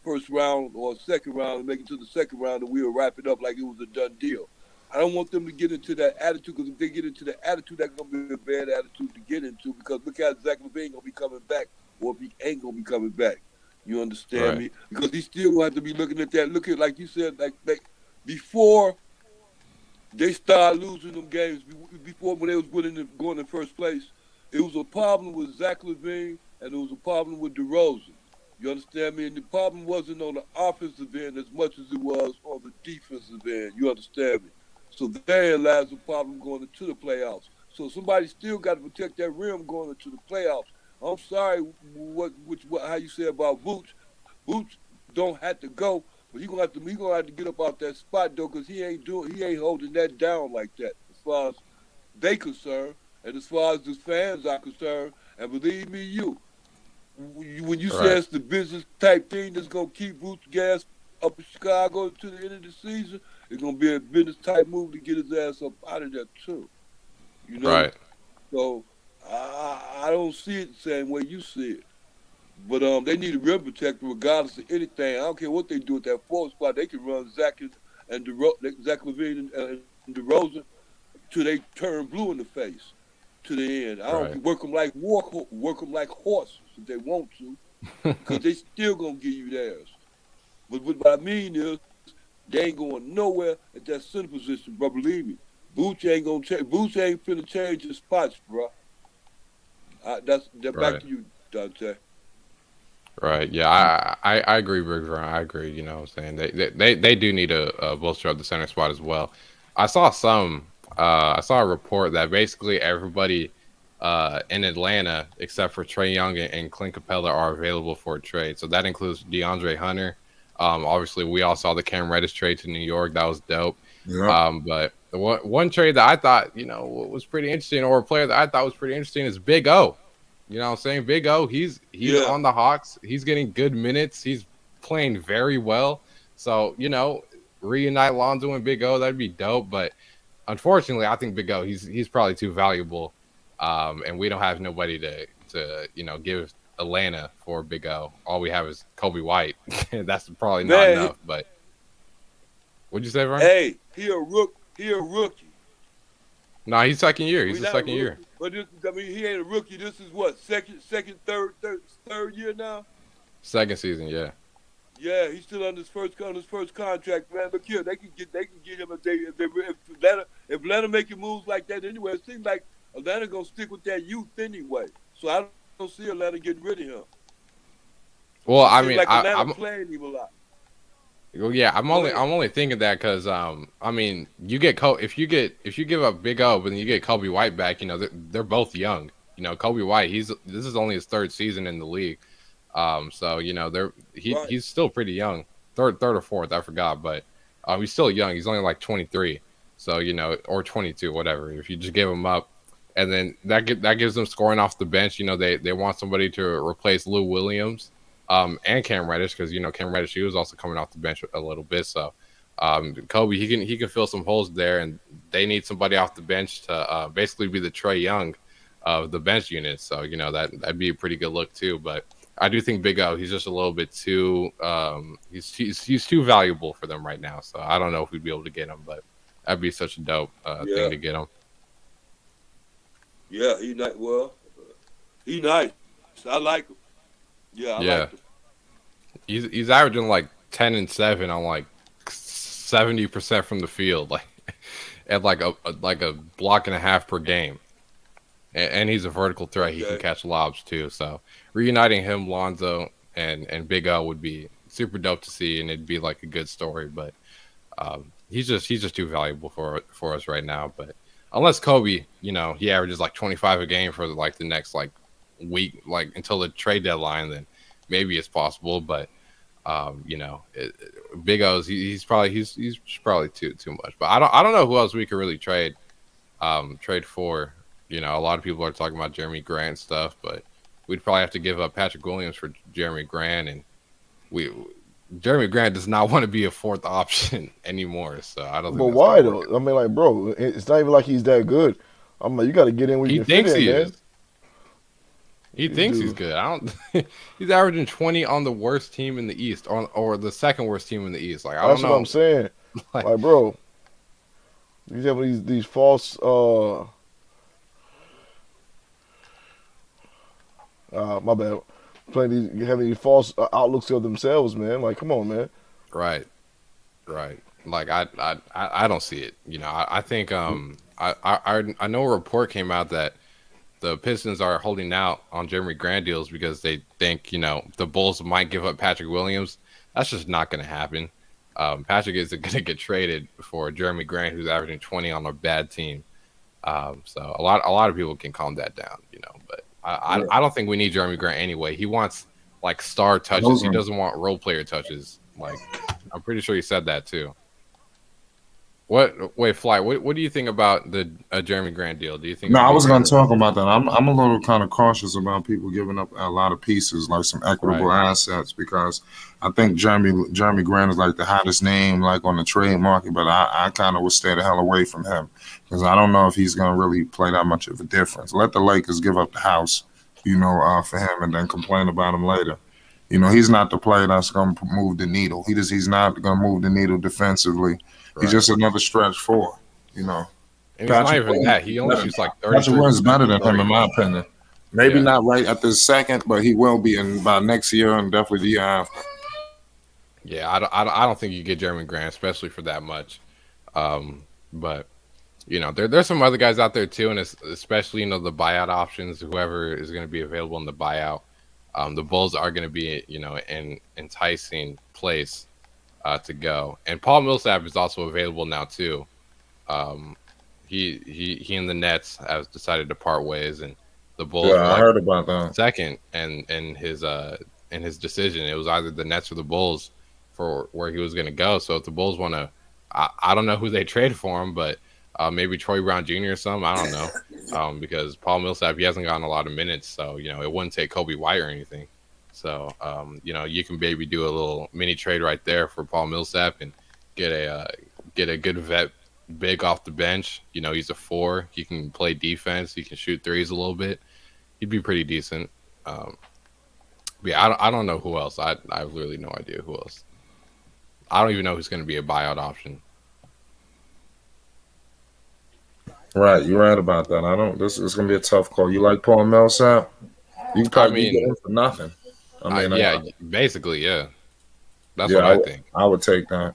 first round or second round and make it to the second round, and we'll wrap it up like it was a done deal. I don't want them to get into that attitude, because if they get into that attitude, that's gonna be a bad attitude to get into. Because look how Zach LaVine gonna be coming back, or if he ain't gonna be coming back. You understand me? Because he still gonna have to be looking at that. Look at, like you said, like before they started losing them games, before when they was going in first place, it was a problem with Zach LaVine and it was a problem with DeRozan. You understand me? And the problem wasn't on the offensive end as much as it was on the defensive end. You understand me? So therein lies the problem going into the playoffs. So somebody still got to protect that rim going into the playoffs. I'm sorry how you say about Vooch. Vooch don't have to go, but he gonna have to get up out that spot though, because he ain't holding that down like that as far as they concerned, and as far as the fans are concerned. And believe me, when you say it's the business type thing that's gonna keep Vooch gas up in Chicago to the end of the season, it's gonna be a business type move to get his ass up out of there too. You know? Right. So I don't see it the same way you see it. But they need a rim protector regardless of anything. I don't care what they do with that fourth spot. They can run Zach LaVine and DeRozan till they turn blue in the face to the end. I don't work them like horses if they want to, because they still gonna give you theirs. But what I mean is, they ain't going nowhere at that center position, bro. Believe me, Vooch ain't gonna change. Vooch ain't finna change his spots, bro. Back to you, Dante. Right. Yeah, I agree, Big Ron. I agree. You know what I'm saying? They do need a bolster up the center spot as well. I saw a report that basically everybody in Atlanta except for Trae Young and Clint Capella are available for a trade. So that includes DeAndre Hunter. Obviously we all saw the Cam Reddish trade to New York. That was dope. Yeah. But the one trade that I thought, was pretty interesting, or a player that I thought was pretty interesting, is Big O. You know what I'm saying? Big O, he's on the Hawks. He's getting good minutes. He's playing very well. So, reunite Lonzo and Big O, that'd be dope. But unfortunately, I think Big O, he's probably too valuable. And we don't have nobody to give Atlanta for Big O. All we have is Kobe White. That's probably not enough. But what'd you say, Brian? Hey, he a rookie. No, he's second year. He's the second year. But he ain't a rookie. This is what, third year now? Second season, yeah. Yeah, he's still on his first contract, man. Look here, they can get him if Atlanta making moves like that anyway. It seems like Atlanta gonna stick with that youth anyway. So I don't see Atlanta getting rid of him. Well, I mean, I'm playing him a lot. Well, yeah, I'm only thinking that because you get if you give up Big O, but then you get Kobe White back, they're both young. Kobe White, this is only his third season in the league, so he's still pretty young, third or fourth, I forgot, but he's still young. He's only like 23, so or 22, whatever. If you just give him up, and then that gives them scoring off the bench. They want somebody to replace Lou Williams. And Cam Reddish, because Cam Reddish, he was also coming off the bench a little bit. So Kobe, he can fill some holes there, and they need somebody off the bench to basically be the Trae Young of the bench unit. So that'd be a pretty good look too. But I do think Big O, he's just a little bit too he's too valuable for them right now. So I don't know if we'd be able to get him, but that'd be such a dope thing to get him. Yeah, he nice. I like him. Yeah, I like him. He's averaging like 10 and 7 on like 70% from the field, like at like a block and a half per game, and he's a vertical threat. He can catch lobs too. So reuniting him, Lonzo, and Big O would be super dope to see, and it'd be like a good story. But he's just too valuable for us right now. But unless Kobe, he averages like 25 a game for like the next like week, like until the trade deadline, then maybe it's possible. But Big O's he's probably too much. But I don't know who else we could really trade for. A lot of people are talking about Jeremy Grant stuff, but we'd probably have to give up Patrick Williams for Jeremy Grant, and Jeremy Grant does not want to be a fourth option anymore. So I don't. But why though? I mean, like, bro, it's not even like he's that good. I'm like, you got to get in where you can fit in, man. He thinks he's good. He's averaging 20 on the worst team in the East, or the second worst team in the East. Like, I don't know. That's what I'm saying. Like, bro, He's having these false my bad. Having these false outlooks of themselves, man. Like, come on, man. Right. Right. Like I don't see it. You know, I think I know a report came out that the Pistons are holding out on Jeremy Grant deals because they think, you know, the Bulls might give up Patrick Williams. That's just not going to happen. Patrick isn't going to get traded for Jeremy Grant, who's averaging 20 on a bad team. So a lot of people can calm that down, you know. But I don't think we need Jeremy Grant anyway. He wants like star touches. He doesn't want role player touches. Like, I'm pretty sure he said that too. Wait, Fly. What do you think about the Jeremy Grant deal? Do you think? No, I was going to talk about that. I'm a little kind of cautious about people giving up a lot of pieces, like some equitable assets, because I think Jeremy Grant is like the hottest name, like on the trade market. But I kind of would stay the hell away from him because I don't know if he's going to really play that much of a difference. Let the Lakers give up the house, you know, for him, and then complain about him later. You know, he's not the player that's going to move the needle. He's not going to move the needle defensively. Right. He's just another stretch four, you know. And he's not even that. He only shoots like 30. Patrick Williams better than him, in my opinion. Maybe not right at this second, but he will be by next year and definitely the year after. Yeah, I don't think you get Jeremy Grant, especially for that much. But you know, there's some other guys out there too, and especially, you know, the buyout options. Whoever is going to be available in the buyout, the Bulls are going to be, you know, an enticing place to go. And Paul Millsap is also available now too. He and the Nets have decided to part ways, and the Bulls. Yeah, I heard about that. Second, and in his decision, it was either the Nets or the Bulls for where he was going to go. So if the Bulls want to, I don't know who they trade for him, but maybe Troy Brown Jr. or something. I don't know, because Paul Millsap, he hasn't gotten a lot of minutes, so you know it wouldn't take Kobe White or anything. So you know, you can maybe do a little mini trade right there for Paul Millsap and get a good vet big off the bench. You know, he's a 4. He can play defense. He can shoot threes a little bit. He'd be pretty decent. Yeah, I don't know who else. I have literally no idea who else. I don't even know who's going to be a buyout option. Right, you're right about that. This is going to be a tough call. You like Paul Millsap? You can probably get him for nothing. Yeah, basically, yeah. That's what I think. I would take that.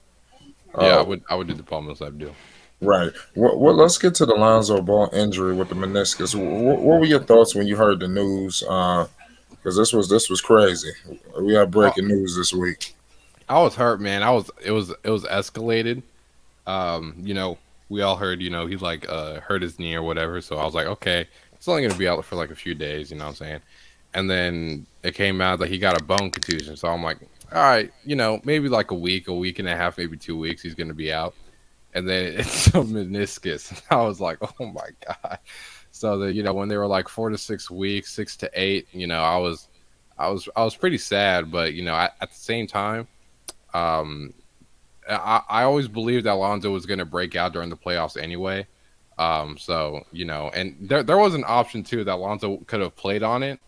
Yeah, I would do the Paul Millsap deal. Right. Well, let's get to the Lonzo Ball injury with the meniscus. What were your thoughts when you heard the news? Because this was crazy. We had breaking news this week. I was hurt, man. It was escalated. You know, we all heard, you know, he like hurt his knee or whatever. So I was like, okay, it's only gonna be out for like a few days. You know what I'm saying? And then it came out that he got a bone contusion. So I'm like, all right, you know, maybe like a week and a half, maybe 2 weeks, he's gonna be out. And then it's a meniscus. I was like, oh my God. So that, you know, when they were like 4 to 6 weeks, 6 to 8, you know, I was pretty sad, but you know, at the same time, I always believed that Lonzo was going to break out during the playoffs anyway. So, you know, and there was an option too that Lonzo could have played on it,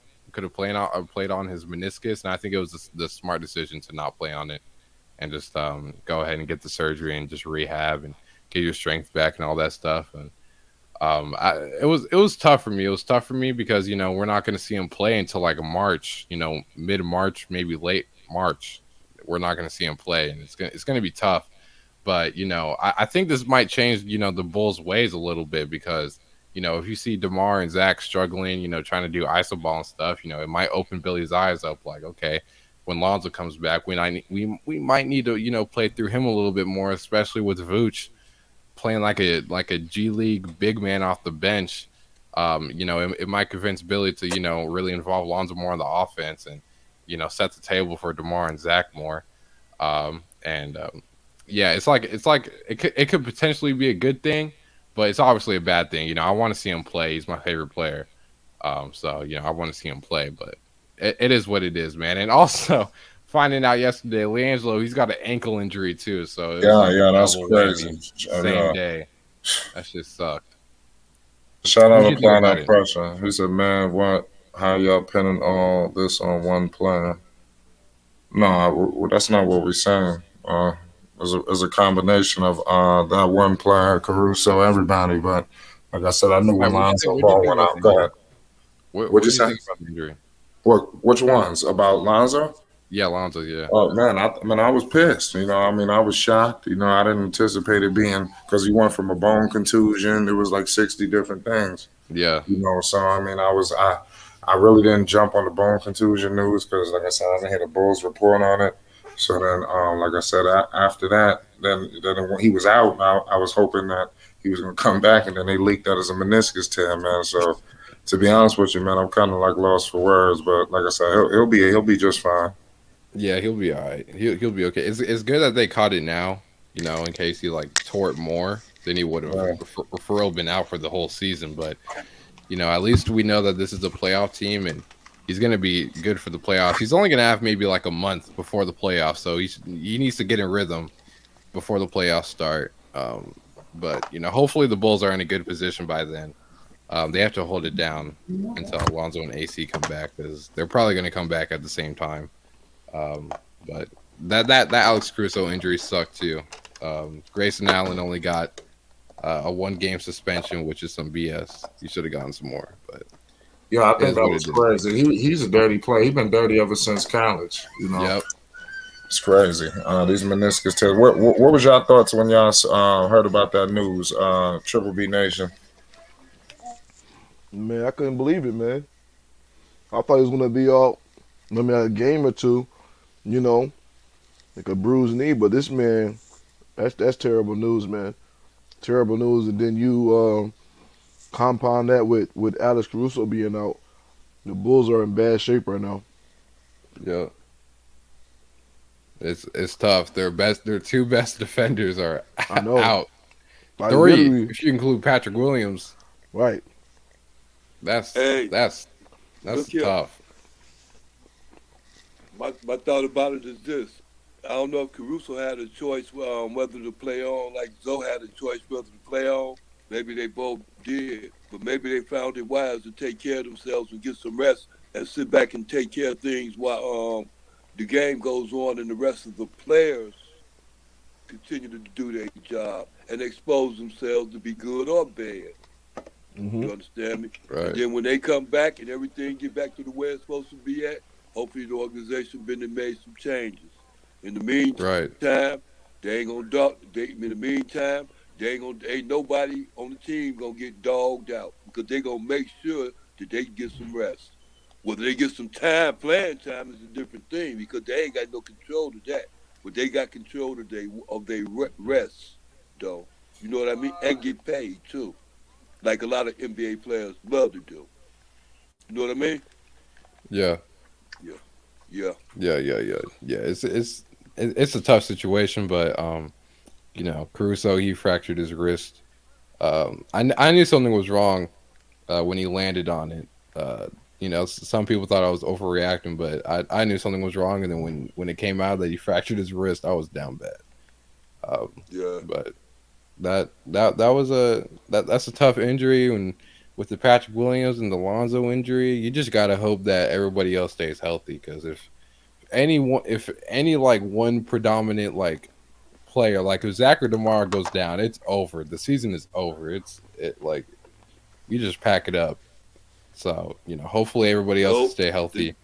played on his meniscus, and I think it was the smart decision to not play on it and just go ahead and get the surgery and just rehab and get your strength back and all that stuff. And it was tough for me. It was tough for me because, you know, we're not going to see him play until like March, you know, mid-March, maybe late March. We're not going to see him play, and it's going to be tough. But, you know, I think this might change, you know, the Bulls' ways a little bit because, you know, if you see DeMar and Zach struggling, you know, trying to do iso ball and stuff, you know, it might open Billy's eyes up like, okay, when Lonzo comes back, we might need to, you know, play through him a little bit more, especially with Vooch playing like a G League big man off the bench. You know, it might convince Billy to, you know, really involve Lonzo more on the offense and, you know, set the table for DeMar and Zach more. Yeah, it's like it could potentially be a good thing, but it's obviously a bad thing. You know, I want to see him play. He's my favorite player. So, you know, I want to see him play, but it is what it is, man. And also finding out yesterday, LiAngelo, he's got an ankle injury too. So yeah, that's crazy. Same day. That shit sucked. Shout out to Applying That Pressure. He said, man, how y'all pinning all this on one player? No, that's not what we're saying. as a combination of that one player, Caruso, everybody. But like I said, I knew All when right, Lonzo what do you Ball think went about the out. Go injury? ahead. What What'd you do you say? think about the injury? Which ones about Lonzo? Yeah, Lonzo. Yeah. Oh man, I was pissed. I was shocked. I didn't anticipate it being because he went from a bone contusion. There was like 60 different things. Yeah. So I really didn't jump on the bone contusion news because, like I said, I didn't hear the Bulls report on it. So then, like I said, after that, then when he was out, I was hoping that he was going to come back, and then they leaked that as a meniscus tear, man. So to be honest with you, man, I'm kind of like lost for words. But like I said, he'll be just fine. Yeah, he'll be all right. He'll be okay. It's good that they caught it now, in case he like tore it more, then he would have Right. for real been out for the whole season. But at least we know that this is a playoff team and he's gonna be good for the playoffs. He's only gonna have maybe like a month before the playoffs, so he needs to get in rhythm before the playoffs start. But hopefully the Bulls are in a good position by then. They have to hold it down until Lonzo and AC come back because they're probably going to come back at the same time. But that Alex Caruso injury sucked too. Grayson Allen only got a 1-game suspension, which is some BS. He should have gotten some more. But Yeah, I it think is that what was it is. crazy. He's a dirty player. He's been dirty ever since college. Yep. It's crazy. These meniscus tears. What was y'all thoughts when y'all heard about that news? Triple B Nation. Man, I couldn't believe it, man. I thought he was gonna be out maybe a game or two, you know, like a bruised knee. But this man, that's terrible news, man. Terrible news. And then you compound that with Alex Caruso being out. The Bulls are in bad shape right now. Yep. It's tough. Their two best defenders are I know. out. Like 3, literally, if you include Patrick Williams. right. That's Hey, look here. tough. My thought about it is this. I don't know if Caruso had a choice whether to play on, like Zoe had a choice whether to play on. Maybe they both did, but maybe they found it wise to take care of themselves and get some rest and sit back and take care of things while the game goes on and the rest of the players continue to do their job and expose themselves to be good or bad. Hmm. You understand me? Right. And then when they come back and everything get back to the way it's supposed to be at, hopefully the organization been and made some changes. In the meantime, Right. they ain't gonna dog. In the meantime, ain't nobody on the team gonna get dogged out because they gonna make sure that they get some rest. Whether they get some playing time is a different thing because they ain't got no control of that. But they got control of their rest, though. You know what I mean? And get paid too, like a lot of NBA players love to do. You know what I mean? Yeah. Yeah, yeah. Yeah. It's a tough situation, but Caruso, he fractured his wrist. I knew something was wrong when he landed on it. Some people thought I was overreacting, but I knew something was wrong, and then when it came out that he fractured his wrist, I was down bad. Yeah. But that's a tough injury, and with the Patrick Williams and the Lonzo injury, you just gotta hope that everybody else stays healthy. Because if any like one predominant like player, like if Zach or DeMar goes down, it's over. The season is over. Like you just pack it up. So hopefully everybody else will Nope. stay healthy.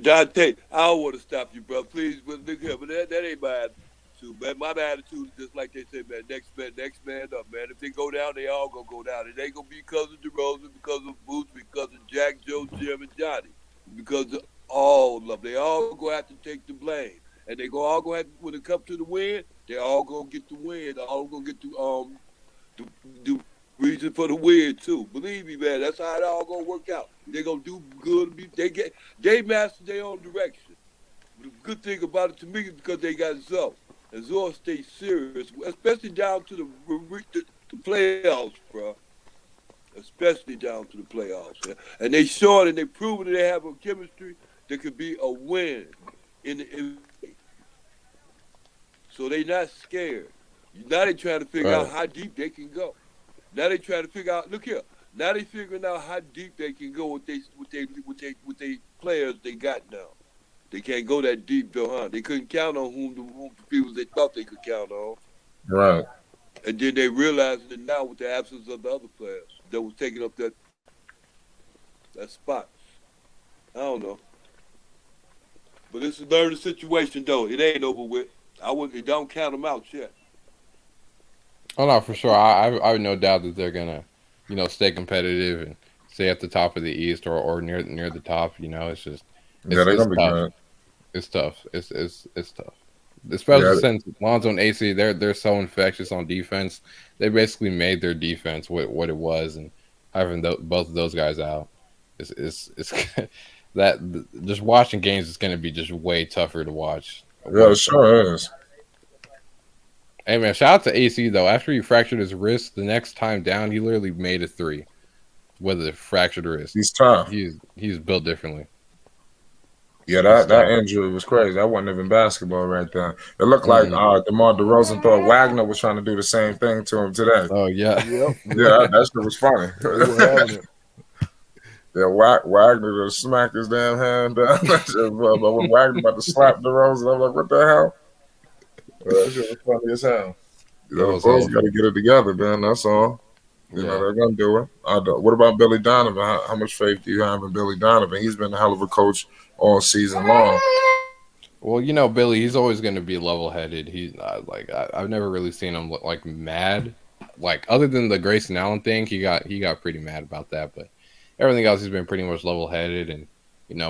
Dante, I don't want to stop you, bro. Please, but look here, but that ain't my attitude, man. My attitude is just like they say, man. Next man up, man. If they go down, they all gonna go down. It ain't gonna be because of DeRozan, because of Boots, because of Jack, Joe, Jim, and Johnny, because of all of them. They all gonna have to take the blame, and they all gonna have to, when it comes to the win, they all gonna get the win. They all gonna get the reason for the win too. Believe me, man. That's how it all gonna work out. They gonna do good. They master their own direction. The good thing about it to me is because they got Zoe. And Zoe stays serious, especially down to the playoffs, bro. Especially down to the playoffs. Yeah? And they showing and they proving that they have a chemistry that could be a win in the NBA. So they not scared. Now they trying to figure out how deep they can go. Now they trying to figure out. Look here. Now they figuring out how deep they can go with they players they got now. They can't go that deep though, huh? They couldn't count on whom the people they thought they could count on. Right. And then they realized it now with the absence of the other players that was taking up that spot. I don't know. But it's a learning situation though. It ain't over with. Don't count them out yet. Oh no, for sure. I have no doubt that they're gonna, stay competitive and stay at the top of the East or near the top. It's just Yeah, they're it's gonna be tough. good. It's tough. It's tough. Yeah, Especially since Lonzo and AC, they're so infectious on defense. They basically made their defense what it was, and having both of those guys out, it's that just watching games is going to be just way tougher to watch. yeah, it sure is. Hey man, shout out to AC though. After he fractured his wrist, the next time down, he literally made a three with a fractured wrist. He's tough. He's built differently. Yeah, that injury was crazy. That wasn't even basketball right there. It looked like DeMar DeRozan thought Wagner was trying to do the same thing to him today. Oh yeah, Yep. Yeah, that shit was funny. They were having it. Yeah, Wagner just smacked his damn hand down. But when Wagner about to slap DeRozan, I'm like, what the hell? That shit was funny as hell. The Bulls got to get it together, man. That's all. You know, they're going to do it. What about Billy Donovan? How much faith do you have in Billy Donovan? He's been a hell of a coach all season long. Well, Billy, he's always going to be level-headed. I've never really seen him look mad. Other than the Grayson Allen thing, he got pretty mad about that. But everything else, he's been pretty much level-headed. And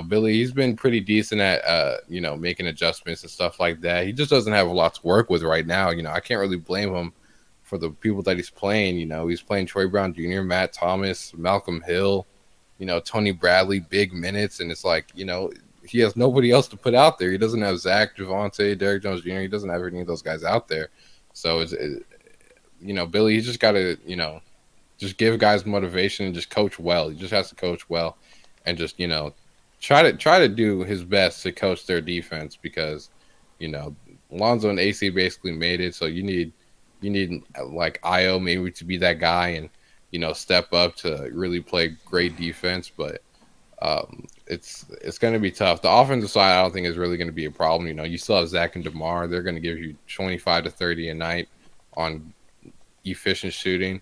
Billy, he's been pretty decent at making adjustments and stuff like that. He just doesn't have a lot to work with right now. I can't really blame him for the people that he's playing. He's playing Troy Brown Jr., Matt Thomas, Malcolm Hill, Tony Bradley, big minutes, and it's like, he has nobody else to put out there. He doesn't have Zach, Javante, Derrick Jones Jr. He doesn't have any of those guys out there. So Billy, he just got to, just give guys motivation and just coach well. He just has to coach well and just, try to do his best to coach their defense because, Lonzo and AC basically made it. So you need like Io maybe to be that guy and, step up to really play great defense. But it's going to be tough. The offensive side, I don't think is really going to be a problem. You still have Zach and DeMar. They're going to give you 25 to 30 a night on efficient shooting.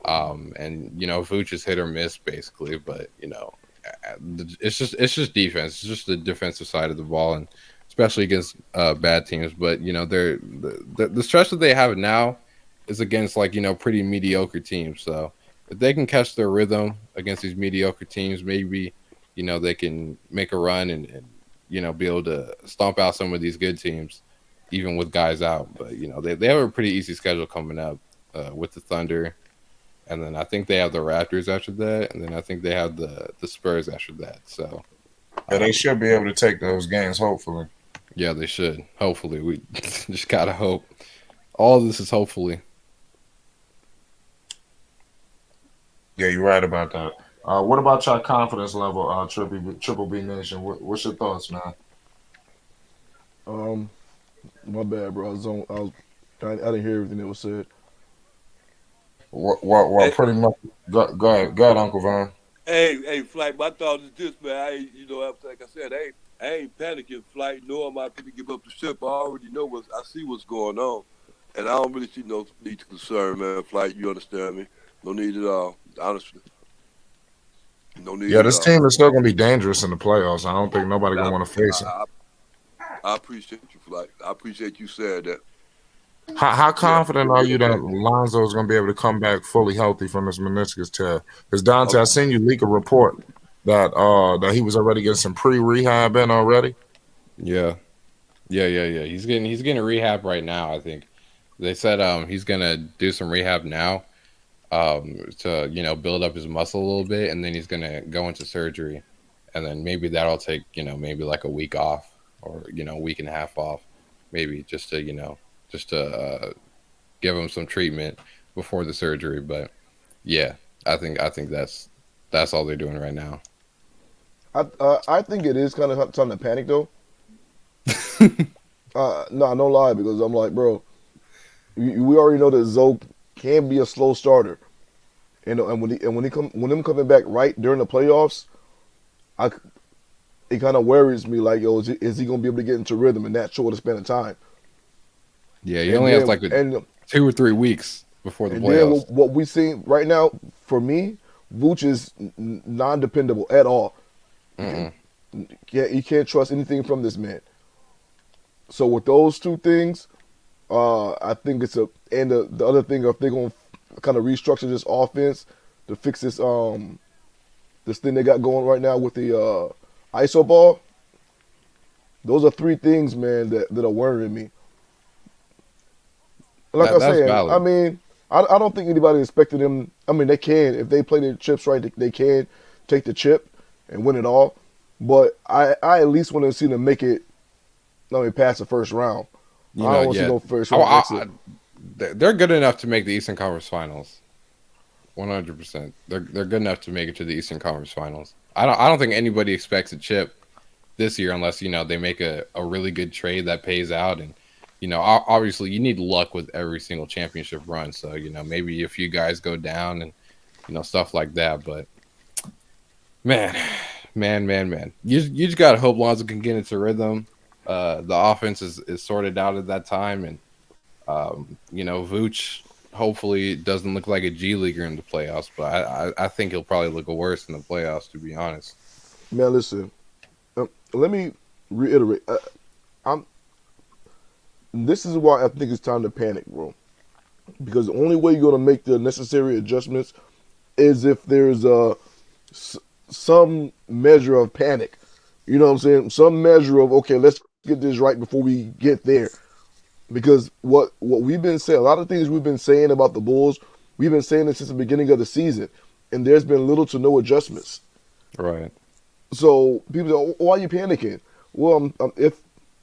And Vooch is hit or miss basically, but it's just defense. It's just the defensive side of the ball, and especially against bad teams. But the stretch that they have now is against pretty mediocre teams. So if they can catch their rhythm against these mediocre teams, maybe they can make a run and be able to stomp out some of these good teams, even with guys out. But they have a pretty easy schedule coming up with the Thunder. And then I think they have the Raptors after that, and then I think they have the Spurs after that. So yeah, they should be able to take those games, hopefully. Yeah, they should. Hopefully. We just gotta hope. All of this is hopefully. Yeah, you're right about that. What about your confidence level, Triple B Nation? What's your thoughts, man? My bad, bro. I didn't hear everything that was said. What pretty much. Go ahead, Uncle Von. Hey, Flight, my thought is this, man. Like I said, I ain't panicking, Flight, nor am I going to give up the ship. I already know I see what's going on. And I don't really see no need to concern, man, Flight. You understand me? No need at all, honestly. No need. Yeah, this team is still going to be dangerous in the playoffs. I don't think nobody going to want to face it. I appreciate you, Flight. I appreciate you saying that. How confident are you that Lonzo is going to be able to come back fully healthy from this meniscus tear? Because Dante, I seen you leak a report that he was already getting some pre-rehab in already. Yeah. He's getting rehab right now. I think they said he's gonna do some rehab now to build up his muscle a little bit, and then he's gonna go into surgery, and then maybe that'll take maybe like a week off or a week and a half off, maybe just to give him some treatment before the surgery. But yeah, I think that's all they're doing right now. I think it is kind of time to panic though. No, no lie, because I'm like, bro, we already know that Zoe can be a slow starter, and when them coming back right during the playoffs, it kind of worries me. Like, yo, is he gonna be able to get into rhythm in that short a span of time? Yeah, he And only has then like and 2 or 3 weeks before the and then playoffs. what we seen right now for me, Vooch is non-dependable at all. Mm-mm. You can't trust anything from this man. So with those two things, I think it's and the other thing, if they're gonna kind of restructure this offense to fix this thing they got going right now with the ISO ball. Those are three things, man, that are worrying me. Like I That's said, I valid. mean, I don't think anybody expected them. I mean, they can if they play their chips right, they can take the chip and win it all. But I at least want to see them make it. Let me pass the first round. You I know, don't want to see yeah, no first round exit. they're good enough to make the Eastern Conference Finals. 100%. They're good enough to make it to the Eastern Conference Finals. I don't think anybody expects a chip this year unless they make a really good trade that pays out. And obviously you need luck with every single championship run. So maybe a few guys go down and stuff like that. But man, you just gotta hope Lonzo can get into rhythm. The offense is sorted out at that time, and Vooch hopefully doesn't look like a G leaguer in the playoffs, but I think he'll probably look worse in the playoffs, to be honest. Man, listen. Let me reiterate. I'm. This is why I think it's time to panic, bro. Because the only way you're gonna make the necessary adjustments is if there's some measure of panic. You know what I'm saying? Some measure of, okay, let's get this right before we get there. Because what we've been saying, a lot of things we've been saying about the Bulls, we've been saying it since the beginning of the season, and there's been little to no adjustments. Right. So people say, oh, why are you panicking? Well,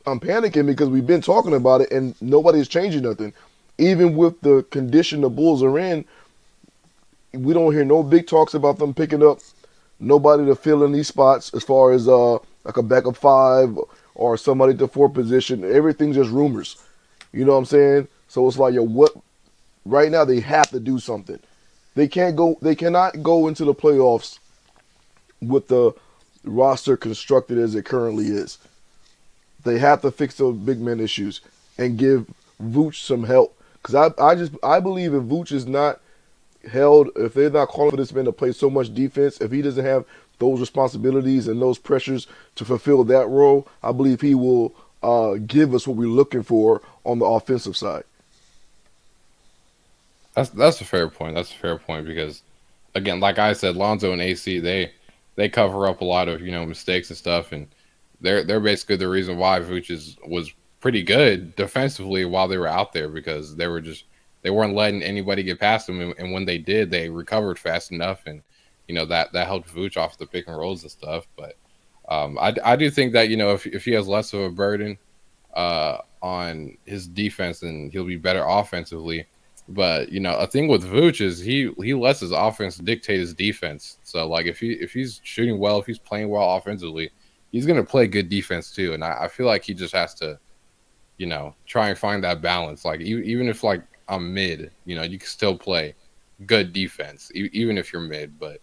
I'm panicking because we've been talking about it and nobody's changing nothing. Even with the condition the Bulls are in, we don't hear no big talks about them picking up nobody to fill in these spots as far as like a backup five or somebody at the fourth position. Everything's just rumors. You know what I'm saying? So it's like, yo, what? Right now they have to do something. They cannot go into the playoffs with the roster constructed as it currently is. They have to fix those big man issues and give Vooch some help. Because I believe if Vooch is not held, if they're not calling for this man to play so much defense, if he doesn't have those responsibilities and those pressures to fulfill that role, I believe he will give us what we're looking for on the offensive side. That's a fair point. That's a fair point because, again, like I said, Lonzo and AC they cover up a lot of mistakes and stuff, and they're basically the reason why Vooch was pretty good defensively while they were out there because they weren't letting anybody get past them, and when they did, they recovered fast enough, and that helped Vooch off the pick and rolls and stuff. But I do think that if he has less of a burden on his defense, then he'll be better offensively. But a thing with Vooch is he lets his offense dictate his defense. So like if he's shooting well, if he's playing well offensively, he's gonna play good defense too. And I feel like he just has to try and find that balance. Like even if like I'm mid, you can still play good defense even if you're mid. But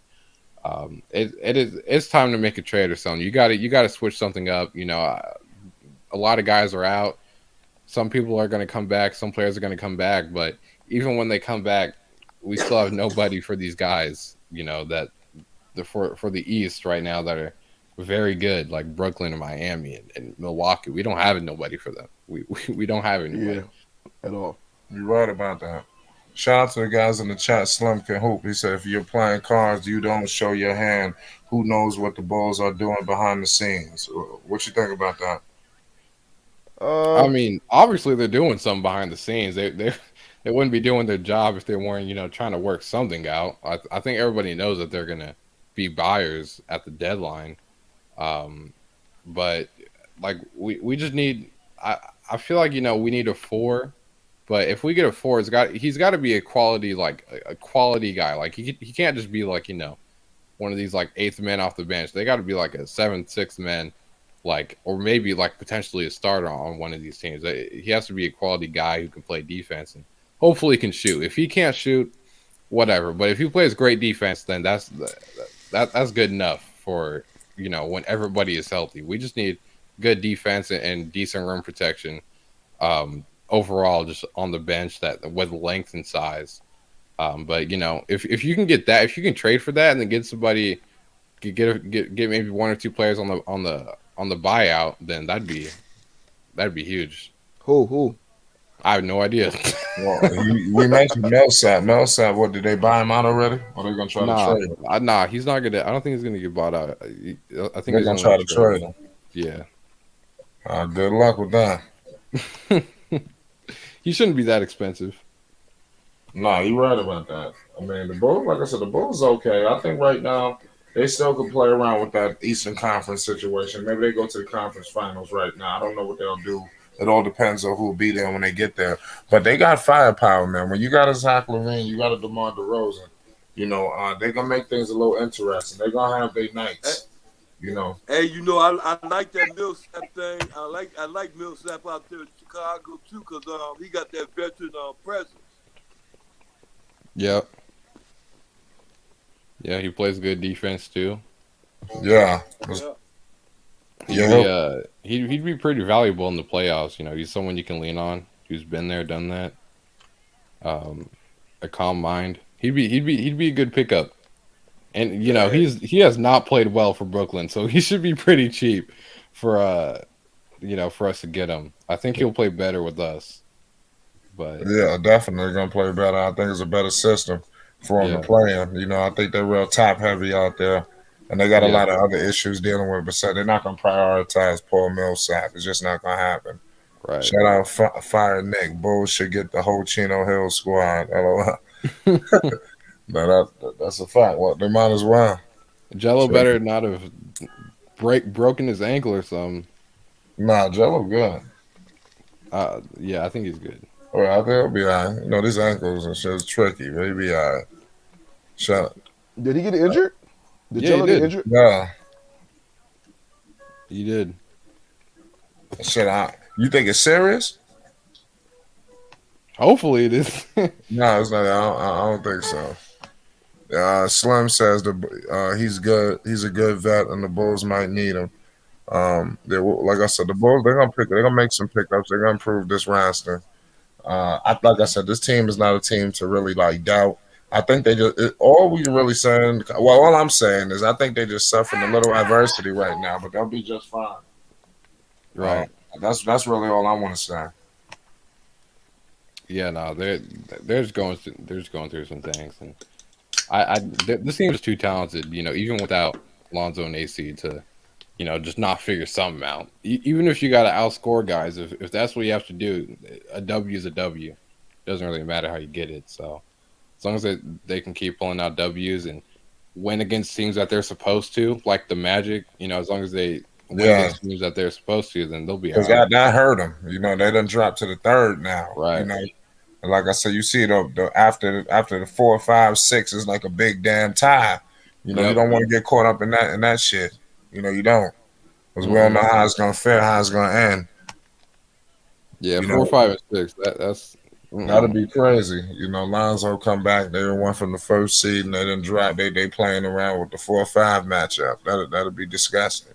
it's time to make a trade or something. You got to switch something up. A lot of guys are out. Some people are going to come back. Some players are going to come back. But even when they come back, we still have nobody for these guys. That for the East right now that are very good, like Brooklyn and Miami and Milwaukee. We don't have nobody for them. We don't have anybody at all. You're right about that. Shout out to the guys in the chat. Slim can hoop. He said, if you're playing cards, you don't show your hand. Who knows what the Bulls are doing behind the scenes? What you think about that? I mean, obviously they're doing something behind the scenes. They wouldn't be doing their job if they weren't, trying to work something out. I think everybody knows that they're gonna be buyers at the deadline. But like we just need. I feel like we need a 4. But if we get a 4, he's got to be a quality guy. Like he can't just be like one of these like 8th men off the bench. They got to be like a 7th, 6th man, or maybe like potentially a starter on one of these teams. He has to be a quality guy who can play defense and hopefully can shoot. If he can't shoot, whatever. But if he plays great defense, then that's good enough for when everybody is healthy. We just need good defense and decent rim protection. Overall, just on the bench that with length and size. But if you can get that, if you can trade for that and then get somebody, get maybe one or two players on the buyout, then that'd be huge. Who? I have no idea. Well, we mentioned Millsap. Millsap, what, did they buy him out already? Or they gonna try to trade him? Nah, he's not gonna. I don't think he's gonna get bought out. I think They're he's gonna try to trade him. Yeah. Good luck with that. He shouldn't be that expensive. Nah, you're right about that. I mean, the Bulls, like I said, the Bulls okay. I think right now they still can play around with that Eastern Conference situation. Maybe they go to the conference finals right now. I don't know what they'll do. It all depends on who'll be there when they get there. But they got firepower, man. When you got a Zach LaVine, you got a DeMar DeRozan. They're gonna make things a little interesting. They're gonna have their nights. Hey, I like that Millsap thing. I like Millsap out there in Chicago too, because he got that veteran presence. Yep. Yeah, he plays good defense too. Yeah. He'd be pretty valuable in the playoffs. He's someone you can lean on, who's been there, done that. A calm mind. He'd be a good pickup. And he has not played well for Brooklyn, so he should be pretty cheap for for us to get him. I think he'll play better with us. But yeah, definitely gonna play better. I think it's a better system for him to play in. I think they're real top heavy out there, and they got a lot of other issues dealing with. But so they're not gonna prioritize Paul Millsap. It's just not gonna happen. Right. Shout out Fire Nick. Bulls should get the whole Chino Hill squad. That's a fact. Well, they might as well. Jello better not have broken his ankle or something. Nah, Jello good. Yeah, I think he's good. Well, I think he'll be all right. These ankles and shit is tricky. But he'll be all right. Shut up. Did he get injured? Did Yeah, Jello he get did. injured? Yeah. He did. Shit, you think it's serious? Hopefully it is. No, it's not. I don't think so. Slim says he's good. He's a good vet, and the Bulls might need him. Like I said, the Bulls they're gonna make some pickups. They're gonna improve this roster. Like I said, this team is not a team to really doubt. I think they all I'm saying is I think they just suffering a little adversity right now, but they'll be just fine. Right. That's really all I want to say. Yeah, no, they're just going through some things, and this team is too talented. Even without Lonzo and AC to, just not figure something out. Even if you got to outscore guys, if that's what you have to do, a W is a W. It doesn't really matter how you get it. So as long as they can keep pulling out W's and win against teams that they're supposed to, like the Magic, as long as they win against teams that they're supposed to, then they'll be all right. That hurt them. They done dropped to the third now. Right. And like I said, you see after the 4, 5, 6 is like a big damn tie. You don't want to get caught up in that shit. You don't, because we don't know how it's gonna fare, how it's gonna end. Yeah, 4, 5, and 6. That's that'd be crazy. Lonzo come back. They won from the first seed, and they didn't drop. They playing around with the 4 5 matchup. That'd be disgusting.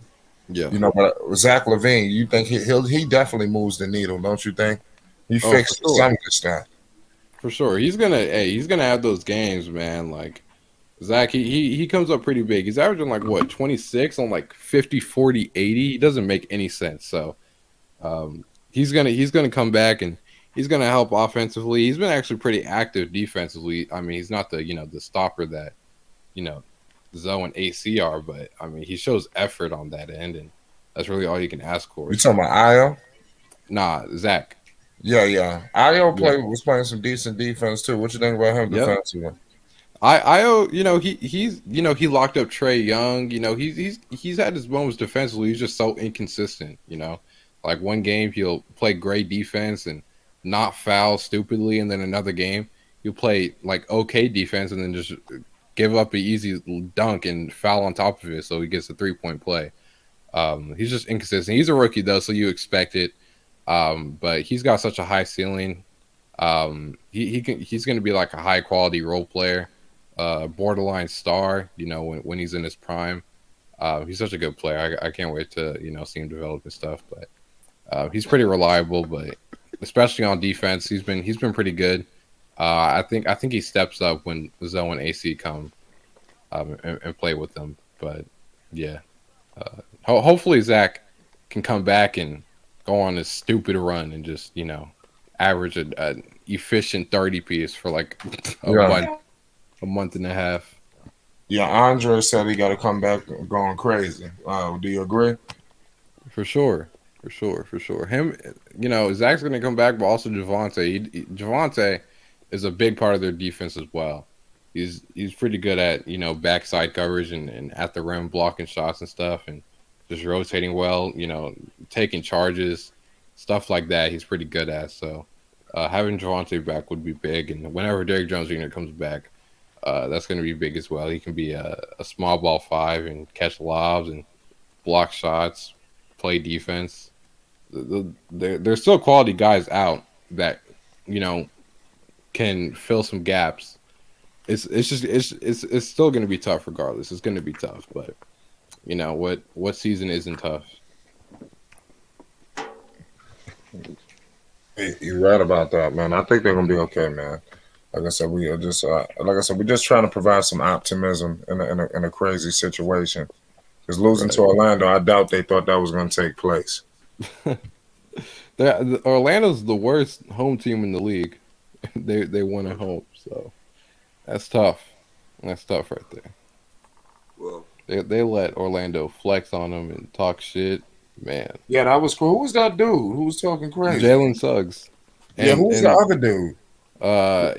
Yeah. But Zach LaVine, you think he definitely moves the needle, don't you think? He fixed some of this stuff. For sure. He's gonna have those games, man. Like Zach, he comes up pretty big. He's averaging 26 on 50, 40, 80. He doesn't make any sense. So he's gonna come back and he's gonna help offensively. He's been actually pretty active defensively. I mean, he's not the stopper that Zoe and AC are, but I mean he shows effort on that end, and that's really all you can ask for. You talking about Io? Nah, Zach. Yeah. Io was playing some decent defense too. What you think about him defensively? Io, he locked up Trae Young. He's had his moments defensively. He's just so inconsistent. One game he'll play great defense and not foul stupidly, and then another game he'll play okay defense and then just give up an easy dunk and foul on top of it, so he gets a 3-point play. He's just inconsistent. He's a rookie though, so you expect it. But he's got such a high ceiling. He's going to be a high quality role player, borderline star. When he's in his prime. He's such a good player. I can't wait to see him develop his stuff. But he's pretty reliable. But especially on defense, he's been pretty good. I think he steps up when Zoe and AC come and play with them. But yeah, hopefully Zach can come back and go on this stupid run and just average an efficient 30 piece for like a month and a half. Yeah, Andre said he got to come back going crazy. Do you agree? For sure. Him, Zach's going to come back, but also Javonte. Javonte is a big part of their defense as well. He's pretty good at backside coverage and at the rim blocking shots and stuff, and just rotating well. Taking charges, stuff like that. He's pretty good at. So having Javonte back would be big, and whenever Derrick Jones Jr. comes back, that's going to be big as well. He can be a small ball 5 and catch lobs and block shots, play defense. There's still quality guys out that can fill some gaps. It's still going to be tough regardless. It's going to be tough, but what season isn't tough? You're right about that, man. I think they're going to be okay, man. Like I said, we're just trying to provide some optimism in a crazy situation. Because losing to Orlando, I doubt they thought that was going to take place. Orlando's the worst home team in the league. They won at home, so that's tough. That's tough right there. Well, they let Orlando flex on them and talk shit, man. Yeah, that was cool. Who was that dude who was talking crazy? Jalen Suggs. Who's the other dude?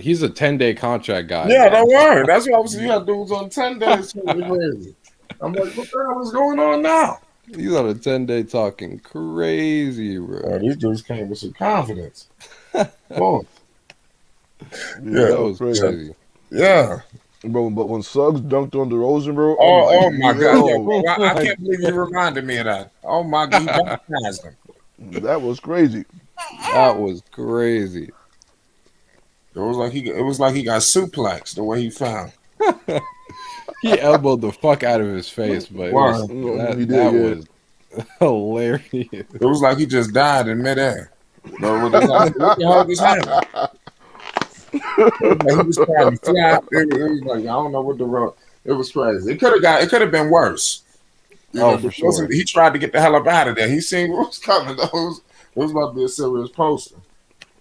He's a 10-day contract guy. Yeah, don't worry. That's what I was saying. You got dudes on 10 days. Crazy. I'm like, what the hell is going on now? He's on a 10-day talking crazy, bro. Oh, these dudes came with some confidence. Oh. Yeah, that was crazy. Yeah. Bro, but when Suggs dunked on DeRozan, bro. Oh my God. Yeah, bro, I can't believe you reminded me of that. Oh my God. He baptized him. That was crazy. That was crazy. It was like he got suplexed the way he found. He elbowed the fuck out of his face, but that was hilarious. It was like he just died in midair. Bro, what the hell just happened? He was trying to flap. It was like I don't know what the road. It was crazy. It could have been worse. For sure. He tried to get the hell up out of there. He seen what was coming. It was about to be a serious poster.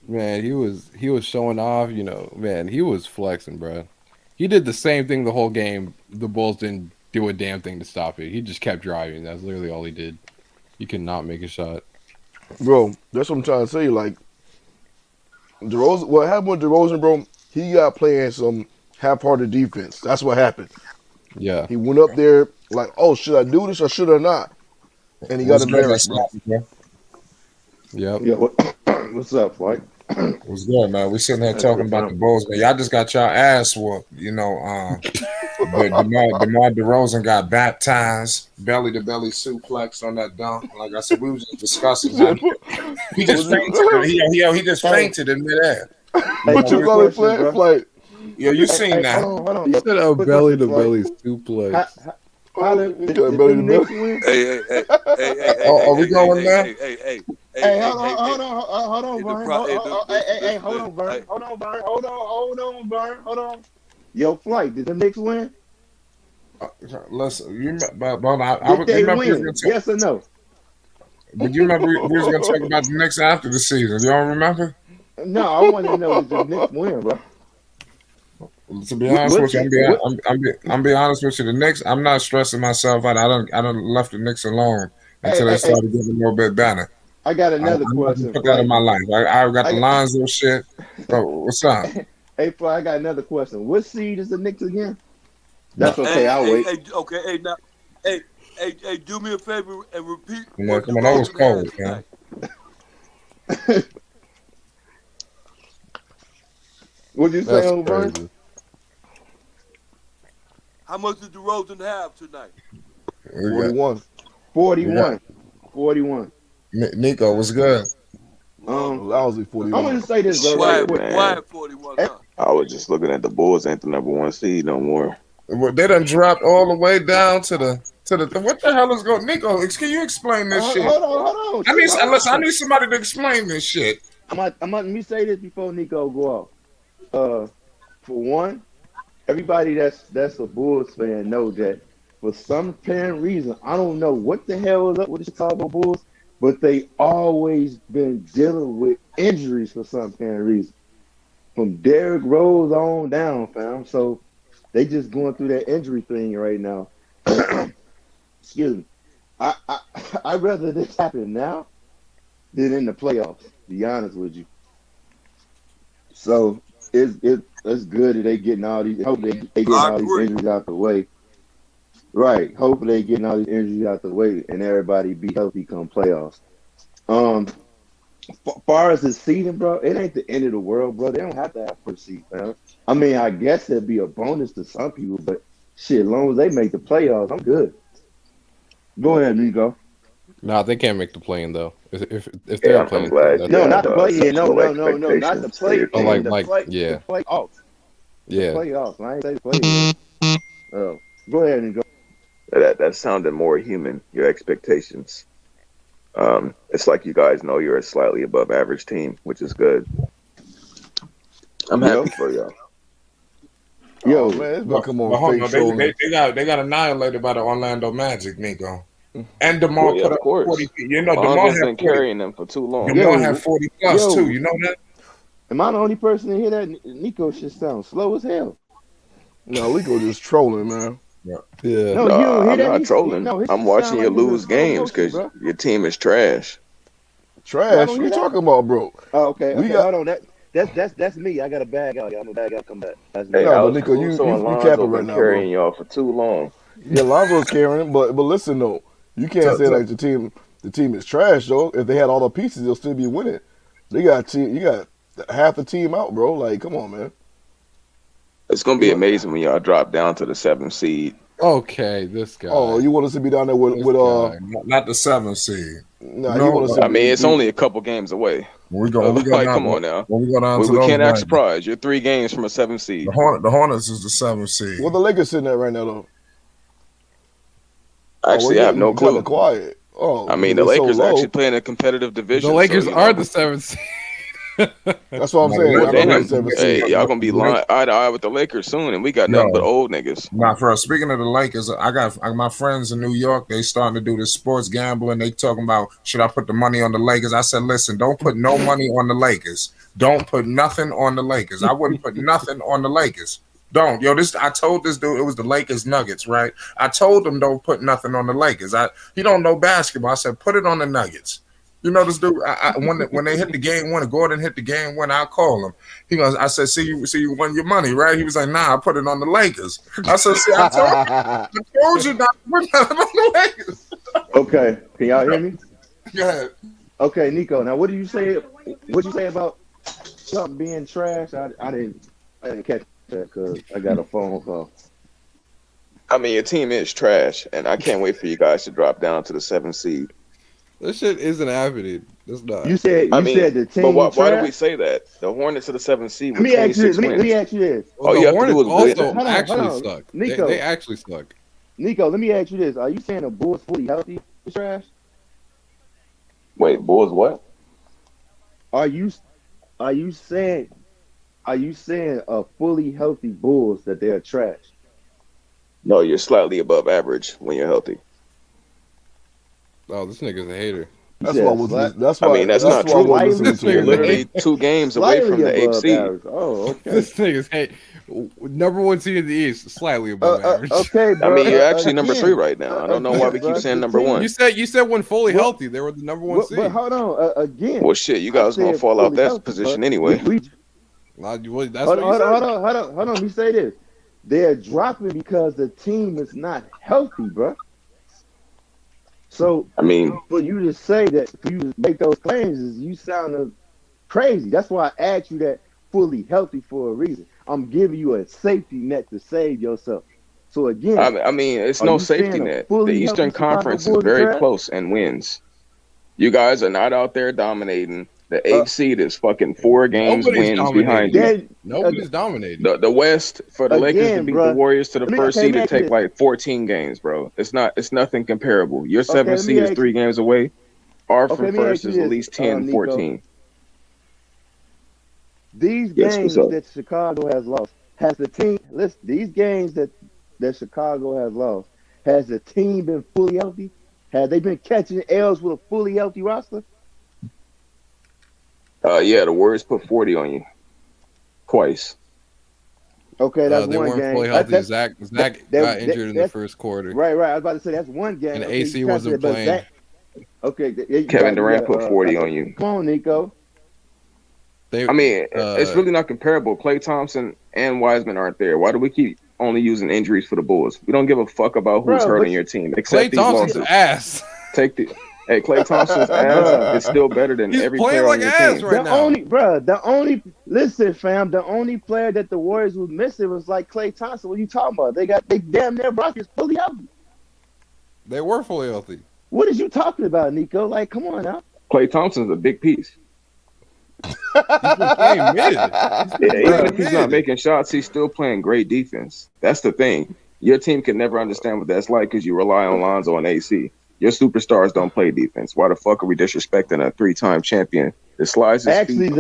Man, he was showing off. Man, he was flexing, bro. He did the same thing the whole game. The Bulls didn't do a damn thing to stop it. He just kept driving. That's literally all he did. He could not make a shot. Bro, that's what I'm trying to say. Like, DeRozan, what happened with DeRozan, bro, he got playing some half-hearted defense. That's what happened. Yeah. He went up there like, oh, should I do this or should I not? And he got embarrassed, bro. Yep. Yeah, what's up, Mike? What's good, man? We sitting here talking about the Bulls, man. Y'all just got y'all ass whooped, DeMar DeRozan got baptized, belly to belly suplex on that dunk. Like I said, we was just discussing that. He just fainted. He just fainted in midair. What you call it, Flight? Yeah, you seen that? Hold on. He said a belly to belly suplex. How did the Knicks win? Hey. Are we going there? Hey, hold on, Vern. Hold on. Yo, Flight, did the Knicks win? Listen, you Did they win? Yes or no? But you remember we was going to talk about the Knicks after the season. You don't remember? No, I want to know did the Knicks win, bro. To be honest with you, I'm being honest with you. The Knicks, I'm not stressing myself out. I don't left the Knicks alone until they started getting a little bit better. I got another question. I put that in my life. I got the Lonzo shit. Bro, what's up? Hey, Fly, I got another question. What seed is the Knicks again? That's okay. I'll wait. Hey, do me a favor and repeat. Come on, that was cold, man. What'd you say, over? How much did DeRozan have tonight? 41. Nico, what's good? Lousy 41. I'm gonna say this, bro. Why 41? I was just looking at the Bulls ain't the number 1 seed no more. Well, they done dropped all the way down to the to the what the hell is going? Nico, can you explain this shit? Hold on. I need somebody to explain this shit. Let me say this before Nico go off. For one, everybody that's a Bulls fan knows that for some apparent reason, I don't know what the hell is up with the Chicago Bulls, but they always been dealing with injuries for some apparent reason. From Derrick Rose on down, fam. So they just going through that injury thing right now. Excuse me. I'd rather this happen now than in the playoffs, to be honest with you. So it's good that they getting all these. Hopefully they getting all these injuries out the way. Right. Hopefully they getting all these injuries out the way and everybody be healthy come playoffs. Far as the seeding, bro, it ain't the end of the world, bro. They don't have to have first seed, man. I mean, I guess it'd be a bonus to some people, but shit, as long as they make the playoffs, I'm good. Go ahead, Nico. Nah, they can't make the play-in though. If they're playing, no, not the play-in. No, not the play-in. Oh, The playoffs. Yeah. The playoffs. I ain't say play-in. Oh, go ahead, Nico. That sounded more human. Your expectations. It's like you guys know you're a slightly above average team, which is good. I'm happy for y'all. Yo, man, it's come on. They got annihilated by the Orlando Magic, Nico. And DeMar put up 40. You know, DeMar has been carrying them for too long. DeMar had 40 plus too. You know that? Am I the only person to hear that? Nico should sound slow as hell. No, Nico just trolling, man. Yeah. No, you don't hear I'm that? not trolling. I'm watching you lose games because your team is trash. Trash? What are you talking about, bro? Oh, okay. Hold on. That's me. I got a bag out. I'm a bag out. Come back. That's me. Hey, no, but Nico, you capping right now, carrying y'all for too long. Yeah, Lonzo's carrying, but listen though, you can't say like the team is trash though. If they had all the pieces, they'll still be winning. You got half the team out, bro. Like, come on, man. It's gonna be amazing when y'all drop down to the 7th seed. Okay, this guy. Oh, you want us to be down there with not the 7th seed. No, you want us to I mean, it's only a couple games away. We go down, come on now. When we go down to we those can't act games. surprised. You're 3 games from a 7th seed. The Hornets is the 7th seed. Well, the Lakers sitting there right now though. Actually, I have no clue. Quiet. Oh, I mean, the Lakers are actually playing a competitive division. The Lakers are the 7th seed. That's what I'm saying. Hey, y'all gonna be eye to eye with the Lakers soon, and we got nothing but old niggas. Nah, for us. Speaking of the Lakers, I got my friends in New York. They starting to do this sports gambling. They talking about should I put the money on the Lakers? I said, listen, don't put no money on the Lakers. Don't put nothing on the Lakers. I wouldn't put nothing on the Lakers. Don't. I told this dude it was the Lakers Nuggets, right? I told him don't put nothing on the Lakers. He don't know basketball. I said put it on the Nuggets. You know this dude. When they hit the game winner, Gordon hit the game winner. I call him. He goes. I said, "See you won your money, right?" He was like, "Nah, I put it on the Lakers." I said, "See, I told you not to put nothing on the Lakers." Okay, can y'all hear me? Go ahead. Okay, Nico. Now, what did you say? What you say about something being trash? I didn't catch that because I got a phone call. I mean, your team is trash, and I can't wait for you guys to drop down to the 7th seed. This shit isn't happening. It's not. You said the team. But why do we say that? The Hornets to the 7th seed. Let me ask you this. Well, the Hornets also hold actually on. suck. Nico, they actually suck. Nico, let me ask you this: are you saying the Bulls fully healthy is trash? Wait, Bulls what? Are you saying a fully healthy Bulls that they're trash? No, you're slightly above average when you're healthy. Oh, this nigga's a hater. That's why. I mean, that's not true. You're literally 2 games away from the 8th seed. Oh, okay. This nigga's hate. Number 1 seed in the East, slightly above average. Okay, bro. I mean, you're actually number 3 right now. I don't know why we keep saying number 1. You said when fully healthy, they were the number 1 seed. But hold on, again. Well, shit, you guys gonna fall out that position anyway. Hold on. Let me say this: they're dropping because the team is not healthy, bro. So I mean, for you to say that, for you to make those claims, is you sound crazy. That's why I asked you that fully healthy for a reason. I'm giving you a safety net to save yourself. So again, I mean, it's no safety net. The Eastern Conference is very close and wins. You guys are not out there dominating. The 8th seed is fucking 4 games Nobody's wins behind dominating. you. Nobody's dominating. The West for the Lakers to Again, beat the bruh. Warriors to the first Okay, seed let to me take ask like 14 games, bro. It's nothing comparable. Your Okay, 7th let me seed is ask 3 you. games away. Our Okay, from let me ask first you is at this, least 10, Nico. 14. These Yes, what's games up? that Chicago has lost, has the team? Listen, these games that Chicago has lost, has the team been fully healthy? Have they been catching L's with a fully healthy roster? Yeah, the Warriors put 40 on you twice. Okay, that's They one weren't game. fully healthy. Zach got injured in the that's first quarter, right. I was about to say that's one game. and Okay, you AC catch wasn't it, but playing. Zach. Okay, you Kevin got Durant put 40 on you. come on, Nico. I mean, it's really not comparable. Klay Thompson and Wiseman aren't there. Why do we keep only using injuries for the Bulls? We don't give a fuck about who's Bro, hurting your team, Klay except these Thompson's losses. ass. Hey, Klay Thompson's ass is still better than He's every playing player like on your ass team. right now. Listen, fam, the only player that the Warriors was missing was like Klay Thompson. What are you talking about? They damn near roster is fully healthy. They were fully healthy. What is you talking about, Nico? Like, come on now. Klay Thompson's a big piece. He's been playing mid. Even if he's not making shots, he's still playing great defense. That's the thing. Your team can never understand what that's like because you rely on Lonzo and AC. Your superstars don't play defense. Why the fuck are we disrespecting a 3-time champion that slides his feet?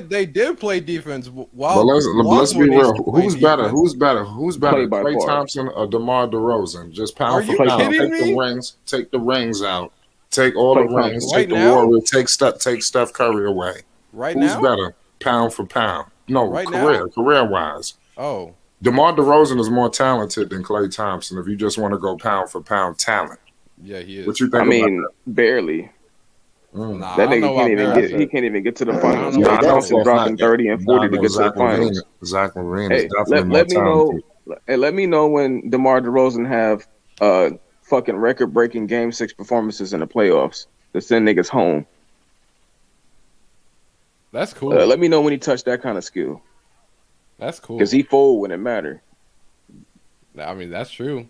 They did play defense But while let's be real. Who's better? Who's better? Klay by Klay far. Thompson or DeMar DeRozan? Just Are pound for you pound. kidding Take the me? rings. Take the rings out. Take all the Klay rings. Thompson. Take the Right now? Warriors. Take Steph Curry away. Right Who's now? better? Pound for pound. No, Right career now? wise. Oh, DeMar DeRozan is more talented than Klay Thompson. If you just want to go pound for pound talent, yeah, he is. what you think I about mean, that? barely. Nah, That I don't know nigga can't about even Barry. he can't even get to the I finals. don't know Klay about Thompson Barry. dropping 30 and 40 to get to the finals. Zach LaVine is Hey, definitely more let me know. talented. Let me know when DeMar DeRozan have fucking record-breaking Game 6 performances in the playoffs to send niggas home. That's cool. Let me know when he touched that kind of skill. That's cool. Because he fold when it mattered. I mean, that's true.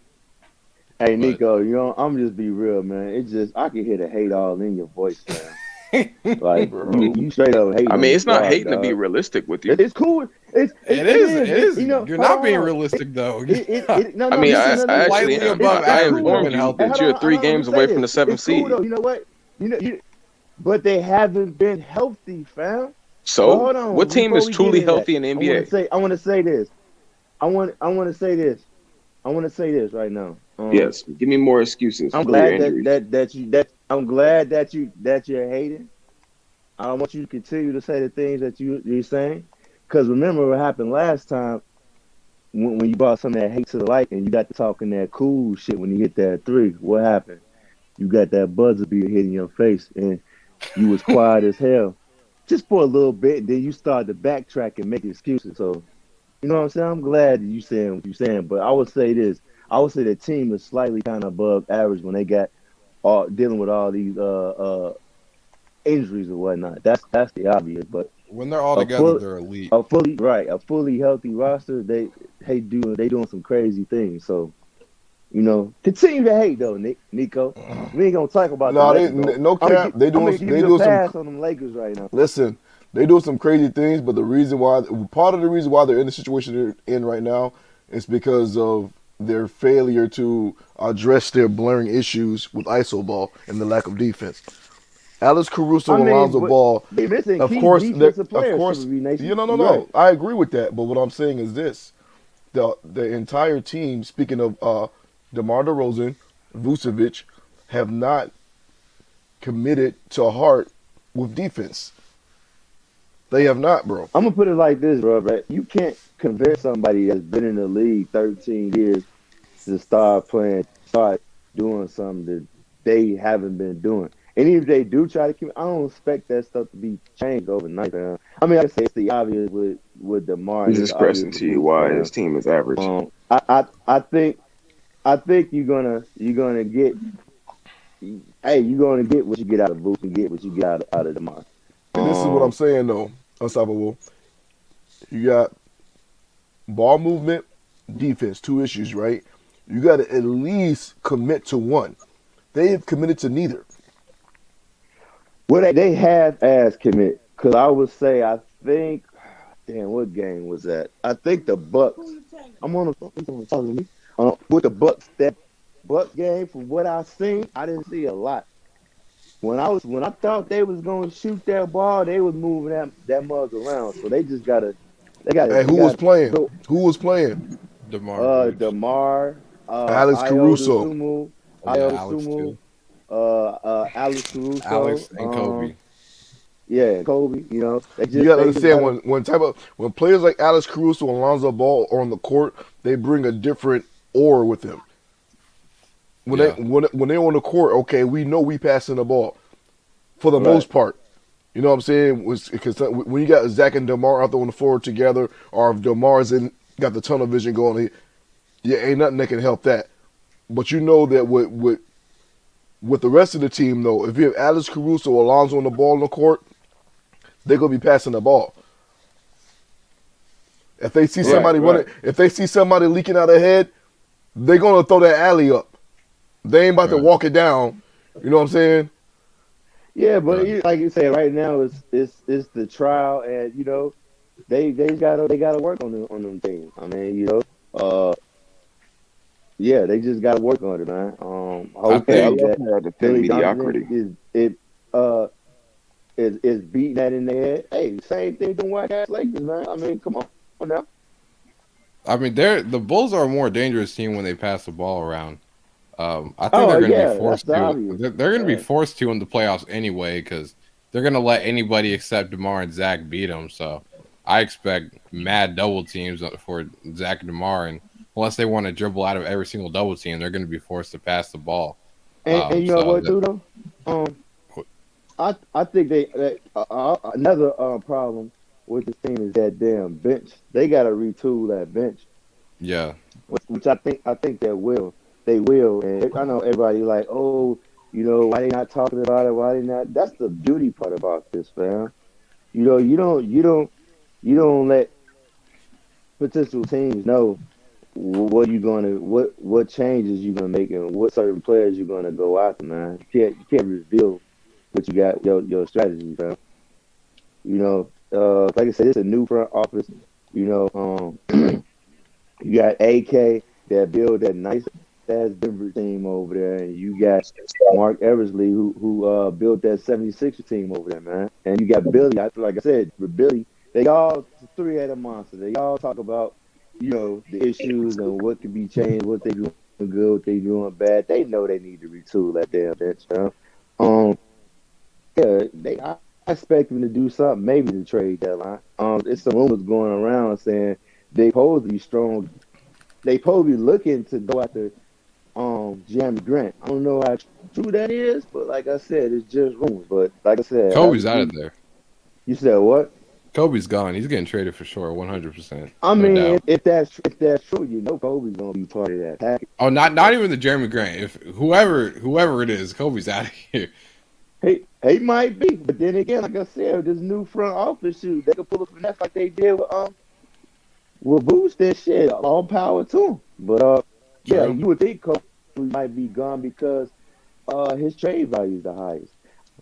Hey, Nico, I'm just be real, man. It's just I can hear the hate all in your voice, man. Like you straight up hate. I mean, it's not God, hating to be dog. realistic with you. It's cool. It is. You're not being realistic though. No, I mean, listen, I actually slightly above I average informed when you healthy. that you're 3 games away from the 7th It's cool seed. though. You know what? But they haven't been healthy, fam. So, hold on. what team Before is we truly get into healthy in the NBA? I want to say this. I want to say this. I want to say this right now. Yes, give me more excuses. I'm for your glad injuries. I'm glad that you're hating. I don't want you to continue to say the things that you're saying, because remember what happened last time when you brought some of that hate to the light and you got to talking that cool shit when you hit that 3. What happened? You got that buzzer beater hitting your face and you was quiet as hell just for a little bit. Then you started to backtrack and make excuses. So you know what I'm saying? I'm glad that you saying what you're saying, but I would say this. I would say the team is slightly kind of above average when they got dealing with all these injuries or whatnot. That's the obvious. But when they're all together, they're elite. A fully healthy roster. They doing some crazy things. So continue to hate though, Nico. We ain't gonna talk about no cap. They doing pass on them Lakers right now. Listen, they doing some crazy things, but part of the reason why they're in the situation they're in right now is because of their failure to address their blurring issues with iso ball and the lack of defense. Alex Caruso and Lonzo Ball, of course. No. I agree with that, but what I'm saying is this: the entire team, speaking of DeMar DeRozan, Vucevic, have not committed to heart with defense. They have not, bro. I'm gonna put it like this, bro. Right? You can't convince somebody that's been in the league 13 years to start doing something that they haven't been doing. And even if they do try to keep, I don't expect that stuff to be changed overnight. Man. I mean, I say it's the obvious with DeMar. He's expressing to you why his team is average. I think you're gonna get. Hey, you're gonna get what you get out of Booth and get what you get out of DeMar. And this is what I'm saying though, Unstoppable. You got ball movement, defense, 2 issues, right? You got to at least commit to one. They have committed to neither. Well, they have ass commit because I would say I think. Damn, what game was that? I think the Bucks. I'm on the phone with the Bucks. That Bucks game, from what I seen, I didn't see a lot. When I thought they was gonna shoot that ball, they was moving that mug around. So they just gotta Hey, they who was got playing? Who was playing? DeMar Roach. Demar, Alex Io Caruso. DeSumo, Oh yeah, Io Alex DeSumo, too. Alex Caruso, Alex and Kobe. yeah, Kobe. You gotta They just understand gotta. when players like Alex Caruso and Lonzo Ball are on the court, they bring a different aura with them. Yeah. When they're on the court, okay, we know we passing the ball for the Right. most part. You know what I'm saying? Because when you got Zach and DeMar out there on the floor together, or if DeMar's got the tunnel vision going, yeah, ain't nothing that can help that. But you know that with the rest of the team, though, if you have Alex Caruso or Alonzo on the ball on the court, they're gonna be passing the ball. If they see somebody running, if they see somebody leaking out ahead, they're gonna throw that alley up. They ain't about to Right. walk it down. You know what I'm saying? Yeah, but Right. like you said, right now it's the trial, and they gotta work on them things. I mean, yeah, they just gotta work on it, man. I Hey, I Hopefully think love that how to defend Billy Donovan mediocrity. uh is beating that in their head. Hey, same thing to white ass Lakers, man. I mean, come on now. the Bulls are a more dangerous team when they pass the ball around. I think Oh they're going to be yeah, that's forced to. obvious. They're going to be Yeah. forced to in the playoffs anyway because they're going to let anybody except DeMar and Zach beat them. So I expect mad double teams for Zach and DeMar, and unless they want to dribble out of every single double team, they're going to be forced to pass the ball. And you know So what too though? I think another problem with this team is that damn bench. They got to retool that bench, yeah, which I think they will. And I know everybody like, oh, why they not talking about it? Why they not? That's the beauty part about this, fam. You don't let potential teams know what changes you gonna make and what certain players you're gonna go after, man. You can't reveal what you got your strategy, fam. Like I said, it's a new front office. You got AK that built that nice ass Denver team over there, and you got Mark Eversley who built that 76er team over there, man. And you got Billy. Like I said, with Billy, they all three-headed monster. They all talk about the issues and what can be changed, what they doing good, what they doing bad. They know they need to retool that damn bench, man. Yeah, I expect them to do something, maybe the trade deadline. It's some rumors going around saying they supposed to be strong. They probably looking to go after Jeremy Grant. I don't know how true that is, but like I said, it's just rumors. But like I said, Kobe's out of there. You said what? Kobe's gone. He's getting traded for sure, 100%, I no mean, doubt. if that's true, Kobe's gonna be part of that package. Oh, not even the Jeremy Grant. If whoever it is, Kobe's out of here. He might be, but then again, like I said, this new front office shoot, they could pull up finesse like they did with Boost and shit. All power to him. But yeah, True. you would think Kobe might be gone because his trade value is the highest.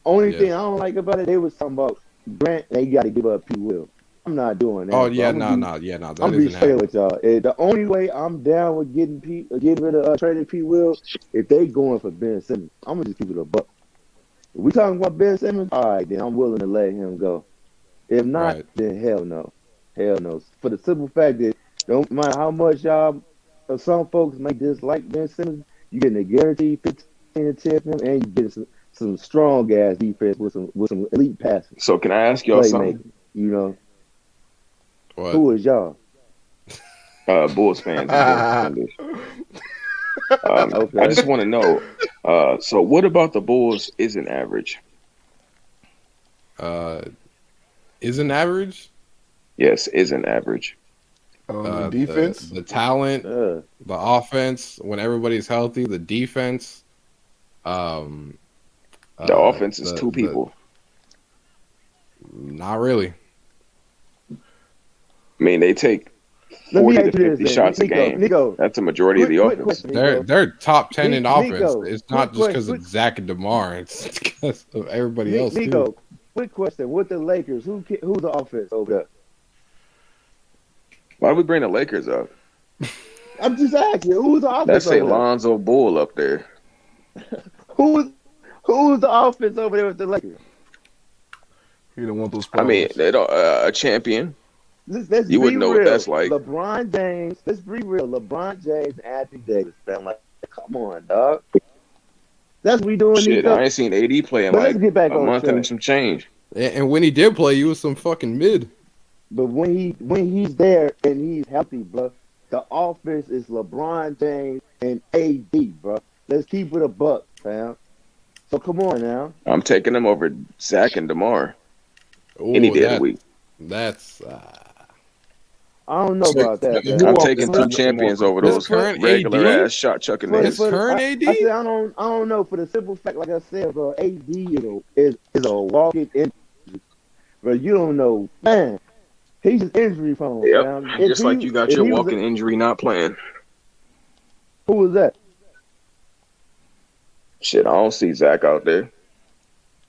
Only thing I don't like about it, they was talking about Grant. They got to give up P. Will. I'm not doing that. Oh yeah, I'm no. gonna That be isn't straight happening. with y'all. The only way I'm down with getting rid of trading P. Will if they going for Ben Simmons. I'm gonna just keep it a buck. If we talking about Ben Simmons, all right, then I'm willing to let him go. If not, then hell no. Hell no. For the simple fact that don't mind how much y'all or some folks may dislike Ben Simmons, you getting a guaranteed 15 to 10 from him, and you getting some strong ass defense with some elite passing. So can I ask y'all something? What? Who is y'all? Bulls fans and Bulls defenders. Okay. I just want to know. So what about the Bulls isn't average? Isn't average? Yes, isn't average. The defense, the talent, the offense. When everybody's healthy, the defense. The offense is two people. Not really. I mean, they take Let me 40 to ask you 50 this, shots a game. Nico, That's a majority of the quick offense. question, Nico. They're top 10 in offense. Nico, It's not quick just because question, of Zach and DeMar. It's because of everybody else too. Nico, quick question. With the Lakers, who's the offense over there? Why do we bring the Lakers up? I'm just asking, who's the offense That's a over there? Lonzo Bull up there. Who's the offense over there with the Lakers? He didn't want those I problems. mean, they don't, a champion. Let's You be wouldn't know real. what that's like. LeBron James, let's be real. LeBron James and Anthony Davis, man. Like, come on, dog. That's what we doing. Shit, Nico. I ain't seen AD play in But like let's get back a on month track. and some change. And when he did play, he was some fucking mid. But when he's there and he's healthy, bro, the offense is LeBron James and AD, bro. Let's keep it a buck, fam. So come on now. I'm taking them over Zach and DeMar Ooh, any day of the week. That's I don't know about that, man. I'm taking two champions over those current regular AD? ass shot chucking His niggas. current AD? I said I don't know for the simple fact, like I said, bro. AD is a walking injury, bro. You don't know, man. He's just injury prone. Yep. Man. Just like you got your walking injury not playing. Who was that? Shit, I don't see Zach out there.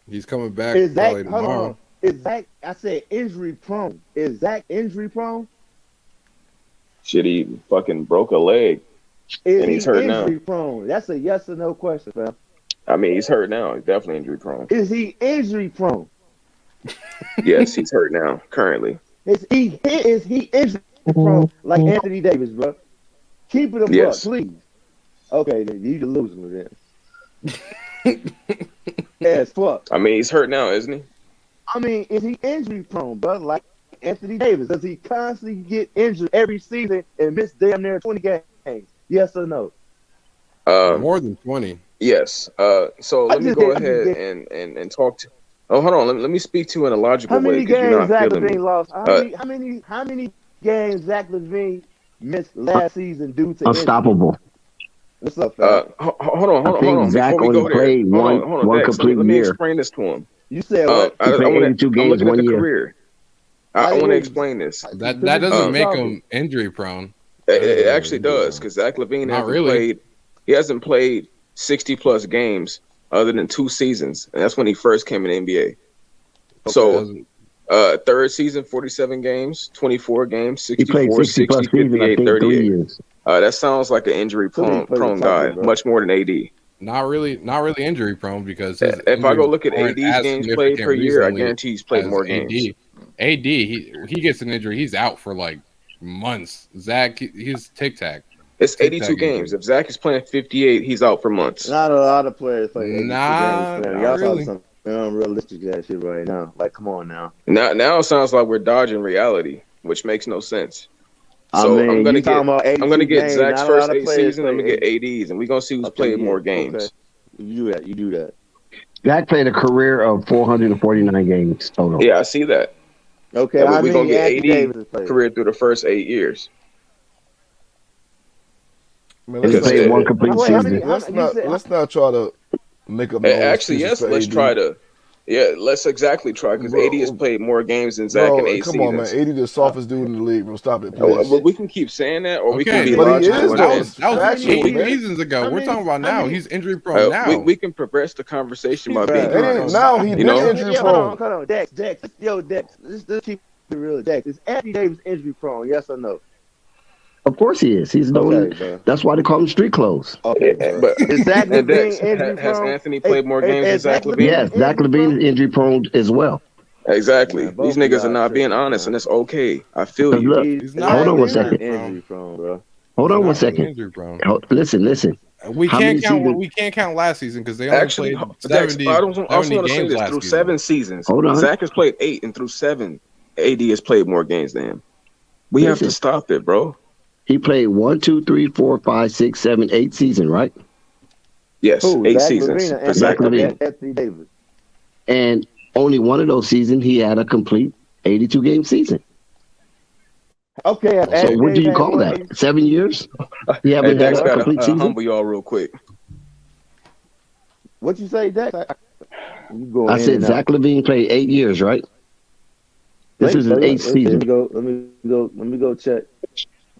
He's coming back Is Zach? probably Hold tomorrow. on. Is Zach? I said injury prone. Is Zach injury prone? Shit, he fucking broke a leg. Is And he he's hurt now. injury prone? That's a yes or no question, fam. I mean, he's hurt now. He's definitely injury prone. Is he injury prone? Yes, he's hurt now, currently. Is he injury prone like Anthony Davis, bro? Keep it a Yes. buck, please. Okay, then you the loser then. As fuck. I mean, he's hurt now, isn't he? I mean, is he injury prone, bro? Like Anthony Davis, does he constantly get injured every season and miss damn near 20 games? Yes or no? More than 20. Yes. So let me go ahead and talk to. Oh, hold on. Let me speak to you in a logical How way many because you're games not Zach feeling me. LaVine lost? How many games Zach LaVine missed last season due to Unstoppable. What's up, fam? Hold on. I think Zach Before we only go there, played hold on, one Dex, complete let me year. explain this to him. You said what? He played 82 I'm games looking at one the year. career. I want to explain this. That doesn't make him injury prone. It actually does because Zach LaVine hasn't played 60 plus games other than 2 seasons, and that's when he first came in the NBA. So, third season, 47 games, 24 games, He played 64, 60 plus 60, seasons, I 58, think, 3 38. years. That sounds like an injury prone guy, much more than AD. Not really injury prone because if I go look at AD's games played per year, I guarantee he's played more games. AD, he gets an injury, he's out for like months. Zach, he's tic tac. It's 82 games. If Zach is playing 58, he's out for months. Not a lot of players play 82 Nah, games, man. not Y'all really. talking some unrealistic ass shit right now. Like, come on now. Now it sounds like we're dodging reality, which makes no sense. So I mean, I'm gonna you talking about 82 get games, Zach's not a first lot of 8 players seasons. I'm gonna play get ADs, and we're gonna see who's played more games. Okay. You do that. Zach played a career of 449 games total. Yeah, I see that. Okay, We're gonna get Anthony Davis has AD played? career through the first 8 years. Man, He played one complete Wait, how season. many- let's not try to make up. Actually, yes, let's try to. Yeah, let's exactly try because AD has played more games than Zach in 8 come seasons. on, man. 80 the softest dude in the league, bro. Stop it, Well, please. we can keep saying that, or we can be but he logical. is, That though. was 8 seasons ago. We're talking about now. He's injury prone now. We can progress the conversation about being Now he been injury prone. Hold on, Dex. Dex. Let's keep it real, Dex. Is Anthony Davis injury prone? Yes or no? Of course he is. He's known. That's why they call him street clothes. Okay, but is Zach and Dex, LaVine injury has prone? Anthony played more games than Zach LaVine? Yes, Zach LaVine is injury prone as well. Exactly. Man, both These of niggas y'all are not being tripping, honest, man. and it's okay. I feel you. Look, He's hold on one second. Injury prone, bro. Hold on one Not second. injury prone. Listen. We How can't many count. seasons- We can't count last season because they only Actually, played Dex, 70, I also 70 want to say games this: last through season. 7 seasons, Hold on. Zach has played 8, and through 7, AD has played more games than him. We have to Listen. stop it, bro. He played 1, 2, 3, 4, 5, 6, 7, 8 season, right? Yes, Who? 8 Zach seasons LaVine for Zach LaVine. Anthony Davis. And only one of those seasons he had a complete 82 game season. Okay. So what do you call that? 7 years? He Hey, haven't had Dex a got complete to season? humble y'all real quick. What you say, Dex? You going I in said and Zach out. LaVine played 8 years, right? This is his 8th season. Let me go check.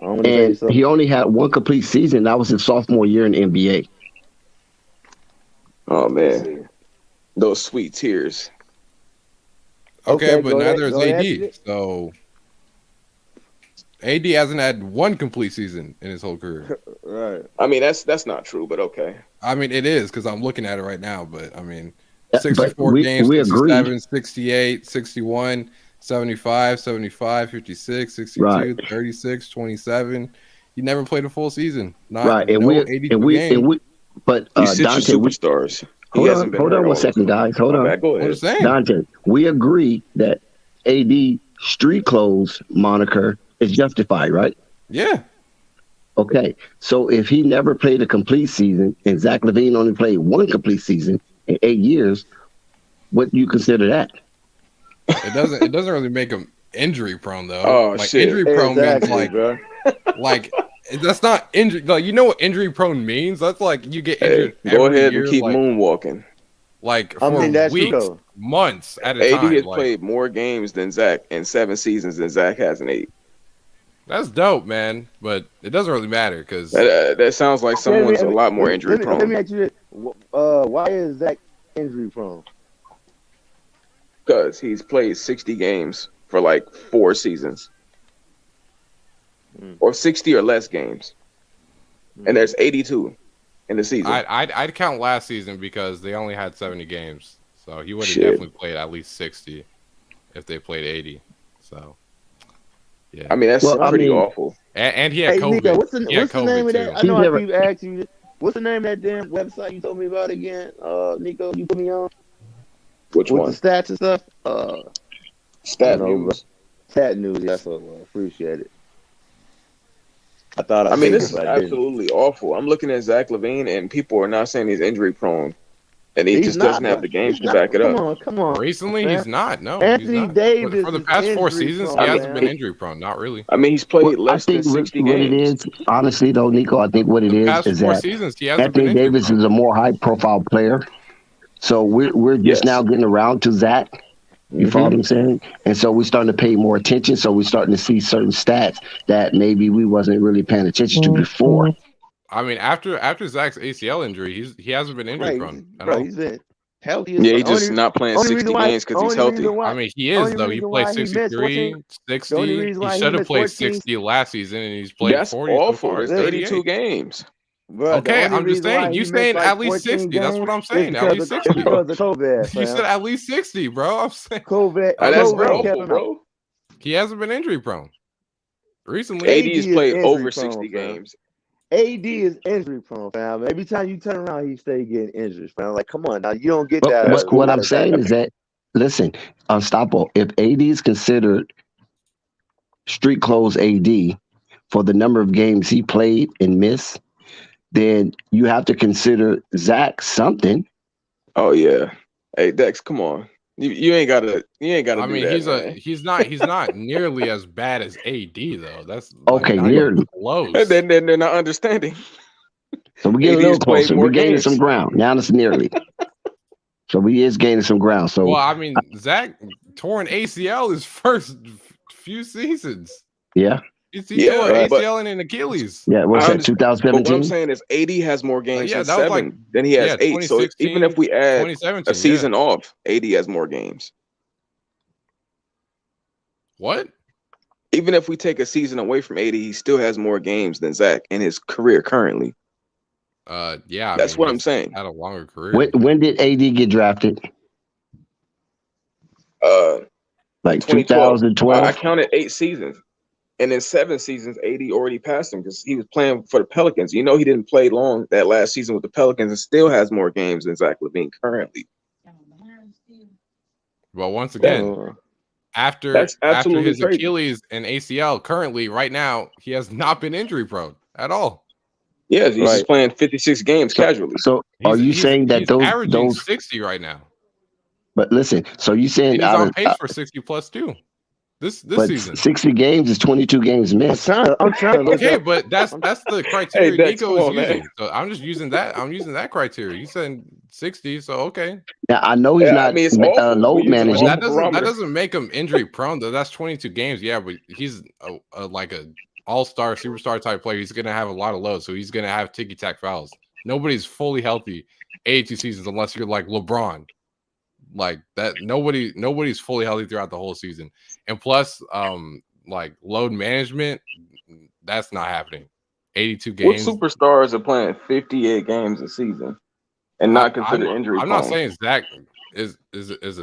I want to say And so. he only had one complete season. That was his sophomore year in the NBA. Oh man, those sweet tears. Okay, but go ahead. neither is Go ahead. AD. So AD hasn't had one complete season in his whole career. Right. I mean, that's not true, but okay. I mean, it is because I'm looking at it right now. But I mean, Yeah, but 64 games, we 67, agreed. 68, 61, 75, 75, 56, 62, Right. 36, 27. He never played a full season. Not Right. And no we 82 and we games. and we but These Dante, sister superstars. He hold hasn't on, been hold hurt on all one of second, them. guys. Hold My on. bad. Go I'm ahead. just saying. Dante, we agree that AD street clothes moniker is justified, right? Yeah. Okay. So if he never played a complete season and Zach LaVine only played one complete season in 8 years, what do you consider that? It doesn't really make him injury prone though. Oh, like shit. injury prone means Exactly, bro. like that's not injury. Like you know what injury prone means? That's like you get Hey, injured go every ahead year, and keep like moonwalking. like I for mean, that's true, weeks, though. months at a AD time. has Like played more games than Zach in 7 seasons than Zach has in 8. that's dope, man. But it doesn't really matter because That sounds like someone's a lot more injury Let me prone ask you this. Why is Zach injury prone? because he's played 60 games for like 4 seasons, or 60 or less games, and there's 82 in the season. I'd count last season because they only had 70 games, so he would have Shit. definitely played at least 60 if they played 80. So yeah, I mean, that's Well, I pretty mean- awful. and he had Hey, COVID. Nico, what's the He had name of COVID, that? too. I know He's I never- keep asking you. What's the name of that damn website you told me about again? Nico, you put me on Which with one? the stats and stuff. Stat I know, news. Stat news. That's what it was. Appreciate it. I thought I mean, did, this is but I didn't. absolutely awful. I'm looking at Zach LaVine, and people are not saying he's injury prone, and he He's just not, doesn't have bro. the games He's to not. back it Come up. on, come on. Recently, man. he's not. No, Anthony he's not. Davis For the is past 4 injury seasons, prone, he hasn't man. been injury prone. Not really. I mean, he's played Well, I less than think 60 what it games. is, honestly though, Nico, I think what it The is past 4 that seasons, he hasn't Anthony been injury Davis prone. is a more high profile player. So we're just Yes. now getting around to Zach. You follow what I'm saying? And so we're starting to pay more attention. So we're starting to see certain stats that maybe we wasn't really paying attention to before. I mean, after Zach's ACL injury, he hasn't been injury prone at Bro, all. he's been healthy. As Yeah, he's fuck. just not playing only 60 reason why- games because he's only healthy. reason why- I mean, he is only though. He reason played why he missed 63, 14 60. the only He reason why he should have missed played 14 60 last season, and he's played That's 40 so awful. far. There's 38. 82 games. Bro, Okay, the only I'm just reason why saying. he You missed saying like at least 14 60? That's what I'm games saying. is At least because 60. of the COVID, You fam. said at least 60, bro. I'm saying COVID, That's COVID bro. kept awful, him out. bro. he hasn't been injury prone recently. AD AD has is played injury over prone, 60 fam. games. AD is injury prone, fam. Every time you turn around, he stay getting injured, fam. Like, come on, now you don't get But that. That's what cool. I'm saying is that, listen, unstoppable. If AD is considered street clothes AD for the number of games he played and missed, then you have to consider Zach something. Oh yeah. Hey Dex, come on. You ain't gotta I do mean, that, man. he's not nearly as bad as AD though. That's Okay, not even nearly. close. Then they're not understanding. So we're getting a AD little has played closer. more We're gaining games. some ground. Now it's nearly. So we is gaining some ground. So Well, I mean, Zach tore an ACL his first few seasons. yeah. He Yeah, tore an but- ACL and an Achilles. Yeah, what's I that, understand, But what I'm 2017? saying is AD has more games yeah, in that was 7 like- than he has yeah, 8. So 2016, even if we add 2017, a season off, AD has more games. What? Even if we take a season away from AD, he still has more games than Zach in his career currently. Yeah, That's what I'm he's saying. Had a longer career. When did AD get drafted? Like 2012. 2012? I counted 8 seasons. And in 7 seasons, AD already passed him because he was playing for the Pelicans. You know, he didn't play long that last season with the Pelicans and still has more games than Zach LaVine currently. But once again, after absolutely his crazy. Achilles and ACL, currently right now he has not been injury prone at all. Yeah, he's just playing 56 games casually. So are you saying that he's those averaging 60 right now? But listen, so you saying And he's out on of pace for 60 plus too. This but season. 60 games is 22 games missed. I'm trying to look Okay, up. but that's the criteria Hey, Dex, Nico come is on, man. using. So I'm just using that. I'm using that criteria. You said 60, so okay. Now I know he's Yeah, not I mean, it's awful. load We're using But managing. that barometer. doesn't make him injury prone though. That's 22 games. Yeah, but he's like a all-star, superstar type player, he's gonna have a lot of load, so he's gonna have ticky-tack fouls. Nobody's fully healthy 82 seasons unless you're like LeBron. Like that, nobody's fully healthy throughout the whole season. And plus, like load management, that's not happening. 82 games. What superstars are playing 58 games a season and not considered injury I'm prone? not saying Zach is a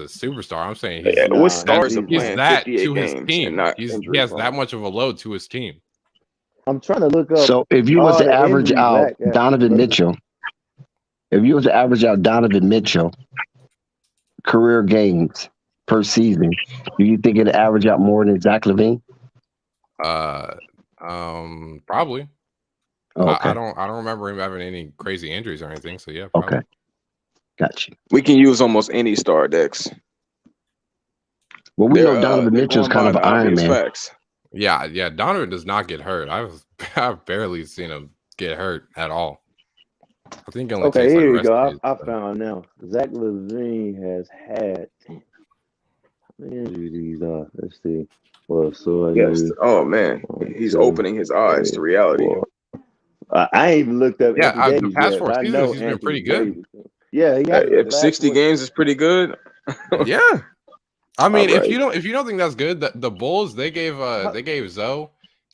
superstar. I'm saying what stars are he's playing that 58 to his games team. and not He injury has prone? that much of a load to his team. I'm trying to look up. So if you was all to the average injuries out Zach had Donovan versus- Mitchell, if you was to average out Donovan Mitchell career games per season, do you think it'd average out more than Zach LaVine? Probably. Okay. I don't remember him having any crazy injuries or anything. So yeah, probably. Okay. Gotcha. We can use almost any star, Dex. Well, we know Donovan Mitchell's kind of an Iron Man. Facts. Yeah. Donovan does not get hurt. I've barely seen him get hurt at all. I think he only Okay, takes here like you rest go. days, I so. found now. Zach LaVine has had how many injuries? Let's see. Well, so Yes. Oh man, he's opening his eyes to reality. I ain't even looked up. Yeah, Anthony the Davis past yet, 4 but I seasons know he's been Anthony pretty good. Davis. Yeah, he has. If 60 games is pretty good. Yeah. I mean, All if right. you don't think that's good, the Bulls they gave Zoe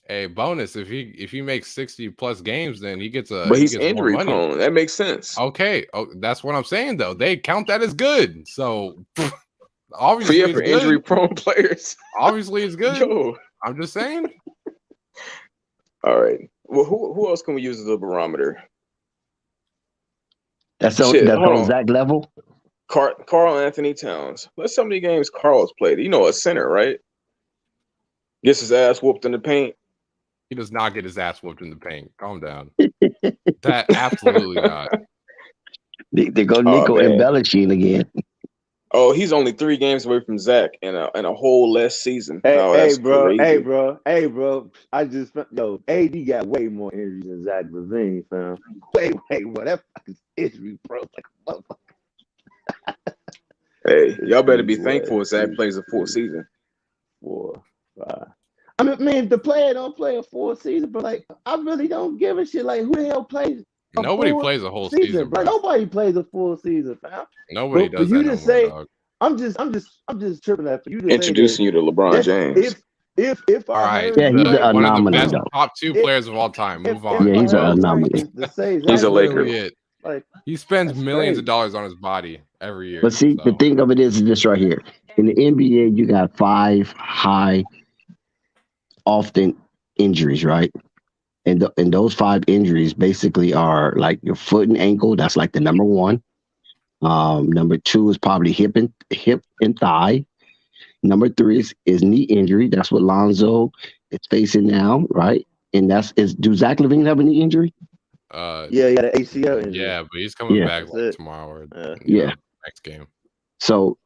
a bonus if he makes 60 plus games, then he gets But he's he gets more injury money. prone. That makes sense. Okay, that's what I'm saying though. They count that as good, so obviously for it's injury good. prone players. Obviously it's good. Yo. I'm just saying. All right. Well, who else can we use as a barometer? That's Shit, hold on on. Zach level. Carl Anthony Towns. Let's see how many games Carl's played. You know, a center, right? Gets his ass whooped in the paint. He does not get his ass whooped in the paint. Calm down. That absolutely not. They go Nico embellishing again. Oh, he's only 3 games away from Zach in a whole less season. Hey, bro. Crazy. Hey, bro. I just AD got way more injuries than Zach LaVine, fam. Way, bro. That fucking injury, bro. Like a motherfucker. Hey, y'all better be thankful if Zach plays a full season. 4, 5. I mean, the player don't play a full season, but like, I really don't give a shit. Like, who the hell plays? Nobody plays a whole season, bro. Like, nobody plays a full season, fam. Nobody does that no more, dog. I'm just tripping at for you to Introducing say you to LeBron James. If all right, yeah, he's an one of the anomaly. best top 2 players of all time. Move on. Yeah, he's an anomaly. He's a Laker. Like, he spends millions of dollars on his body every year. But see, the thing of it is this right here. In the NBA, you got 5 high, often injuries, right? And those 5 injuries basically are like your foot and ankle. That's like the number 1. Number 2 is probably hip and thigh. Number 3 is knee injury. That's what Lonzo is facing now, right? And do Zach LaVine have a knee injury? Yeah, he had an ACL injury. Yeah, but he's coming back tomorrow or next game. So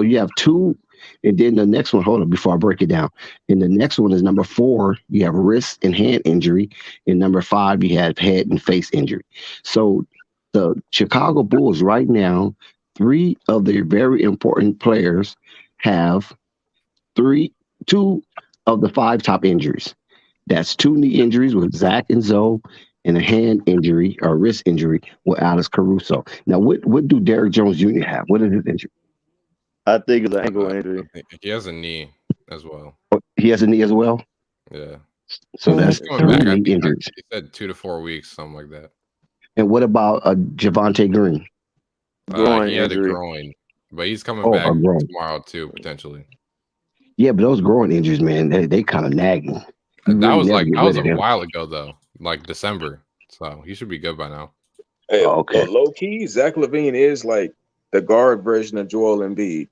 you have 2, and then the next one, hold on, before I break it down. And the next one is number 4, you have wrist and hand injury. And number 5, you have head and face injury. So the Chicago Bulls right now, 3 of their very important players have 2 of the 5 top injuries. That's 2 knee injuries with Zach and Zoe, and a hand injury or wrist injury with Alex Caruso. Now, what do Derrick Jones Jr. have? What is his injury? I think it's an ankle injury. He has a knee as well. He has a knee as well? Yeah. So that's 3 knee injuries. He said 2 to 4 weeks, something like that. And what about Javonte Green? He had a groin, but he's coming back tomorrow too, potentially. Yeah, but those groin injuries, man, they kind of nagging. That was a while ago though, like December. So he should be good by now. Hey, okay. Low key, Zach LaVine is like the guard version of Joel Embiid.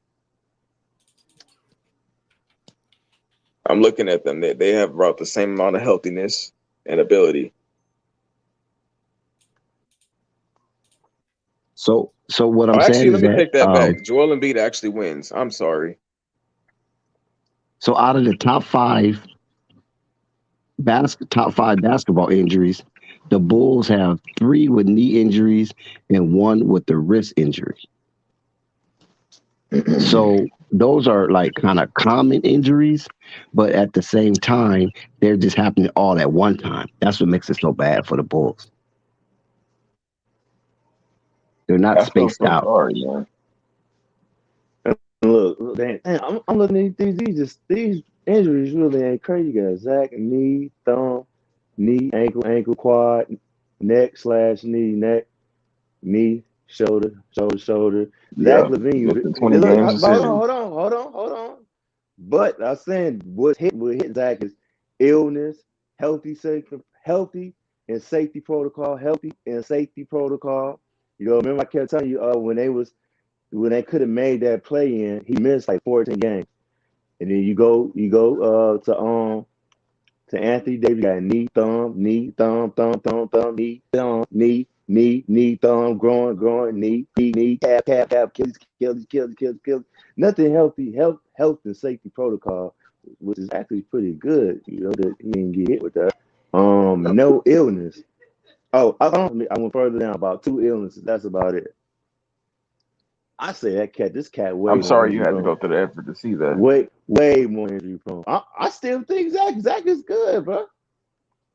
I'm looking at them. They have about the same amount of healthiness and ability. So what I'm saying is let me take that back. Joel Embiid actually wins. I'm sorry. So out of the top 5 basketball injuries, the Bulls have 3 with knee injuries and 1 with the wrist injury. So those are like kind of common injuries, but at the same time, they're just happening all at one time. That's what makes it so bad for the Bulls. They're not I feel spaced so out. sorry, man. Look, I'm looking at these injuries really ain't crazy. You got Zach, knee, thumb, knee, ankle, quad, neck slash knee, neck, knee, shoulder. Zach Yeah, Levine. missing Hey, 20 look, games decision. hold on. But I'm saying what hit Zach is illness, healthy and safety protocol, You know, remember I kept telling you when they could have made that play in, he missed like 14 games. And then to Anthony Davis, got knee, thumb, knee, thumb, growing, knee, calf, Achilles. Nothing health and safety protocol, which is actually pretty good, that he didn't get hit with that. No illness. Oh, I went further down about 2 illnesses. That's about it. I say this cat way I'm more sorry you injury had to prone. go through the effort to see that. Way more injury prone. I still think Zach is good, bro.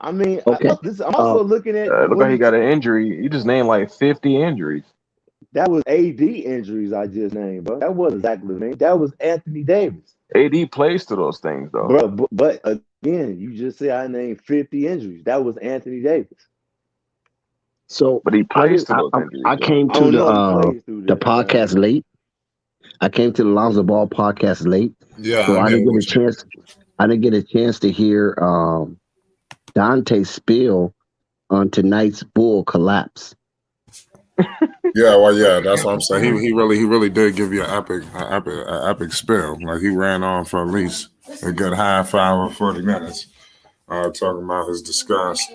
I mean, Okay. I'm also looking at Look how he got an injury. You just named like 50 injuries. that was AD injuries I just named, bro. That wasn't Zach Levine. That was Anthony Davis, AD plays to those things, though. bro. But again, you just said I named 50 injuries. That was Anthony Davis. So But he I plays didn't. to those injuries, I though. came I to don't know if he plays through the this, man. podcast late. I came to the Lonzo Ball podcast late, Yeah, so I'm I here didn't get a with you. chance. I didn't get a chance to hear Dante spill on tonight's Bull collapse. Yeah, well, yeah, that's what I'm saying. He really did give you an epic spill. Like he ran on for at least a good half hour, 40 minutes, talking about his disgust.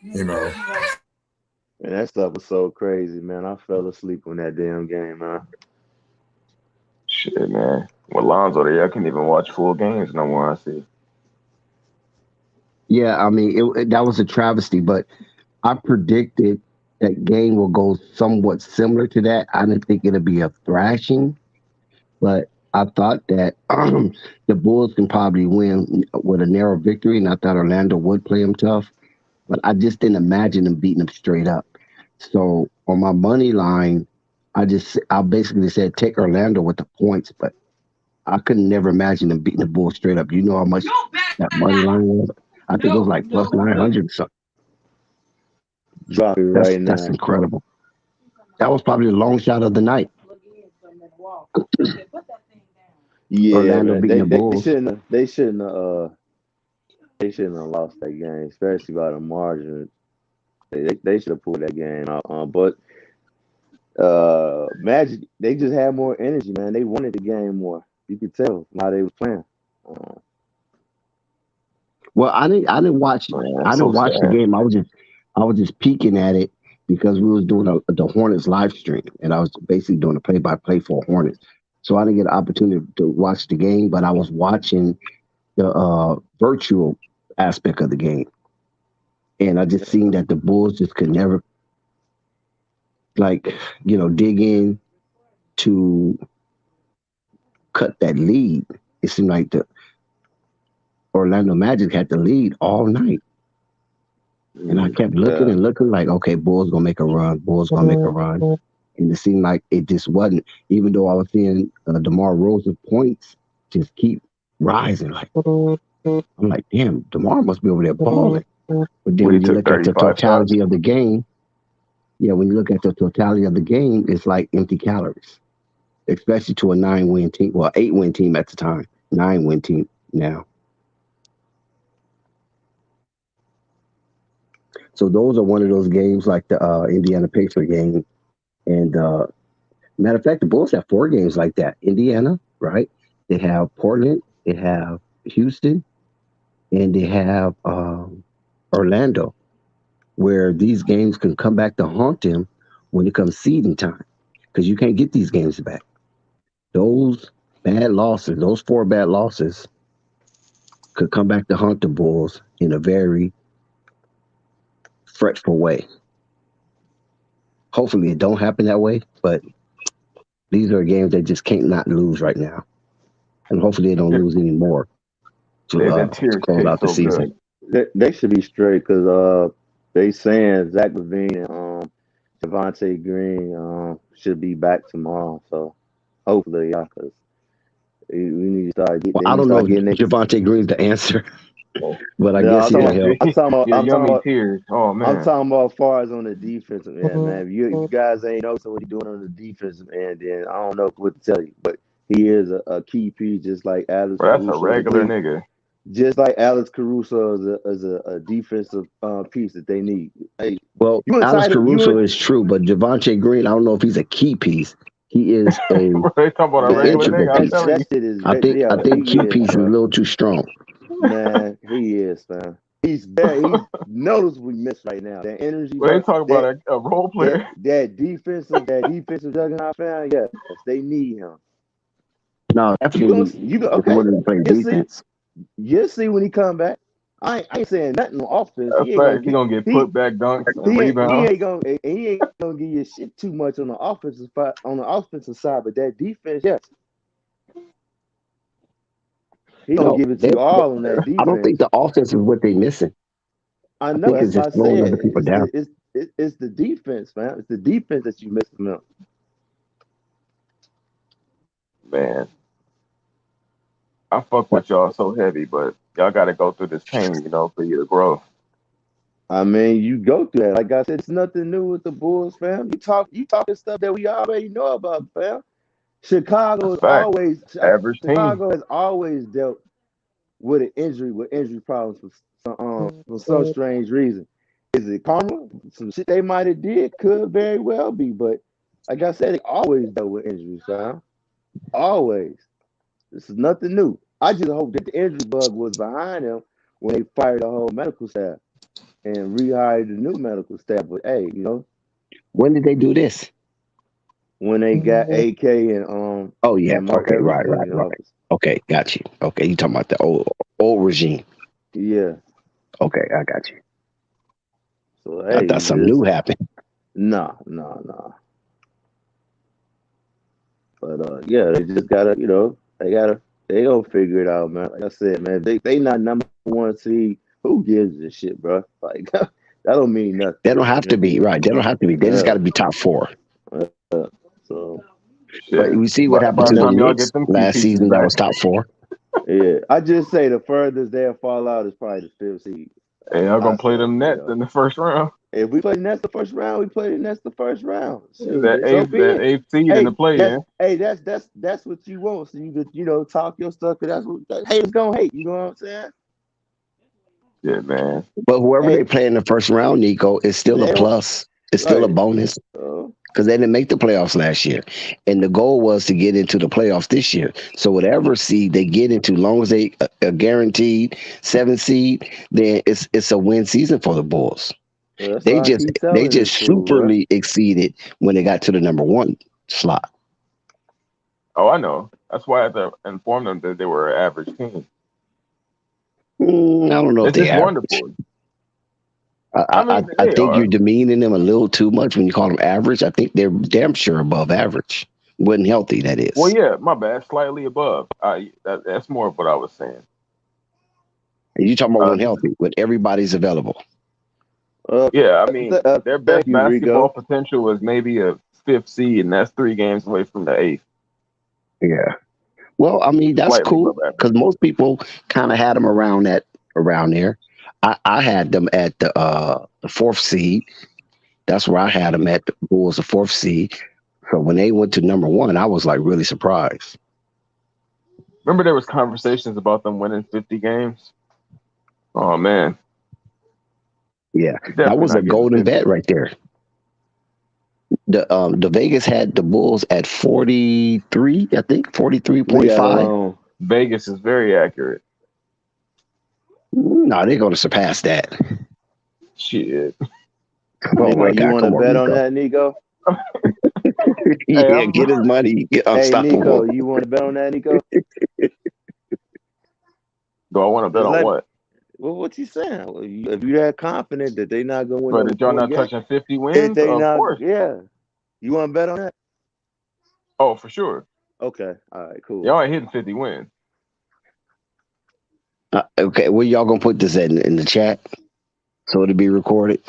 You know, And that stuff was so crazy, man. I fell asleep on that damn game, man. Shit, man. With Lonzo there, I can't even watch full games no more. I see. Yeah, I mean that was a travesty, but I predicted that game will go somewhat similar to that. I didn't think it'd be a thrashing, but I thought that the Bulls can probably win with a narrow victory, and I thought Orlando would play them tough, but I just didn't imagine them beating them straight up. So on my money line, I basically said take Orlando with the points, but I could never imagine them beating the Bulls straight up. You know how much that money line was? I think it was like plus 900 or something. Drop it That's right that's now. incredible. That was probably the long shot of the night. Yeah, Orlando man. beating the They Bulls. shouldn't have lost that game, especially by the margin. They should have pulled that game out. But Magic, they just had more energy, man. They wanted the game more. You could tell how they was playing. Well, I didn't watch Man, I that's didn't so watch the sad. game. I was just peeking at it because we was doing the Hornets live stream, and I was basically doing a play-by-play for Hornets. So I didn't get an opportunity to watch the game, but I was watching the virtual aspect of the game, and I just seen that the Bulls just could never dig in to cut that lead. It seemed like the Orlando Magic had the lead all night. And I kept looking Yeah. and looking like, okay, Bulls gonna make a run. Bulls gonna make a run. And it seemed like it just wasn't. Even though I was seeing DeMar Rosen points just keep rising. Like I'm like, damn, DeMar must be over there balling. But then But he when you took look at the 35 shots. totality of the game, yeah, when you look at the totality of the game, it's like empty calories, especially to a 9-win team. Well, 8-win team at the time, 9-win team now. So those are one of those games like the Indiana Pacer game. And matter of fact, the Bulls have 4 games like that. Indiana, right? They have Portland, they have Houston, and they have Orlando, where these games can come back to haunt them when it comes seeding time, because you can't get these games back. Those bad losses, those 4 bad losses, could come back to haunt the Bulls in a very fretful way. Hopefully, it don't happen that way, but These are games they just can't not lose right now, and hopefully they don't lose any more That to tears close taste out the so season. good. They should be straight because they saying Zach Levine and Javante Green should be back tomorrow. So hopefully, yeah, because we need to start. Well, They I need to don't know start if getting it. Javante Green's the answer, but I No, guess I'm talking he'll about. help. I'm talking about. Your I'm talking yummy about. tears. Oh I'm man. talking about as far as on the defensive end, man. If you guys ain't know what he's doing on the defensive end, then I don't know what to tell you. But he is a key piece, just like Alex Bro, that's a Caruso. regular nigga. Just like Alex Caruso is a defensive piece that they need. Hey, Well, you Alex entitled? Caruso is true, but Javante Green, I don't know if he's a key piece. He is Bro, they talking about a an regular Man, integral nigga. I'm piece. telling that you. shit is I yeah. think He key is, piece is a bro. little too strong. Man, he is, man. He's very. He's noticeably missed right now. That energy, Well, they bro. talking about a role player. That defensive juggernaut fan. Yes, they need him. No, You gonna definitely you go if we're okay? going to play You see, defense. you see when he come back. I ain't saying nothing on offense. That's He ain't gonna facts. He get gonna get he put back dunks and he rebounds. ain't gonna give you shit too much on the offensive side, but that defense, yes, he gonna No, give it to you all on that I don't think defense. the offense is what they're missing. I I know think that's it's what I just slowing said. other people down. It's the defense, man. It's the defense that you missing on. Man, I fuck with y'all so heavy, but y'all gotta go through this pain, for you to grow. I mean, you go through that. Like I said, it's nothing new with the Bulls, fam. You talking stuff that we already know about, fam. That's fact. Average team. Chicago has always dealt with injury problems for some strange reason. Is it karma? Some shit they might have did could very well be, but like I said, they always dealt with injuries, fam. Always. This is nothing new. I just hope that the injury bug was behind them when they fired the whole medical staff and rehired the new medical staff. But hey, When did they do this? when they got AK Oh yeah. and Mark Okay. Right. Eversley Right. in the Right. office. Okay. Got you. Okay. You talking about the old regime? Yeah. Okay. I got you. So I hey, thought something new happened. nah. But yeah, they just gotta, they gonna figure it out, man. Like I said, man, they not number one seed. Who gives a shit, bro? Like that don't mean nothing. They don't have to be right. They don't have to be. They just got to be top four. So, But Shit. we see what happened By to the the time y'all Knicks get them key last pieces season. That back, was top four. yeah, I just say the furthest they'll fall out is probably the fifth seed. hey, y'all I gonna play say, them Nets in the first round. if we play the Nets the first round, we play the Nets the first round. That Shit, so eighth, be that it. eighth seed in the play in. That's what you want. So you could talk your stuff. Cause that's what haters gonna hate. You know what I'm saying? Yeah, man. But whoever Hey, they play in the first round, Nico, is still a they don't plus. It's still a right. bonus because they didn't make the playoffs last year, and the goal was to get into the playoffs this year. So whatever seed they get into, long as they a guaranteed 7th seed, then it's a win season for the Bulls. Well, that's They why I just keep they telling just this fool, bro. superly exceeded when they got to the number 1 slot. Oh, I know. That's why I had to inform them that they were an average team. I don't know if It's they just average. wonderful. I They think you're are. demeaning them a little too much when you call them average. I think they're damn sure above average. Wasn't healthy, that Well, is. yeah, my bad. Slightly above. That's more of what I was saying. You talking about when healthy, when everybody's available. Yeah, I mean, their Thank best you, basketball Rico. potential is maybe a 5th seed, and that's 3 games away from the 8th. Yeah. Well, I mean, that's Slightly cool above average. because most people kind of had them around there. I had them at the 4th seed. That's where I had them at. The Bulls, the 4th seed. So when they went to number 1, I was like really surprised. Remember, there was conversations about them winning 50 games. Oh man, Yeah, definitely that was a not getting golden 50. bet right there. The Vegas had the Bulls at 43, I think Leave that 43.5. alone. Vegas is very accurate. No, they're going to surpass that. Shit. Oh Nico, my you God, want to come on, bet on Nico. that, Nico? Hey, Yeah, get his money, get Hey, unstoppable. Nico, you want to bet on that, Nico? do I want to bet Just on let. what? Well, what you saying? Well, if you're that confident that they not gonna win But over that y'all 40 not games, touching 50 if wins? they Of not, course. yeah, you want to bet on that? Oh, for sure. Okay. All right. Cool. Y'all ain't hitting 50 wins. Okay, where y'all gonna put this in the chat so it'll be recorded?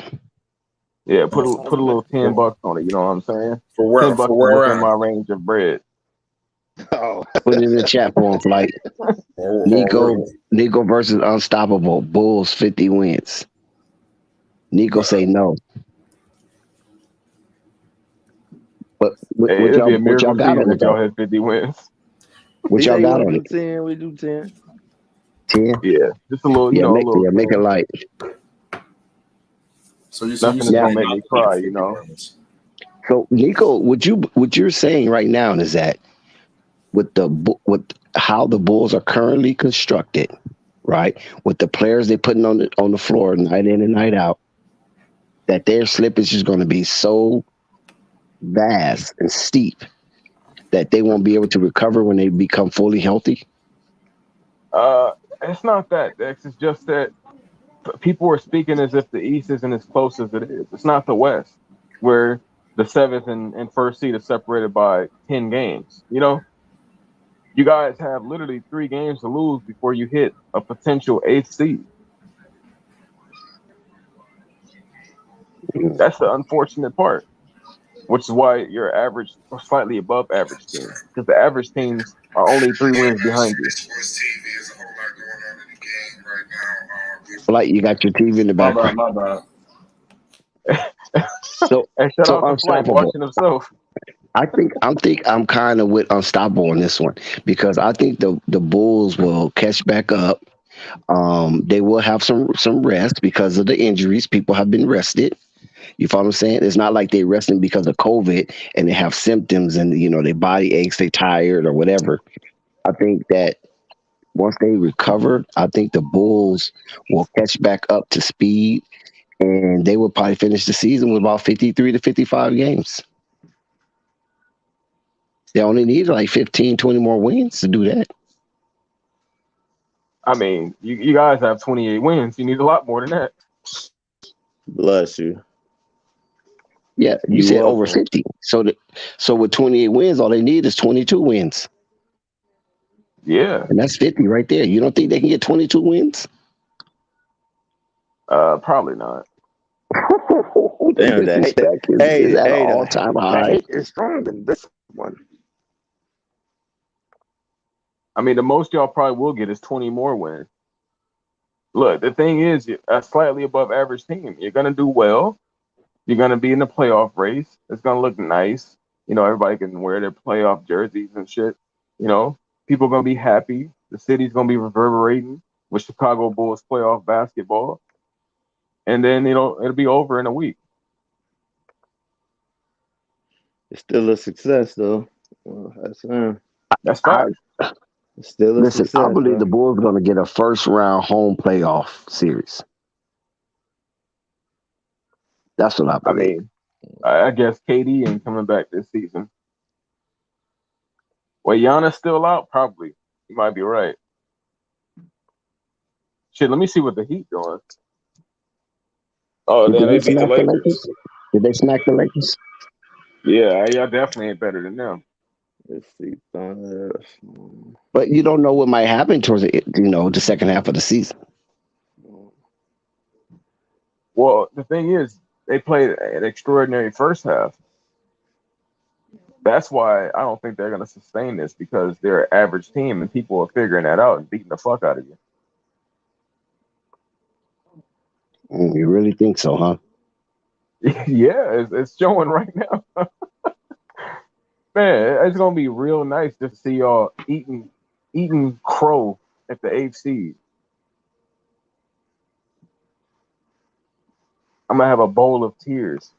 Yeah, put a little $10 on it. You know what I'm saying? For where? $10 For is where within at? my range of bread. Oh, Put it in the chat for him, Flight. Nico versus Unstoppable. Bulls 50 wins. Nico say no. But what Hey, it'd be a y'all miracle got on season it if y'all though? had 50 wins. What y'all you got want on to it? do 10? We do 10. 10? Yeah, just a little, Yeah, a little make it 10. light. So you Nothing said that's Yeah. gonna you're make not me looking cry, for 50 wins. So Nico, what you're saying right now is that with how the Bulls are currently constructed, right? With the players they're putting on the floor night in and night out, that their slippage is going to be so vast and steep that they won't be able to recover when they become fully healthy. It's not that, Dex. It's just that people are speaking as if the East isn't as close as it is. It's not the West, where the seventh and first seed is separated by 10 games. You guys have literally 3 games to lose before you hit a potential 8th seed. That's the unfortunate part, which is why you're average or slightly above average team, because the average teams are only 3 wins behind you. Like you got your TV in the background. My bad. So Hey, shout out to Flight Unstoppable. watching himself. I think I'm kind of with Unstoppable on this one because I think the Bulls will catch back up. They will have some rest because of the injuries. People have been rested. You follow what I'm saying? It's not like they're resting because of COVID and they have symptoms and their body aches, they tired or whatever. I think that once they recover, I think the Bulls will catch back up to speed and they will probably finish the season with about 53 to 55 games. They only need like 15, 20 more wins to do that. I mean, you guys have 28 wins. You need a lot more than that. Bless you. Yeah, you You're said over welcome. 50. So with 28 wins, all they need is 22 wins. Yeah. And that's 50 right there. You don't think they can get 22 wins? Probably not. The Damn, disrespect is at an all-time the high. hate is stronger than this one. I mean, the most y'all probably will get is 20 more wins. Look, the thing is, a slightly above average team. You're gonna do well. You're gonna be in the playoff race. It's gonna look nice. Everybody can wear their playoff jerseys and shit. People are gonna be happy. The city's gonna be reverberating with Chicago Bulls playoff basketball. And then it'll be over in a week. It's still a success, though. That's fact. It's still a Listen, I success, believe bro. the Bulls are going to get a first-round home playoff series. That's what I I believe. mean, I guess KD ain't coming back this season. Well, Giannis still out? Probably. You might be right. Shit, let me see what the Heat doing. Oh, Did then they they beat the smack the Lakers. Lakers? Did they smack the Lakers? Yeah, y'all definitely ain't better than them. Let's see. But you don't know what might happen towards the second half of the season. Well, the thing is, they played an extraordinary first half. That's why I don't think they're going to sustain this, because they're an average team and people are figuring that out and beating the fuck out of you. You really think so, huh? Yeah, it's showing right now. Man, it's going to be real nice to see y'all eating crow at the 8th seed. I'm going to have a bowl of tears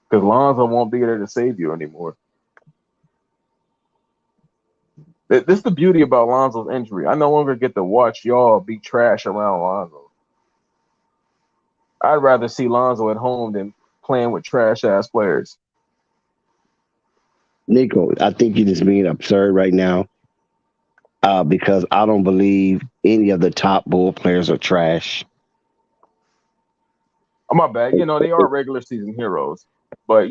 because Lonzo won't be there to save you anymore. This is the beauty about Lonzo's injury. I no longer get to watch y'all be trash around Lonzo. I'd rather see Lonzo at home than playing with trash-ass players. Nico, I think you're just being absurd right now because I don't believe any of the top Bull players are trash. Oh, my bad. They are regular season heroes. But,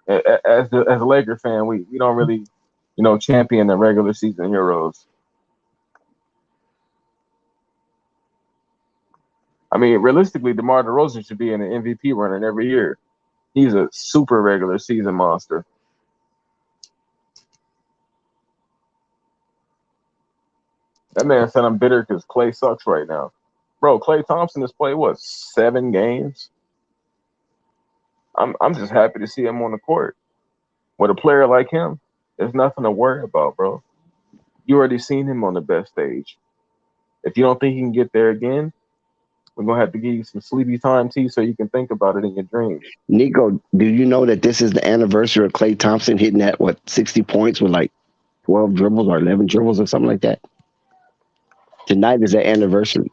As a Laker fan, we don't really, champion the regular season heroes. I mean, realistically, DeMar DeRozan should be in an MVP running every year. He's a super regular season monster. That man said I'm bitter because Klay sucks right now. Bro, Klay Thompson has played, 7 games? I'm just happy to see him on the court. With a player like him, there's nothing to worry about, bro. You already seen him on the best stage. If you don't think he can get there again, we're going to have to give you some sleepy time tea so you can think about it in your dreams. Nico, do you know that this is the anniversary of Klay Thompson hitting that, 60 points with like 12 dribbles or 11 dribbles or something like that? Tonight is the anniversary.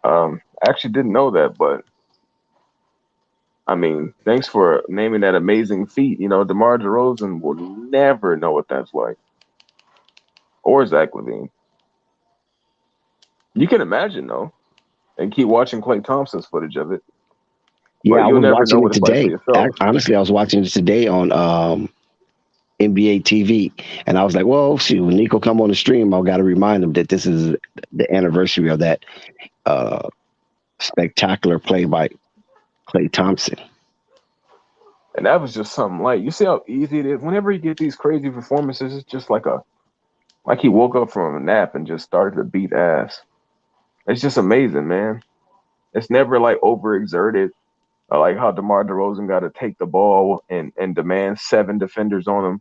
I actually didn't know that, but I mean, thanks for naming that amazing feat. DeMar DeRozan will never know what that's like. Or Zach LaVine. You can imagine, though, and keep watching Klay Thompson's footage of it. Yeah, but I you'll was never know watching what it it's like for today. yourself. Honestly, I was watching it today on NBA TV, and I was like, "Well, shoot, when Nico come on the stream, I've got to remind him that this is the anniversary of that spectacular play by Klay Thompson." And that was just something like, you see how easy it is? Whenever you get these crazy performances, it's just like he woke up from a nap and just started to beat ass. It's just amazing, man. It's never like overexerted. Like how DeMar DeRozan got to take the ball and demand 7 defenders on him.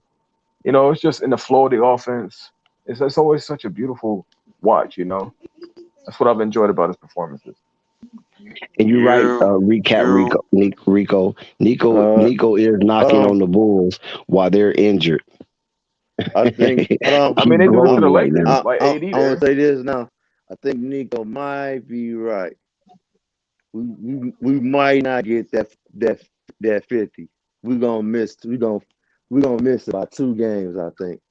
It's just in the flow of the offense. It's always such a beautiful watch, That's what I've enjoyed about his performances. And you're right, Nico is knocking on the Bulls while they're injured. I think I mean, they do this to the Lakers, like AD I want to say this now. I think Nico might be right. We might not get that 50. We're gonna miss about 2 games, I think.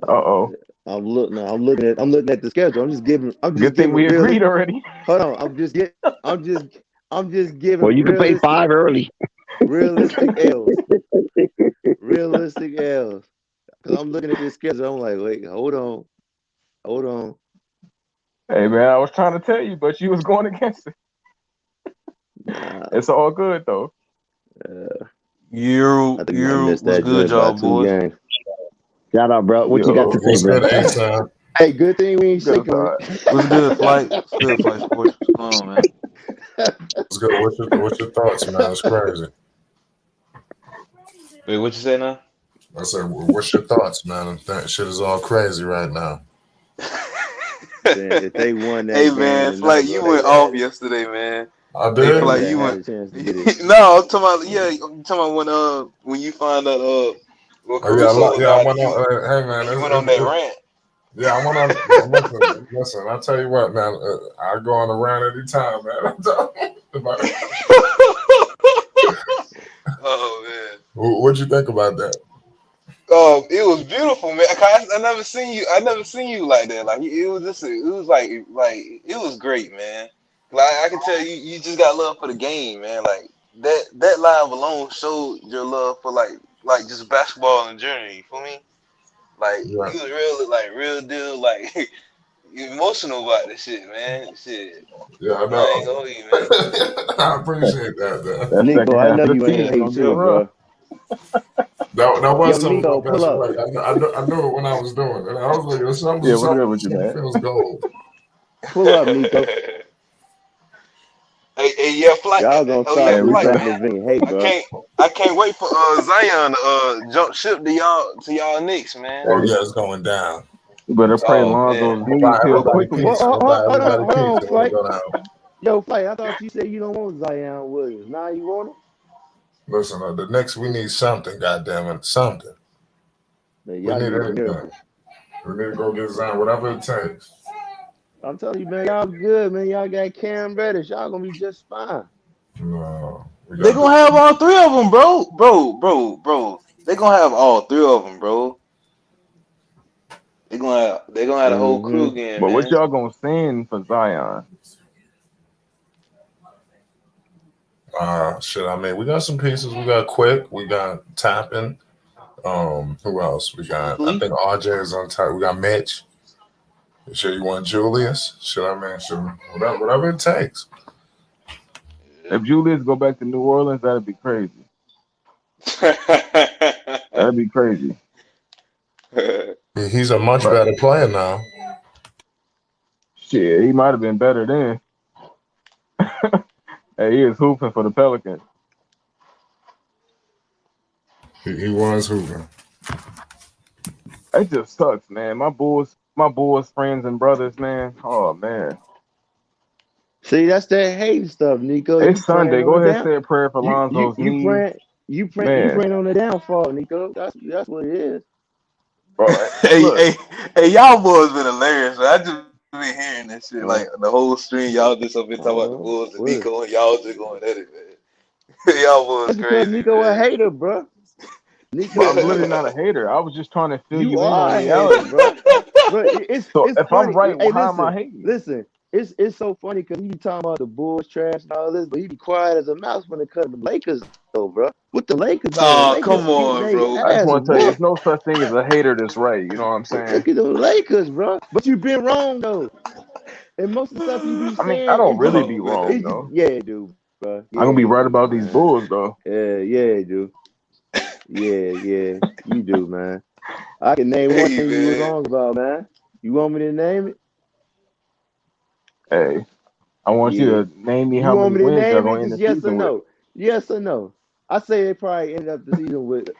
Uh-oh. I'm looking at the schedule. I'm just Good thing we agreed already. Hold on. I'm just giving. Well, you can pay 5 early. Realistic L's. Realistic L's. Because I'm looking at this schedule. I'm like, wait, hold on. Hey man, I was trying to tell you, but you was going against it. It's all good though. You was good, y'all boys. Games. Shout out, bro. What you got to say, bro? Hey, good thing we ain't shaking. What's good, Flight? What's good, Flight Sports? What's going on, man? What's good? What's your thoughts, man? It's crazy. Wait, what you say now? I said, what's your thoughts, man? That shit is all crazy right now. If they won that hey, game, man, Flight, you went off yesterday, man. I did. Hey, Flight, you went. No, I'm talking about when you find out I went on. Hey man, you went on that rant. Yeah, I went on. Listen, I tell you what, man. I go on a rant anytime, man. Oh man, what'd you think about that? It was beautiful, man. I never seen you like that. Like it was great, man. Like I can tell you just got love for the game, man. Like that live alone showed your love for like just basketball in general. You feel me? Like you was real deal, like emotional about this shit, man. Shit. Yeah, I know. I ain't gonna you, man. I appreciate that, man. Nico, I know you ain't hate too, bro. That was something Nico, about that. I knew it when I was doing it. I was like, something feels gold. Pull up, Nico. Hey, yeah, Flight. Y'all gonna start man. Hey, bro. I can't wait for Zion to jump ship to y'all Knicks, man. Oh yeah, it's going down. You better pray Lonzo's knees heal quickly. Hold on, Flight. Yo, Flight, I thought you said you don't want Zion Williams. Now you want him? Listen, the Knicks, we need something, goddammit, something. Man, we need anything. We need to go get Zion, whatever it takes. I'm telling you, man, y'all good, man. Y'all got Cam Reddish. Y'all gonna be just fine. No. They gonna have all 3 of them, bro. They gonna have all 3 of them, bro. They gonna have the whole crew again, But man. what y'all gonna send for Zion? Shit, I mean, we got some pieces. We got Quick. We got Tapping. Who else? We got, I think RJ is on top. We got Mitch. Sure, you want Julius? Sure, I mean, sure, whatever it takes. If Julius go back to New Orleans, that'd be crazy. That'd be crazy. He's a much better player now. Shit, he might have been better then. Hey, he was hooping for the Pelicans. He was hooping. It just sucks, man. My boys, friends and brothers, man. Oh man. See, that's that hating stuff, Nico. It's Sunday. Go ahead and say a prayer for You Lonzo's knees. praying on the downfall, Nico. That's what it is. Bro, hey, y'all boys been hilarious. Man. I just been hearing this shit like the whole stream. Y'all just up here talking about the Bulls and Nico, and y'all just going at it, man. Y'all boys That's crazy. Because Nico man. a hater, bro. Nico, I'm literally not a hater. I was just trying to fill you in are on a reality, hater, bro. Bro, it's so it's if funny. I'm right, Hey, why am I hating? Listen, it's so funny because he be talking about the Bulls trash and all this, but he be quiet as a mouse when it comes to the Lakers, though, bro. What the Lakers doing? Oh, Lakers come on, getting bro. their I just ass want to tell you, whooped. there's no such thing as a hater that's right. You know what I'm saying? Look at the Lakers, bro. But you've been wrong though. And most of the stuff you be I mean, saying, I don't really Oh, be man. wrong though. yeah, dude, bro. I'm gonna be right dude, about man. these Bulls though. Yeah, dude. Yeah, you do, man. I can name one thing you was man. wrong about, man. You want me to name it? Hey, I want you to name me You how want many me to wins y'all name gonna it? end Just the yes or season with. no. Yes or no. I say they probably end up the season with.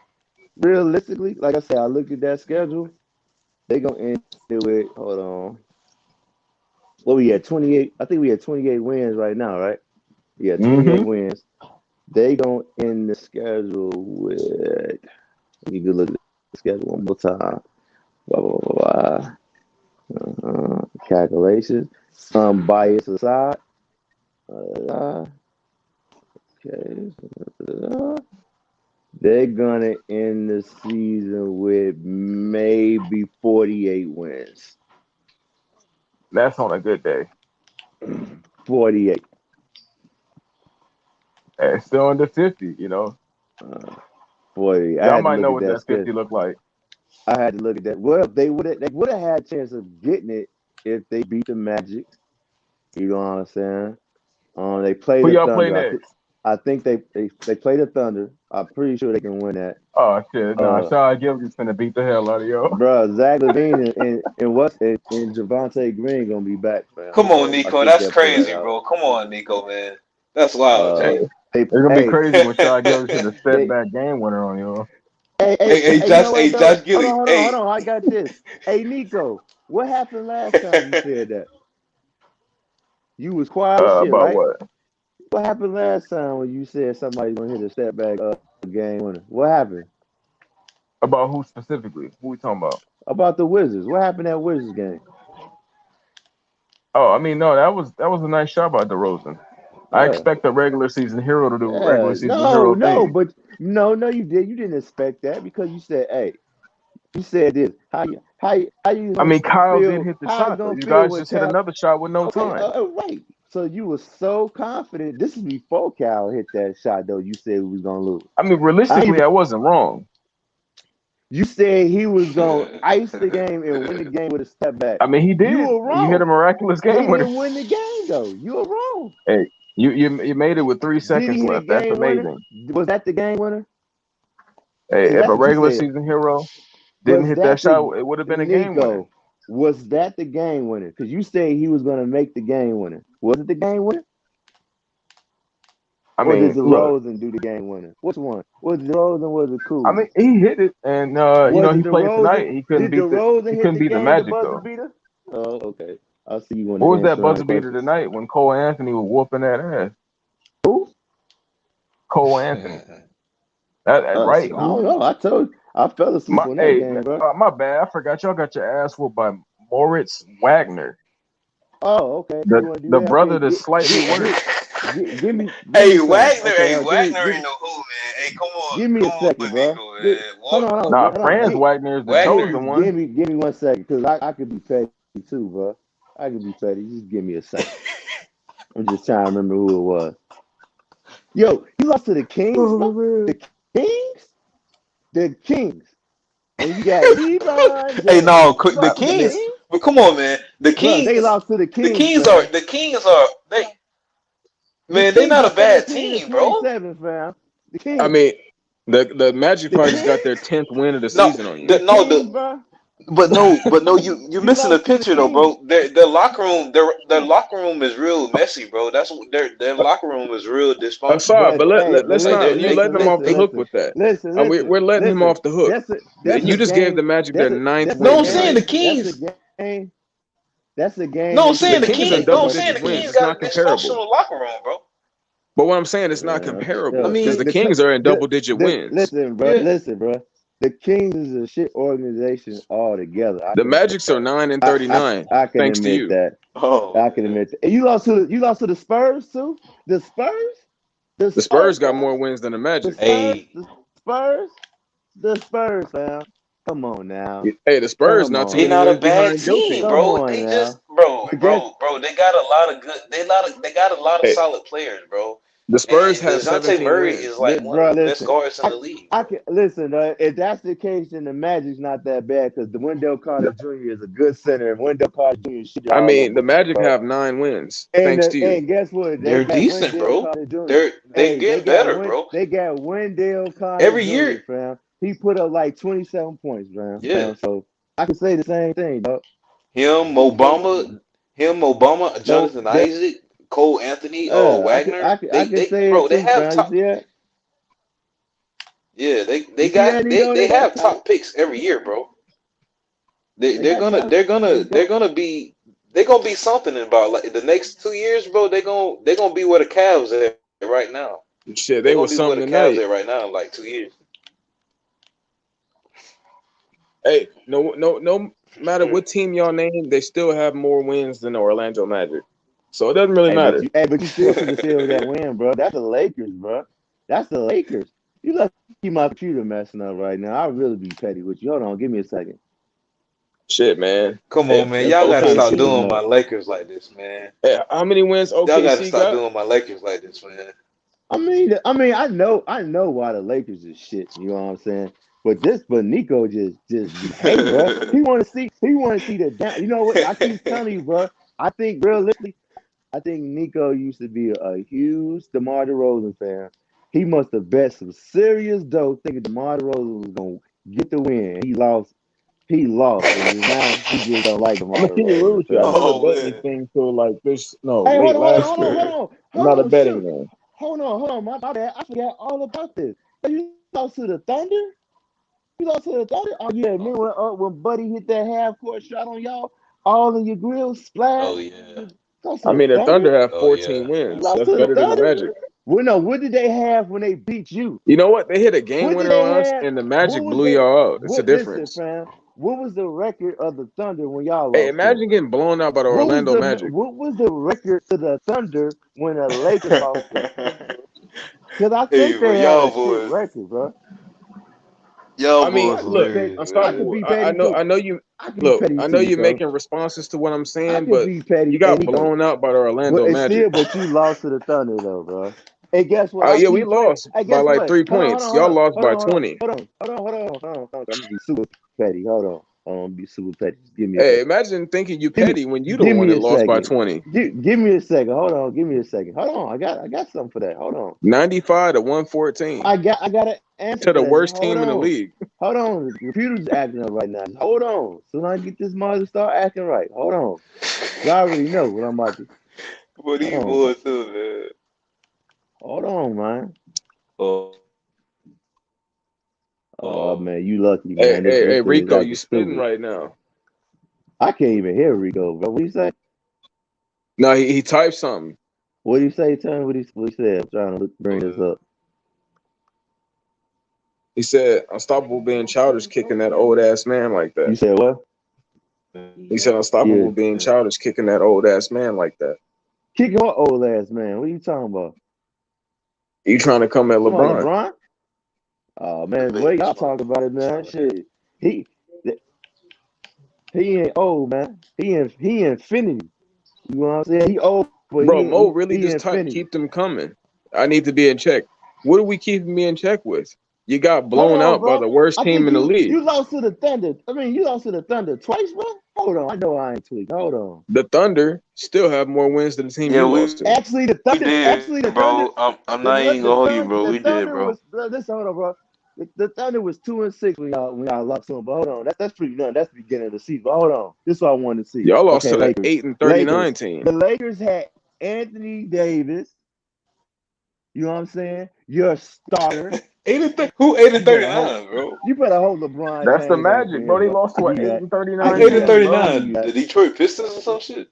Realistically, like I said, I looked at that schedule. They gonna end it with. Hold on. What we at 28? I think we had 28 wins right now, right? Yeah, 28 wins. They gonna end the schedule with. Let me go look at the schedule one more time. Blah blah blah blah. Calculations. Some bias aside. Okay. They're gonna end the season with maybe 48 wins. That's on a good day. 48. Hey, still under 50, you know. 40. Y'all might know what that 50 look like. I had to look at that. Well, they would have had a chance of getting it if they beat the Magic. You know what I'm saying? They play Who the y'all Thunder. play next? I think they play the Thunder. I'm pretty sure they can win that. Oh shit! Nah, Shai Gilgeous finna beat the hell out of y'all. Bro, Zach LaVine and Javante Green gonna be back, fam. Come on, So Nico. That's crazy, bro. Come on, Nico, man. That's wild, G. It's gonna be crazy when Shai Gilgeous hit a step back game winner on you. Hey, Josh Gilly. Hold on. I got this. Hey, Nico, what happened last time you said that? You was quiet as shit, About right? what? What happened last time when you said somebody's gonna hit a step back game winner? What happened? About who specifically? Who we talking about? About the Wizards. What happened at Wizards game? Oh, I mean, no, that was a nice shot by DeRozan. I expect a regular season hero to do regular season hero things. But no, you did. You didn't expect that because you said, "Hey, you said this. How you? I mean, Kyle did hit the shot though. You guys just hit another shot with no time. Right. So you were so confident. This is before Cal hit that shot though. You said we was gonna lose. I mean, realistically, I wasn't wrong. You said he was gonna ice the game and win the game with a step back. I mean, he did. You were wrong. You hit a miraculous game He winner. didn't win the game though. You were wrong. Hey, you made it with 3 seconds left. That's amazing. Was that the game winner? Hey, if a regular season hero didn't hit that shot, it would have been a game winner. Was that the game winner? Because you said he was going to make the game winner. Was it the game winner? Or did DeRozan do the game winner? Which one? Was DeRozan or was it Cool? I mean, he hit it, and he played tonight. He couldn't beat the Magic though. Beater? Oh, okay. I'll see you when. What was that buzzer beater tonight when Cole Anthony was whooping that ass? Who? Cole Anthony. Right? I don't know. I fell asleep on that game, bro. My bad. I forgot y'all got your ass whooped by Moritz Wagner. Oh, okay. The brother that's slightly worse. Give me. Hey, Wagner. Wagner ain't no who, man. Hey, come on. Give me a second, bro. Hold on. Nah, Franz Wagner is the chosen one. Give me 1 second, because I could be petty too, bro. I could be petty. Just give me a second. I'm just trying to remember who it was. Yo, you lost to the Kings, Oh bro. man. The Kings, the Kings, and you got LeBron Hey, James. no, You the lost to the Kings. Kings, But come on, man. bro. They lost to the Kings, fam. The Kings are they The man. They Kings not are a bad 17 and team, bro. 27, fam. The I Kings, mean, the Magic the probably just got Kings, their 10th win of the No, season on you. the no, Kings, bro. but no, you're You missing the lost to the picture though, Kings. bro. Their locker room, their locker room is real messy, bro. That's what their locker room is real dysfunctional. Aside, But but hey, but let's Like not. listen, You letting listen, them off the listen, hook listen, with that. listen, listen, We're letting him listen. off the hook. That's a You just gave game. the Magic their ninth That's a no, win I'm saying game. the tonight. That's a Kings. game. That's a game No, I'm they could The saying the win Kings if are they Kings. keep No, double I'm up saying the the digit wins. Kings pace. It's got a not comparable. dysfunctional locker room, bro. But what I'm saying, it's not Yeah, I comparable because mean, the Kings are in double digit wins. listen, bro. yeah. Listen, bro. The Kings is a shit organization altogether. I The can admit Magics are that. 9 and I 39, I can thanks to admit you. that. Oh I can man. admit that. And you lost to the Spurs too. The Spurs. The The Spurs Spurs, got fam. more wins than the The Magic. Spurs. Hey, The Spurs. The Spurs, fam. Come on now. Hey, the Spurs Come not too on they many not a wins now. bad behind your team, team. Come bro. on They now. just, bro, But guess bro, bro. They got a lot of good. They got a lot of Hey, solid players, bro. the Spurs And have Dejounte 17 Murray is wins. like one of bro, the best listen. guards in I the league, I bro. can listen. If that's the case, then the Magic's not that bad because the Wendell Carter Jr. is a good center, and Wendell Carter Jr. shit I all mean, over the the place, Magic bro. have 9 wins, thanks to you. And guess what? They They're got decent, Wendell bro. Carter Jr. They Hey, getting better, bro. They got Wendell Carter Every Jr. year. Fam. He put up like 27 points, fam. Yeah. So I can say the same thing, dog. Obama, Mo, Jonathan that, Isaac, Cole Anthony, I Wagner. can I can say Bro, it they too, have fam. You top. see that? Yeah, You see that, Nico? they They got have top. top picks every year, bro. They got top. They're gonna be something in about like the next 2 years, bro. They're gonna be where the Cavs at right now. Shit, They're they gonna was be where something the Cavs tonight. at right now in like 2 years. Hey, no For matter sure. what team y'all name, they still have more wins than the Orlando Magic. So it doesn't really matter. But you still could have still that win, bro. That's the Lakers, bro. That's the Lakers. You lucky my computer messing up right now. I'll really be petty with you. Hold on, give me a second. Shit, man. Come on, If man. if Y'all I'm gotta trying to stop see OKC, something doing my up. Lakers like this, man. how many wins Y'all gotta OKC stop got? doing my Lakers like this, man. I know why the Lakers is shit. You know what I'm saying? But Nico just be hating, bro. He want to see the down. You know what? I keep telling you, bro. I think realistically, I think Nico used to be a huge DeMar DeRozan fan. He must have bet some serious dough thinking DeMar DeRozan was gonna get the win. He lost. He lost, and now he just don't like I'm DeMar gonna keep it real DeRozan, with you. I fam. never Oh bet man. anything till like this. No, Hey, late last year. I'm hold not a on, betting shoot. man. Hold on, my bad. I forgot all about this. So you lost to the Thunder? You lost to the Thunder? Oh yeah, remember when Buddy hit that half court shot on y'all? All in your grill, splash. Oh yeah. Lost to I the mean, the Thunder? Thunder have Oh yeah. 14 You wins. lost That's to the better than the Thunder? Magic. Well, no, what did they have when they beat you? You know what? They hit a game What did winner they on us, have? and the What Magic was blew they? y'all out. It's a What? Listen, difference. fam. What was the record of the Thunder when y'all Hey, lost to them? imagine getting blown out by the Orlando Magic. What was the record to the Thunder when the Lakers lost to them? Because I Hey, think bro, they had a shit record, bro. I y'all mean, I boys could be look, petty. hilarious, I could Unstoppable. man. be I petty know, too. I know you. I could be Look, petty I know too, you're Nico. making responses to what I'm I saying, could but be petty you and got Nico. blown out by the Orlando Magic. But you lost to the Thunder though, bro. And guess what? Oh I yeah, we keep praying. lost Hey, by guess like what? 3 points. Y'all lost by 20. I'm gonna be super petty. I'm gonna be super petty. Just give me a Hey, second. imagine thinking you Give me petty when you the give one me that a lost by second. 20. Give me a second. Hold on. Give me a second. Hold on. I got something for that. Hold on. 95 to 114 I got an answer to for the that. Just worst hold team in the on. league. Hold on. The computer's acting up right now. Just hold on. Soon as I get this mother to start acting right. Hold on. Y'all already know what I'm about to. What are Hold you on. boys doing, man? Hold on, man. Oh, Oh oh. man, you lucky, Hey, man. hey, This hey, thing is Rico, you acting spitting stupid. right now. I can't even hear Rico, bro. What do you say? No, he typed something. What do you say, Tony? What he said? I'm trying to bring this up. He said, "Unstoppable being childish, kicking that old ass man like You that." said what? He said, Yeah. "Unstoppable being childish, kicking that old ass man like that." Kicking what old ass man? What are you talking about? You trying to come at Talking about LeBron? LeBron? Oh man, the way Debating y'all this talk about it, man, motherfucker. shit. He he ain't old, man. He infinity. You know what I'm saying? He old, but Bro, Mo really he just typed, infinity. "Keep them coming." I need to be in check. What are we keeping me in check with? You got Hold blown on, out by bro. the worst I team think in the league. you lost to the Thunder. I mean, you lost to the Thunder twice, bro. Hold on, I know I ain't tweaked. Hold on. The Thunder still have more wins than the team Yeah, you we lost to. Actually, the Thunder. Actually, the did, Thunder. bro. I'm not even gonna hold you, bro. The We did, Thunder bro. was. Listen, hold on, bro. The Thunder was 2-6 when y'all lost to them. But hold on, that's pretty good. That's the beginning of the season. But hold on, this is what I wanted to see. Y'all lost Okay, to the Lakers. 8-39 team. The Lakers had Anthony Davis. You know what I'm saying? Your starter. Who 8-39, bro? You better hold LeBron That's the James on Magic, for bro. him, They bro. lost to I an give you that. 8-39 I Who give you team, that. I give 8-39? you that. The Detroit Pistons or some shit?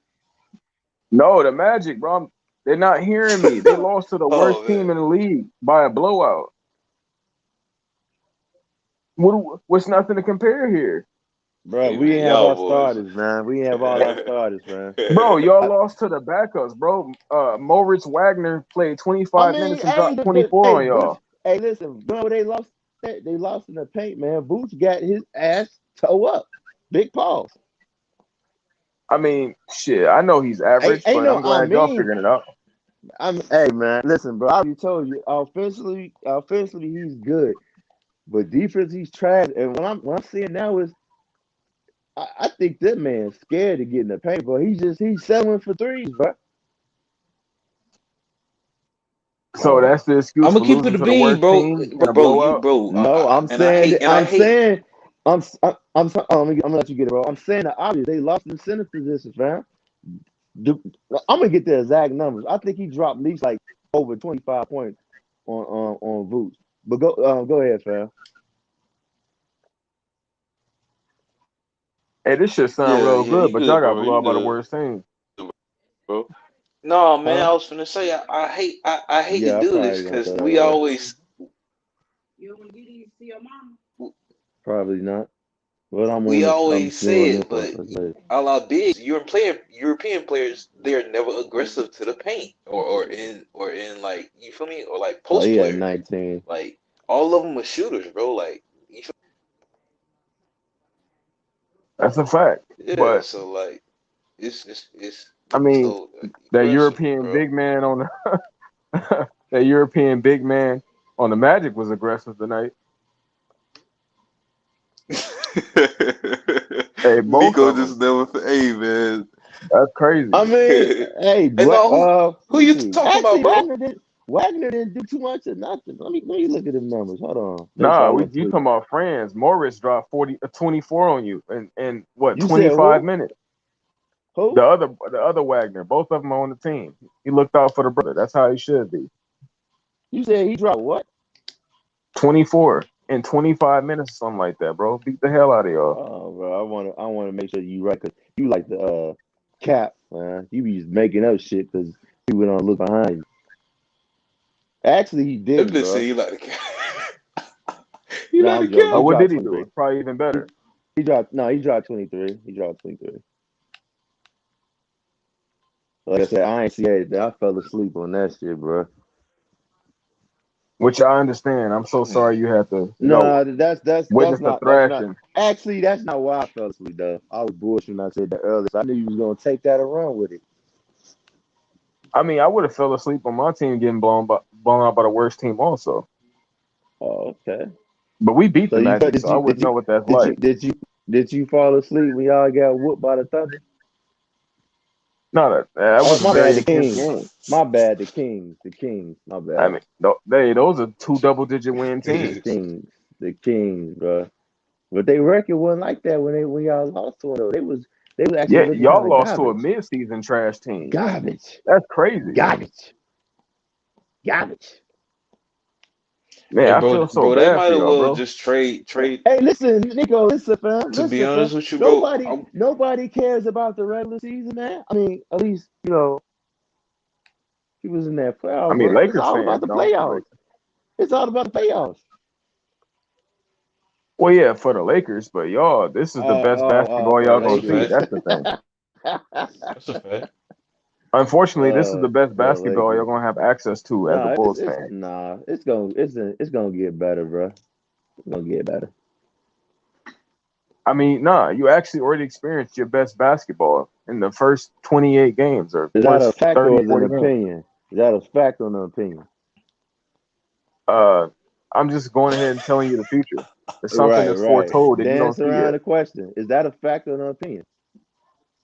No, the Magic, bro. They're not hearing me. They lost to the worst Oh team man. in the league by a blowout. What's nothing to compare here? Bro, Hey we man, ain't have y'all our boys. starters, man. We ain't have all our starters, man. Bro, y'all lost to the backups, bro. Moritz Wagner played 25 minutes and dropped 24 on y'all. Hey, listen, bro, they lost in the paint, man. Boots got his ass toe up. Big pause. I mean, shit, I know he's average, but I'm glad y'all figuring it out. Hey, man, listen, bro. I already told you, offensively, he's good, but defense, he's trash. And what I'm seeing now is, I think that man's scared to get in the paint, bro. He's settling for threes, bro. So that's the excuse I'm for gonna keep it losing a to the bean, worst bro. team in a blowout? No, I'm and I saying, hate, I'm gonna let you get it, bro. I'm saying the obvious. They lost in center positions, man. I'm gonna get the exact numbers. I think he dropped at least like over 25 points on Boots. But go ahead, fam. Hey, this shit sound Yeah, real yeah, good, you but y'all good, got bro. blew You out by the good, worst team. bro. No, man, Huh? I was finna say I hate to Yeah, I do this probably gonna because throw that we away. always Probably not. But I'm say slowing it, down. but a lot of bigs, European players, they're never aggressive to the paint or in like you feel me or like Oh, post yeah, players. 19. Like all of them are shooters, bro. Like you feel That's a fact. yeah, But so like it's I mean, so that aggressive, European bro. big man on the that European big man on the Magic was aggressive tonight. Hey, both Nico of them. just never. Hey man. That's crazy. I mean, hey, Hey, no, who you see. talking about, Actually, bro? Wagner didn't do too much of nothing. Let me look at the numbers. Hold on. Make sure I Nah, want you to. talking about friends. Morris dropped 24 on you in what, You said 25 who? minutes. Who? The other Wagner, both of them are on the team. He looked out for the brother. That's how he should be. You said he dropped what? 24 in 25 minutes or something like that, bro. Beat the hell out of y'all. Oh, bro, I want to make sure you right, because you like the cap, man. You be just making up shit because people don't look behind you. Actually, he That didn't, bitch said bro. he like the cat. He No, like the I'm joking. Oh, He cat. what did dropped he do? 23. It's probably even better. He dropped 23. He dropped 23. Like I said, I ain't see anything. I fell asleep on that shit, bro. Which I understand. I'm so sorry you had to, No, that's witness the that's not. thrashing. Actually, that's not why I fell asleep though. I was bullshitting when I said that earlier. So I knew you was gonna take that and run with it. I mean, I would have fell asleep on my team getting blown out by the worst team also. Oh, okay. But we beat So the you Magic, so I wouldn't know what that's did like. you did you did you fall asleep when y'all got whooped by the Thunder? No, that Oh, was a my bad, very the intense Kings. game. My bad, the Kings. The Kings. My I bad. mean, those are 2 double-digit win The teams. Kings. The Kings, bro. But they record wasn't like that when y'all lost to them. They was actually Yeah, looking kind y'all of lost to a garbage. mid-season trash team. Garbage. That's crazy. Garbage. Man, Hey, I feel so bro, they bad might for as y'all, well bro. just trade. Hey, listen, Nico, listen, fam. To be Listen, fam. honest with you, bro, Nobody cares about the regular season, man. I mean, at least, he was in that I playoff mean, run. It's Lakers all about fans the don't. playoffs. It's all about the playoffs. Well, yeah, for the Lakers, but y'all, this is the best basketball For the y'all that's gonna a see. Lakers. fact. That's the thing. That's a fact. Unfortunately, this is the best For the basketball Lakers. y'all gonna have access to as a Bulls fan. It's gonna get better, bro. It's gonna get better. I mean, nah, you actually already experienced your best basketball in the first 28 games or Is that a first fact or 30, is it an 40 games. opinion? Is that a fact or an opinion? I'm just going ahead and telling you the future. It's something that's Right. foretold that you don't Dance see around yet. the question. Is that a fact or an opinion?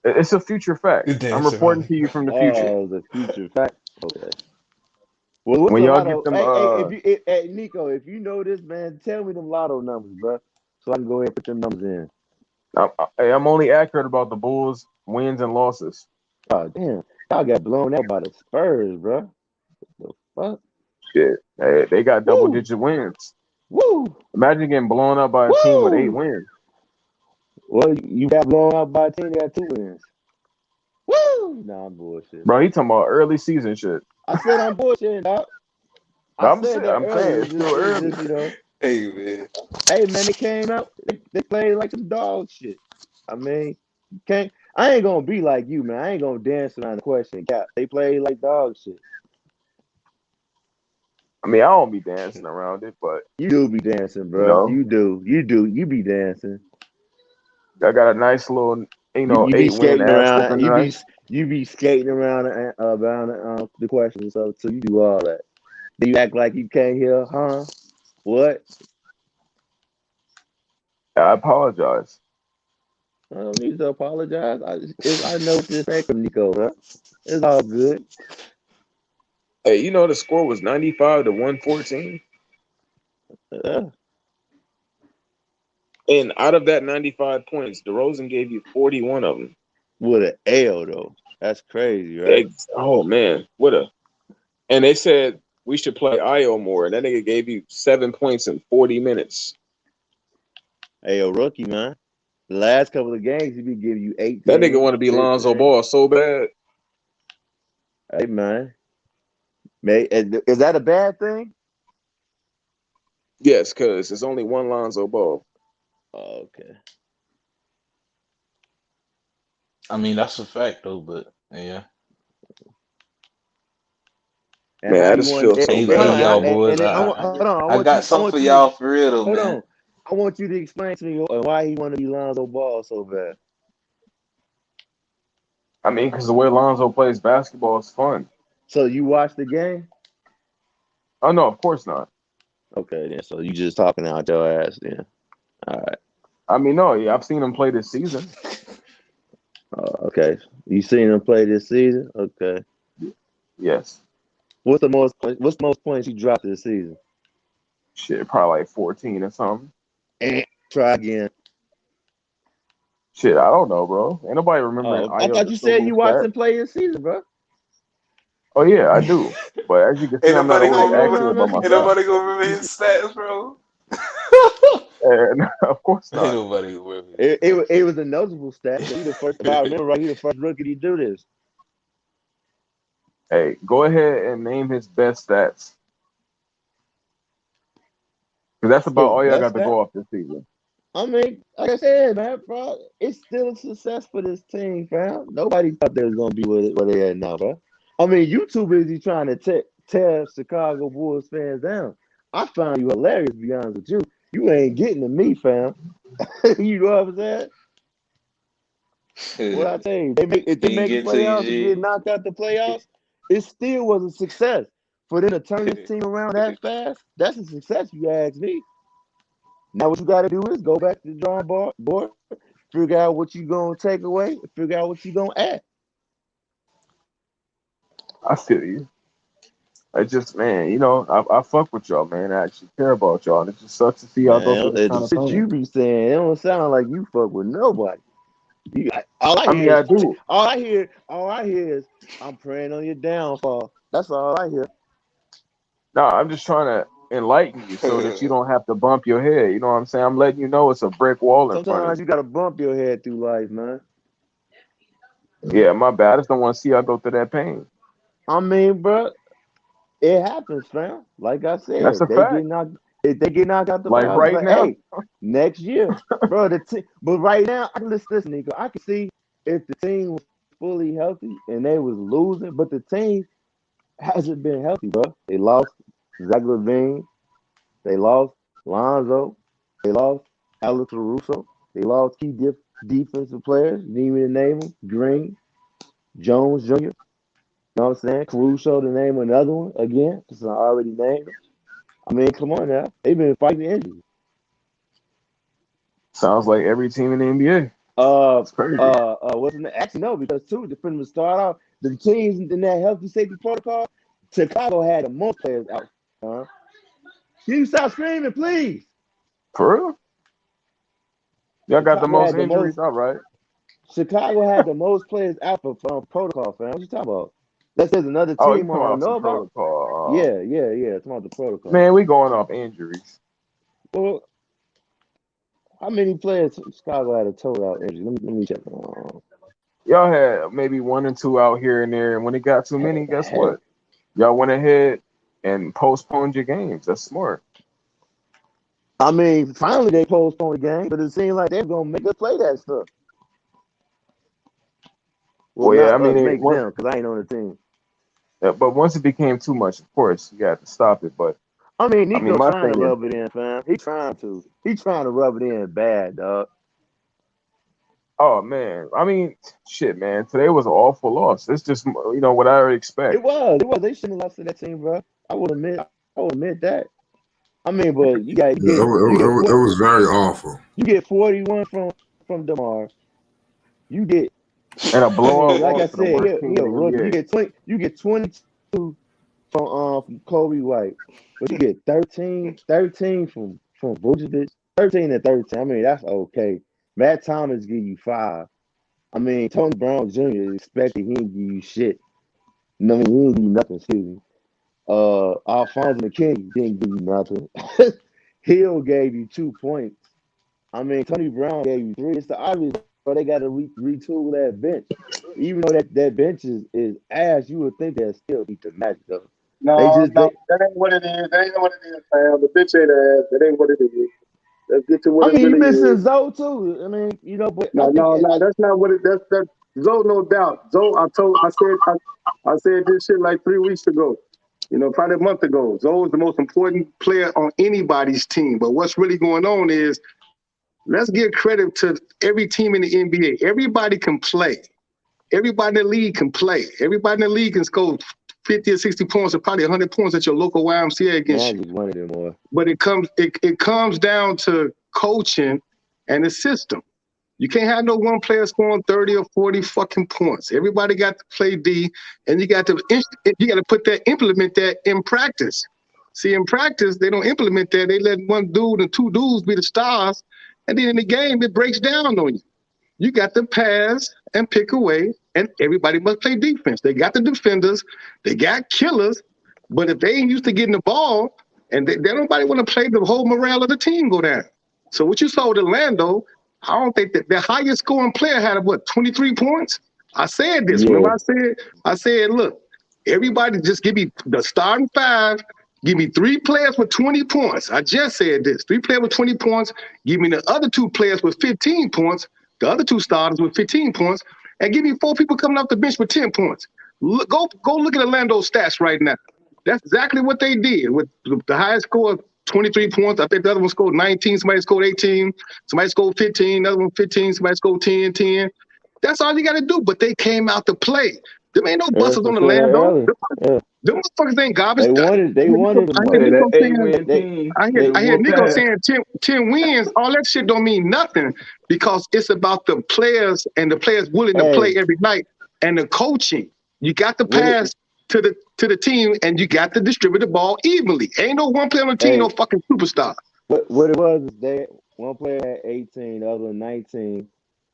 It's a future fact. You I'm dance around reporting it. to you from the future. Oh, the future fact. Okay. Well, what's When the y'all get lotto? them, Hey, Nico, if you know this, man, tell me them lotto numbers, bro, so I can go ahead and put them numbers in. I'm only accurate about the Bulls' wins and losses. Oh, damn. Y'all got blown out by the Spurs, bro. The fuck? Shit, they got double Woo! digit wins. Woo! Imagine getting blown up by a team with 8 Woo! wins. Well, you got blown out by a team that got 2 wins. Woo! Nah, I'm bullshit. Bro, he talking about early season shit. I said I'm bullshit, dog. I said that I'm saying earlier. it's still It's early. just, you know, Hey man. hey, man, they came out. They played like some dog shit. I mean, you can't. I ain't gonna be like you, man. I ain't gonna dance around the question. Cap. They played like dog shit. I mean, I don't be dancing around it, but You do be dancing, you bro. know, You do. You do. You be dancing. I got a nice little, You be 8 win skating ass around. whooping tonight. You be skating around the questions. So you do all that. Do you act like you can't hear? Huh? What? I apologize. I don't need to apologize. I know disrespect from Nico, bro. It's all good. Hey, the score was 95 to 114, Yeah. and out of that 95 points, DeRozan gave you 41 of them. With an L though. That's crazy, right? Oh man, what a! And they said we should play IO more, and that nigga gave you 7 points in 40 minutes. Hey, a rookie, man. The last couple of games, he be giving you That nigga 18, want to be Lonzo 15. Ball so bad. Hey, man. Is that a bad thing? Yes, because there's only one Lonzo Ball. Oh, okay. I mean that's a fact though, but yeah. And Man, how I you just want? feel so Hey bad, y'all man. boys, Hold on. I got I something want for you to y'all for real though, hold man. on. I want you to explain to me why he want to be Lonzo Ball so bad. I mean, because the way Lonzo plays basketball is fun. So you watch the game? Oh no, of course not. Okay, then. So you just talking out your ass, then. All right. I mean, no, yeah, I've seen him play this season. Okay. You seen him play this season? Okay. Yes. What's the most points he dropped this season? Shit, probably like 14 or something. And try again. Shit, I don't know, bro. Ain't nobody remembering I Io thought you said DeSilva's you watched stats. him play this season, bro. Oh yeah, I do. But as you can see, Ain't I'm not nobody How always you gonna don't remember accurate about remember my ain't shit? stats. nobody gonna remember his stats, bro. And of course Ain't not. nobody gonna remember his stats. It was a notable stat. He the first, if I remember right, he the first rookie to do this. Hey, go ahead and name his best stats. Because that's about His all y'all best got to stat? go off this season. I mean, like I said, man, bro, it's still a success for this team, fam. Nobody thought they was gonna be where they at now, bro. I mean, you too busy trying to tear Chicago Bulls fans down. I found you hilarious, to be honest with you. You ain't getting to me, fam. You know what I'm saying? What I tell you, if they Can't make the get to you, playoffs and get G. knocked out the playoffs, it still was a success. For them to turn this team around that fast, that's a success, you ask me. Now what you got to do is go back to the drawing board, figure out what you gonna take away, figure out what you gonna add. I feel you. I just, man, I fuck with y'all, man. I actually care about y'all. And it just sucks to see y'all go through Man, this kind the of shit pain. you be saying, it don't sound like you fuck with nobody. All I I mean, hear I is do. all I hear is I'm praying on your downfall. That's all I hear. No, I'm just trying to enlighten you so that you don't have to bump your head. You know what I'm saying? I'm letting you know it's a brick wall in front of Sometimes you. you gotta bump your head through life, man. Yeah, my bad. I just don't want to see y'all go through that pain. I mean, bro, it happens, fam. Like I That's said, a fact. if they get knocked out the Like playoffs, right but now. hey, next year, bro. But right now, I can listen, Nico. I can see if the team was fully healthy and they was losing, but the team hasn't been healthy, bro. They lost Zach LaVine, they lost Lonzo, they lost Alex Caruso, they lost key defensive players. You didn't even name them. Green, Jones Jr. You know what I'm saying? Caruso to name another one again, because I already named him. I mean, come on now. They've been fighting injuries. Sounds like every team in the NBA. It's crazy. What's in the actually no, because too, from the start off, the teams in that health and safety protocol, Chicago had the most players out. Can you stop screaming, please? For real? Y'all got the Chicago most had the injuries, most. all right. Chicago had the most players out for protocol, fam. What you talking about? That says another Oh, you team I talking don't about know some about. protocol? Yeah. Talking about the protocol. Man, we going off injuries. Well, how many players Chicago had a total out injury? Let me check. Y'all had maybe 1 or 2 out here and there, and when it got too many, guess what? Y'all went ahead and postponed your games. That's smart. I mean, finally they postponed the game, but it seemed like they're gonna make us play that stuff. Well, Yeah, I not mean, us, make them, because I ain't on the team. but once it became too much, of course, you got to stop it. But I mean, Nico my trying to thing is, rub it in, fam. He's trying to rub it in bad, dog. oh man, I mean, shit, man. Today was an awful loss. It's just what I would expect. It was. They shouldn't have lost to that team, bro. I will admit that. I mean, but you It was very awful. You get 41 from DeMar. You get and a blowout like I loss to the said, worst team in the NBA. You get 22 from Kobe White, but you get 13 from Vucevic, 13 and 13. I mean, that's okay. Matt Thomas give you 5. I mean, Tony Brown Jr. is expected, he didn't give you shit. No, he didn't give you nothing, excuse me. Alfonso McKinney didn't give you nothing. Hill gave you 2 points. I mean, Tony Brown gave you 3. It's the obvious, but they got to retool that bench. Even though that bench is ass, you would think they'll still beat the Magic, though. No, that ain't what it is. That ain't what it is, fam. The bitch ain't ass. That ain't what it is. Let's get to what it really is. You missing Zoe too. I mean, but no, that's not what it. That's Zoe, no doubt. Zoe, I said this shit like 3 weeks ago. Probably a month ago. Zoe is the most important player on anybody's team. But what's really going on is, let's give credit to every team in the NBA. Everybody can play. Everybody in the league can play. Everybody in the league can score 50 or 60 points or probably 100 points at your local YMCA against you. But it comes down to coaching and the system. You can't have no one player scoring 30 or 40 fucking points. Everybody got to play D, and you got to implement that in practice. See, in practice, they don't implement that. They let one dude and 2 dudes be the stars, and then in the game, it breaks down on you. You got to pass and pick away, and everybody must play defense. They got the defenders, they got killers, but if they ain't used to getting the ball, and they nobody want to play, the whole morale of the team go down. So what you saw with Orlando, I don't think that the highest scoring player had 23 points. I said this. Yeah. Remember I said, look, everybody just give me the starting 5. Give me 3 players with 20 points. I just said this. 3 players with 20 points. Give me the other 2 players with 15 points. The other 2 starters with 15 points. And give me 4 people coming off the bench with 10 points. Go look at Orlando's stats right now. That's exactly what they did with the highest score of 23 points. I think the other one scored 19. Somebody scored 18. Somebody scored 15. Another one 15. Somebody scored 10. That's all you got to do. But they came out to play. There ain't no busters on Orlando. Them motherfuckers ain't garbage. They wanted I hear Nico saying 10 wins. All that shit don't mean nothing, because it's about the players and the players willing to play every night and the coaching. You got to pass to the team, and you got to distribute the ball evenly. Ain't no one player on the team no fucking superstar. What it was is that one player had 18, the other 19.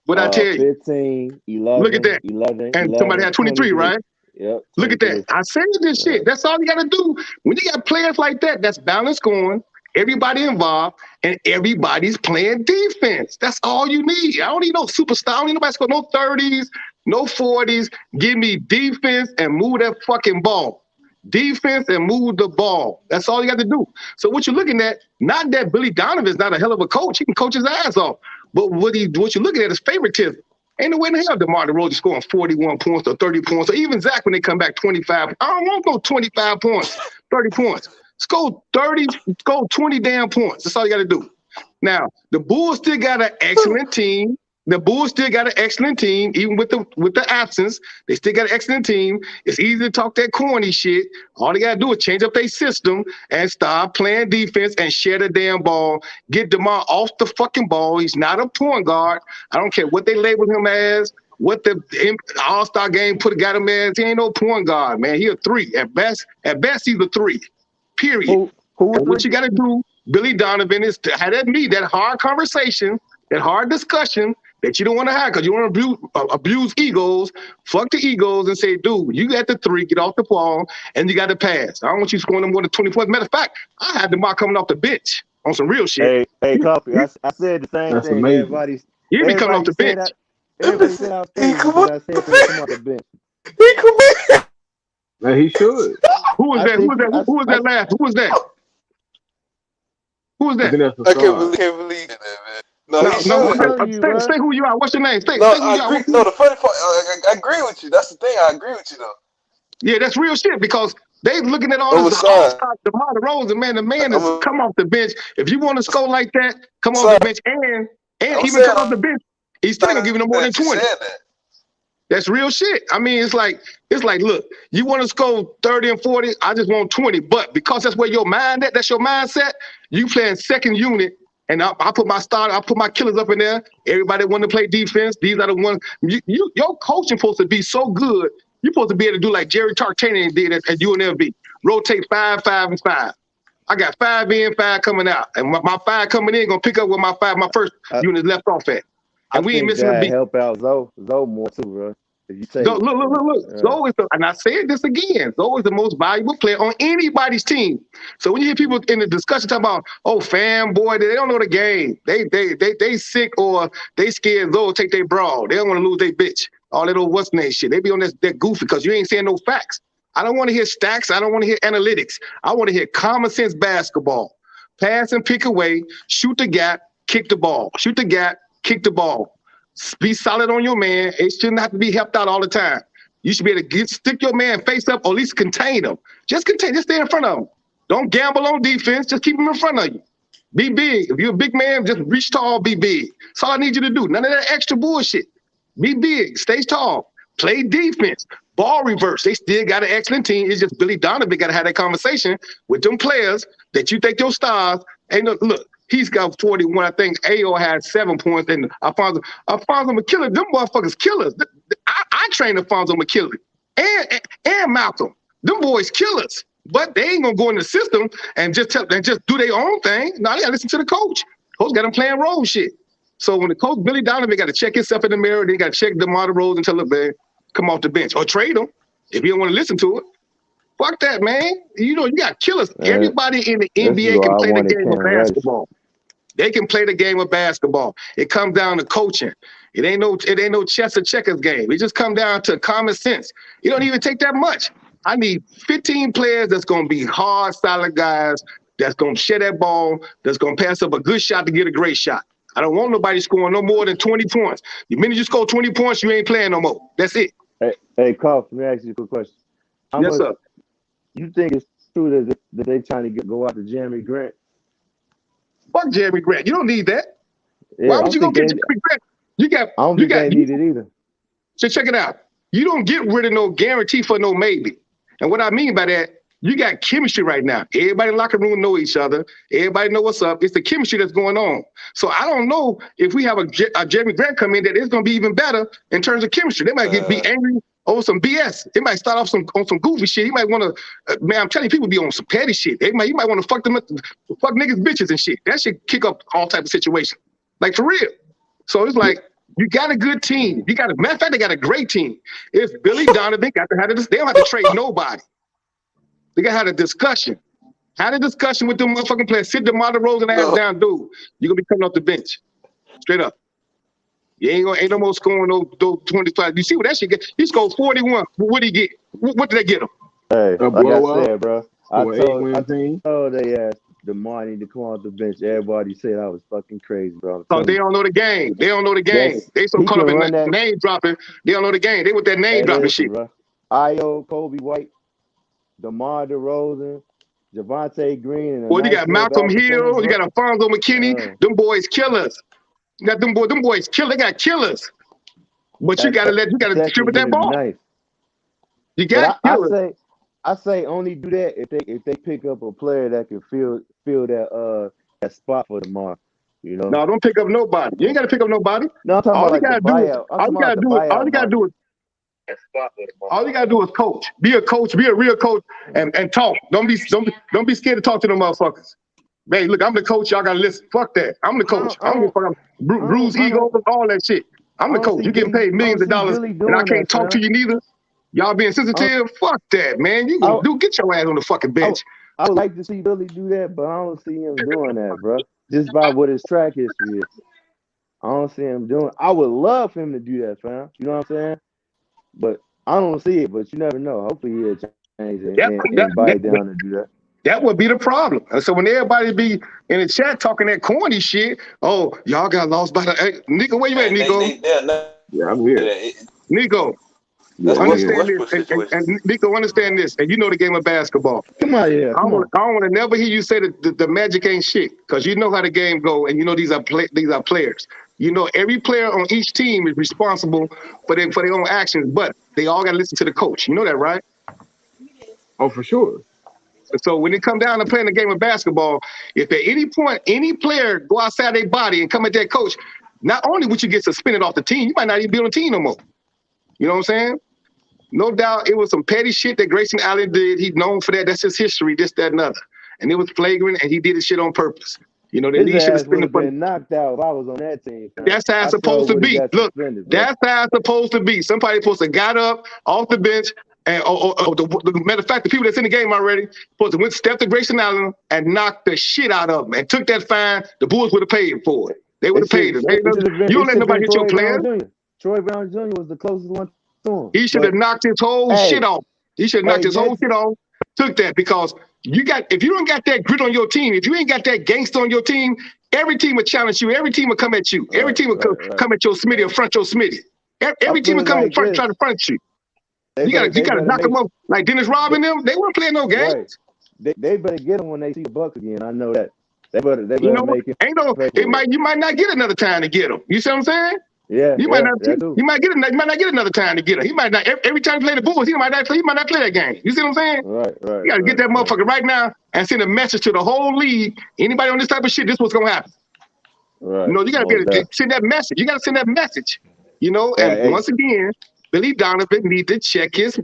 What I tell you? 15, 11. Look at that. 11, and somebody had 23, right? Yep. Look at that. I said this shit. That's all you got to do. When you got players like that, that's balance going, everybody involved, and everybody's playing defense. That's all you need. I don't need no superstar. I don't need nobody score no 30s, no 40s. Give me defense and move that fucking ball. Defense and move the ball. That's all you got to do. So what you're looking at, not that Billy Donovan's not a hell of a coach. He can coach his ass off. But what you're looking at is favoritism. Ain't no way in hell DeMar DeRozan scoring 41 points or 30 points, or even Zach when they come back 25. I don't want to go 25 points, 30 points. Score 20 damn points. That's all you got to do. Now, the Bulls still got an excellent team The Bulls still got an excellent team, even with the absence. They still got an excellent team. It's easy to talk that corny shit. All they gotta do is change up their system and start playing defense and share the damn ball. Get DeMar off the fucking ball. He's not a point guard. I don't care what they label him as, what the All-Star game got him as. He ain't no point guard, man. He a 3 at best. At best, he's a 3. Period. And what you gotta do, Billy Donovan, is to have that hard conversation, that hard discussion that you don't want to have because you want to abuse egos, fuck the egos, and say, dude, you got the 3, get off the ball, and you got to pass. I don't want you scoring no more than 20 points. Matter of fact, I had DeMar coming off the bench on some real shit. Hey, Coffee, I said the same thing. Amazing. You be coming off the bench. Everybody said I was saying because I said to come off the bench. Man, he should. Who was that? Who was that last? Who was that? Who was that? I can't believe that, man. No, say who you are. What's your name? Say who you are. No, the funny part, I agree with you. That's the thing. I agree with you, though. Yeah, that's real shit because they looking at all this all-star DeMar DeRozan, man. The man has come off the bench. If you want to score like that, come off the bench and even come off the bench, he's still gonna give you no more than 20. That's real shit. I mean, it's like, look, you want to score 30 and 40, I just want 20. But because that's where your mind at, that's your mindset, you playing second unit, and I put my starter, I put my killers up in there. Everybody want to play defense. These are the ones. Your coaching supposed to be so good. You're supposed to be able to do like Jerry Tarkanian did at UNLV. Rotate 5, 5, and 5. I got 5 in, 5 coming out. And my 5 coming in going to pick up where my first unit left off at. And we ain't missing a beat. Help out Zoe more too, bro. If you say look. Zoe is and I said this again. Zoe is the most valuable player on anybody's team. So when you hear people in the discussion talking about, fanboy, they don't know the game. They sick or they scared Zoe take their broad. They don't want to lose their bitch. All that old what's name shit. They be on that goofy because you ain't saying no facts. I don't want to hear stacks. I don't want to hear analytics. I want to hear common sense basketball. Pass and pick away, shoot the gap, kick the ball. Shoot the gap, kick the ball. Be solid on your man. It shouldn't have to be helped out all the time. You should be able to stick your man face up or at least contain him. Just stay in front of him. Don't gamble on defense. Just keep him in front of you. Be big. If you're a big man, just reach tall, be big. That's all I need you to do. None of that extra bullshit. Be big. Stay tall. Play defense. Ball reverse. They still got an excellent team. It's just Billy Donovan got to have that conversation with them players that you think your stars. Look. He's got 41. I think AO had 7 points. And Alfonso McKillop, them motherfuckers killers. I trained Alfonso McKillop and Malcolm. Them boys killers. But they ain't gonna go in the system and just do their own thing. No, they gotta listen to the coach. Coach got them playing role shit. So when the coach Billy Donovan got to check himself in the mirror, then he got to check DeMar DeRozan and tell him, man, come off the bench or trade him if you don't want to listen to it. Fuck that, man. You got killers. Everybody in the NBA can play the game of basketball. They can play the game of basketball. It comes down to coaching. It ain't no chess or checkers game. It just comes down to common sense. It don't even take that much. I need 15 players that's going to be hard, solid guys, that's going to share that ball, that's going to pass up a good shot to get a great shot. I don't want nobody scoring no more than 20 points. The minute you score 20 points, you ain't playing no more. That's it. Hey, Carl, let me ask you a quick question. Yes, sir. You think it's true that they trying to go after Jeremy Grant? Fuck Jeremy Grant. You don't need that. Yeah, why would you go get Jeremy Grant? I don't think they need it either. So check it out. You don't get rid of no guarantee for no maybe. And what I mean by that, you got chemistry right now. Everybody in the locker room know each other. Everybody know what's up. It's the chemistry that's going on. So I don't know if we have a Jeremy Grant come in that it's going to be even better in terms of chemistry. They might be angry over some BS. It might start off on some goofy shit. He might want to, man, I'm telling you, people be on some petty shit. He might want to fuck niggas, bitches and shit. That shit kick up all type of situations. Like, for real. So it's like, you got a good team. Matter of fact, they got a great team. If Billy Donovan got to have this, they don't have to trade nobody. They got to have a discussion. Have a discussion with them motherfucking players. Sit DeMar DeRozan ass down, dude. You're going to be coming off the bench. Straight up. You ain't no more scoring those 25. You see what that shit get? He scored 41. What did he get? What did they get him? Hey, like I said, bro. I told they asked DeMar need to come off the bench. Everybody said I was fucking crazy, bro. So they don't know the game. They don't know the game. Yes. They so caught up in that name dropping. They don't know the game. They with that name dropping shit. Bro. Io, Kobe White, DeMar DeRozan, Javonte Green. And you got Malcolm Hill. You got Alfonso McKinney. Them boys killers. You got them boys kill. They got killers. But you gotta distribute that ball. Nice. You got killers. I say only do that if they pick up a player that can fill that spot for tomorrow. You know. No, don't pick up nobody. You ain't gotta pick up nobody. No, I'm talking all about you like gotta the do buyout. all you gotta do is coach. Be a coach. Be a real coach and talk. Don't be scared to talk to them motherfuckers. Hey, look, I'm the coach. Y'all gotta listen. Fuck that. I'm the coach. I'm gonna fuck bruise ego, all that shit. I'm the coach. You getting paid millions of dollars, and I can't talk to you neither. Y'all being sensitive? Fuck that, man. You gonna get your ass on the fucking bench. I would like to see Billy do that, but I don't see him doing that, bro. Just by what his track history is. I don't see him doing. I would love for him to do that, fam. You know what I'm saying? But I don't see it. But you never know. Hopefully he'll change it and bite down to do that. That would be the problem. And so when everybody be in the chat talking that corny shit, oh, y'all got lost by the Nico. Where you at, Nico? Yeah, I'm here. Nico, understand this, and Nico, understand this, and you know the game of basketball. Come on, yeah. I don't want to never hear you say that the Magic ain't shit, because you know how the game go, and you know these are players. You know every player on each team is responsible for their own actions, but they all got to listen to the coach. You know that, right? Oh, for sure. So when it come down to playing the game of basketball, if at any point any player go outside their body and come at that coach, not only would you get suspended off the team, you might not even be on the team no more. You know what I'm saying? No doubt it was some petty shit that Grayson Allen did. He's known for that. That's his history, this, that, and other. And it was flagrant, and he did his shit on purpose. You know, his ass would have been knocked out if I was on that team. That's how it's supposed to be. Look, that's how it's supposed to be. Somebody supposed to got up off the bench, and the matter of fact, the people that's in the game already supposed to step to Grayson Allen and knock the shit out of him and took that fine. The Bulls would have paid for it. They would have paid him. You don't let nobody hit your player. Troy Brown Jr. was the closest one to him. He should have knocked his whole shit off. He should have knocked his whole shit off. Took that because if you don't got that grit on your team, if you ain't got that gangster on your team, every team will challenge you. Every team will come at you. Every team will come at your Smitty or front your Smitty. Every team will come in front, try to front you. You gotta knock them up like Dennis Rodman them. They weren't playing no games. Right. They better get them when they see the Bucks again. I know that. They better make it. You might not get another time to get them. You see what I'm saying? Yeah. You might not get another time to get him. He might not every time he play the Bulls. He might not play that game. You see what I'm saying? Right. You gotta get that motherfucker right now and send a message to the whole league. Anybody on this type of shit, this is what's gonna happen. Right. You know, you gotta be able to send that message. You gotta send that message. You know, and once again, Billy Donovan need to check his.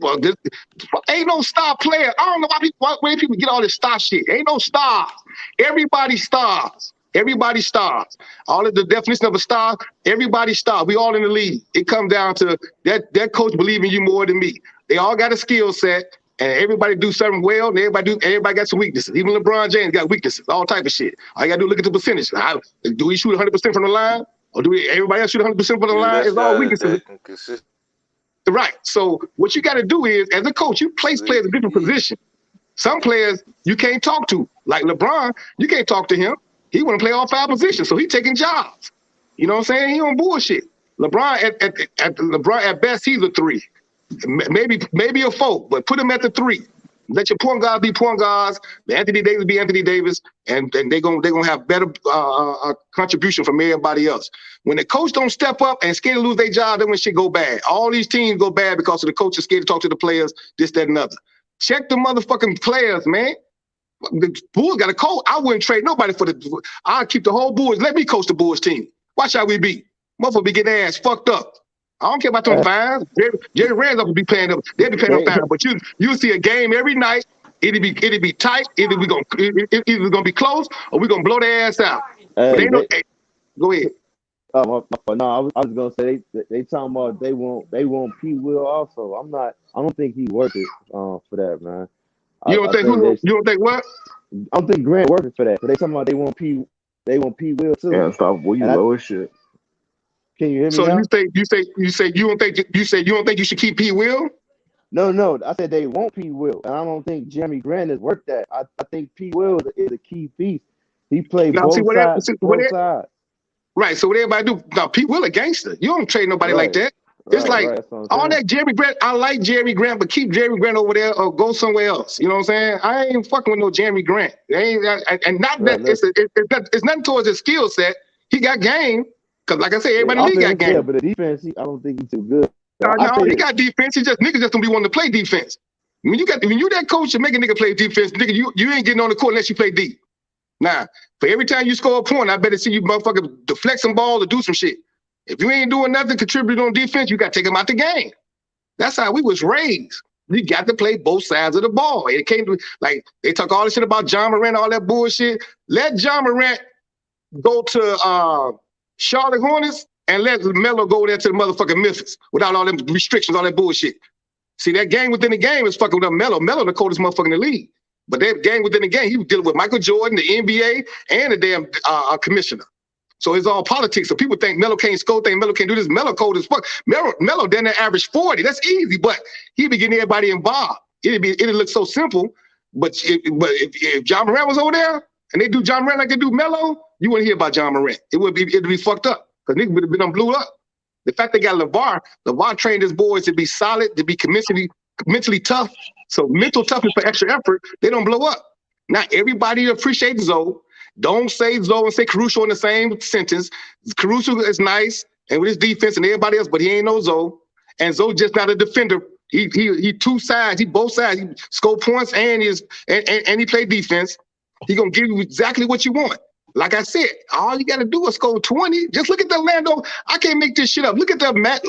Ain't no star player. I don't know why people get all this star shit. Ain't no stars. Everybody stars. Everybody stars. All of the definition of a star, everybody stars. We all in the league. It comes down to that coach believing you more than me. They all got a skill set, and everybody do something well, and everybody got some weaknesses. Even LeBron James got weaknesses, all type of shit. All you gotta do look at the percentage. Do we shoot 100% from the line? Or do everybody else shoot 100% from the line? It's all weaknesses. Right. So what you got to do is, as a coach, you place players in different positions. Some players you can't talk to. Like LeBron, you can't talk to him. He want to play all 5 positions, so he taking jobs. You know what I'm saying? He on bullshit. LeBron at best, he's a 3. Maybe a 4, but put him at the 3. Let your point guards be point guards, Anthony Davis be Anthony Davis, and they're gonna have better contribution from everybody else. When the coach don't step up and scared to lose their job, then when shit go bad. All these teams go bad because of the coach is scared to talk to the players, this, that, and other. Check the motherfucking players, man. The Bulls got a coach. I wouldn't trade nobody for the. I'd keep the whole Bulls. Let me coach the Bulls team. Watch how we beat. Motherfucker be getting their ass fucked up. I don't care about them fines. Jerry Randolph will be paying them. They'll be paying them fines. But you see a game every night. It'll be tight. Either gonna be close or we gonna blow their ass out. Go ahead. No, I was gonna say they talking about they want P. Will also. I don't think he worth it for that, man. You don't think what? I don't think Grant working for that. But they talking about they want P. Will too. Yeah, stop. Boy, you low as shit. Can you hear me? So now? you say you don't think you should keep P. Will? No. I said they want P. Will, and I don't think Jeremy Grant is worth that. I think P. Will is a key piece. He played both sides. Right. So what everybody do? Now P. Will a gangster. You don't trade nobody like that. It's all that Jeremy Grant. I like Jeremy Grant, but keep Jeremy Grant over there or go somewhere else. You know what I'm saying? I ain't fucking with no Jeremy Grant. It's nothing towards his skill set. He got game. Because like I said, The everybody in the league got offense, yeah, game. but the defense, I don't think he's too good. I No, say he this. got defense. He just niggas just don't be wanting to play defense. When you that coach and make a nigga play defense, nigga, you ain't getting on the court unless you play deep. Now, for every time you score a point, I better see you motherfucker deflect some balls or do some shit. If you ain't doing nothing, contributing on defense, you got to take him out the game. That's how we was raised. You got to play both sides of the ball. It came to, like, they talk all this shit about John Morant, all that bullshit. Let John Morant go to Charlotte Hornets and let LaMelo go there to the motherfucking Memphis without all them restrictions, all that bullshit. See, that game within the game is fucking with LaMelo. LaMelo the coldest motherfucker in the league. But that game within the game, he was dealing with Michael Jordan, the NBA, and the damn commissioner. So it's all politics. So people think Melo can't score, think Melo can't do this. Melo cold as fuck. Melo down there average 40. That's easy, but he be getting everybody involved. It'd look so simple, but if John Morant was over there and they do John Morant like they do Melo, you wouldn't hear about John Morant. It'd be fucked up because niggas would have been blew up. The fact they got LeVar trained his boys to be solid, to be mentally tough. So mental toughness for extra effort, they don't blow up. Not everybody appreciates Zoe. Don't say Zoe and say Caruso in the same sentence. Caruso is nice and with his defense and everybody else, but he ain't no Zoe. And Zoe just not a defender. He two sides. He both sides. He score points and he play defense. He gonna give you exactly what you want. Like I said, all you gotta do is score 20. Just look at the Orlando. I can't make this shit up. Look at the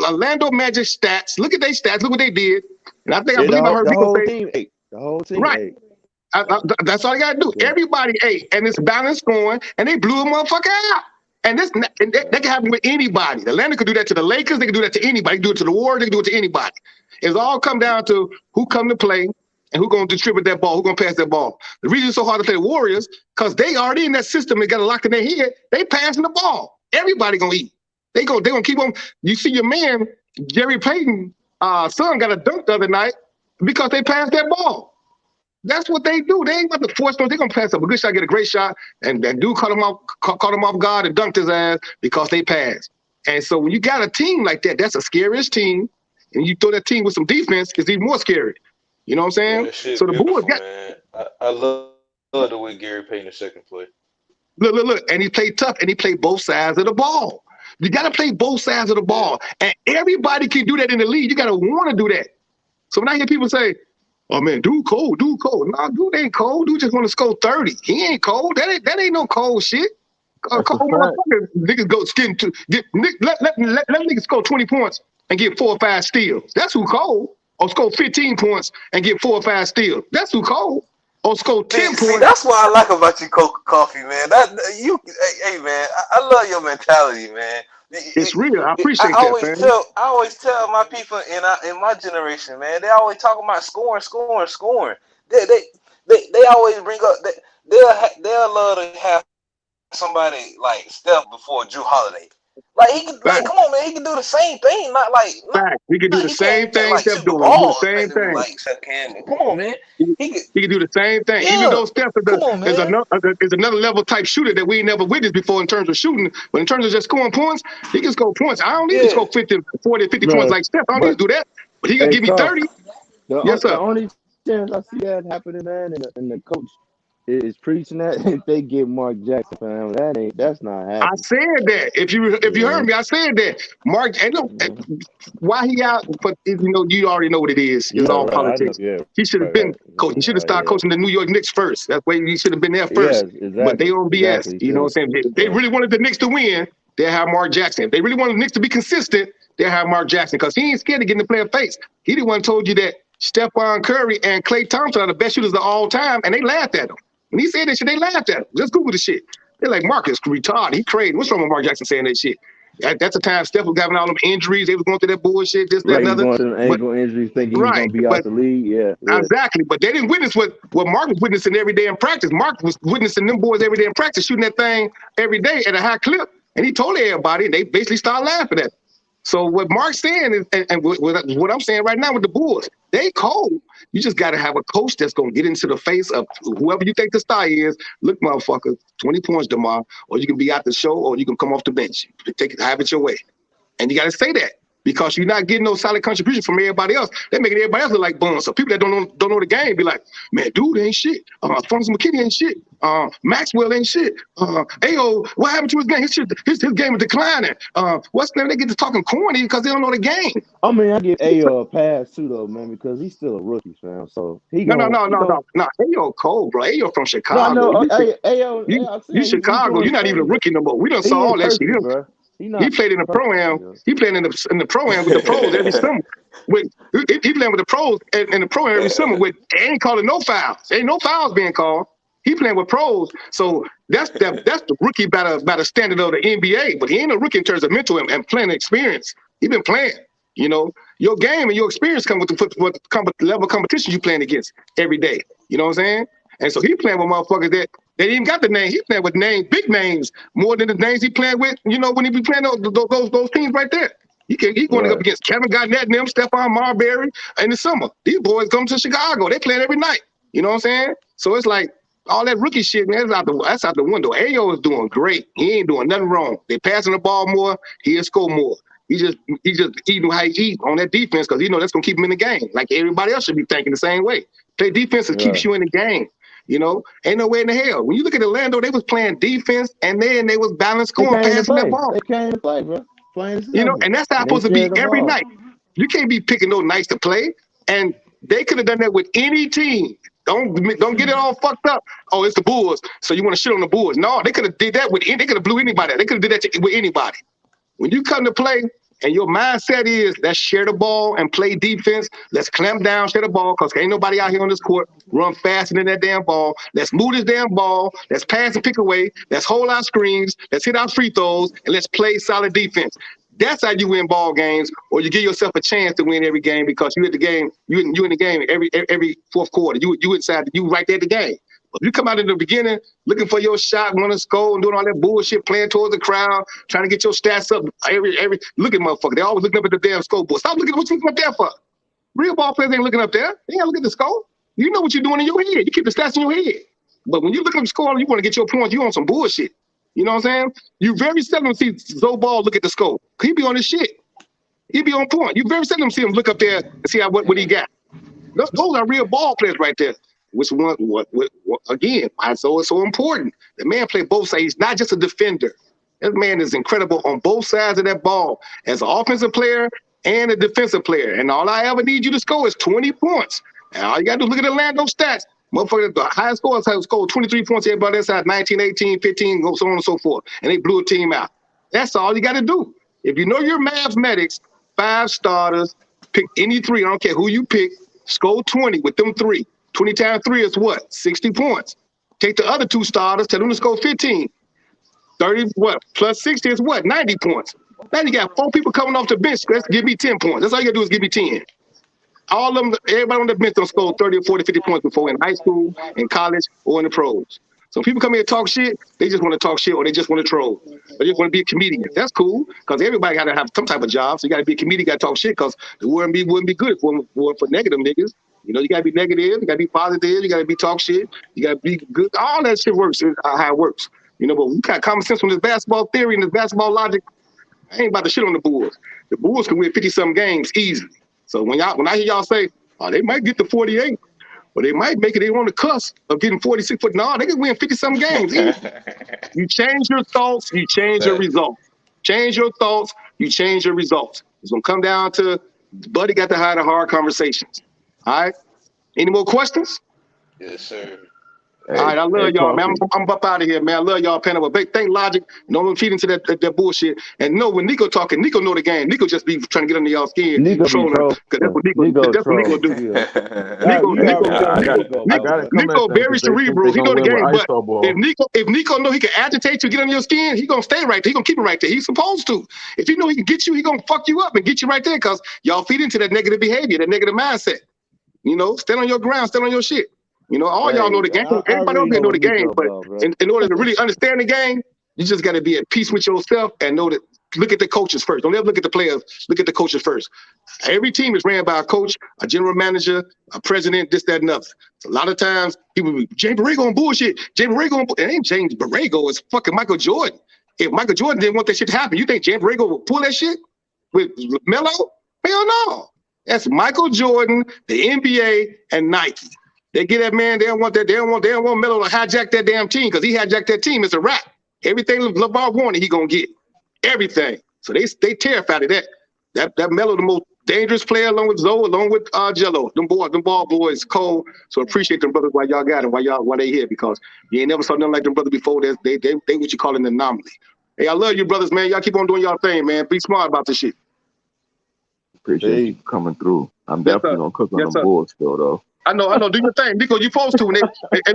Orlando Magic stats. Look at their stats. Look what they did. And I believe I heard people say the whole team right. ate. That's all you gotta do. Yeah. Everybody ate, and it's balanced scoring, and they blew a motherfucker out. And that can happen with anybody. Atlanta could do that to the Lakers. They could do that to anybody. They can do it to the Warriors. They can do it to anybody. It's all come down to who come to play and who gonna distribute that ball, who gonna pass that ball. The reason it's so hard to play the Warriors, because they already in that system and got it locked in their head. They passing the ball. Everybody gonna eat. They gonna keep on. You see your man Jerry Payton, son got a dunk the other night because they passed that ball. That's what they do. They ain't about to force them. They're gonna pass up a good shot, get a great shot, and that dude caught him off guard and dunked his ass because they passed. And so when you got a team like that, that's a scariest team. And you throw that team with some defense, it's even more scary. You know what I'm saying? So the Bulls got. Man. I love the way Gary Payton second play. Look, and he played tough, and he played both sides of the ball. You got to play both sides of the ball, and everybody can do that in the league. You got to want to do that. So when I hear people say, "Oh man, dude cold." No, dude ain't cold. Dude just want to score 30. He ain't cold. That ain't no cold shit. Cold motherfucker. Niggas go skin to let niggas score 20 points and get 4 or 5 steals. That's who cold. Or score 15 points and get 4 or 5 steals. That's who cold. Or score 10 points. That's what I like about you, Coffee, man. Hey man, I love your mentality, man. It's real. I appreciate that, man. I always tell my people in my generation, man. They always talk about scoring. They always bring up that they'll love to have somebody like Steph before Drew Holiday. Like he can, like, come on, man, he can do the same thing. Not like he can do the same thing like Steph doing. Balls, He do the same thing. Like Steph can. Come on, man. He can do the same thing. Yeah. Even though Steph is another level type shooter that we ain't never witnessed before in terms of shooting. But in terms of just scoring points, he can score points. I don't need to score 50 points like Steph. I don't need to do that. But he can give me 30. Yes, sir. The only chance I see that happening, man, and the coach is preaching that if they get Mark Jackson, fam, that's not happening. I said that. If you heard me, I said that. Mark, and look, why he out? But you already know what it is. It's all politics. He should have been coaching. He should have started coaching the New York Knicks first. That's why he should have been there first. But they on BS. You know what I'm saying? If they really wanted the Knicks to win, they'll have Mark Jackson. If they really wanted the Knicks to be consistent, they'll have Mark Jackson because he ain't scared to get in the player face. He the one told you that Stephon Curry and Klay Thompson are the best shooters of all time, and they laughed at him. When he said that shit, they laughed at him. Just Google the shit. They're like, Marcus retarded. He crazy. What's wrong with Mark Jackson saying that shit? That's the time Steph was having all them injuries. They was going through that bullshit, this, that, and other. Going through them ankle injuries, thinking he was going to be out the league. Yeah. Exactly. But they didn't witness what Mark was witnessing every day in practice. Mark was witnessing them boys every day in practice, shooting that thing every day at a high clip. And he told everybody, and they basically started laughing at him. So what Mark's saying is, and what I'm saying right now with the Bulls, they cold. You just got to have a coach that's going to get into the face of whoever you think the star is. Look, motherfucker, 20 points tomorrow, or you can be out the show, or you can come off the bench. Have it your way. And you got to say that. because you're not getting no solid contribution from everybody else. They're making everybody else look like bums. So people that don't know the game be like, man, dude ain't shit. Fonzie McKinney ain't shit. Maxwell ain't shit. Ayo, what happened to his game? His game is declining. What's the name? They get to talking corny because they don't know the game. I mean, I give Ayo a pass too, though, man, because he's still a rookie, fam. So he No. Ayo cold, bro. Ayo from Chicago. No, I know. Ayo, You Chicago. You're not even a rookie no more. We done saw all that shit. Bro. He played in the pro-am. He played in the pro-am with the pros every summer. He playing with the pros in the pro-am every summer. They ain't calling no fouls. Ain't no fouls being called. He playing with pros. So that's the rookie by the standard of the NBA. But he ain't a rookie in terms of mental and playing experience. He been playing. You know, your game and your experience come with the level of competition you playing against every day. You know what I'm saying? And so he playing with motherfuckers that they didn't even got the name. He playing with big names, more than the names he playing with. You know, when he be playing those teams right there. He going up against Kevin Garnett and them, Stephon Marbury in the summer. These boys come to Chicago. They playing every night. You know what I'm saying? So it's like all that rookie shit, man, that's out the window. Ayo is doing great. He ain't doing nothing wrong. They passing the ball more. He'll score more. He just eating how he eat on that defense because that's gonna keep him in the game. Like everybody else should be thinking the same way. Play defense and keeps you in the game. You know, ain't no way in the hell. When you look at Orlando, they was playing defense and then they was balanced scoring, passing that ball. They came to play, bro. Playing you know, and that's how it's supposed to be every night. You can't be picking those nights to play. And they could have done that with any team. Don't get it all fucked up. Oh, it's the Bulls, so you want to shit on the Bulls. No, they could have did that they could have blew anybody. They could have did that with anybody. When you come to play and your mindset is let's share the ball and play defense, let's clamp down, share the ball, because ain't nobody out here on this court run faster than that damn ball. Let's move this damn ball. Let's pass and pick away. Let's hold our screens. Let's hit our free throws, and let's play solid defense. That's how you win ball games, or you give yourself a chance to win every game because you in the game. You in the game every fourth quarter. You right there at the game. If you come out in the beginning looking for your shot, want to score, and doing all that bullshit, playing towards the crowd, trying to get your stats up, look at motherfucker. They always looking up at the damn scoreboard. Stop looking at what you looking up there for. Real ball players ain't looking up there. They ain't looking at the score. You know what you're doing in your head. You keep the stats in your head. But when you look at the score, you want to get your points. You on some bullshit. You know what I'm saying? You very seldom see Zoe Ball look at the score. He be on his shit. He be on point. You very seldom see him look up there and see what he got. Those are real ball players right there. Which one? What again? Why it's so important? The man played both sides. He's not just a defender. That man is incredible on both sides of that ball as an offensive player and a defensive player. And all I ever need you to score is 20 points. And all you got to do is look at Orlando stats. Motherfucker, the highest scorers have scored 23 points. Everybody else had 19, 18, 15, so on and so forth. And they blew a team out. That's all you got to do. If you know your mathematics, 5 starters, pick any 3. I don't care who you pick. Score 20 with them 3. 20 times 3 is what? 60 points. Take the other 2 starters, tell them to score 15. 30, what? Plus 60 is what? 90 points. Now you got 4 people coming off the bench. Let's give me 10 points. That's all you gotta do is give me 10. All of them, everybody on the bench don't score 30 or 40, 50 points before in high school, in college, or in the pros. So people come here and talk shit, they just want to talk shit or they just want to troll. Or they just want to be a comedian. That's cool, because everybody got to have some type of job. So you got to be a comedian, got to talk shit, because it wouldn't be good if it weren't for negative niggas. You know, you got to be negative, you got to be positive, you got to be talk shit, you got to be good. All that shit works how it works. You know, but we got common sense from this basketball theory and this basketball logic. I ain't about to shit on the Bulls. The Bulls can win 50-some games easily. So when I hear y'all say, oh, they might get to 48, or they might make it, they on the cusp of getting 46, but no, they can win 50-some games. You change your thoughts, you change your results. Change your thoughts, you change your results. It's going to come down to Buddy got to have the hard conversations. All right? Any more questions? Yes, sir. All right, I love y'all, man. I'm up out of here, man. I love y'all, Panama. But thank Logic. Don't feed into that bullshit. And no, when Nico talking, Nico know the game. Nico just be trying to get under y'all skin. Nico trolling. Because that's what Nico do. Nico very cerebral. He know the game. But if Nico know he can agitate you, get under your skin, he gonna stay right there. He gonna keep it right there. He's supposed to. If he know he can get you, he gonna fuck you up and get you right there, because y'all feed into that negative behavior, that negative mindset. You know, stand on your ground, stand on your shit. You know, all y'all know the game. Everybody else know the game, but in order to really understand the game, you just got to be at peace with yourself and know that. Look at the coaches first. Don't ever look at the players. Look at the coaches first. Every team is ran by a coach, a general manager, a president, this, that, and other. So a lot of times people be James Borrego on bullshit. James Borrego, it ain't James Borrego. It's fucking Michael Jordan. If Michael Jordan didn't want that shit to happen, you think James Borrego would pull that shit? with Melo? Hell no. That's Michael Jordan, the NBA, and Nike. They get that man. They don't want that. They don't want Melo to hijack that damn team because he hijacked that team. It's a wrap. Everything LeBron wanted, he gonna get everything. So they terrified of that. That Melo, the most dangerous player, along with Zoe, along with Jello. Them ball boys, cold. So appreciate them brothers while y'all got them, while they here, because you ain't never saw nothing like them brothers before. They what you call an anomaly. Hey, I love you brothers, man. Y'all keep on doing y'all thing, man. Be smart about this shit. Appreciate you coming through. I'm definitely gonna cook on them Bulls still though. I know. Do your thing, Nico. You supposed to. And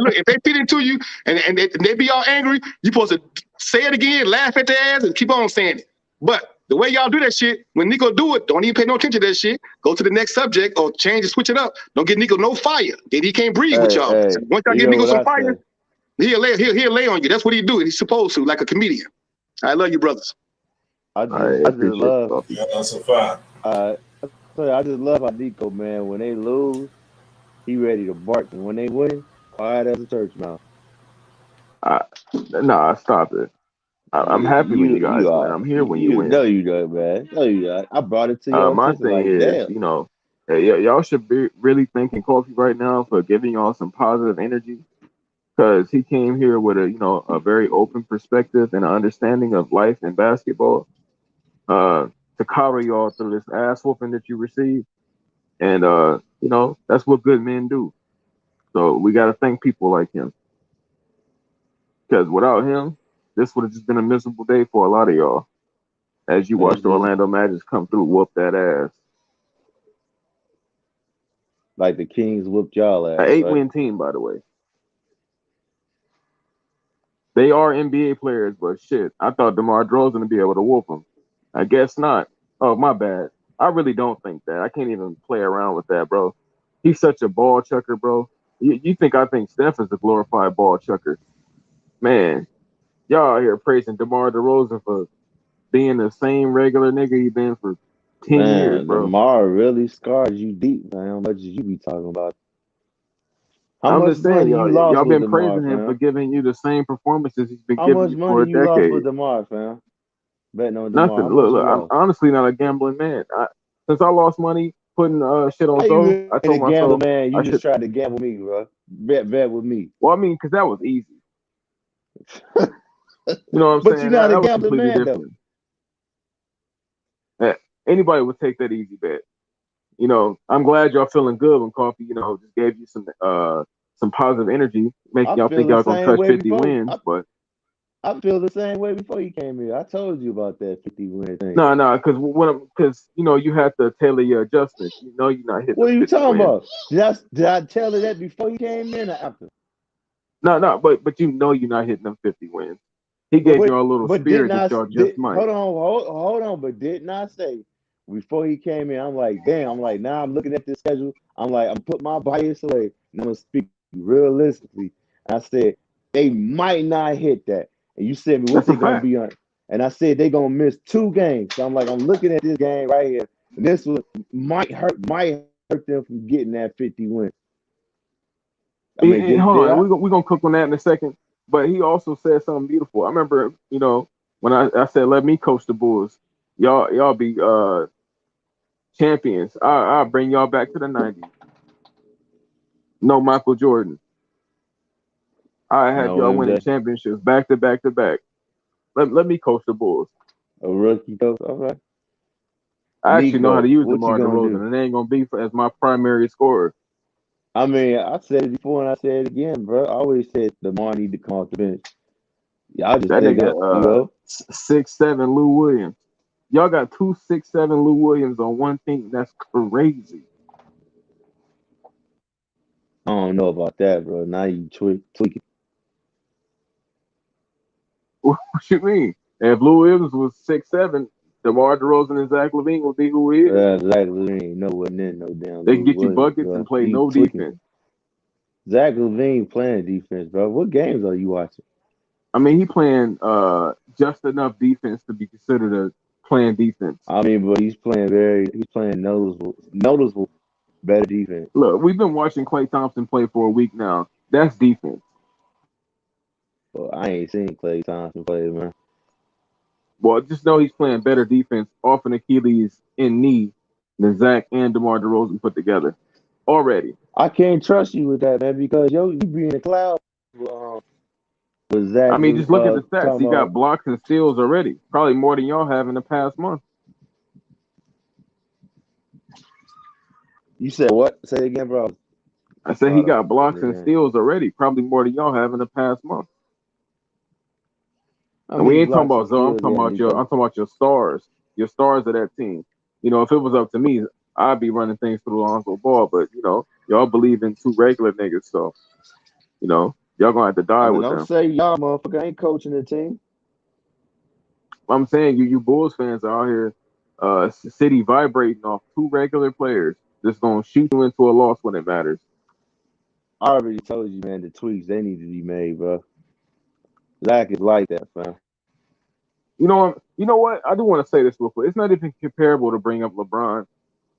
look, if they feed into you and they be all angry, you supposed to say it again, laugh at their ass, and keep on saying it. But the way y'all do that shit, when Nico do it, don't even pay no attention to that shit. Go to the next subject or change and switch it up. Don't get Nico no fire. Then he can't breathe with y'all. Once y'all get Nico some fire, he'll lay on you. That's what he do. He's supposed to, like a comedian. I love you, brothers. I just love. Yeah, that's a fact. I just love how Nico, man, when they lose, he ready to bark, and when they win, quiet as a church mouse. Nah, stop it. I'm happy when you guys win. I'm here when you win. No, you don't, man. No, you don't. I brought it to your My attention. thing Like, is, damn. y'all should be really thanking Coffee right now for giving y'all some positive energy, because he came here with a very open perspective and an understanding of life and basketball, to coddle y'all through this ass whooping that you received. And that's what good men do. So we got to thank people like him, because without him, this would have just been a miserable day for a lot of y'all. As you watched the Orlando Magic come through, whoop that ass. Like the Kings whooped y'all ass. An 8-win team, by the way. They are NBA players, but shit, I thought DeMar DeRozan would be able to whoop them. I guess not. Oh, my bad. I really don't think that. I can't even play around with that, bro. He's such a ball chucker, bro. You think I think Steph is a glorified ball chucker? Man, y'all out here praising DeMar DeRozan for being the same regular nigga he been for 10 years, bro. DeMar really scarred you deep, man. How much did you be talking about? I'm just saying, y'all been praising him for fam? giving you the same performances he's been How giving much you for a money you lost decade. with DeMar, fam? Betting on DeMar. Nothing. How much Look, you I'm lost? honestly not a gambling man. Since I lost money putting shit on How Zoe, you I ain't a told gambler, myself man? You I just should. tried to gamble me, bro. Bet with me. Well, I mean, because that was easy. You know what I'm But saying? you're not a That was gambling completely man, different. Anybody would take that easy bet. I'm glad y'all feeling good when Coffee, just gave you some positive energy, making y'all think y'all gonna touch 50 wins. But I feel the same way before you came here. I told you about that 50 win thing. no, because you have to tailor your adjustments. You're not hitting. What are you 50 talking wins. about? Did I tell her that before you came in or after? No, but you're not hitting them 50 wins. He gave y'all a little spirit that y'all just might. Hold on, but didn't I say before he came in, I'm like, damn, now I'm looking at this schedule, I'm putting my bias away, and I'm gonna speak realistically. I said they might not hit that. And you said me, what's they gonna be on? And I said they gonna miss 2 games. So I'm looking at this game right here. And this one might hurt them from getting that 50 wins. Hold on, we're gonna cook on that in a second. But he also said something beautiful. I remember, when I said let me coach the Bulls, y'all be champions. I'll bring y'all back to the 90s. No Michael Jordan. I had y'all winning championships back to back to back. Let me coach the Bulls. A rookie coach, all right. I actually know how to use DeMar DeRozan, and it ain't gonna be as my primary scorer. I mean, I said it before and I said it again, bro. I always said DeMar need to come off the bench. Y'all just that nigga 6'7" Lou Williams. Y'all got 2 6'7" Lou Williams on one team. That's crazy. I don't know about that, bro. Now you tweaking. What you mean? If Lou Williams was 6'7", DeMar DeRozan and Zach LaVine would be who he is. Zach LaVine ain't nowhere near no damn. They can get you buckets and play no defense. Zach LaVine playing defense, bro. What games are you watching? I mean, he playing just enough defense to be considered a playing defense. I mean, but he's playing noticeable better defense. Look, we've been watching Klay Thompson play for a week now. That's defense. Well, I ain't seen Klay Thompson play, man. Well, just know he's playing better defense off an Achilles in knee than Zach and DeMar DeRozan put together already. I can't trust you with that, man, because you be in the cloud with I Zach mean, just look at the stats. talking He got about. blocks and steals already, probably more than y'all have in the past month. You said what? Say it again, bro. I said he got blocks and steals already, probably more than y'all have in the past month. And we ain't talking about Zoe. I'm talking about your stars of that team. You know, if it was up to me, I'd be running things through Lonzo Ball. But you know, y'all believe in two regular niggas, so you know y'all gonna have to die with Don't them. say y'all, motherfucker, ain't coaching the team. I'm saying you Bulls fans are out here, city vibrating off two regular players that's gonna shoot you into a loss when it matters. I already told you, man. The tweaks they need to be made, bro. Zach is like that, fam. You know what? I do want to say this real quick. It's not even comparable to bring up LeBron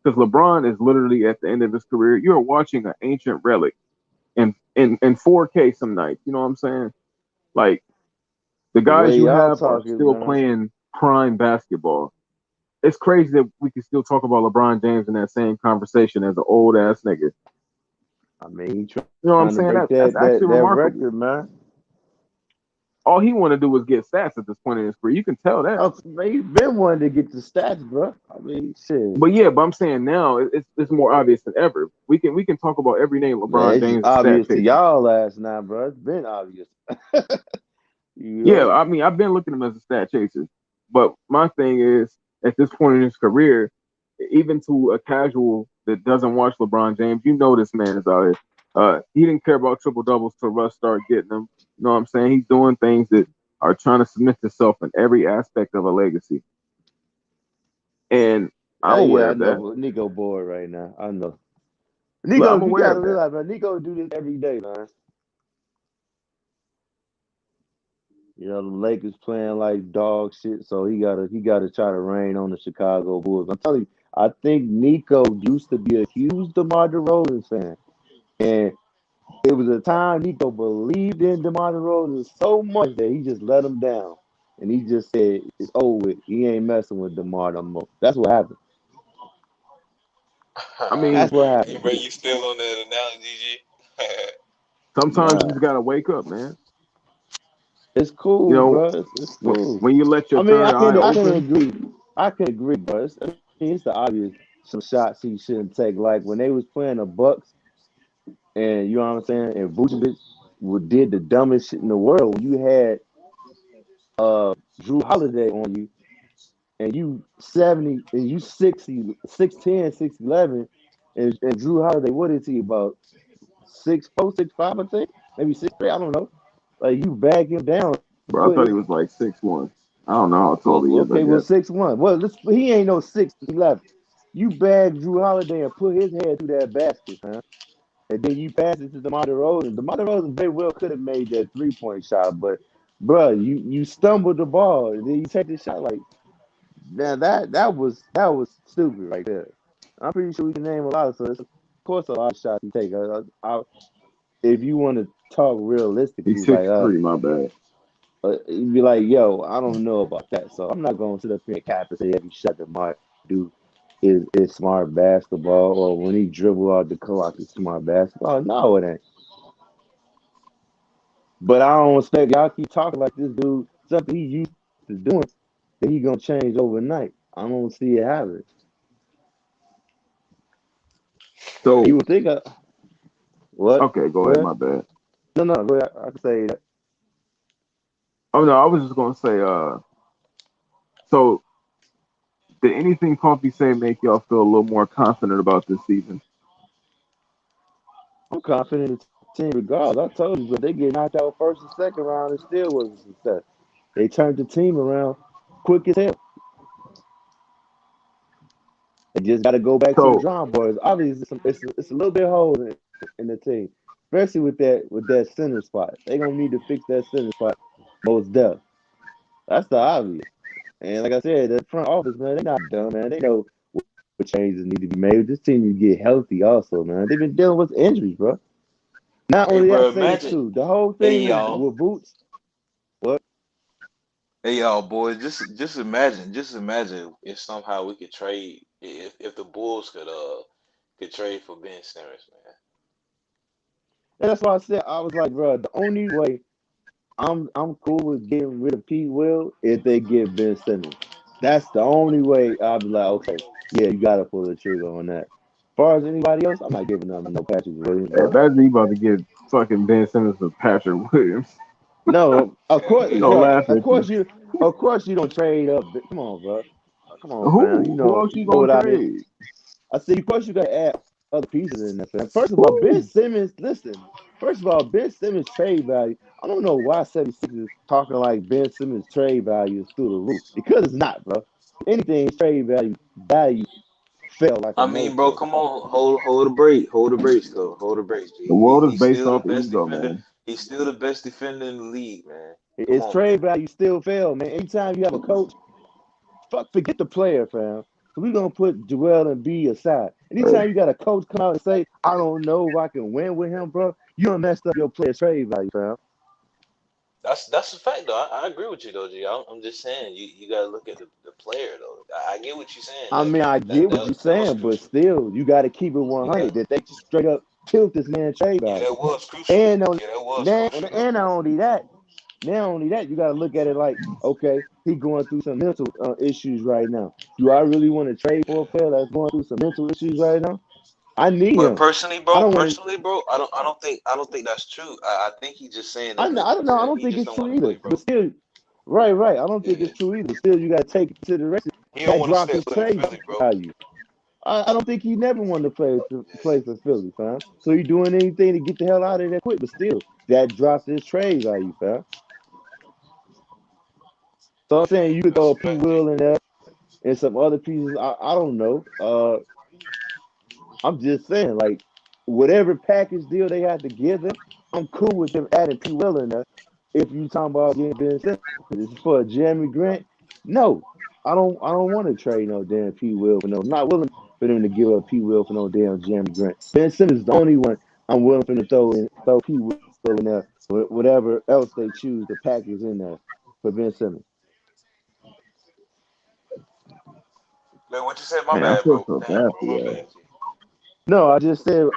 because LeBron is literally at the end of his career. You're watching an ancient relic in 4K some nights. You know what I'm saying? Like the The guys way you y'all have are talking, still man. playing prime basketball. It's crazy that we can still talk about LeBron James in that same conversation as an old ass nigga. I mean, You know what I'm saying? That's actually that remarkable. record, man. All he want to do is get stats at this point in his career. You can tell that. Oh, man, he's been wanting to get the stats, bro. I mean, shit. But yeah, I'm saying now it's more obvious than ever. We can talk about every name Man, LeBron it's just James obvious stat to chaser. y'all last night, bro. It's been obvious. Yeah, I mean I've been looking at him as a stat chaser. But my thing is at this point in his career, even to a casual that doesn't watch LeBron James, you know this man is out here. He didn't care about triple doubles till Russ started getting them. You know what I'm saying? He's doing things that are trying to cement himself in every aspect of a legacy. And I'm aware I of that. know. Nico bored right now. I know. Look, Nico, I'm you aware gotta of that. realize, man. Nico do this every day, man. You know, the Lakers playing like dog shit, so he gotta try to rain on the Chicago Bulls. I'm telling you, I think Nico used to be a huge DeMar DeRozan fan, and it was a time Nico believed in DeMar DeRozan so much that he just let him down, and he just said it's over with. He ain't messing with DeMar no more. That's what happened. I mean, That's what happened. Hey, bro, you still on that analogy, G? sometimes you Nah, just gotta wake up, man. it's cool, You know, bro. It's cool. when you let your I mean, third eye I can open, agree. I can agree, bro. I mean, it's the obvious some shots he shouldn't take. Like when they was playing the Bucks, and you know what I'm saying, and Vucevic did the dumbest shit in the world. When you had Drew Holiday on you, and you 70, and you 60, 6'10", 6'11", and Drew Holiday, what is he about 6'4", 6'5", I think, maybe 6'3", I don't know. Like you bag him down, bro. I put thought he his was like 6'1". I don't know how tall he well, is. I okay, well guess. 6'1". Well, he ain't no 6'11". You bag Drew Holiday and put his head through that basket, huh? And then you pass it to DeMar DeRozan. DeMar DeRozan very well could have made that 3-point shot, but bro, you stumbled the ball and then you take the shot like man, that was stupid right there. I'm pretty sure we can name a lot of so of course a lot of shots you take. If you want to talk He's realistically, like 6'3". My bad. you'd be like, yo, I don't know about that. So I'm not going to sit up here and cap and say every shot that Mark do is smart basketball, or when he dribble out the clock is smart basketball. No, it ain't. But I don't expect y'all keep talking like this dude, something he used to doing, that he gonna change overnight. I don't see it happening. You So would think what? okay, go Go ahead. ahead. My bad. No, go ahead. I can say that. Oh no, I was just gonna say. So did anything Pumpy say make y'all feel a little more confident about this season? I'm confident in the team regardless. I told you, but they get knocked out first and second round, it still was a success. They turned the team around quick as hell. They just got to go back to the So drawing board. Obviously, it's a little bit hole in the team, especially with that center spot. They're gonna need to fix that center spot most depth. That's the obvious. And like I said, the front office, man, they're not dumb, man. They know what changes need to be made. This team needs to get healthy, also, man. They've been dealing with injuries, bro. Not Hey, only bro, that, say this imagine. too. The whole Hey, thing y'all. with Boots. What? Hey y'all, boys, just imagine if somehow we could trade if the Bulls could trade for Ben Simmons, man. And that's why I said I was like, bro, the only way I'm cool with getting rid of Pete Will if they get Ben Simmons. That's the only way I'll be like, okay, yeah, you gotta pull the trigger on that. As far as anybody else, I'm not giving them no Patrick Williams, Hey, bro. imagine you about to get fucking Ben Simmons for Patrick Williams. No, of Hell course, He gonna yeah. bro. laugh at you. Of course you don't trade up. Come on, bro. Come on, fam. Who else you You know gonna what I mean. trade? I said, of course you gotta add other pieces in there, fam. First of all, Ben Who? Simmons. Listen. First of all, Ben Simmons trade value. I don't know why 76 is talking like Ben Simmons trade value is through the roof because it's not, bro. Anything trade value fell like a I mean, bro, mofo. come on, hold the brake, hold the brakes, though, hold the brakes, The G. world is He's based still the off best ego, defender. man. He's still the best defender in the league, man. Come His on, man. trade value still fell, man. Anytime you have a coach, forget the player, fam. So we're gonna put Joel and B aside. Hey, Anytime you got a coach come out and say, "I don't know if I can win with him, bro," you done messed up your player trade value, fam. That's a fact, though. I agree with you, though, G. I'm just saying you gotta look at the player, though. I get what you're saying. I mean, I get what you're That was saying, but crucial. still, you got to keep it Yeah, 100. That they just straight up killed this man trade yeah, value. that was crucial. And on Yeah, that was now, crucial, though. and not only that, you got to look at it like, okay, he going through some mental issues right now. Do I really want to trade for a Yeah. player that's going through some mental issues right now? I need But him. I don't want to. personally, bro, I don't think that's true. I think he's just saying that I don't know. I don't he think just it's don't true want to play, either. bro. But still, right. I don't think Yeah, it's true either. Still, you got to take into consideration he don't that want to dropped step his foot in trade Philly, bro. value. I don't think he never wanted to play for Philly, fam. So he doing anything to get the hell out of there quick. But still, that dropped his trade value, fam. So I'm saying you could That's throw a a P fact, G. Will in there and some other pieces. I don't know. I'm just saying, like, whatever package deal they had to give them, I'm cool with them adding P Will in there. If you talking about getting Ben Simmons, this is for a Jeremy Grant. No, I don't want to trade no damn P Will for no. I'm not willing for them to give up P Will for no damn Jeremy Grant. Ben Simmons is the only one I'm willing for them to throw P Will in there. Whatever else they choose to package in there for Ben Simmons. Man, what you said? My man, I bad, feel bro. so Damn, bad bro, for my y'all. bad, G. No, I just said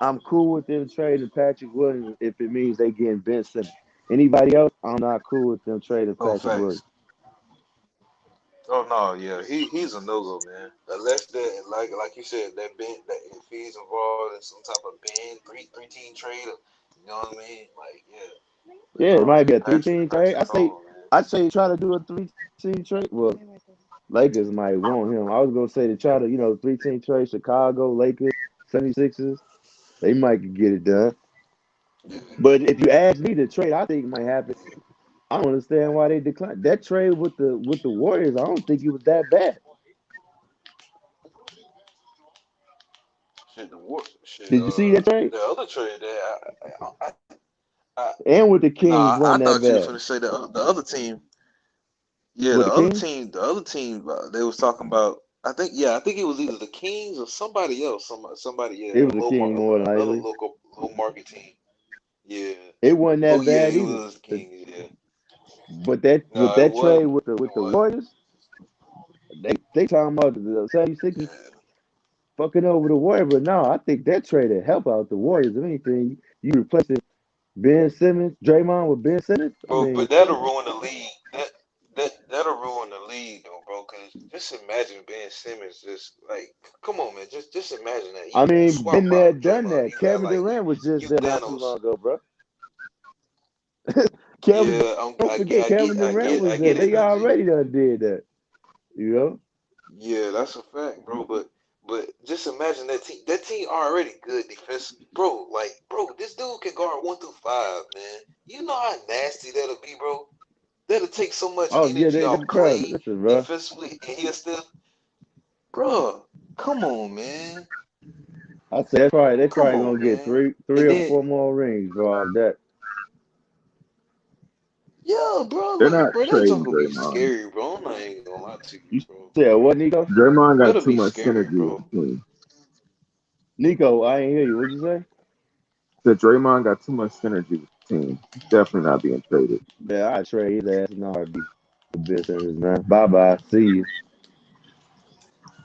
I'm cool with them trading Patrick Williams if it means they getting Ben Simmons. Anybody else, I'm not cool with them trading Oh, Patrick Williams. facts. Oh no, yeah, he's a no go, man. Unless that, like you said, that if he's involved in some type of band three team trade, or, you know what I mean? Like, yeah, but Yeah, it no, might be a Patrick 3-team trade. Patrick gone, man. I'd say try to do a 3-team trade. Well, Lakers might want him. I was gonna say to try to, 3-team trade Chicago, Lakers, 76ers. They might could get it done. Yeah, But if you ask me, the trade I think might happen. I don't understand why they declined that trade with the Warriors. I don't think it was that bad. shit, the war, shit. Did you see that trade? The other trade there, I And with the no, Kings I wasn't that thought you was bad. gonna say the other team. Yeah, With the Kings? the other team, they was talking about. I think it was either the Kings or somebody else. Somebody, yeah, It was the King more than another likely. low market team. Yeah. It wasn't Oh that yeah, bad it either. was the Kings. Yeah. But that with No, it that trade wasn't. with It the wasn't. Warriors, they talking about the 76ers fucking over the Warriors. But no, I think that trade would help out the Warriors. If anything, you replacing Ben Simmons, Draymond with Ben Simmons. I Bro, mean, but that'll ruin the league. That'll ruin the league though, bro. Cause just imagine Ben Simmons just like, come on, man. Just imagine that. You swap been there, out done Draymond. that. You got Kevin like Durant was just you there not too Thanos. long ago, bro. Kevin, Yeah, don't forget Kevin Durant was I there. get it They though, G. already done did that. You know? Yeah, that's a fact, bro. But just imagine that team. That team already good defense, bro. Like, bro, this dude can guard 1 through 5, man. You know how nasty that'll be, bro. That'll take so much Oh yeah, energy off bro. Clay Listen, bro. defensively, and he'll still, bro. Come on, man. I said they Come probably on, gonna get man. three And or then, four more rings, bro. Off that. yeah, bro. They're Like, not bro, that junk trading gonna be Draymond. scary, bro. I'm not even gonna lie to you, You bro. said what, Nico? Draymond got That'll too be much scary, synergy with bro. the team. Nico, I ain't hear you. What'd you say? Said Draymond got too much synergy with the team. He's definitely not being traded. Yeah, I trade his ass in a heartbeat for Ben Simmons, man. Bye bye. See you.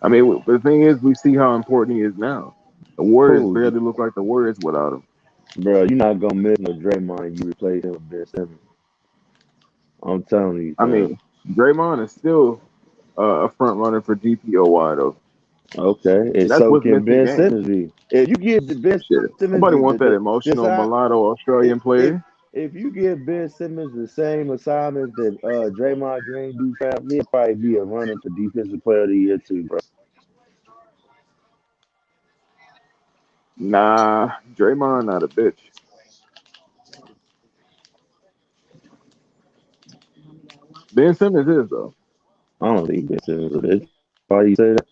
I mean, the thing is, we see how important he is now. The Warriors Who? barely look like the Warriors without him. Bro, you're not gonna miss no Draymond. You replace him with Ben Simmons. I'm telling you, I fam. mean, Draymond is still a front runner for GPOY though. Okay, and That's so what's can missing Ben game. Simmons be. If you give the Ben Shit, Simmons nobody wants that this emotional mulatto if Australian player. if you give Ben Simmons the same assignments that Draymond Green do, fam, he'll probably be a runner for Defensive Player of the Year too, bro. Nah, Draymond not a bitch. Ben Simmons is though. I don't think Ben Simmons is a bitch. Why you say that?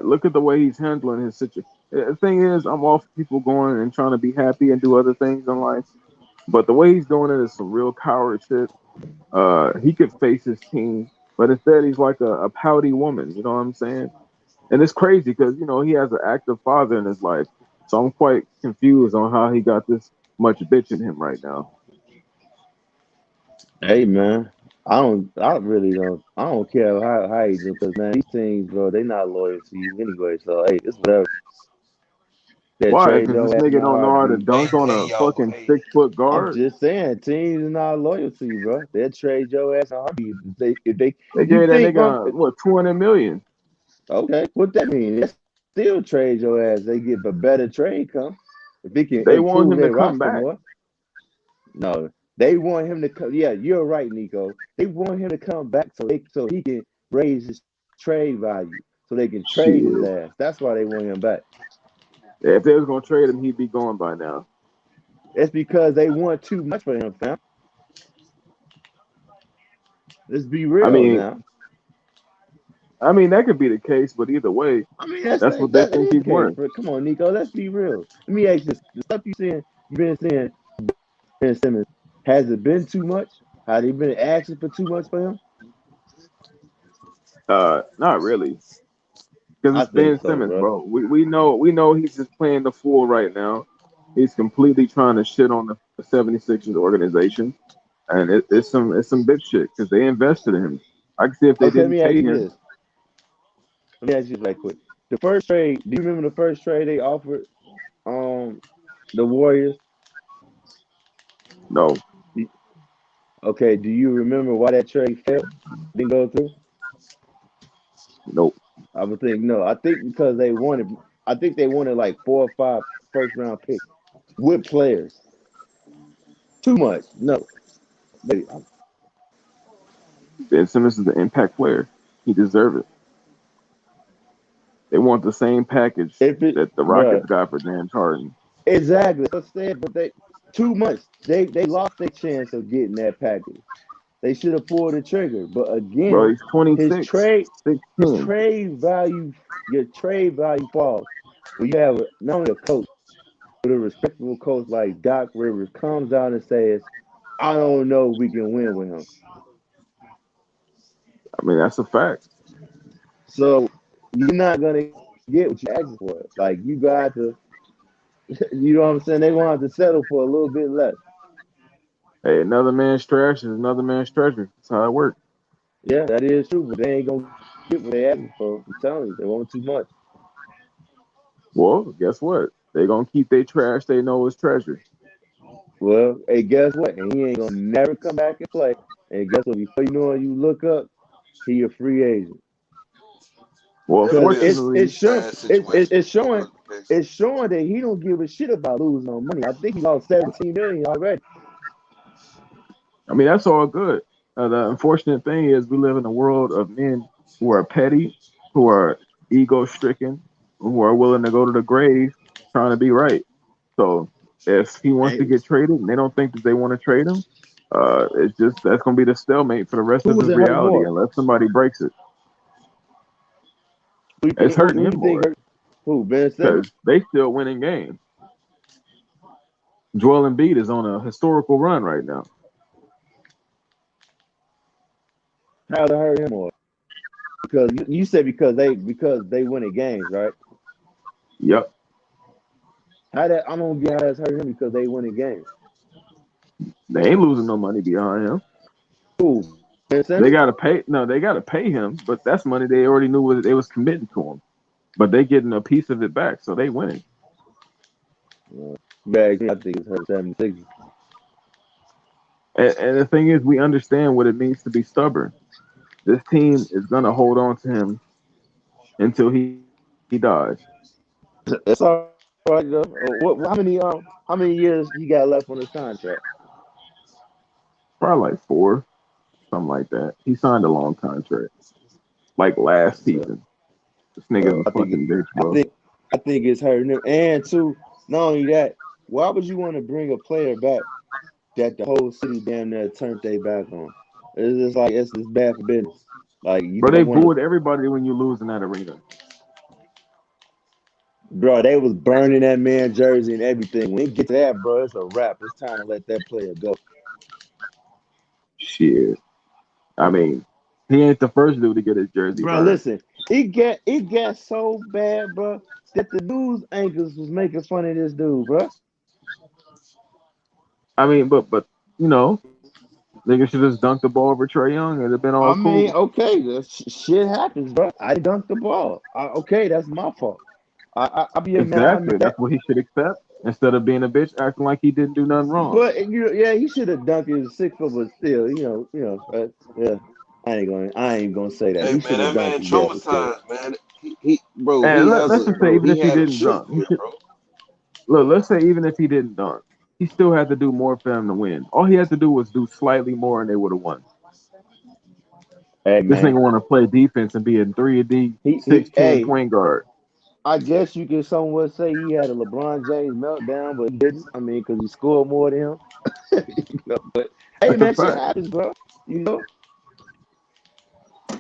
Look at the way he's handling his situation. The thing is, I'm all for people going and trying to be happy and do other things in life, but the way he's doing it is some real coward shit. He could face his team, but instead he's like a pouty woman. You know what I'm saying? And it's crazy because he has an active father in his life, so I'm quite confused on how he got this much bitch in him right now. Hey man, I really don't. I don't care how you do because man, these teams, bro, they not loyal to you anyway. So hey, it's whatever. That Why? trade Because your this ass in nigga a don't know how to heartbeat. dunk on Hey, a y'all, fucking hey, 6 foot I'm guard. just saying, teams are not loyal to you, bro. They'll trade your ass in a heartbeat. If They you gave that think, bro, nigga what 200 million. okay, what that mean? They still trade your ass. They get a better trade come if he can They want improve him to their come roster back. more. No, they want him to come. Yeah, you're right, Nico. They want him to come back so he can raise his trade value, so they can trade his Shit. ass. That's why they want him back. If they was gonna trade him, he'd be gone by now. It's because they want too much for him, fam. Let's be I real mean, now. that could be the case, but either way, I mean, that's what they that think is the he's case. worth. But come on, Nico, let's be real. Let me ask you this: the stuff you've been seeing, Ben Simmons, has it been too much? Have they been asking for too much for him? Not really, because I it's think Ben so, Simmons, bro. bro. We know he's just playing the fool right now. He's completely trying to shit on the 76ers organization, and it's some big shit because they invested in him. I can see if they Okay, let didn't me ask pay you him. this. Let me ask you this right quick. The first trade, do you remember the first trade they offered the Warriors? No, Okay, do you remember why that trade failed? Didn't go through? nope. I would think no. I think they wanted like 4 or 5 first round picks with players. Too much. No. They, Ben Simmons is an impact player. He deserves it. They want the same package if it, that the bro, Rockets got for James Harden. exactly. I said, but they too much. They lost their chance of getting that package. They should have pulled the trigger. But Bro, again, he's his 26, trade, his 16. trade value, your trade value falls. When you have not only a coach, but a respectable coach like Doc Rivers comes down and says, "I don't know if we can win with him." That's a fact. So you're not gonna get what you asked for. Like you got to, you know what I'm saying? They're gonna have to settle for a little bit less. Hey, another man's trash is another man's treasure. That's how it works. Yeah, that is true, but they ain't gonna get what they asking for. I'm telling you, they want too much. Well, guess what? They gonna keep their trash they know is treasure. Well, hey, guess what? And he ain't gonna never come back and play. And guess what? Before you know it, you look up, he a free agent. Well, that'll Because be a fortunately, sad situation it's if showing that's the case. that he don't give a shit about losing on money. I think he lost 17 million already. that's all good. The unfortunate thing is we live in a world of men who are petty, who are ego stricken, who are willing to go to the grave trying to be right. So if he wants to Hey, get traded and they don't think that they want to trade him, it's just that's gonna be the stalemate for the rest who of was his it hurt reality more? unless somebody breaks it. Who, It's hurting who him you think more hurt? Who, Ben Simmons? because they still winning games. Joel Embiid is on a historical run right now. How'd it hurt him more? Because you said because they winning games, right? Yep. How that I don't get how that's hurting him because they winning games. They ain't losing no money behind him. Cool. Ben They Simmons? gotta pay. No, they gotta pay him, but that's money they already knew what they was committing to him. But they getting a piece of it back, so they winning. Bag, I think it's hurt 76. And the thing is, we understand what it means to be stubborn. This team is gonna hold on to him until he dies. It's all right though. How many years he got left on his contract? Probably like 4, something like that. He signed a long contract, like last So, season. This nigga's a I think fucking bitch, I bro. think I think it's hurting him. And two, not only that, why would you want to bring a player back that the whole city damn near turned their back on? It's just like it's bad for business. Like you Bro, they don't want to, booed everybody when you lose in that arena. bro. They was burning that man jersey and everything. When it gets to that, bro, it's a wrap. It's time to let that player go. Shit. I mean, he ain't the first dude to get his jersey Bro, burned. listen, it got so bad, bro, that the news anchors was making fun of this dude, bro. I mean, but you know, nigga should just dunk the ball over Trae Young. It'd have been all I mean, cool. okay, shit happens, bro. I dunked the ball. Okay, that's my fault. I be a man. I Exactly. admit That's that. what he should accept instead of being a bitch acting like he didn't do nothing wrong. But yeah, he should have dunked his 6 foot, but still, yeah. I ain't gonna say that. Hey He man, should have that man dunked it, yeah, for sure. traumatized, man. Bro, And he has let's a just say bro. even He if he had a didn't chip dunk, for it, bro. let's say even if he didn't dunk, he still had to do more for them to win. All he had to do was do slightly more, and they would have won. Hey This man, nigga want to play defense and be a 3D he 6'10" hey, point guard. I guess you could somewhat say he had a LeBron James meltdown, but he didn't. I mean, because he scored more than him. But hey, That's a man, shit fact. happens, bro. You know,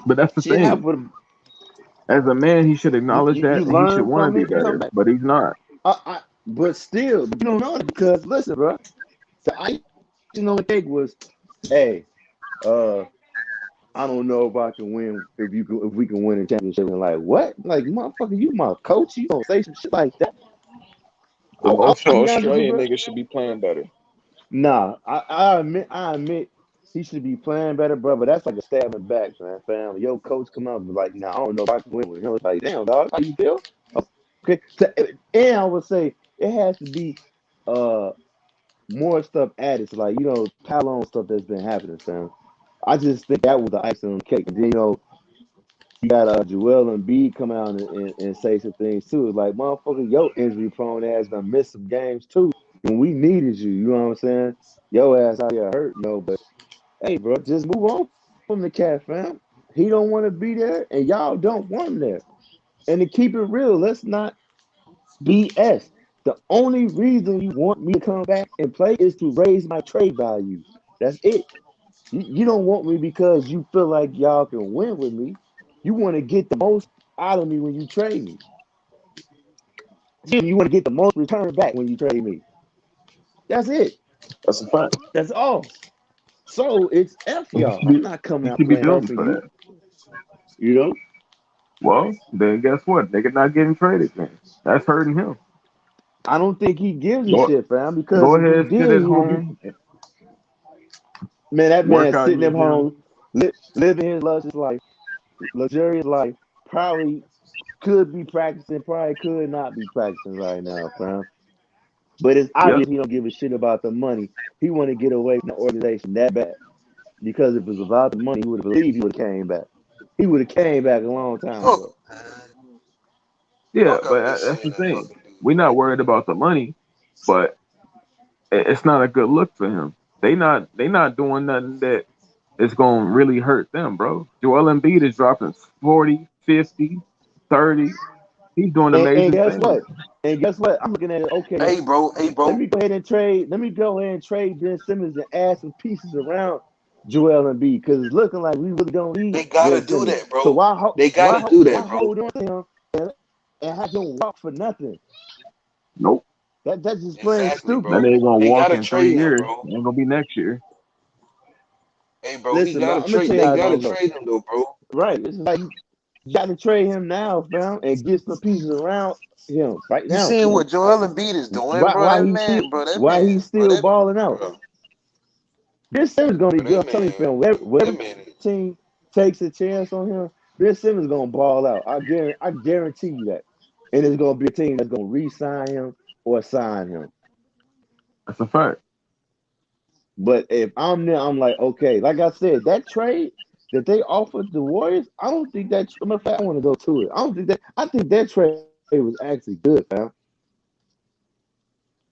But that's the shit thing. happens. As a man, he should You, acknowledge you, that you and he should learn want to from be it. You come better, back. but he's not. But still, you don't know it because listen, bro. The icing on the cake was, hey, uh, I don't know if I can win if we can win a championship. And like what? Like motherfucker, you my coach. You don't say some shit like that. The I'll emotional be honest with you, Australian bro. nigga should be playing better. Nah, I admit he should be playing better, bro. But that's like a stab in the back, man. Fam, your coach come out and be like, nah, I don't know if I can win with him. It's like, damn, dog, how you feel? Okay, so, and I would say it has to be uh more stuff added, so like pile on stuff that's been happening, fam. I just think that was the icing on the cake. And then you got Joel and B come out and say some things too. It's like motherfucker, your injury prone ass done missed some games too when we needed you. You know what I'm saying? Your ass out here hurt, but hey, bro, just move on from the cat, fam. He don't want to be there, and y'all don't want him there. And to keep it real, let's not BS. The only reason you want me to come back and play is to raise my trade value. That's it. You don't want me because you feel like y'all can win with me. You want to get the most out of me when you trade me. You want to get the most return back when you trade me. That's it. That's a fact. That's all. So it's F And y'all. I'm not coming he out should be playing hard building for for you. that. You know, Well, then guess what? Nigga not getting traded, man. That's hurting him. I don't think he gives a Go, shit, fam, because go if he ahead, sit did, at he would be home, man, that work man out in sitting your at gym. home, living his luxurious life, probably could be practicing, probably could not be practicing right now, fam. But it's Yep. obvious he don't give a shit about the money. He want to get away from the organization that bad. Because if it was about the money, he would have believed he would have came back. He would have came back a long time Fuck, ago. Yeah, fuck but up this that's saying the that thing. fucking dude, We're not man. worried about the money, but it's not a good look for him. They not doing nothing that is going to really hurt them, bro. Joel Embiid is dropping 40, 50, 30. He's doing And amazing guess things. what? And guess what? I'm looking at it. Okay, Hey, let bro. me go ahead and trade. Let me go ahead and trade Ben Simmons and add some pieces around Joel Embiid because it's looking like we really don't need They gotta Ben do Simmons. that, So bro. They why gotta do why that, bro. hold on to him and have him walk for nothing? Nope. That's just plain Exactly, That stupid. bro. ain't going to They walk gotta in 3 trade him, years. bro. Ain't going to be next year. Hey, bro, he Listen, man, gotta I'm gonna trade. tell you They how it gotta gonna go. trade him though, bro. Right? It's like You got to trade him now, fam, and get some pieces around him right You now. seeing what Joel Embiid is doing, bro? Why That he man, still bro. That why man, he bro. still balling out? Bro, Ben Simmons gonna be bro, good. that I'm telling you, man, fam. that Whatever man. team takes a chance on him, Ben Simmons gonna ball out. I guarantee you that. And it's gonna be a team that's gonna re-sign him or sign him. That's a fact. But if I'm there, I'm like, okay, like I said, that trade that they offered the Warriors, I don't think that. Matter of fact, I want to go to it. I don't think that. I think that trade was actually good, fam.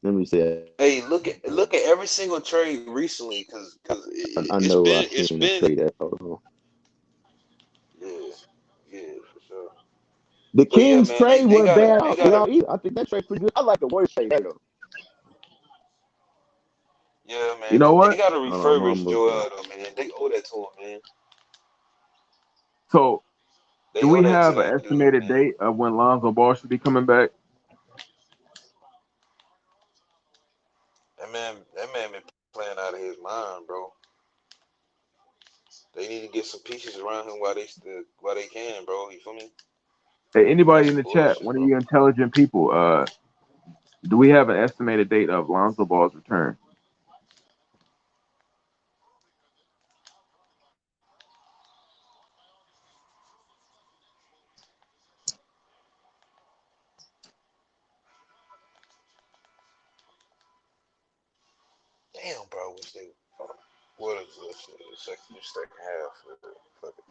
Let me say, Hey, look at every single trade recently, cause I it's know I been seen the trade that also. yeah, yeah, for sure. The But yeah, Kings man, trade they wasn't gotta bad they at gotta all either. I think that trade pretty good. I like the Warriors trade better. yeah, You man, know they what? gotta Hold on, I'm refurbish almost done. Joel though, man. They owe that to him, man. So, do They owe we that to have an that dude, estimated man. date of when Lonzo Ball should be coming back? That man been playing out of his mind, bro. They need to get some pieces around him while they can, bro. You feel me? Hey, That's anybody in some the chat, bullshit, one of bro. you intelligent people, do we have an estimated date of Lonzo Ball's return? Damn, bro. Wish they. What is this? Second half. Fuck it.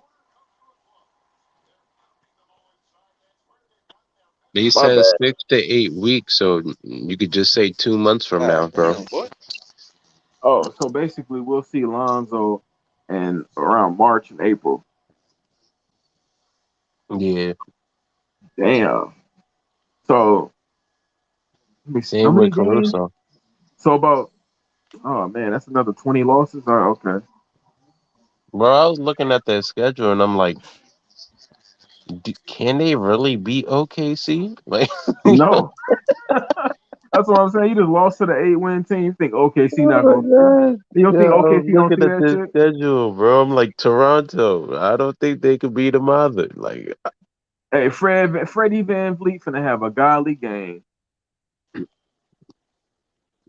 They My said bad. 6 to 8 weeks, so you could just say 2 months from God now, bro. damn, boy. Oh, so basically we'll see Lonzo in around March and April. Yeah. Damn. So how Same many with games? Caruso. So about oh man, that's another 20 losses. Oh, okay. Bro, I was looking at their schedule and I'm like, can they really beat OKC? Like, No. That's what I'm saying. You just lost to the 8-win team. You think OKC oh not my gonna god. you don't Yeah, think I was OKC gonna looking see at that this shit? schedule, bro. I'm like, Toronto. I don't think they could beat them either. Like, Hey, Freddie Van Vliet finna have a godly game.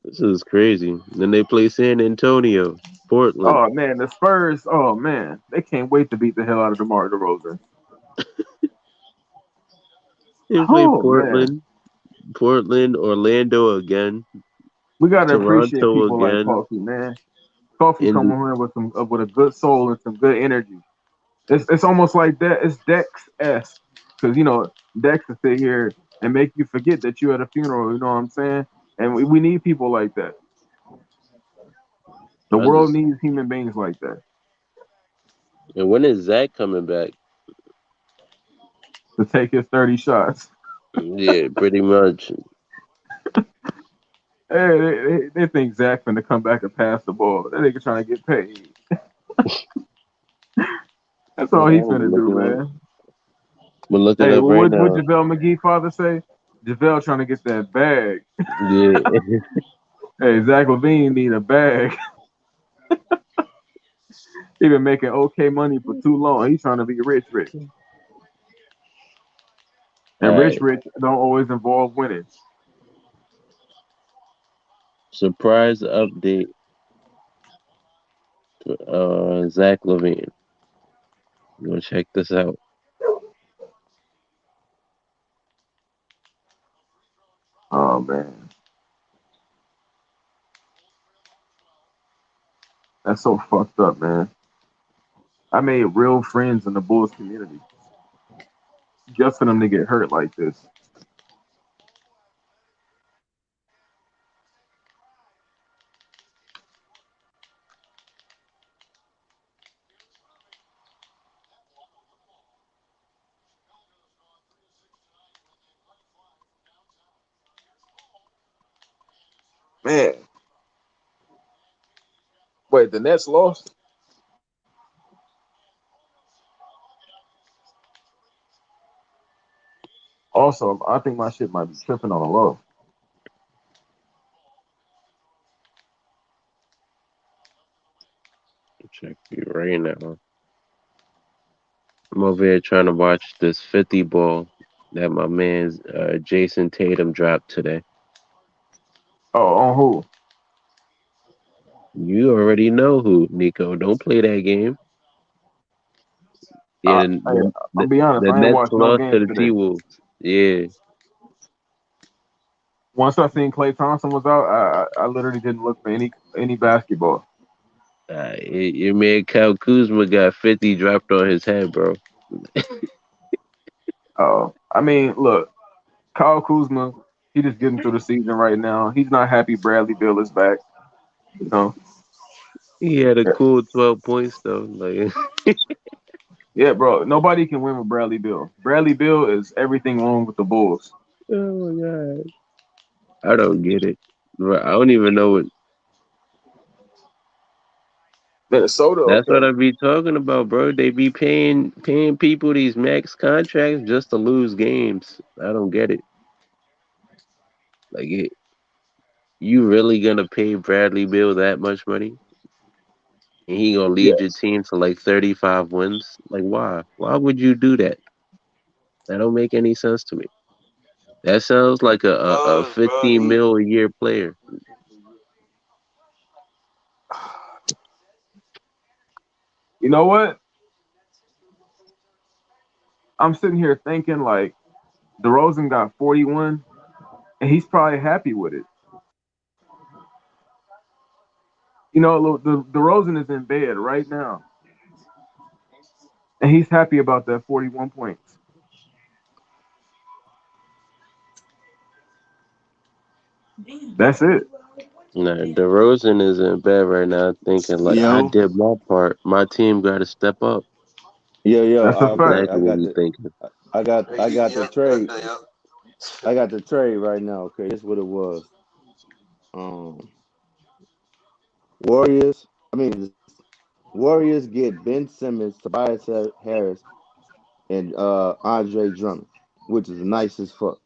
this is crazy. Then they play San Antonio, Portland. Oh man, the Spurs. Oh man, they can't wait to beat the hell out of DeMar DeRozan. They play Oh man, Portland, Orlando again, we gotta appreciate Toronto people like again, Coffee, man. Coffee and coming here with a good soul and some good energy. It's almost like that. It's Dex esque because Dex will sit here and make you forget that you're at a funeral. You know what I'm saying? And we need people like that. The I world just needs human beings like that and when is Zach coming back? to take his 30 shots. Yeah, pretty much. Hey, they think Zach finna come back and pass the ball. That nigga trying to get paid. That's all he finna do, man. We're looking Hey, up well, right what now. JaVale McGee father say? JaVale trying to get that bag. Yeah, Hey, Zach Levine need a bag. He been making okay money for too long. He's trying to be rich, rich. all And right. rich don't always involve winning. Surprise update. Zach Levine. Go check this out. Oh man, that's so fucked up, man. I made real friends in the Bulls community just for them to get hurt like this. Man, wait, the Nets lost? Also, I think my shit might be tripping on the low. Check you right now. I'm over here trying to watch this 50 ball that my man's Jason Tatum dropped today. Oh, on who? You already know who, Nico. Don't play that game. Yeah, Hey, I'll be honest. the I ain't Nets watched no lost to games the T today. Wolves. Yeah. Once I seen Klay Thompson was out, I literally didn't look for any basketball. Your man Kyle Kuzma got 50 dropped on his head, bro. Oh, I mean, look, Kyle Kuzma, he just getting through the season right now. He's not happy Bradley Beal is back. You know, He had a cool 12 points though. Like, yeah, bro. Nobody can win with Bradley Beal. Bradley Beal is everything wrong with the Bulls. oh my god, I don't get it. Bro, I don't even know what. Minnesota, That's what okay. I be talking about, bro. They be paying people these max contracts just to lose games. I don't get it. Like, you really gonna pay Bradley Beal that much money, and he gonna lead your Yes. team to like 35 wins? Like, why? Why would you do that? That don't make any sense to me. That sounds like a Cause, bro, 15 mil a year player. You know what? I'm sitting here thinking like DeRozan got 41, and he's probably happy with it. You know, look, the DeRozan is in bed right now, and he's happy about that 41 points. That's it. Nah, DeRozan is in bed right now thinking like, I Yo, did my part. My team got to step up. yo. That's a That's fact. Okay, exactly what he's thinking. hey, I got the yep, trade. yep. I got the trade right now. Okay, this is what it was. Um, Warriors. I mean, Warriors get Ben Simmons, Tobias Harris, and Andre Drummond, which is nice as fuck.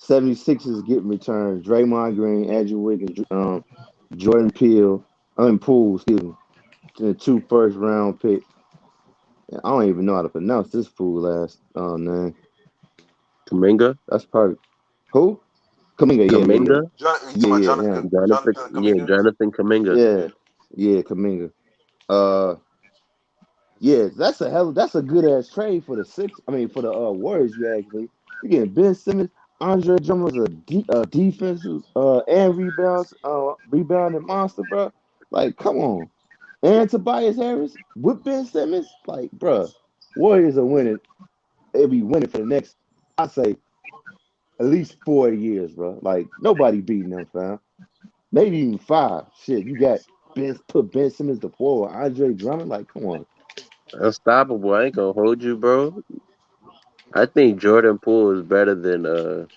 76ers get returns Draymond Green, Andrew Wiggins, Jordan Peele, Poole, excuse me, and 2 first-round picks. And I don't even know how to pronounce this fool last name. Kaminga? That's probably who? Kaminga, Kaminga? You talking about him. Jonathan Kaminga? Jonathan Kaminga. Yeah, Kaminga. Uh, yeah, that's a good ass trade for the for the Warriors. You ask me, you getting Ben Simmons, Andre Drummond's a defensive and rebounding monster, bro. Like, come on, and Tobias Harris with Ben Simmons, like, bro, Warriors are winning. They'll be winning for the next, I say, at least 4 years, bro. Like, nobody beating them, fam. Maybe even 5. Shit, you got put Ben Simmons to 4, Andre Drummond. Like, come on. Unstoppable. I ain't gonna hold you, bro. I think Jordan Poole is better than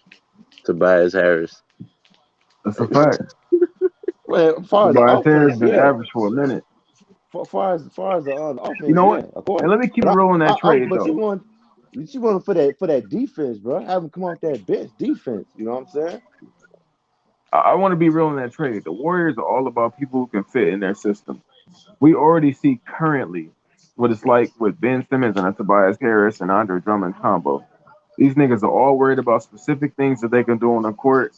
Tobias Harris. That's a fact. Well, as far as the Tobias Harris offense, been yeah. average for a minute. Far as the You offense, know yeah, what? of And course. let me keep it But rolling that trade but though. you want for that defense, bro. Have him come off that bench defense. You know what I'm saying? I want to be real in that trade. The Warriors are all about people who can fit in their system. We already see currently what it's like with Ben Simmons and a Tobias Harris and Andre Drummond combo. These niggas are all worried about specific things that they can do on the court,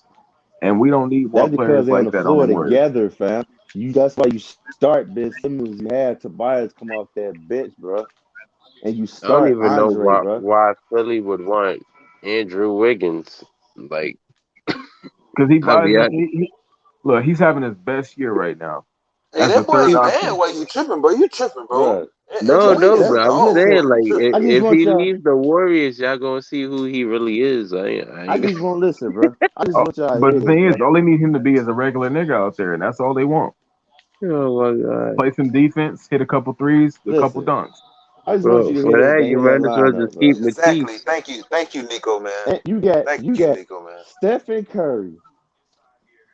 and we don't need more That's because players they're on like the that on the floor Warriors. together, fam. That's why you start Ben Simmons. You have Tobias come off that bench, bro, and you I don't start even know Andre, bro. why Philly would want Andrew Wiggins. Like, Because he I'll buys be them. honest. Look, he's having his best year right now Hey, as the that boy third ain't option. bad. Why you tripping, bro? You tripping, bro? Bro, Andrew No, Wiggins is but a I'm dog, listen. saying bro. You like tripping? I just if want he y'all. leaves the Warriors, y'all gonna see who he really is. I just want listen, bro. I just Oh, want y'all to but hear the this, thing is, bro. all they need him to be is a regular nigga out there, and that's all they want. Oh my god, Play some defense, hit a couple threes, a couple Listen, dunks. I just want bro! you to For hear this, that, man. you Hear that might as well lineup, just bro. keep Exactly. Matisse. Thank you, Nico, man. And Thank you you, got Nico, man. Stephen Curry.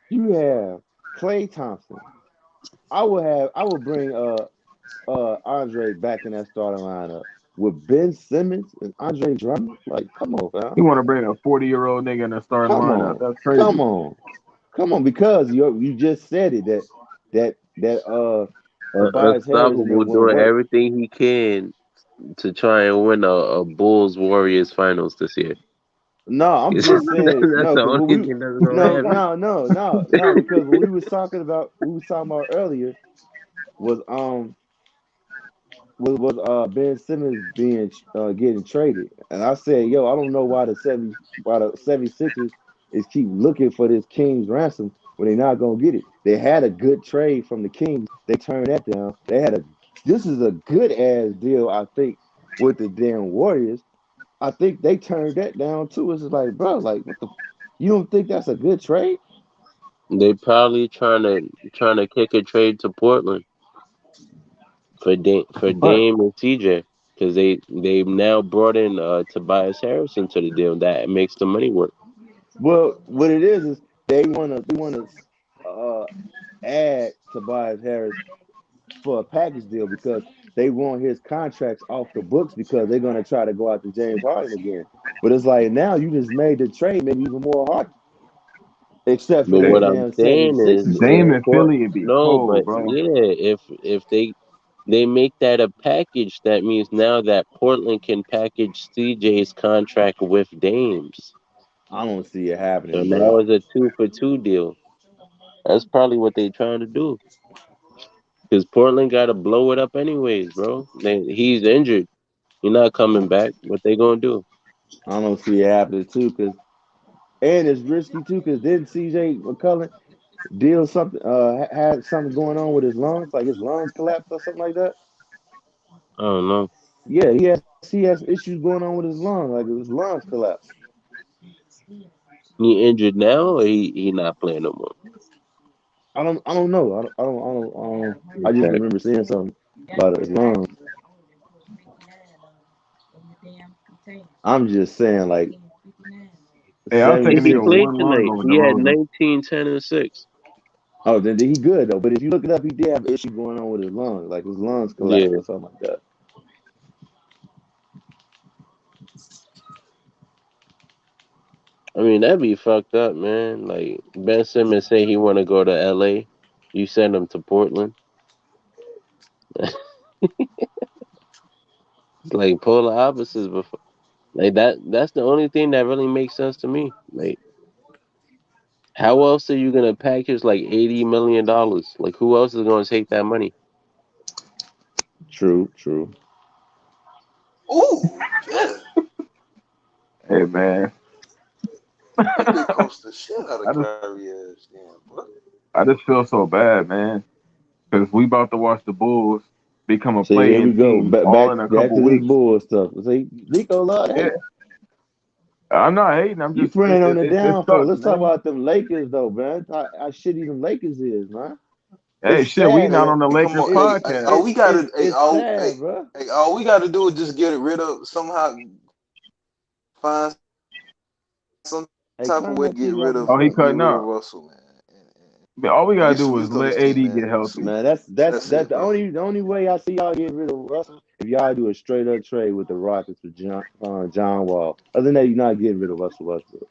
You have Klay Thompson. I will bring Andre back in that starting lineup with Ben Simmons and Andre Drummond. Like, come on, fam. You want to bring a 40-year-old nigga in the starting Come lineup? on. That's Come crazy. on. Come on, because you just said it that Tobias Harris and Unstoppable, them won't doing work. everything he can to try and win a Bulls Warriors finals this year. No, I'm That's just saying no, the because only thing that's gonna happen. no, because what we was talking about earlier was Ben Simmons being getting traded, and I said, yo, I don't know why the 76ers is keep looking for this King's ransom when they're not gonna get it. They had a good trade from the Kings, they turned that down. This is a good ass deal, I think, with the damn Warriors. I think they turned that down too. It's just like, bro, like what the? You don't think that's a good trade? They probably trying to kick a trade to Portland for But Dame and CJ because they've now brought in Tobias Harris into the deal that makes the money work. well, what it is they wanna add Tobias Harris for a package deal because they want his contracts off the books because they're gonna try to go after James Harden again. But it's like now you just made the trade maybe even more hard, except for But the what I'm damn saying is, 76ers if Dame still. and Philly would be no, but cold, bro. yeah, if they make that a package, that means now that Portland can package CJ's contract with Dame's. I don't see it So happening, bro. now it's a 2-for-2 deal. That's probably what they trying to do. Because Portland got to blow it up anyways, bro. He's injured. He's not coming back. What they gonna do? I don't see it happening too, and it's risky too, because didn't CJ McCollum deal something had something going on with his lungs, like his lungs collapsed or something like that? I don't know. Yeah, he has issues going on with his lungs, like his lungs collapsed. He injured now, or he not playing no more. I don't know. I just Okay. remember seeing something about his lungs. I'm just saying, like Hey, I'll take a If he nigga with 76ers. played one lung tonight, over he had DeRozan. 19, 10, and 6. Oh, then he good though. But if you look it up, he did have an issue going on with his lungs, like his lungs collapsed Yeah. or something like that. I mean, that'd be fucked up, man. Like, Ben Simmons say he want to go to LA. You send him to Portland. It's like polar opposites before. Like that's the only thing that really makes sense to me. Like, how else are you gonna package like $80 million? Like, who else is gonna take that money? True. Ooh, yeah. Hey, man. He been coached the shit out of I just Kyrie ass, damn, boy. I just feel so bad, man, because we about to watch the Bulls become a See, here we play-in go. team all in a Back couple to this weeks. bull stuff. See, Nico love Yeah, that. I'm not hating. I'm You just praying on the it downfall. sucks, Let's talk man. about them Lakers though, man. How shitty them Lakers is, man. Hey, It's shit, we sad. not Hey, on the come Lakers on, It, podcast. all it, we it's gotta, it's sad, bro. all we gotta do is just get rid of somehow, find some Hey, type of turn way to that get TV off rid real Oh, of he quick. cutting up. Russell, man, Man, all we and gotta get some do is youth on let this AD team, get man. healthy. Man, that's That's it, the bro. only way I see y'all get rid of Russell if y'all do a straight up trade with the Rockets for John Wall. Other than that, you're not getting rid of Russell Westbrook.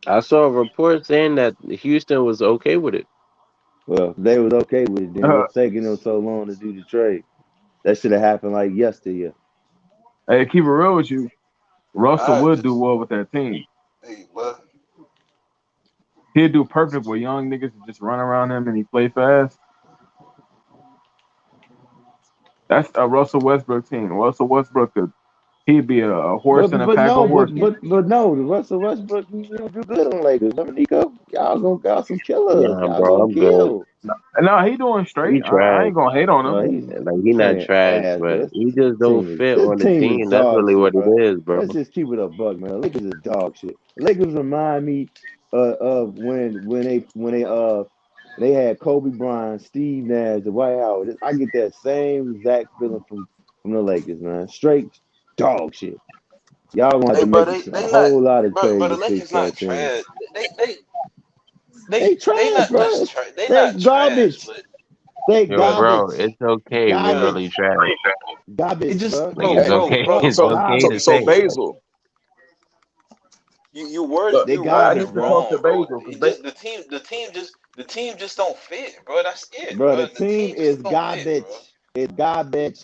I saw a report saying that Houston was okay with it. Well, if they was okay with it, then what's taking them so long to do the trade? That should have happened like yesterday. Hey, keep it real with you. Russell I would do just, well with that team. hey, but He'd do perfect with young niggas to just run around him and he play fast. That's a Russell Westbrook team. Russell Westbrook he'd be a horse in a But pack no, of but horses. but but no, the Russell Westbrook he don't do good on Lakers. Remember, Nico? Y'all gonna got some killers. Nah, Y'all bro, gonna I'm good. kill. No, he doing straight. He I trash. ain't gonna hate on him. Well, he's Like, he not playing trash, ass, but bro. he just don't fit This on the team is team. That's dog really shit, what bro. it is, bro. Let's just keep it a buck, man. Lakers is dog shit. Lakers remind me of when they had Kobe Bryant, Steve Nash, Dwight Howard. I get that same exact feeling from the Lakers, man. Straight dog shit. Y'all gonna have hey, to but make they a not, whole lot of but trades the to fix Lakers not that team. trash. They they they They they trash, not bro. just trash. They They not trash, garbage. but They Yo, but bro, garbage. it's okay. We're Garbage. really trash. it Garbage, just bro. Like, bro, it's Hey, bro, okay. bro. It's okay to so Garbage. say. Basil. You word Look, They you I worded it need garbage, to bro. talk to wrong, bro. Basil It because just the team just don't fit, bro. That's it, Bro, bro. the The team team is just don't fit, bro. garbage. is garbage,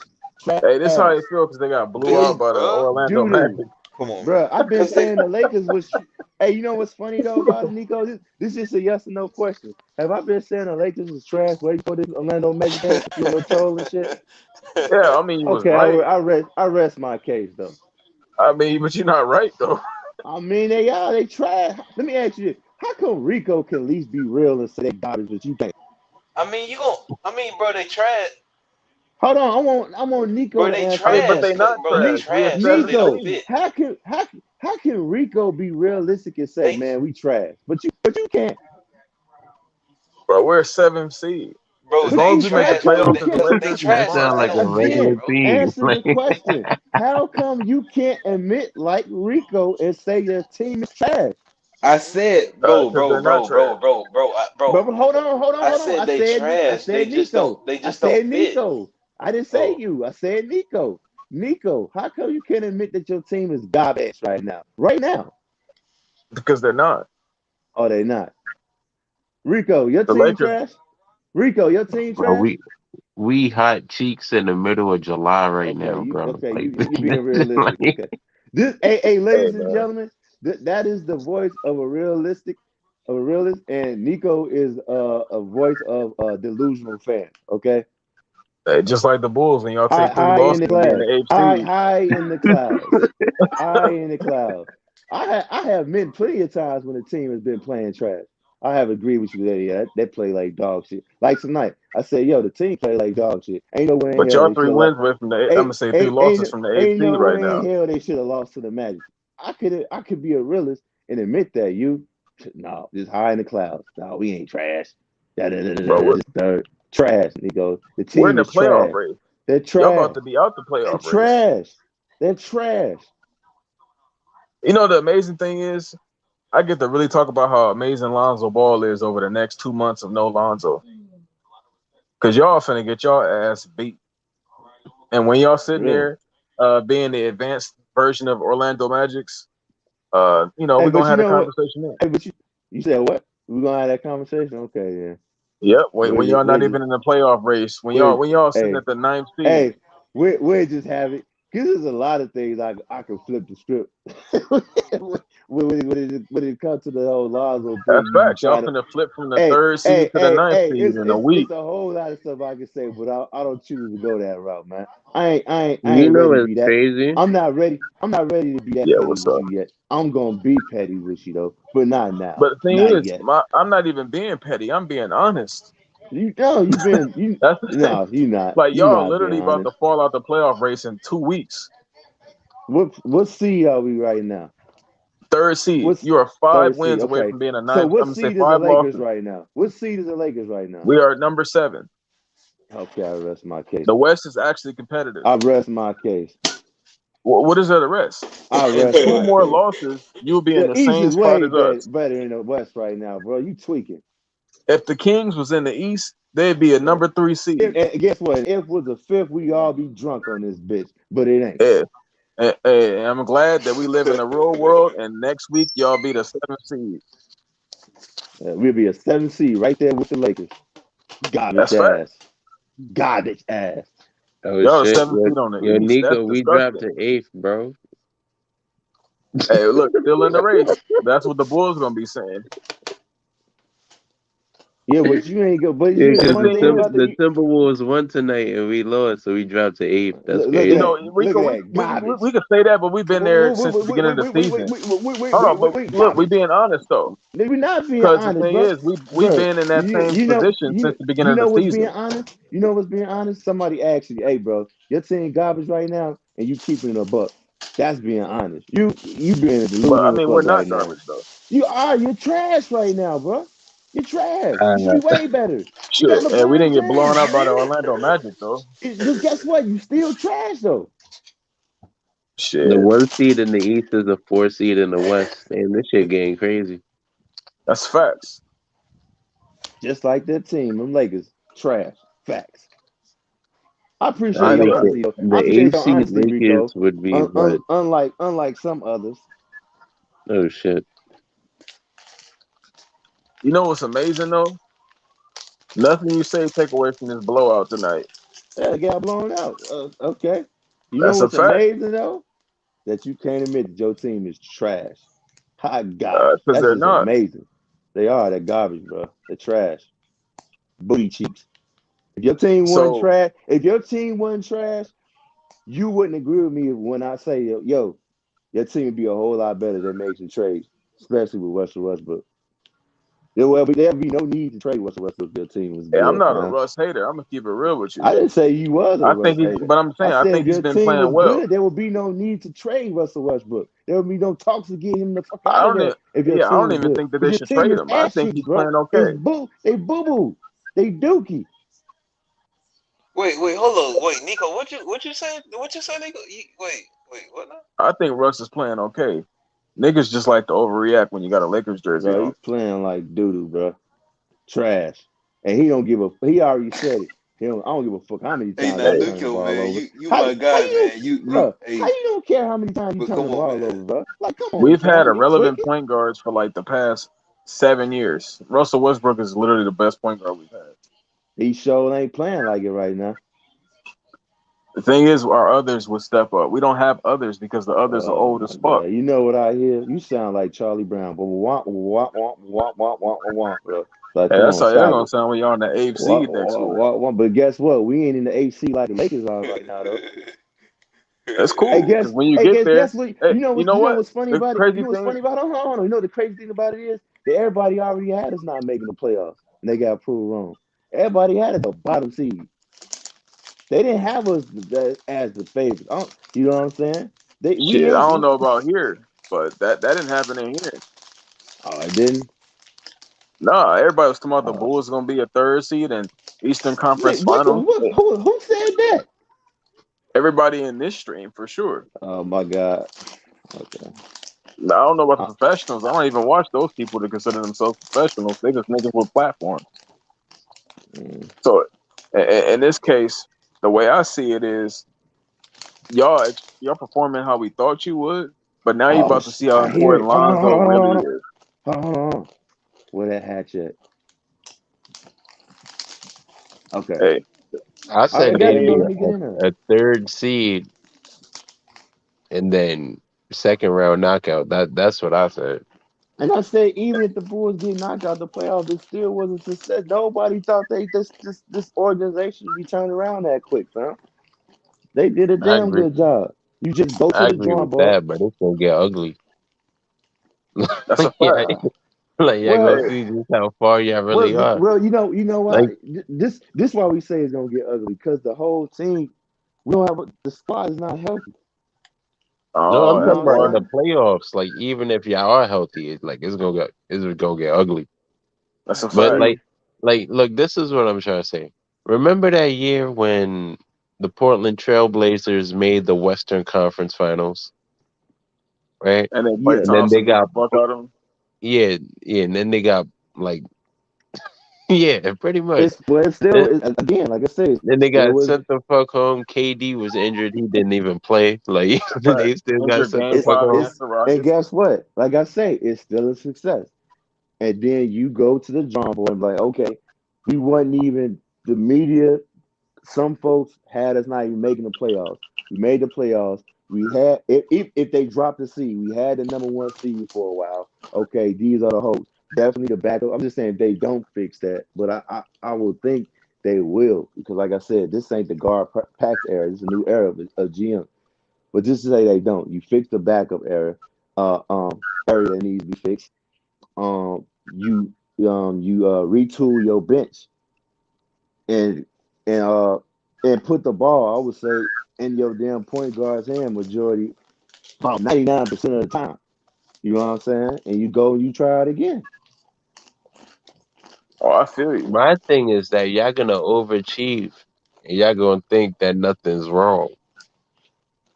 Hey, this how trash. they feel because they got blew They out Big, by the bro. Orlando doo-doo. Magic. Come on, Bro, man. I've been Cause they saying the Lakers was. Hey, you know what's funny though about it, Nico? This is just a yes or no question. Have I been saying the Lakers was trash waiting for this Orlando Magic game? You know, trolling shit. Yeah, I mean, you was Okay, right. I rest my case though. I mean, but you're not right though. I mean, they trash. Let me ask you this: how come Rico can at least be real and say they garbage, but you can't? I mean, bro, they tried. Hold on, I want Nico Bro, to they answer I the mean, but trash. they question. not Bro, they trash. We a trash because seven they don't Nico, seed. fit. how can Rico be realistic and say, They, man, we trash, but you can't. Bro, we're a 7 seed. bro, As But long they as you, we make the how trash, come bro. you playoffs as the can't? They Lakers, we That trash fine. sound because they like a don't fit, regular Again, bro. team. answer the question. How come you can't admit like Rico and say your team is trash? I said, Because they're not trash. But bro. I hold on. said they I trash. said Nico. They I just don't said fit. Nico. I didn't say Oh, you. I said Nico. Nico, how come you can't admit that your team is garbage right now? Right now. Because they're not. Oh, they not. Rico, your The team Lakers, trash? Rico, your team Bro, trash? we hot cheeks in the middle of July right now, bro. You Like, you being realistic. like, Okay. Hey, hey ladies and man. gentlemen, that is the voice of a realist, and Nico is a voice of a delusional fan. Okay. Hey, just like the Bulls, when y'all take 3 High in losses the and be in class. the eighth seed. High in the clouds. High in the clouds. I have been plenty of times when the team has been playing trash. I have agreed with you there. Yeah, they play like dog shit. Like tonight, I said, yo, the team play like dog shit. Ain't no way in But hell y'all they should 3 have lost. wins away from the I'm gonna say 3 losses from the eighth Ain't seed no right way in now. hell they should have lost to the Magic. I could be a realist and admit that you no, just high in the clouds. No, we ain't trash. Bro, Just trash, Nico. The we're in team the is playoff trash. race. They're Y'all about trash. to be out the They're playoff race. trash. They're trash. You know the amazing thing is, I get to really talk about how amazing Lonzo Ball is over the next 2 months of no Lonzo. Cause y'all finna get y'all ass beat. And when y'all sitting Really. there, being the advanced version of Orlando Magic's, Hey, we're but gonna you have a know what? conversation there. Hey, but you said what? We're gonna have that conversation? Okay, yeah. Yep. When We're y'all just not we're just even in the playoff race, when we're y'all sitting hey at the ninth seed, hey we're just having because there's a lot of things I can flip the script when it comes to the whole Lonzo that's thing. You be facts. Y'all trying to finna flip from the third seed to the ninth seed in a it's week. a whole lot of stuff I can say, but I don't choose to go that route, man. I you ain't know ready to it's be that. crazy. I'm not ready to be that Yeah, petty what's with up? you yet. I'm gonna be petty with you though, but not now, But the thing not is, yet. I'm not even being petty. I'm being honest. You know you've been you That's no like you y'all not being literally about to honest. fall out the playoff race in 2 weeks. What seed are we right now? Third seed. What's You are 5 third seed? wins away Okay. from being a So ninth. what I'm gonna say seed is the 5 Lakers losses. right now? What seed is the Lakers right now? We are number 7. Okay, I rest my case. The West is actually competitive. I rest my case. What is there to rest? I In rest 2 my more case. losses, you'll be in The the East same is spot way as us. better in the West right now, bro. You tweaking. If the Kings was in the East, they'd be a number 3 seed. And guess what? If was a fifth, we all be drunk on this bitch, but it ain't. Yeah. And I'm glad that we live in a real world. And next week, y'all be the 7th seed. We'll be a 7 seed right there with the Lakers. Garbage That's fact. ass. Garbage ass. Oh Y'all the shit, 7th seed on the yo, East. That's Nico, we dropped disgusting. to 8th, bro. Hey, look, still in the race. That's what the Bulls gonna be saying. Yeah, but you ain't go. But Yeah, you the And the because funny thing thing is, about the Timberwolves won tonight and we lost, so we dropped to 8th. That's look at you crazy. know, that. we Look go, at that. Garbage. we could say that, but we've been there since the beginning of the season. Hold on, but look, we Garbage. being honest though, We're not being because the honest, thing bro. is, we've Bro, been in that same position since the beginning you of know the what's being season. honest? You know what's being honest? Somebody asked you, hey, bro, you're saying garbage right now, and you keeping it a buck. That's being honest. You being a But I delusional mean, we're fuck right not now. garbage though. You are. You're trash right now, bro. You're trash. You should be way better. You got Shit, and we LeBron didn't get blown James, out by the man. Orlando Magic though. But guess what? You still trash though. The Shit, 1 seed in the East is a 4 seed in the West. Damn, this shit getting crazy. that's facts. Just like that team, them Lakers, trash. Facts. I I appreciate I ain't your think gonna lie. honesty, though. the I appreciate 8th your seed honesty, Lakers Rico. would be, but Unlike some others. oh shit. You know what's amazing though? Nothing you say take away from this blowout tonight. Yeah, they got blown out. Okay. You know That's a what's fact. amazing though? That you can't admit that your team is trash. Hot garbage. Because That's they're just not. amazing. They are. They're garbage, bro. They're trash. Booty cheeks. If your team wasn't So trash, if your team wasn't trash, you wouldn't agree with me when I say, yo, your team would be a whole lot better than making trades, especially with Russell Westbrook. There'll be no need to trade Russell Westbrook if your team was yeah, I'm good, not a man. Russ hater. I'm gonna keep it real with I you. didn't say you was a I Russ think he's, hater. but I'm I saying I said think if he's your been team playing was well. good, there would be no need to trade Russell Westbrook. There would be no talks to get him the fuck I out of don't. there if your Yeah, I team don't was even good. think that Because they your should team trade is him. I think asterisks, he's bro. playing It's okay. they boo boo. They dookie. Wait, hold on. Wait, Nico, what you say? What you say, Nico? Wait, what now? I think Russ is playing okay. Niggas just like to overreact when you got a Lakers jersey Bro, on. he's playing like doo doo, bro. Trash. And he don't give a. He already said it. I don't give a fuck how many Hey, times now I Hey, turn the Nico, ball man, over. you How my how guy, you, man. You, bro? How hey, you don't care how many times you but turn come the on, ball man. over, bro? Like, come on, we've had son, you irrelevant tweaking? point guards for like the past 7 years. Russell Westbrook is literally the best point guard we've had. He sure ain't playing like it right now. The thing is, our others would step up. We don't have others because the others are Oh old my as fuck. god! You know what I hear? You sound like Charlie Brown, but wah wah wah wah wah wah wah wah, bro. Like, Hey, come that's on, how you're stop gonna it. sound when you're on the eighth Wah, seed next wah, year. wah, wah. But guess what? We ain't in the AC like the Lakers are right now, though. That's Hey, cool because guess, when you hey, get guess, there, guess what? hey, you know You know what? what's funny The about it? You crazy know what's thing, funny about it? Hold on. You know what the crazy thing about it is that everybody already had us not making the playoffs, and they got proved wrong. Everybody had us the bottom seed. They didn't have us as the favorites. You know what I'm saying? We shit, I ain't. don't know about here, but that didn't happen in here. Oh, it didn't. Nah, everybody was talking about the Uh, Bulls gonna be a third seed and Eastern Conference what? Finals. Who said that? Everybody in this stream for sure. Oh my God. Okay. Now, I don't know about Uh, the professionals. I don't even watch those people that consider themselves professionals. They just niggas with platforms. mm. So, in this case, the way I see it is, y'all performing how we thought you would, but now you're Oh, about to see how I hear important it. Hold on, hold Lonzo on, hold on, really hold on. is. Hold on. Where that hatch at? Okay. Hey, I All right, said you got they'd Nico. be Let me get in there. a third seed and then second round knockout. That's what I said. And I said, even if the Bulls get knocked out the playoffs, it still was a success. Nobody thought this organization would be turned around that quick, fam. They did a I damn agree. good job. You just go to I the agree drawing with board. that, but it's gonna get ugly. that's a Yeah, fact. like y'all gonna Well, see just how far y'all really are. you know Like, why? This why we say it's gonna get ugly because the whole team, we don't have the squad is not healthy. no, I'm Oh, You know that's talking what I'm about in why. the saying? playoffs. Like, even if y'all are healthy, it's gonna get ugly. That's a But fact. See, look, this is what I'm trying to say. Remember that year when the Portland Trailblazers made the Western Conference Finals, right? And then Klay yeah, And then they Thompson beat the got fuck out of him. yeah, yeah, and then they got like yeah, pretty much. it's still Then, again, like I said, then it they still got was. sent the fuck home. KD was injured; he didn't even play. Like That's a fact. they still got Injured sent game the It's fuck five home. against it's the and Rockets. guess what? Like I say, it's still a success. And then you go to the drawing board and be like, okay, we wasn't even the media. Some folks had us not even making the playoffs. We made the playoffs. We had if they dropped the seed, we had the number one seed for a while. Okay, these are the hopes. Definitely the backup. I'm just saying they don't fix that, but I would think they will because, like I said, this ain't the guard packs era. This is a new era of GM. But just to say they don't, you fix the backup area that needs to be fixed. You retool your bench and and uh and put the ball, I would say, in your damn point guard's hand majority about 99% of the time. You know what I'm saying? And you go and you try it again. Oh, I feel you. My thing is that y'all gonna overachieve, and y'all gonna think that nothing's wrong,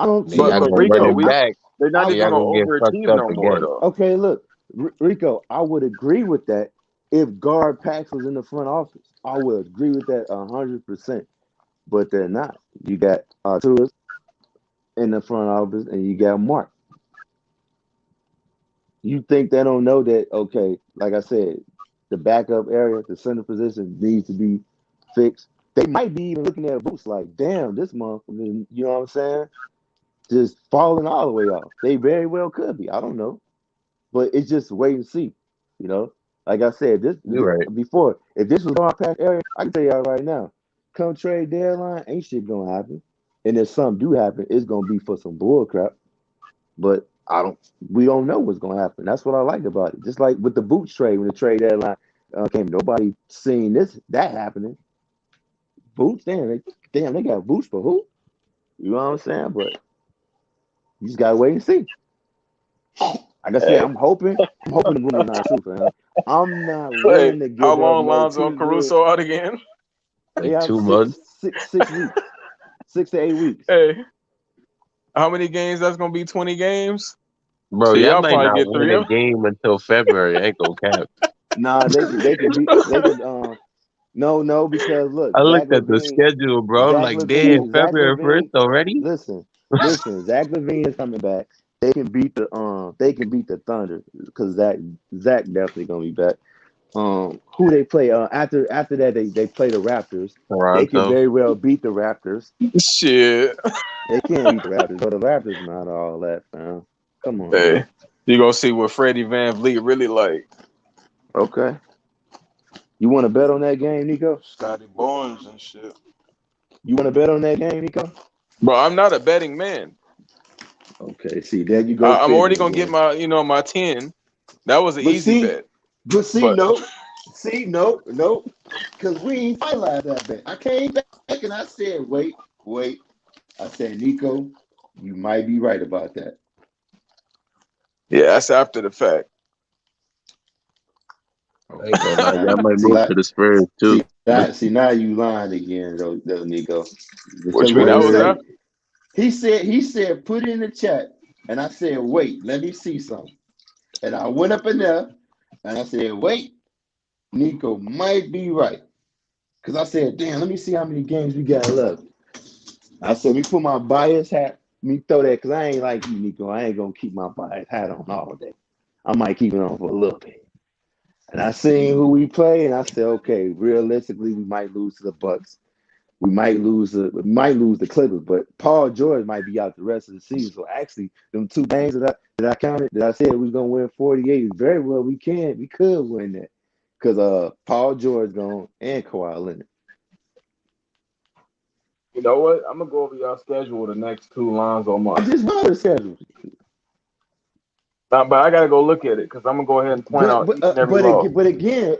I don't and see. y'all But gonna run Rico, it back, they're not I and even y'all gonna gonna get fucked overachieve up no more again. though. okay. Look, Rico, I would agree with that if guard packs was in the front office. I would agree with that 100%. But they're not. You got Arturas in the front office, and you got Mark. You think they don't know that? Okay, like I said, the backup area, the center position needs to be fixed. they might be even looking at Boots like, damn, this motherfucker, you know what I'm saying? Just falling all the way off. They very well could be. I don't know. But it's just wait and see. You know? Like I said, this You're right. before, if this was on past area, I can tell y'all right now, come trade deadline, ain't shit gonna happen. And if something do happen, it's gonna be for some bull crap. But we don't know what's gonna happen. That's what I like about it. Just like with the Boots trade, when the trade deadline came, nobody seen that happening. Boots, damn, they got Boots for who? You know what I'm saying? But you just gotta wait and see. Like I said, I'm hoping the room is not super. Man. I'm not willing to How give up long no Lonzo and too good. Caruso out again? They Like have 2 months. 6 weeks, 6 to 8 weeks. Hey, how many games? That's gonna be 20 games. Bro, So y'all y'all might probably not get win 3 a of them. game until February. I ain't gonna cap. Nah, they could no, because look, I looked at the schedule, bro. I'm like, damn, Zach February 1st Levine. already? Listen, Zach Levine is coming back. They can beat the Thunder because Zach definitely gonna be back. Who they play? After that they play the Raptors. They can Toronto. very well beat the Raptors. Shit. They can't beat the Raptors, but the Raptors not all that, fam. Come on, Hey, man. you gonna see what Freddie Van Vliet really like. Okay. You want to bet on that game, Nico? Scotty Barnes and shit. You want to bet on that game, Nico? Bro, I'm not a betting man. Okay, see, there you go. I'm already Fibbing gonna get again. my 10. That was an But easy see, bet. no, But because we ain't finalized that bet. I came back and I said, wait. I said, Nico, you might be right about that. yeah, that's after the fact. I ain't gonna lie. Y'all might See, move to the Spurs, too. now you lying again, though, Nico. What Because you mean? what That he was say? after. He said, put it in the chat. And I said, wait, let me see something. And I went up in there and I said, wait, Nico might be right. Because I said, damn, let me see how many games we got left. I said, let me put my bias hat. Let me throw that because I ain't like you, Nico. I ain't going to keep my bias hat on all day. I might keep it on for a little bit. And I seen who we play, and I said, okay, realistically, we might lose to the Bucks. We might lose the Clippers, but Paul George might be out the rest of the season. So actually, them 2 games that I counted, that I said we was gonna win 48, very well we could win that. Because Paul George gone and Kawhi Leonard. You know what? I'm gonna go over y'all schedule the next 2 Lonzo I months. just know the schedule. But I gotta go look at it because I'm gonna go ahead and point out each and every loss. Again,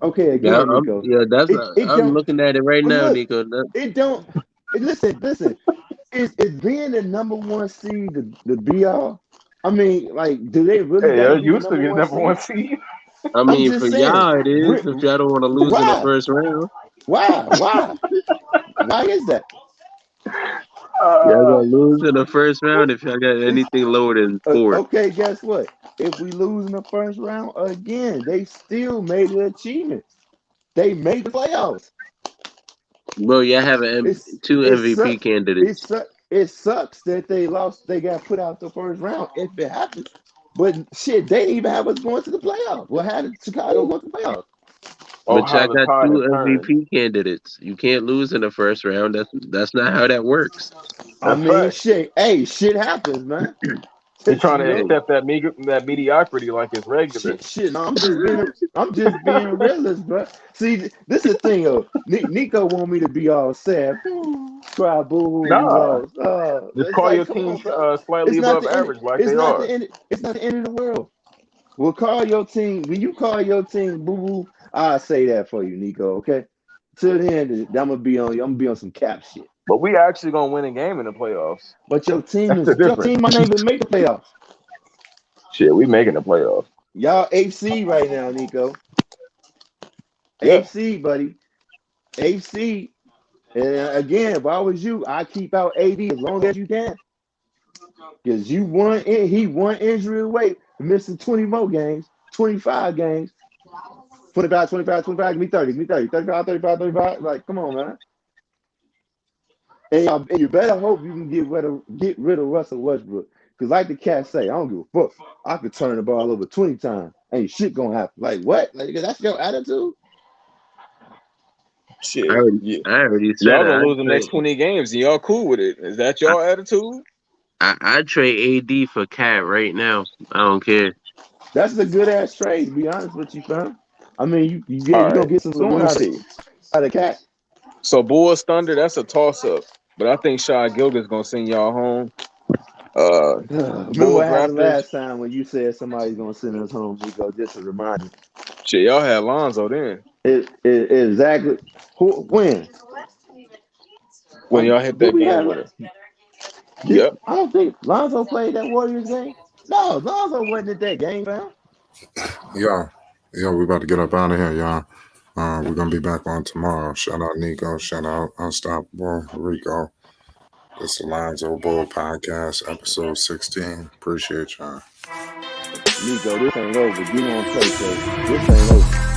okay, Yeah, again, Nico. It I'm don't looking at it right now, look. Nico. It don't. Listen. Is being the number 1 seed the be all? I mean, like, do they really Hey, got to it be the used to number be the 1 number 1 seed? seed. I I'm mean, for just saying. y'all, it is if y'all don't want to lose in the Why? first round. Why? Why is that? Y'all gonna lose in the first round if y'all got anything lower than 4. Okay, guess what? If we lose in the first round again, they still made an achievement. They made the playoffs. Bro, y'all have 2 It MVP sucks. candidates. It sucks that they lost. They got put out the first round. If it happens, but shit, they didn't even have us going to the playoffs. Well, how did Chicago go to the playoffs? Oh, But how y'all the got tide 2 has turned. MVP candidates. You can't lose in the first round. That's not how that works. I That's mean, fact. shit. Hey, shit happens, man. You're trying You to know, accept that mediocrity like it's regular. shit. No, I'm just being realist, bro. See, this is the thing, though. Nico want me to be all sad, cry, boo hoo, we Nah, lost. just It's call like, your come team on, bro. slightly It's not above the end. average like It's they not the are. end. It's not the end of the world. We'll call your team when you call your team boo boo. I'll say that for you, Nico. Okay. Till the end, I'm gonna be on. I'm gonna be on some cap shit. But we actually gonna win a game in the playoffs. But your That's the difference. team might not even make the playoffs. Shit, we making the playoffs. Y'all 8 right now, Nico. Yeah. 8 buddy. 8. And again, if I was you, I keep out AD as long as you can. Because he one injury away from missing 20 more games, 25 games, 25, 25, 25, give me 30, 35, 35, 35. Like, come on, man. And you better hope you can get rid of Russell Westbrook. Because like the cat say, I don't give a fuck. I could turn the ball over 20 times. Ain't shit gonna happen. Like what? Like that's your attitude? Shit, I already said y'all it. gonna lose the next 20 games, and y'all cool with it? Is that y'all attitude? I trade AD for Cat right now. I don't care. That's a good ass trade, to be honest with you, fam. I mean, you All gonna right, get some so let scoring me out see. of Cat. So Bulls Thunder, that's a toss up, but I think Shai Gilgeous gonna send y'all home. Remember Bulls what happened Raptors. last time when you said somebody's gonna send us home, Nico? Just a reminder. Shit, y'all had Lonzo then. Exactly. When Y'all hit did that we game have? winner. Yep. I don't think Lonzo played that Warriors game. No, Lonzo wasn't at that game, fam. Yeah, we about to get up out of here, y'all. We're gonna be back on tomorrow. Shout out Nico. Shout out Unstoppable Rico. This is the Lonzo Ball Podcast, episode 16. Appreciate y'all. Nico, this ain't over. Get on PlayStation. This ain't over.